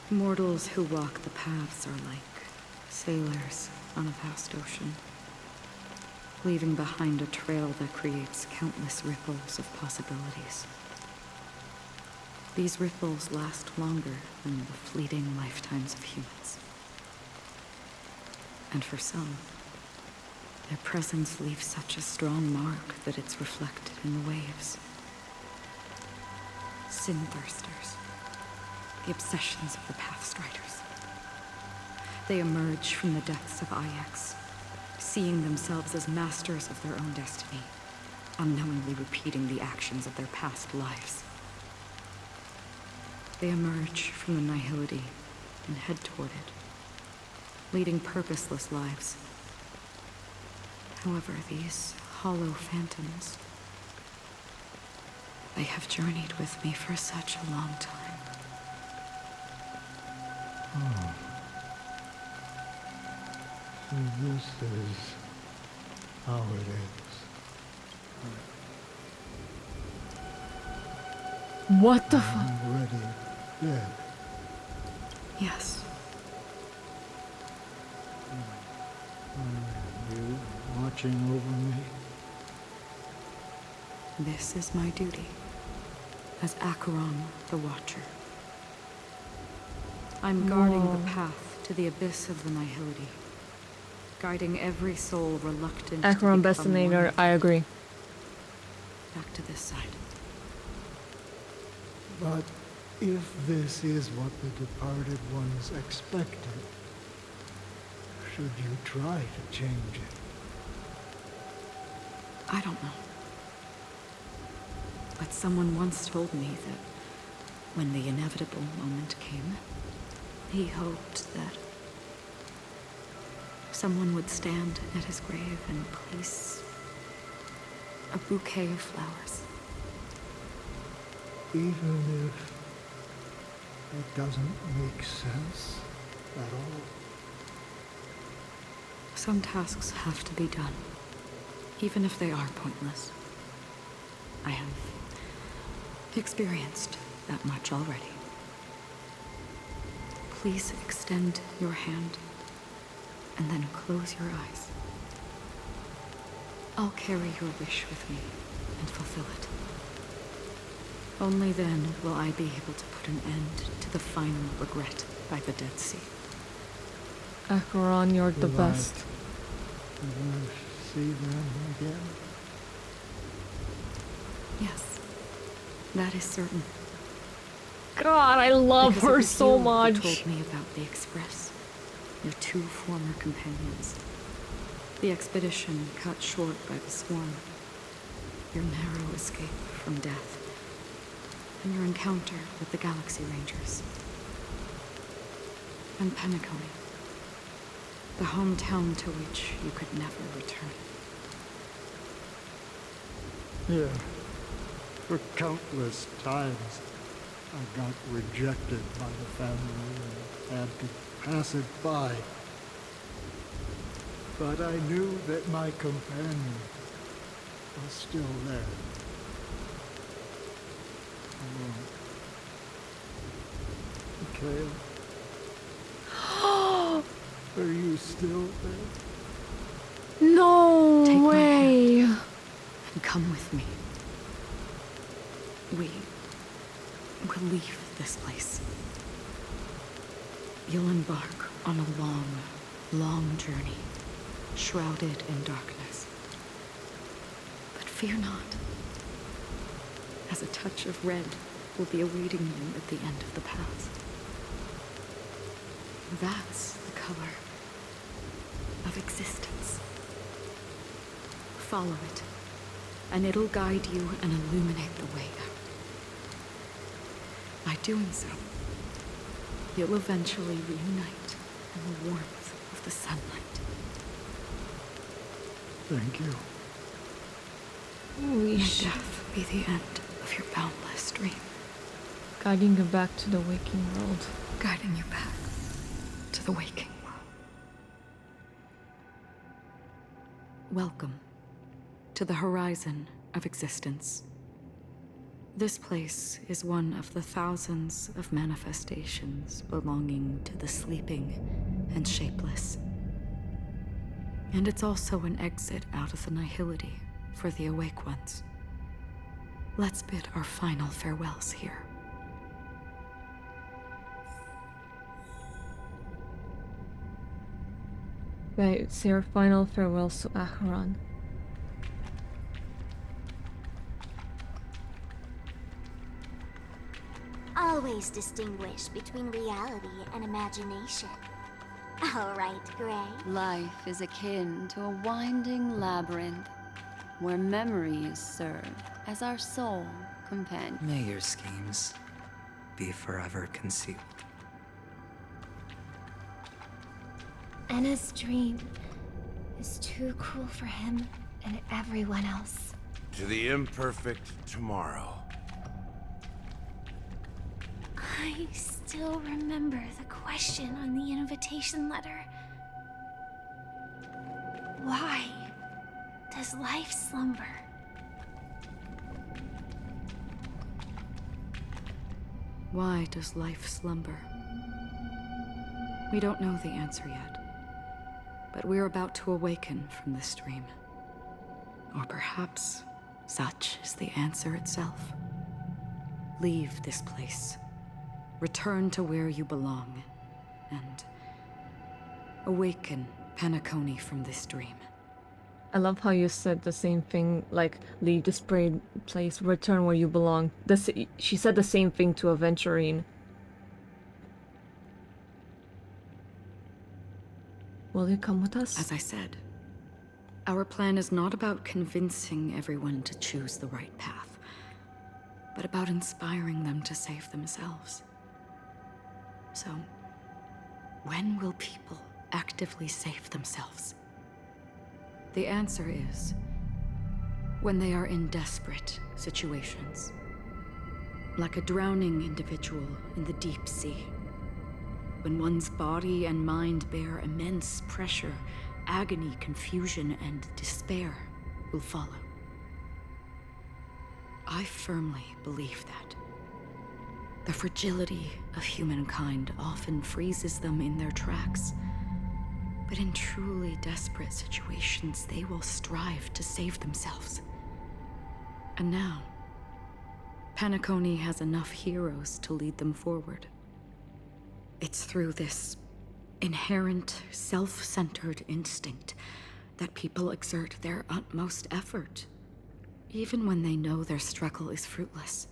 Mortals who walk the paths are like sailors on a vast ocean, leaving behind a trail that creates countless ripples of possibilities. These ripples last longer than the fleeting lifetimes of humans. And for some, their presence leaves such a strong mark that it's reflected in the waves. Sin-thirsters, the obsessions of the Pathstriders. They emerge from the depths of Ix, seeing themselves as masters of their own destiny, unknowingly repeating the actions of their past lives. They emerge from the Nihility and head toward it, leading purposeless lives. However, these hollow phantoms, they have journeyed with me for such a long time. Oh. So this is how it is. What the fuck? Already dead. Yes. Are you watching over me? This is my duty as Acheron the Watcher. I'm guarding the path to the abyss of the Nihility, guiding every soul reluctant Acheron to become Bestinator, one. I agree. Back to this side. But if this is what the departed ones expected, should you try to change it? I don't know. But someone once told me that when the inevitable moment came, he hoped that someone would stand at his grave and place a bouquet of flowers. Even if it doesn't make sense at all? Some tasks have to be done, even if they are pointless. I have experienced that much already. Please extend your hand, and then close your eyes. I'll carry your wish with me and fulfill it. Only then will I be able to put an end to the final regret by the Dead Sea. Acheron, you're the Will I best. ever see them again? Yes, that is certain. God, I love Because it her was so you who much. told me about the Express, your two former companions. The expedition cut short by the swarm, your narrow escape from death, and your encounter with the Galaxy Rangers. And Penacony, the hometown to which you could never return. Yeah. For countless times, I got rejected by the family and had to pass it by. But I knew that my companion was still there. Alone. Mikhail? Are you still there? No Take my way. hand and come with me. We'll leave this place. You'll embark on a long, long journey, shrouded in darkness. But fear not, as a touch of red will be awaiting you at the end of the path. That's the color of existence. Follow it, and it'll guide you and illuminate the way out. By doing so, you'll eventually reunite in the warmth of the sunlight. Thank you. Holy May shit. death be the end of your boundless dream. Guiding you back to the waking world. Guiding you back to the waking world. Welcome to the horizon of existence. This place is one of the thousands of manifestations belonging to the sleeping and shapeless. And it's also an exit out of the nihility for the awake ones. Let's bid our final farewells here. Right, say our final farewells to Acheron. Always distinguish between reality and imagination. All right, Gray. Life is akin to a winding labyrinth where memories serve as our sole companion. May your schemes be forever concealed. Anna's dream is too cruel for him and everyone else. To the imperfect tomorrow. I still remember the question on the invitation letter. Why does life slumber? Why does life slumber? We don't know the answer yet, but we're about to awaken from this dream. Or perhaps such is the answer itself. Leave this place. Return to where you belong, and awaken Penacony from this dream. I love how you said the same thing, like, leave this place, return where you belong. She said the same thing to Aventurine. Will you come with us? As I said, our plan is not about convincing everyone to choose the right path, but about inspiring them to save themselves. So, when will people actively save themselves? The answer is when they are in desperate situations. Like a drowning individual in the deep sea. When one's body and mind bear immense pressure, agony, confusion, and despair will follow. I firmly believe that. The fragility of humankind often freezes them in their tracks. But in truly desperate situations, they will strive to save themselves. And now, Penacony has enough heroes to lead them forward. It's through this inherent, self-centered instinct that people exert their utmost effort, even when they know their struggle is fruitless.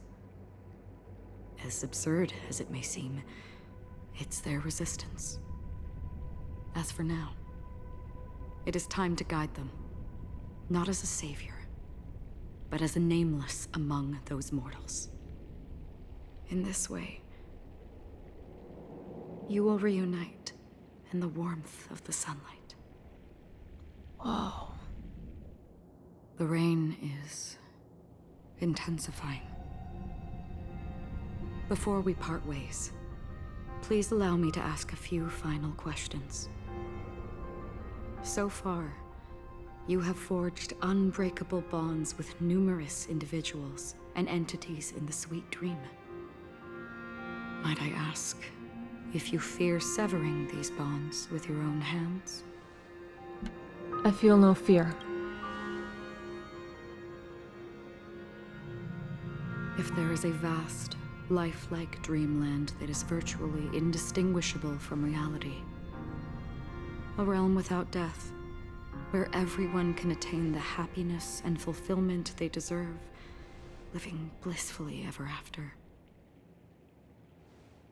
As absurd as it may seem, it's their resistance. As for now, it is time to guide them, not as a savior, but as a nameless among those mortals. In this way, you will reunite in the warmth of the sunlight. Whoa. The rain is intensifying. Before we part ways, please allow me to ask a few final questions. So far, you have forged unbreakable bonds with numerous individuals and entities in the Sweet Dream. Might I ask if you fear severing these bonds with your own hands? I feel no fear. If there is a vast, lifelike dreamland that is virtually indistinguishable from reality, a realm without death, where everyone can attain the happiness and fulfillment they deserve, living blissfully ever after,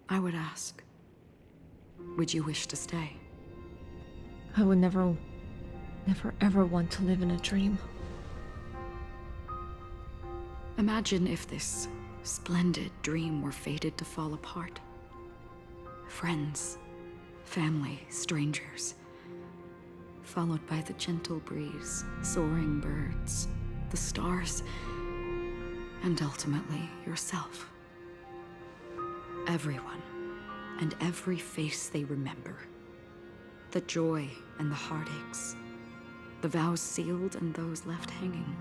I would ask, would you wish to stay? I would never ever want to live in a dream. Imagine if this splendid dream were fated to fall apart. Friends, family, strangers, followed by the gentle breeze, soaring birds, the stars, and ultimately yourself. Everyone, and every face they remember. The joy and the heartaches, the vows sealed and those left hanging.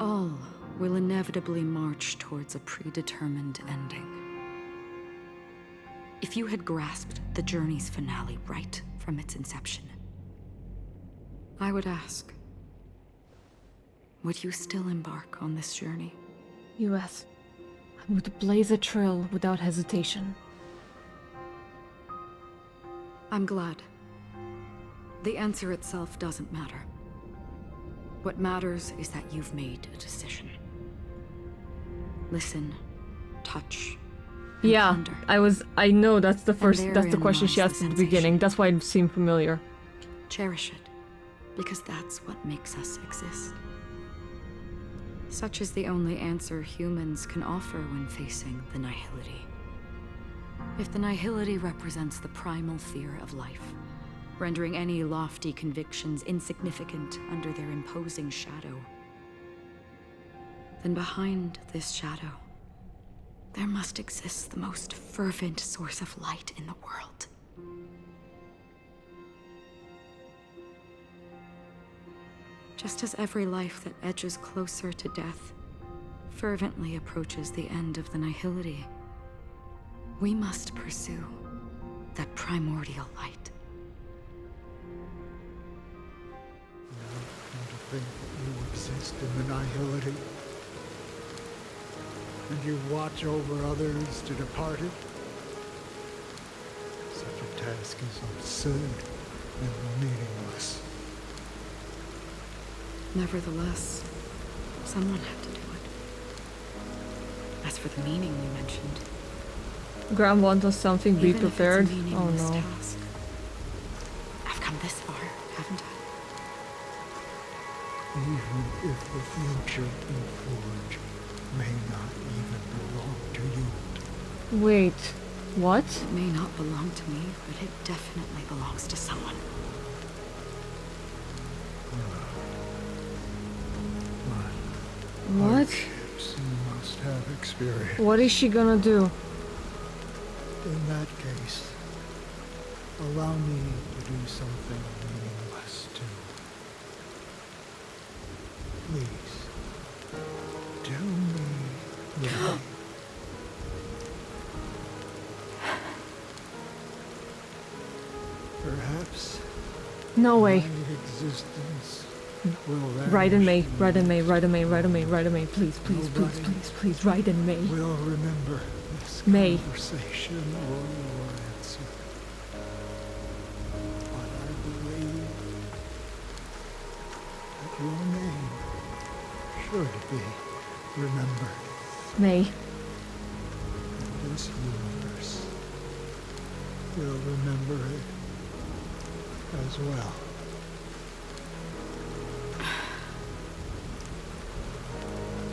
All will inevitably march towards a predetermined ending. If you had grasped the journey's finale right from its inception, I would ask, would you still embark on this journey? Yes, I would blaze a trail without hesitation. I'm glad. The answer itself doesn't matter. What matters is that you've made a decision. Listen, touch, and Yeah, ponder. I know that's the therein question she lies asked the at the beginning. That's why it seemed familiar. Cherish it, because that's what makes us exist. Such is the only answer humans can offer when facing the nihility. If the nihility represents the primal fear of life, rendering any lofty convictions insignificant under their imposing shadow, then behind this shadow, there must exist the most fervent source of light in the world. Just as every life that edges closer to death fervently approaches the end of the nihility, we must pursue that primordial light. Now, to think that you exist in the nihility, and you watch over others to depart it. Such a task is absurd and meaningless. Nevertheless, someone had to do it. As for the meaning you mentioned, Graham wants us something, be even if it's a prepared. Oh meaningless no. task, I've come this far, haven't I? Even if the future you forge may not even belong to you. Wait, what? It may not belong to me, but it definitely belongs to someone. What? Hardships you must have experienced. What is she gonna do? In that case, allow me to do something meaningless too. Please, tell me the No way. My existence will vanish. Raiden May, Raiden May, Raiden May, Raiden May, Raiden May, please, please, please, Nobody please, please, Raiden May. will remember this May. conversation or your answer. But I believe that your name should be remembered. May. And this universe will remember it as well.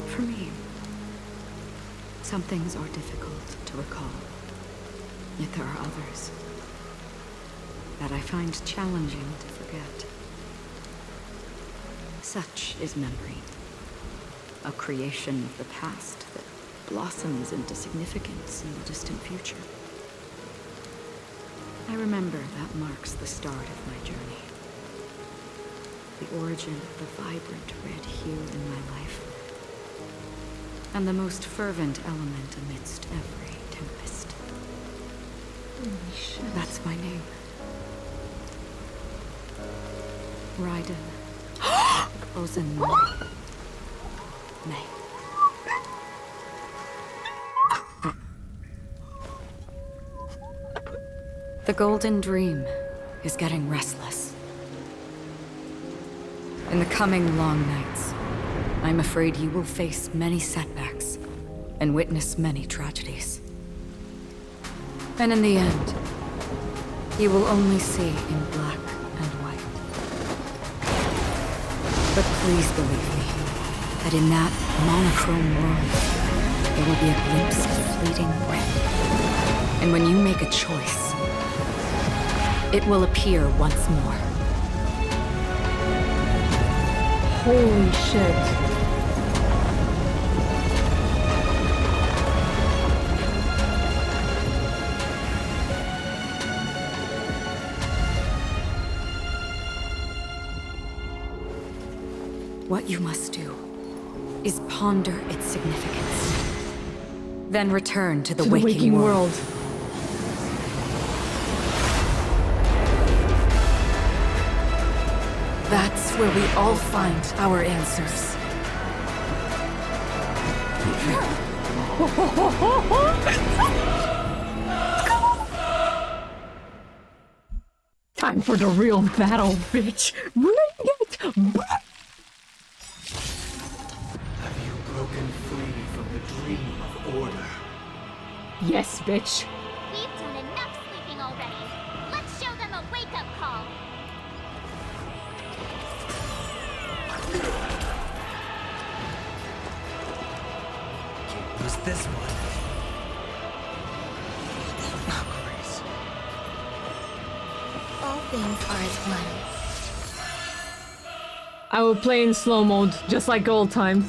For me, some things are difficult to recall. Yet there are others that I find challenging to forget. Such is memory, a creation of the past that blossoms into significance in the distant future. I remember that marks the start of my journey. The origin of the vibrant red hue in my life. And the most fervent element amidst every tempest. Holy shit. That's my name. Raiden. Ozen May. The Golden Dream is getting restless. In the coming long nights, I'm afraid you will face many setbacks and witness many tragedies. And in the end, you will only see in black and white. But please believe me, that in that monochrome world, there will be a glimpse of fleeting red. And when you make a choice, it will appear once more. Holy shit. What you must do is ponder its significance. Then return to the waking world. That's where we all find our answers. Time for the real battle, bitch. Bring it. Have you broken free from the dream of order? Yes, bitch. We've done enough sleeping already. Let's show them a wake-up call. Who's this one? All things are as one. I will play in slow mode, just like old times.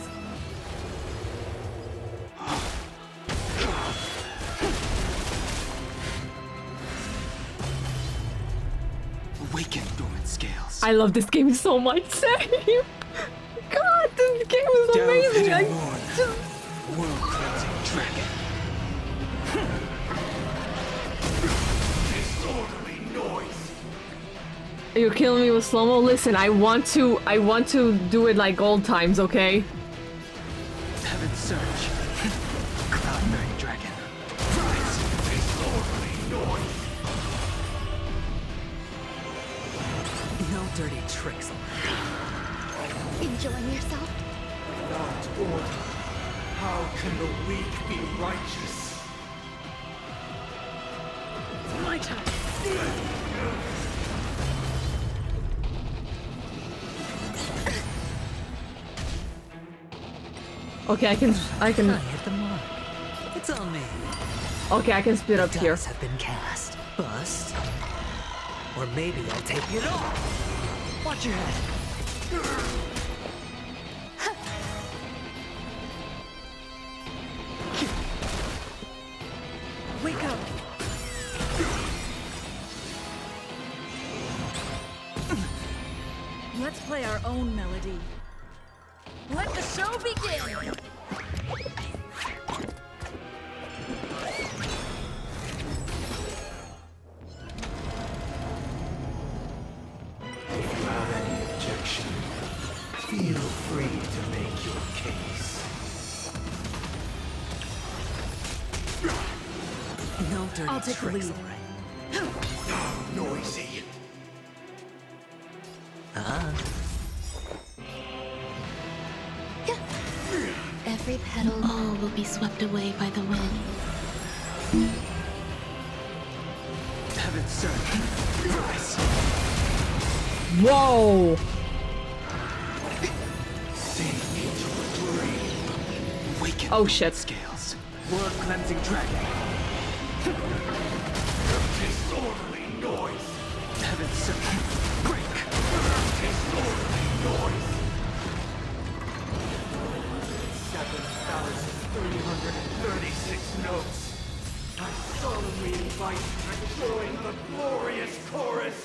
Awaken, dormant scales. I love this game so much, Same. God, this game is amazing. I just... World-cleansing dragon. Disorderly noise. You're killing me with slow-mo? Listen, I want to do it like old times, okay? Heaven surge. Cloud-9 dragon. Disorderly noise. No dirty tricks. Enjoying yourself? Without order, how can the weak be righteous? It's my turn. Okay, I can. I hit the mark. It's on me. Okay, I can speed up here. Dice have been cast. Bust. Or maybe I'll take it off. Watch your head. Wake up. Let's play our own melody. Let the show begin! jurisdiction. Feel free to make your case. No dirty I'll take the tricks, lead. all right. How noisy. Every petal, all will be swept away by the wind. Heaven sent. Rise. Whoa! Sink into a dream. Waken. Oh shit. Scales. World cleansing dragon. Disorderly noise. Heaven sent. Break. Disorderly noise. 7,336 notes. I solemnly invite you to join the glorious chorus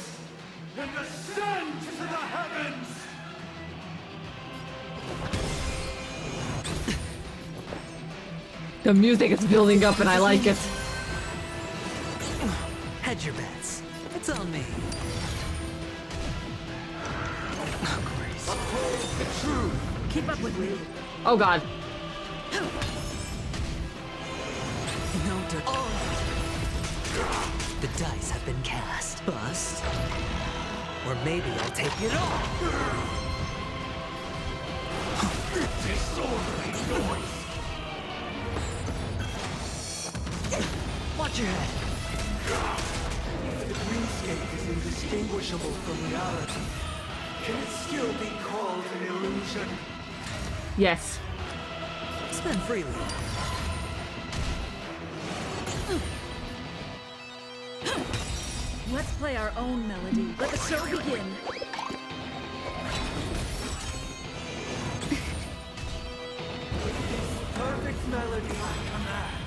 and ascend to the heavens! The music is building up and I like it. Hedge your bets. It's on me. Uphold the truth! Keep up with me. Oh god. No dirt. The dice have been cast. Bust. Or maybe I'll take it all. Disorderly noise! Watch your head. The dreamscape is indistinguishable from reality. Can it still be called an illusion? Yes. Spend freely. Let's play our own melody. Let the show begin. Perfect melody I command.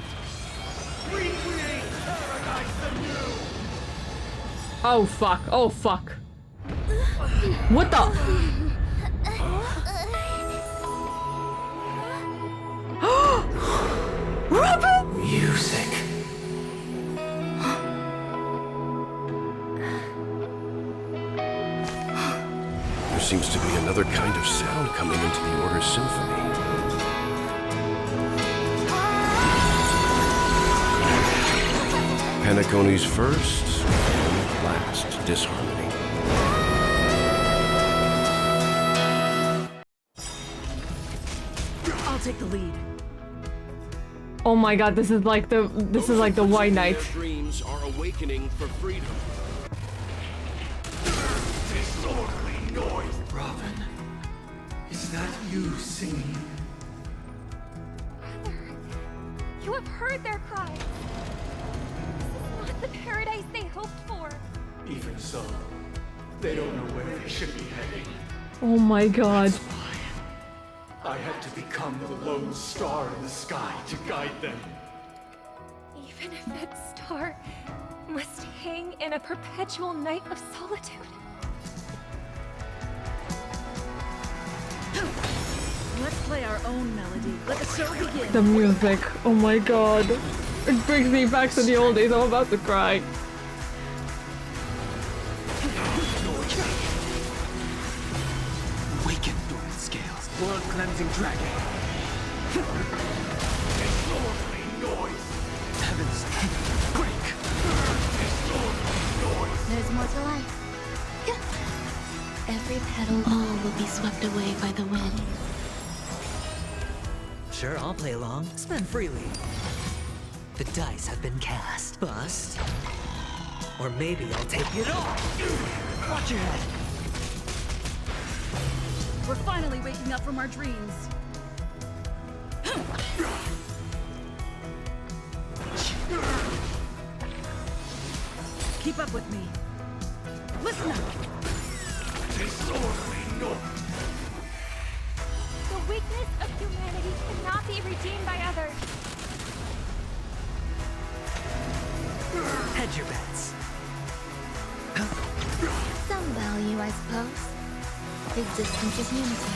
Recreate paradise anew! Oh fuck. Oh fuck. What the? Robin! Music. There seems to be another kind of sound coming into the Order's symphony. Panacone's first and last disharmony. I'll take the lead. Oh my god, this is like the White Knight. Their dreams are awakening for freedom. Disorderly noise! Robin, is that you singing? Brother, you have heard their cries. This is not the paradise they hoped for. Even so, they don't know where they should be heading. Oh my god. I had to become the lone star in the sky to guide them. Even if that star must hang in a perpetual night of solitude. Let's play our own melody. Let the show begin. The music. Oh my god. It brings me back to the old days. I'm about to cry. Waken, dormant scales. World cleansing dragon. Disorderly noise! Heavens, break. Disorderly noise! There's more to life. Every petal, all will be swept away by the wind. Sure, I'll play along. Spend freely. The dice have been cast. Bust. Or maybe I'll take it all. Watch your head. We're finally waking up from our dreams. Keep up with me. Listen up. Disorderly noise! The weakness of humanity cannot be redeemed by others. Hedge your bets. Some value, I suppose. Existence is unity.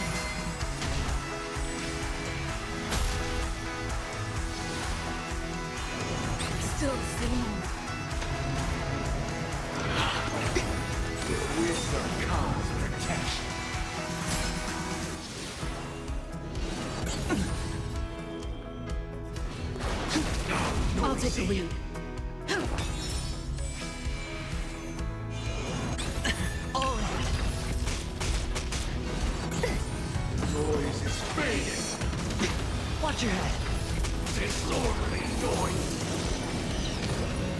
Still the same. Wisdom comes protection. the lead. All in. Noise is fading. Watch your head. Disorderly noise.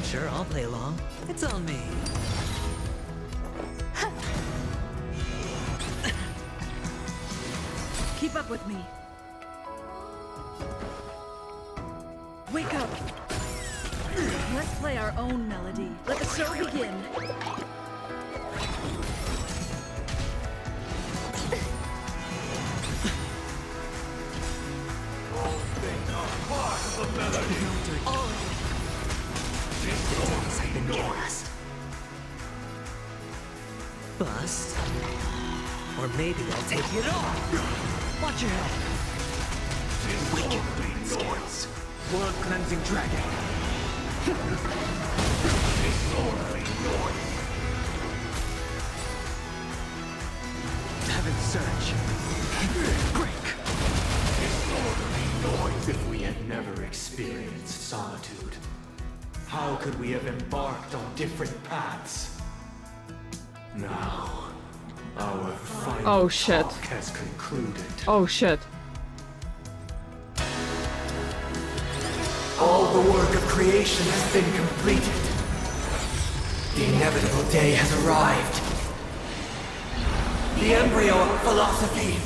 Sure, I'll play along. It's on me. Keep up with me. Wake up. Let's play our own melody. Let the show begin. All things are part of the melody. All in. The dice have been cast. Bust. Or maybe I'll take it off. Watch your head. Wicked skills. Blood cleansing dragon. Disorderly noise. Heaven surge. Break. Disorderly noise. If we had never experienced solitude, how could we have embarked on different paths? Now, our final Oh shit. talk has concluded. Oh shit. All the work of creation has been completed. The inevitable day has arrived. The embryo of philosophy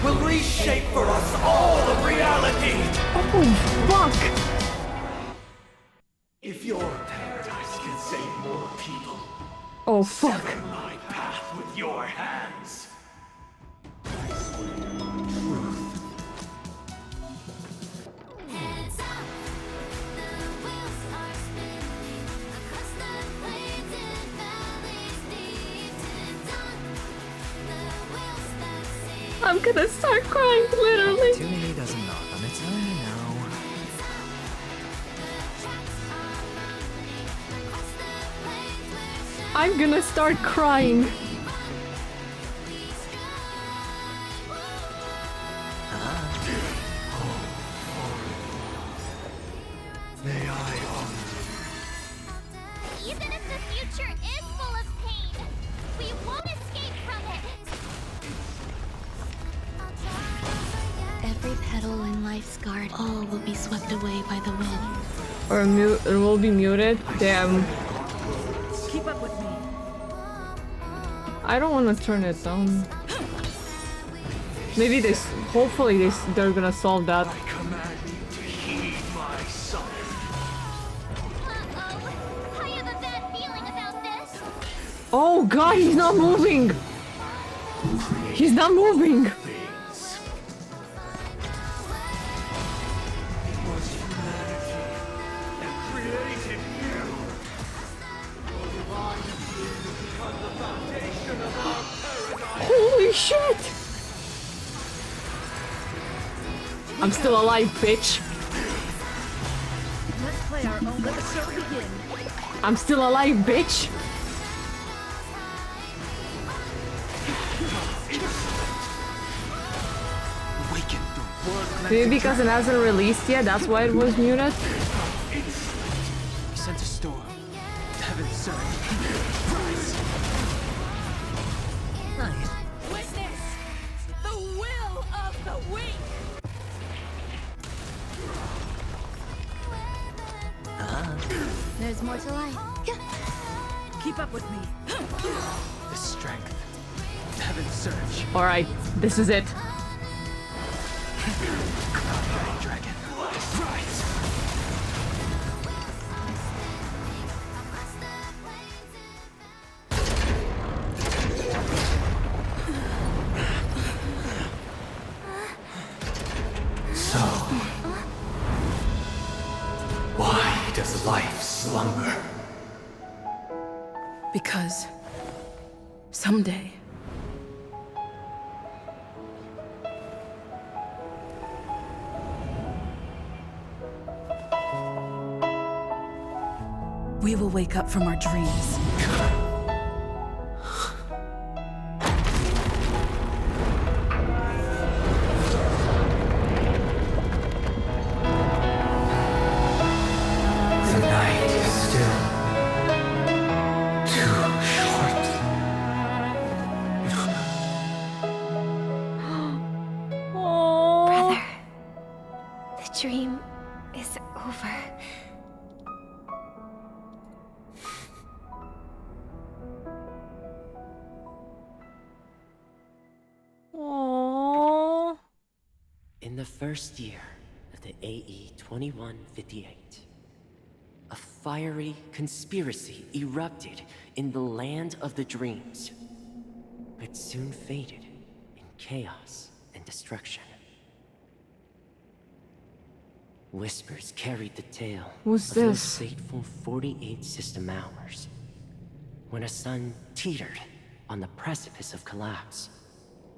will reshape for us all of reality. Oh fuck. If your paradise can save more people, Oh fuck. sever my path with your hands. Heads up, the wheels are spinning across the plains and valleys deep to dawn. The wheels that sing. I'm gonna start crying, literally. Opportunity doesn't knock on its own, you know. I'm gonna start crying. May I honor Even if the future is full of pain, we won't escape from it. Every petal in life's garden, all will be swept away by the wind. Or mute. It will be muted. Damn. Keep up with me. I don't want to turn it down. Maybe this. Hopefully they're gonna solve that. I command you to heed my son. I have a bad feeling about this. Oh god, he's not moving. He's not moving. Things. It was humanity that created you. Your divine being become the foundation of our paradise. Holy shit. I'm still alive, bitch. Let's play our own. Let the show begin. I'm still alive, bitch. Awaken the blood Maybe cleansing because it hasn't released yet, that's why it was muted. We sent a storm. Heaven surge. Rise. Nice. Witness the will of the weak. There's more to life. Keep up with me. The strength. Heaven surge. Alright, this is it. Cloud dragon. Rise. So, why does life slumber? Because someday we will wake up from our dreams. dream is over. Aww. In the first year of the AE 2158, a fiery conspiracy erupted in the land of the dreams, but soon faded in chaos and destruction. Whispers carried the tale Who's of this? those fateful 48 system hours, when a sun teetered on the precipice of collapse.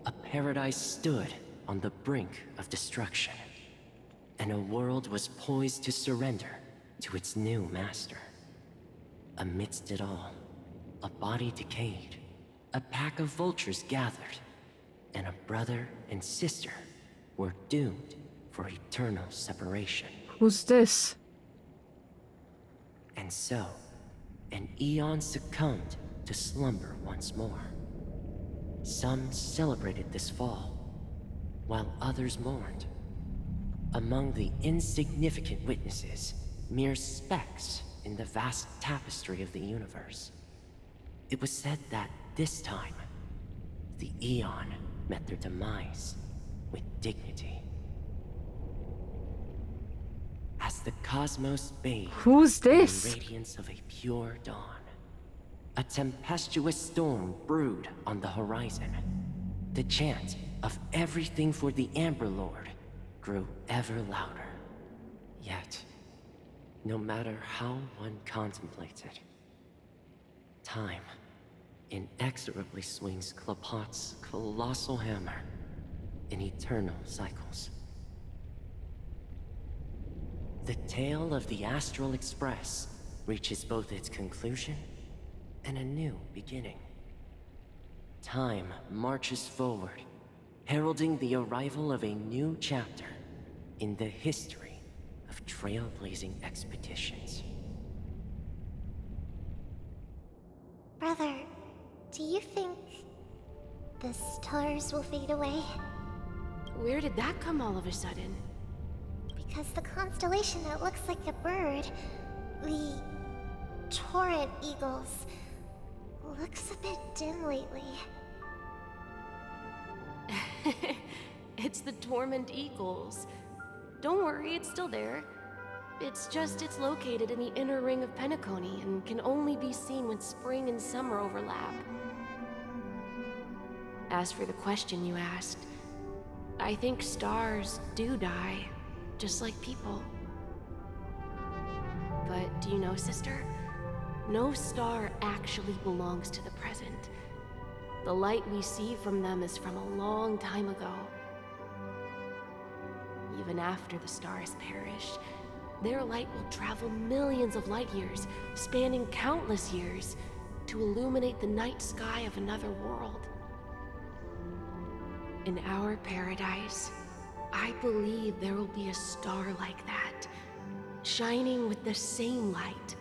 A paradise stood on the brink of destruction, and a world was poised to surrender to its new master. Amidst it all, a body decayed, a pack of vultures gathered, and a brother and sister were doomed for eternal separation. Who's this? And so, an eon succumbed to slumber once more. Some celebrated this fall, while others mourned. Among the insignificant witnesses, mere specks in the vast tapestry of the universe. It was said that this time, the Eon met their demise with dignity. As the cosmos bathed Who's this? in the radiance of a pure dawn, a tempestuous storm brewed on the horizon. The chant of everything for the Amber Lord grew ever louder. Yet, no matter how one contemplates it, time inexorably swings Klapot's colossal hammer in eternal cycles. The tale of the Astral Express reaches both its conclusion and a new beginning. Time marches forward, heralding the arrival of a new chapter in the history of trailblazing expeditions. Brother, do you think the stars will fade away? Where did that come all of a sudden? Because the constellation that looks like a bird, the Torrent Eagles, looks a bit dim lately. It's the Torment Eagles. Don't worry, it's still there. It's just it's located in the inner ring of Penacony and can only be seen when spring and summer overlap. As for the question you asked, I think stars do die, just like people. But do you know, sister? No star actually belongs to the present. The light we see from them is from a long time ago. Even after the stars perish, their light will travel millions of light years, spanning countless years, to illuminate the night sky of another world. In our paradise, I believe there will be a star like that, shining with the same light.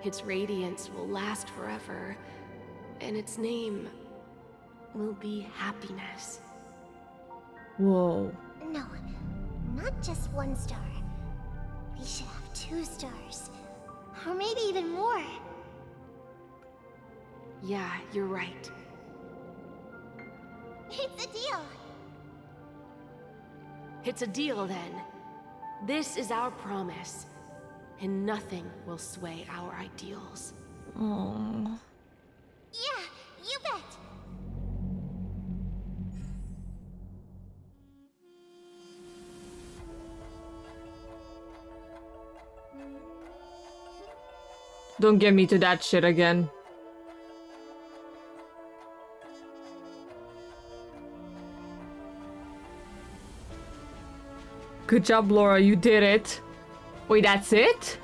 Its radiance will last forever, and its name will be happiness. Whoa. No, not just one star. We should have 2 stars. Or maybe even more. Yeah, you're right. It's a deal. It's a deal then. This is our promise, and nothing will sway our ideals. Aww. Yeah, you bet. Don't get me to that shit again. Good job, Laura, you did it. Wait, that's it?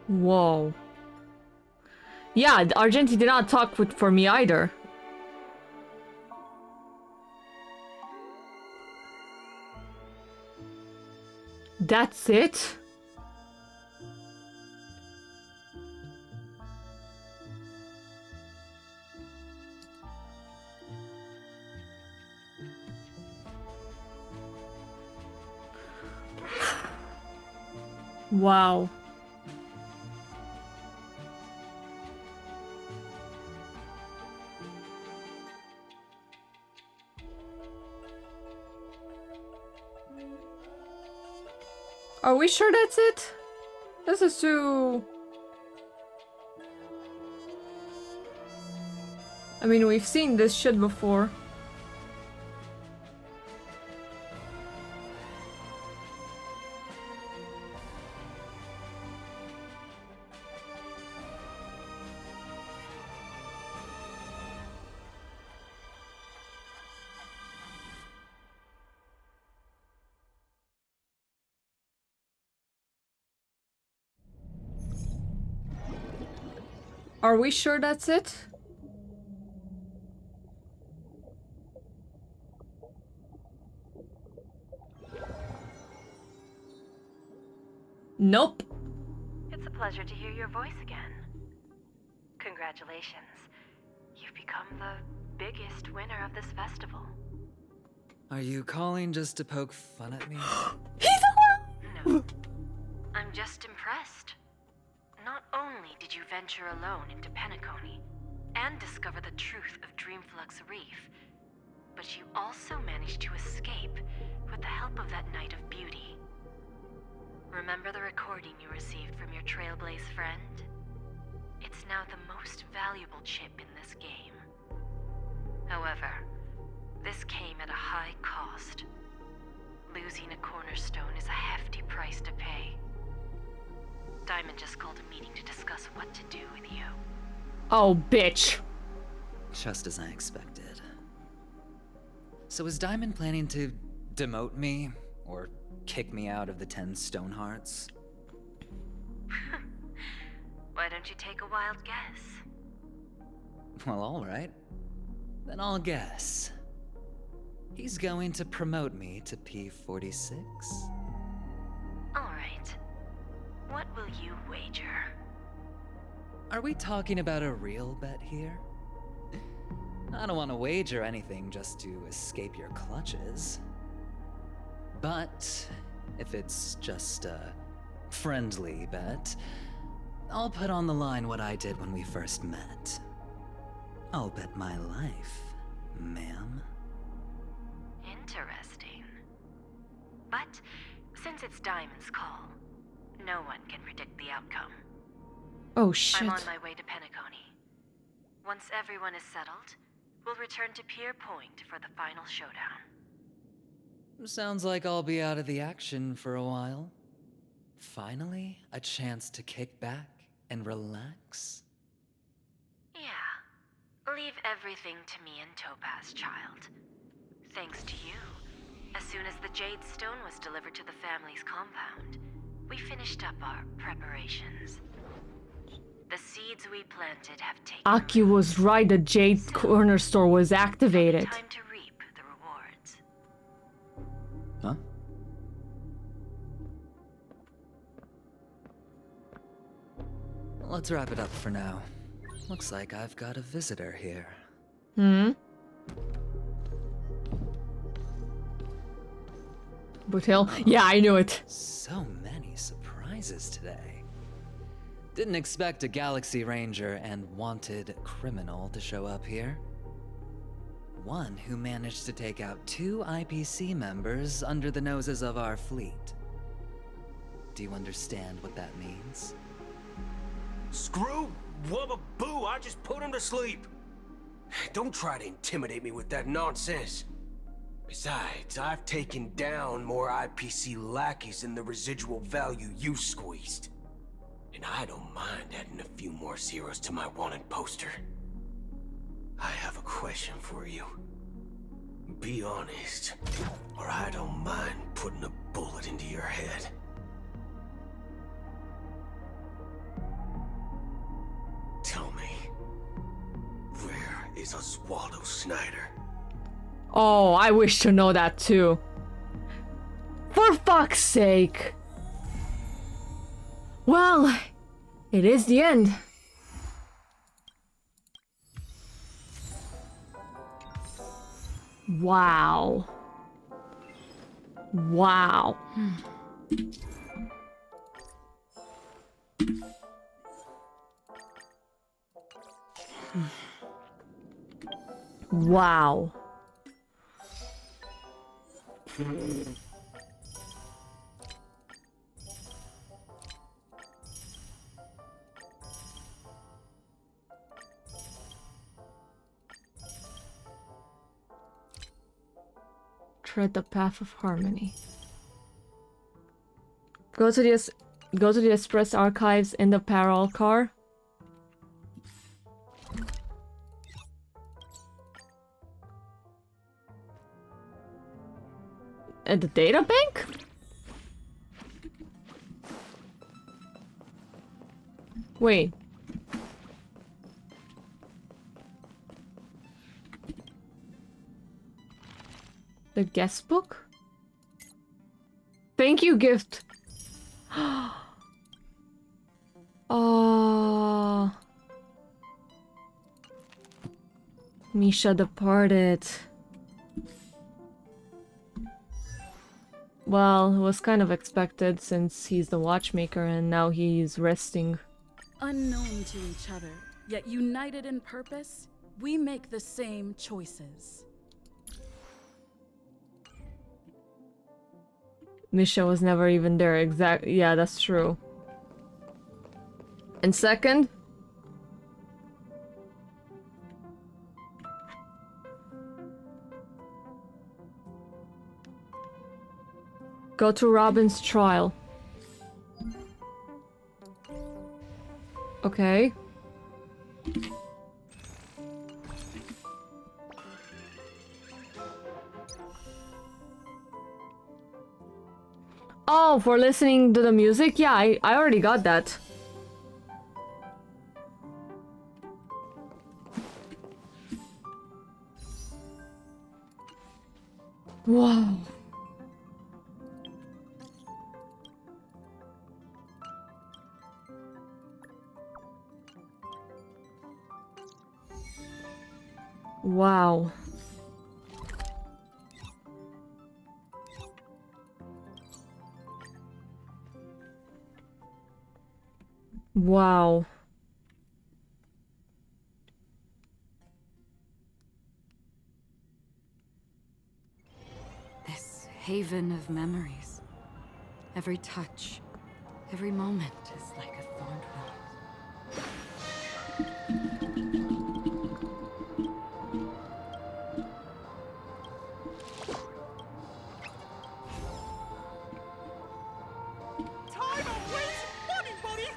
Whoa. Yeah, Argenti did not talk for me either. That's it? Wow. Are we sure that's it? This is too... I mean, we've seen this shit before. Are we sure that's it? Nope. It's a pleasure to hear your voice again. Congratulations. You've become the biggest winner of this festival. Are you calling just to poke fun at me? No. I'm just impressed. Not only did you venture alone into Penacony and discover the truth of Dreamflux Reef, but you also managed to escape with the help of that Knight of Beauty. Remember the recording you received from your Trailblaze friend? It's now the most valuable chip in this game. However, this came at a high cost. Losing a cornerstone is a hefty price to pay. Diamond just called a meeting to discuss what to do with you. Oh, bitch. Just as I expected. So is Diamond planning to demote me? Or kick me out of the 10 Stonehearts? Why don't you take a wild guess? Well, alright. Then I'll guess. He's going to promote me to P46? Alright. What will you wager? Are we talking about a real bet here? I don't want to wager anything just to escape your clutches. But if it's just a friendly bet, I'll put on the line what I did when we first met. I'll bet my life, ma'am. Interesting. But since it's Diamond's call, no one can predict the outcome. Oh shit. I'm on my way to Penacony. Once everyone is settled, we'll return to Pier Point for the final showdown. Sounds like I'll be out of the action for a while. Finally, a chance to kick back and relax. Yeah. Leave everything to me and Topaz, child. Thanks to you, as soon as the Jade Stone was delivered to the family's compound, we finished up our preparations. The seeds we planted have taken Aki was right, the Jade Corner Store was activated. time to reap the rewards. Huh? Let's wrap it up for now. Looks like I've got a visitor here. Butil? Yeah, I knew it. So many surprises today. Didn't expect a Galaxy Ranger and wanted criminal to show up here. One who managed to take out 2 IPC members under the noses of our fleet. Do you understand what that means? Screw Wubba Boo, I just put him to sleep. Don't try to intimidate me with that nonsense. Besides, I've taken down more IPC lackeys than the residual value you squeezed. And I don't mind adding a few more zeros to my wanted poster. I have a question for you. Be honest, or I don't mind putting a bullet into your head. is Oswaldo Snyder. Oh, I wish to know that too. For fuck's sake. Well, it is the end. Wow. Wow. Wow. Tread the path of harmony. Go to the express archives in the parallel car. At the data bank? Wait. The guest book? Thank you gift. Oh. Misha departed. Well, it was kind of expected since he's the watchmaker and now he's resting. Unknown to each other, yet united in purpose, we make the same choices. Misha was never even there, exactly. Yeah, that's true. And second? Go to Robin's trial. Okay. Oh, for listening to the music? Yeah, I already got that. Wow. Wow. Wow. This haven of memories. Every touch, every moment is like a thorn rose. Time of waste money, buddy!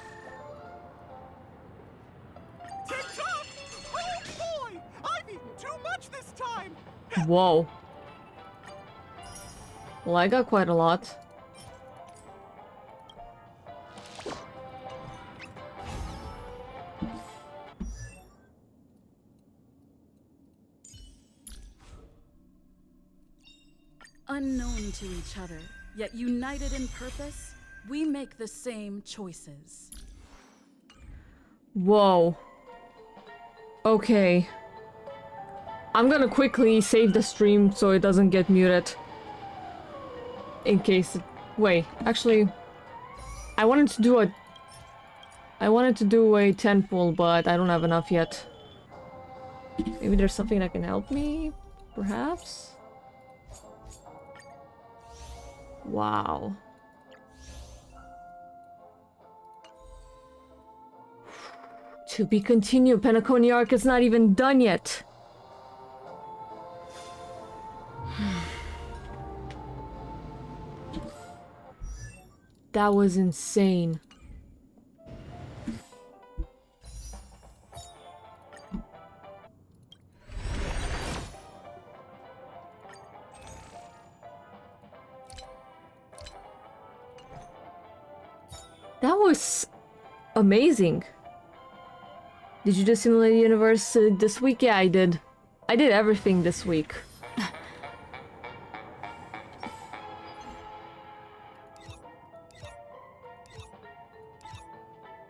Tick-tock! Oh boy! I've eaten too much this time! Whoa. Well, I got quite a lot. Unknown to each other, yet united in purpose, we make the same choices. Whoa. Okay. I'm gonna quickly save the stream so it doesn't get muted. In case it... Wait, actually... I wanted to do a 10 pull, but I don't have enough yet. Maybe there's something that can help me? Perhaps? Wow. To be continued. Penacony arc is not even done yet. That was insane. That was amazing. Did you do Simulated Universe this week? Yeah, I did. I did everything this week.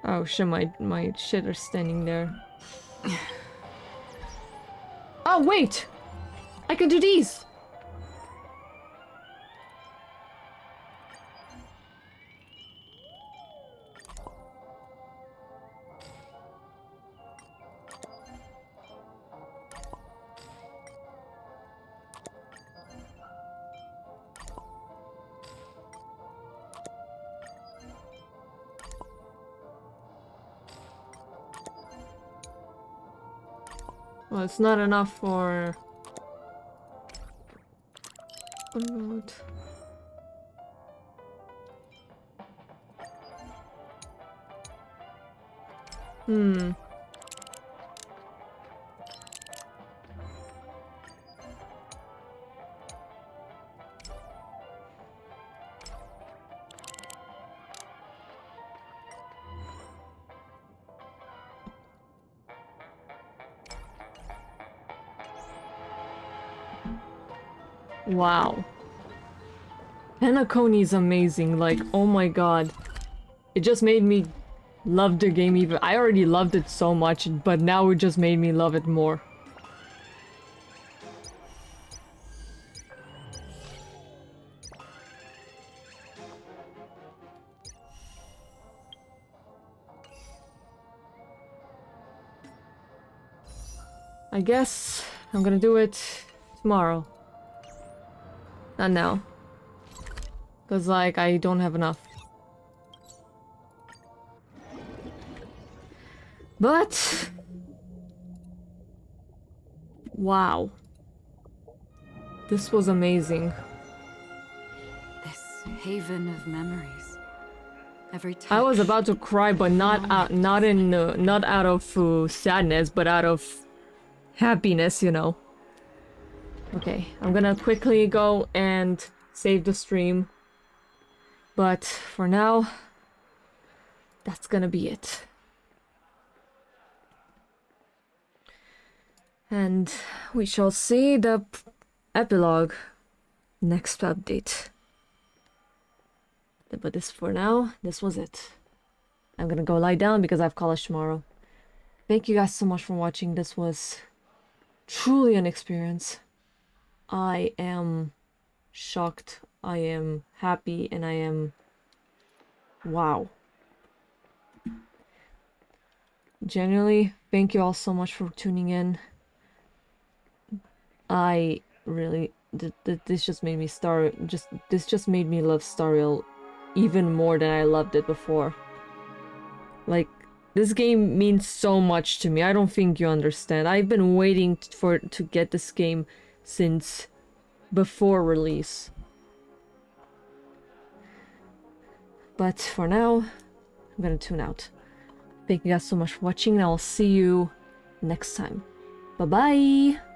Oh shit, my shit are standing there. Oh wait! I can do these! Well, it's not enough for... What? Hmm. Wow. Penacony is amazing, like, oh my god. It just made me love the game even- I already loved it so much, but now it just made me love it more. I guess I'm gonna do it tomorrow. Not now. Cause like, I don't have enough. But... wow. This was amazing. This haven of memories. Every touch. I was about to cry, but not out, not out of sadness, but out of happiness, you know. Okay, I'm gonna quickly go and save the stream. But for now, that's gonna be it. And we shall see the epilogue next update. But this, for now, this was it. I'm gonna go lie down because I have college tomorrow. Thank you guys so much for watching. This was truly an experience. I am shocked, I am happy, and I am... wow. Genuinely, thank you all so much for tuning in. I really... this just made me this just made me love Star Rail even more than I loved it before. Like, this game means so much to me. I don't think you understand. I've been waiting to get this game since before release. But for now, I'm gonna tune out. Thank you guys so much for watching, and I'll see you next time. Bye-bye!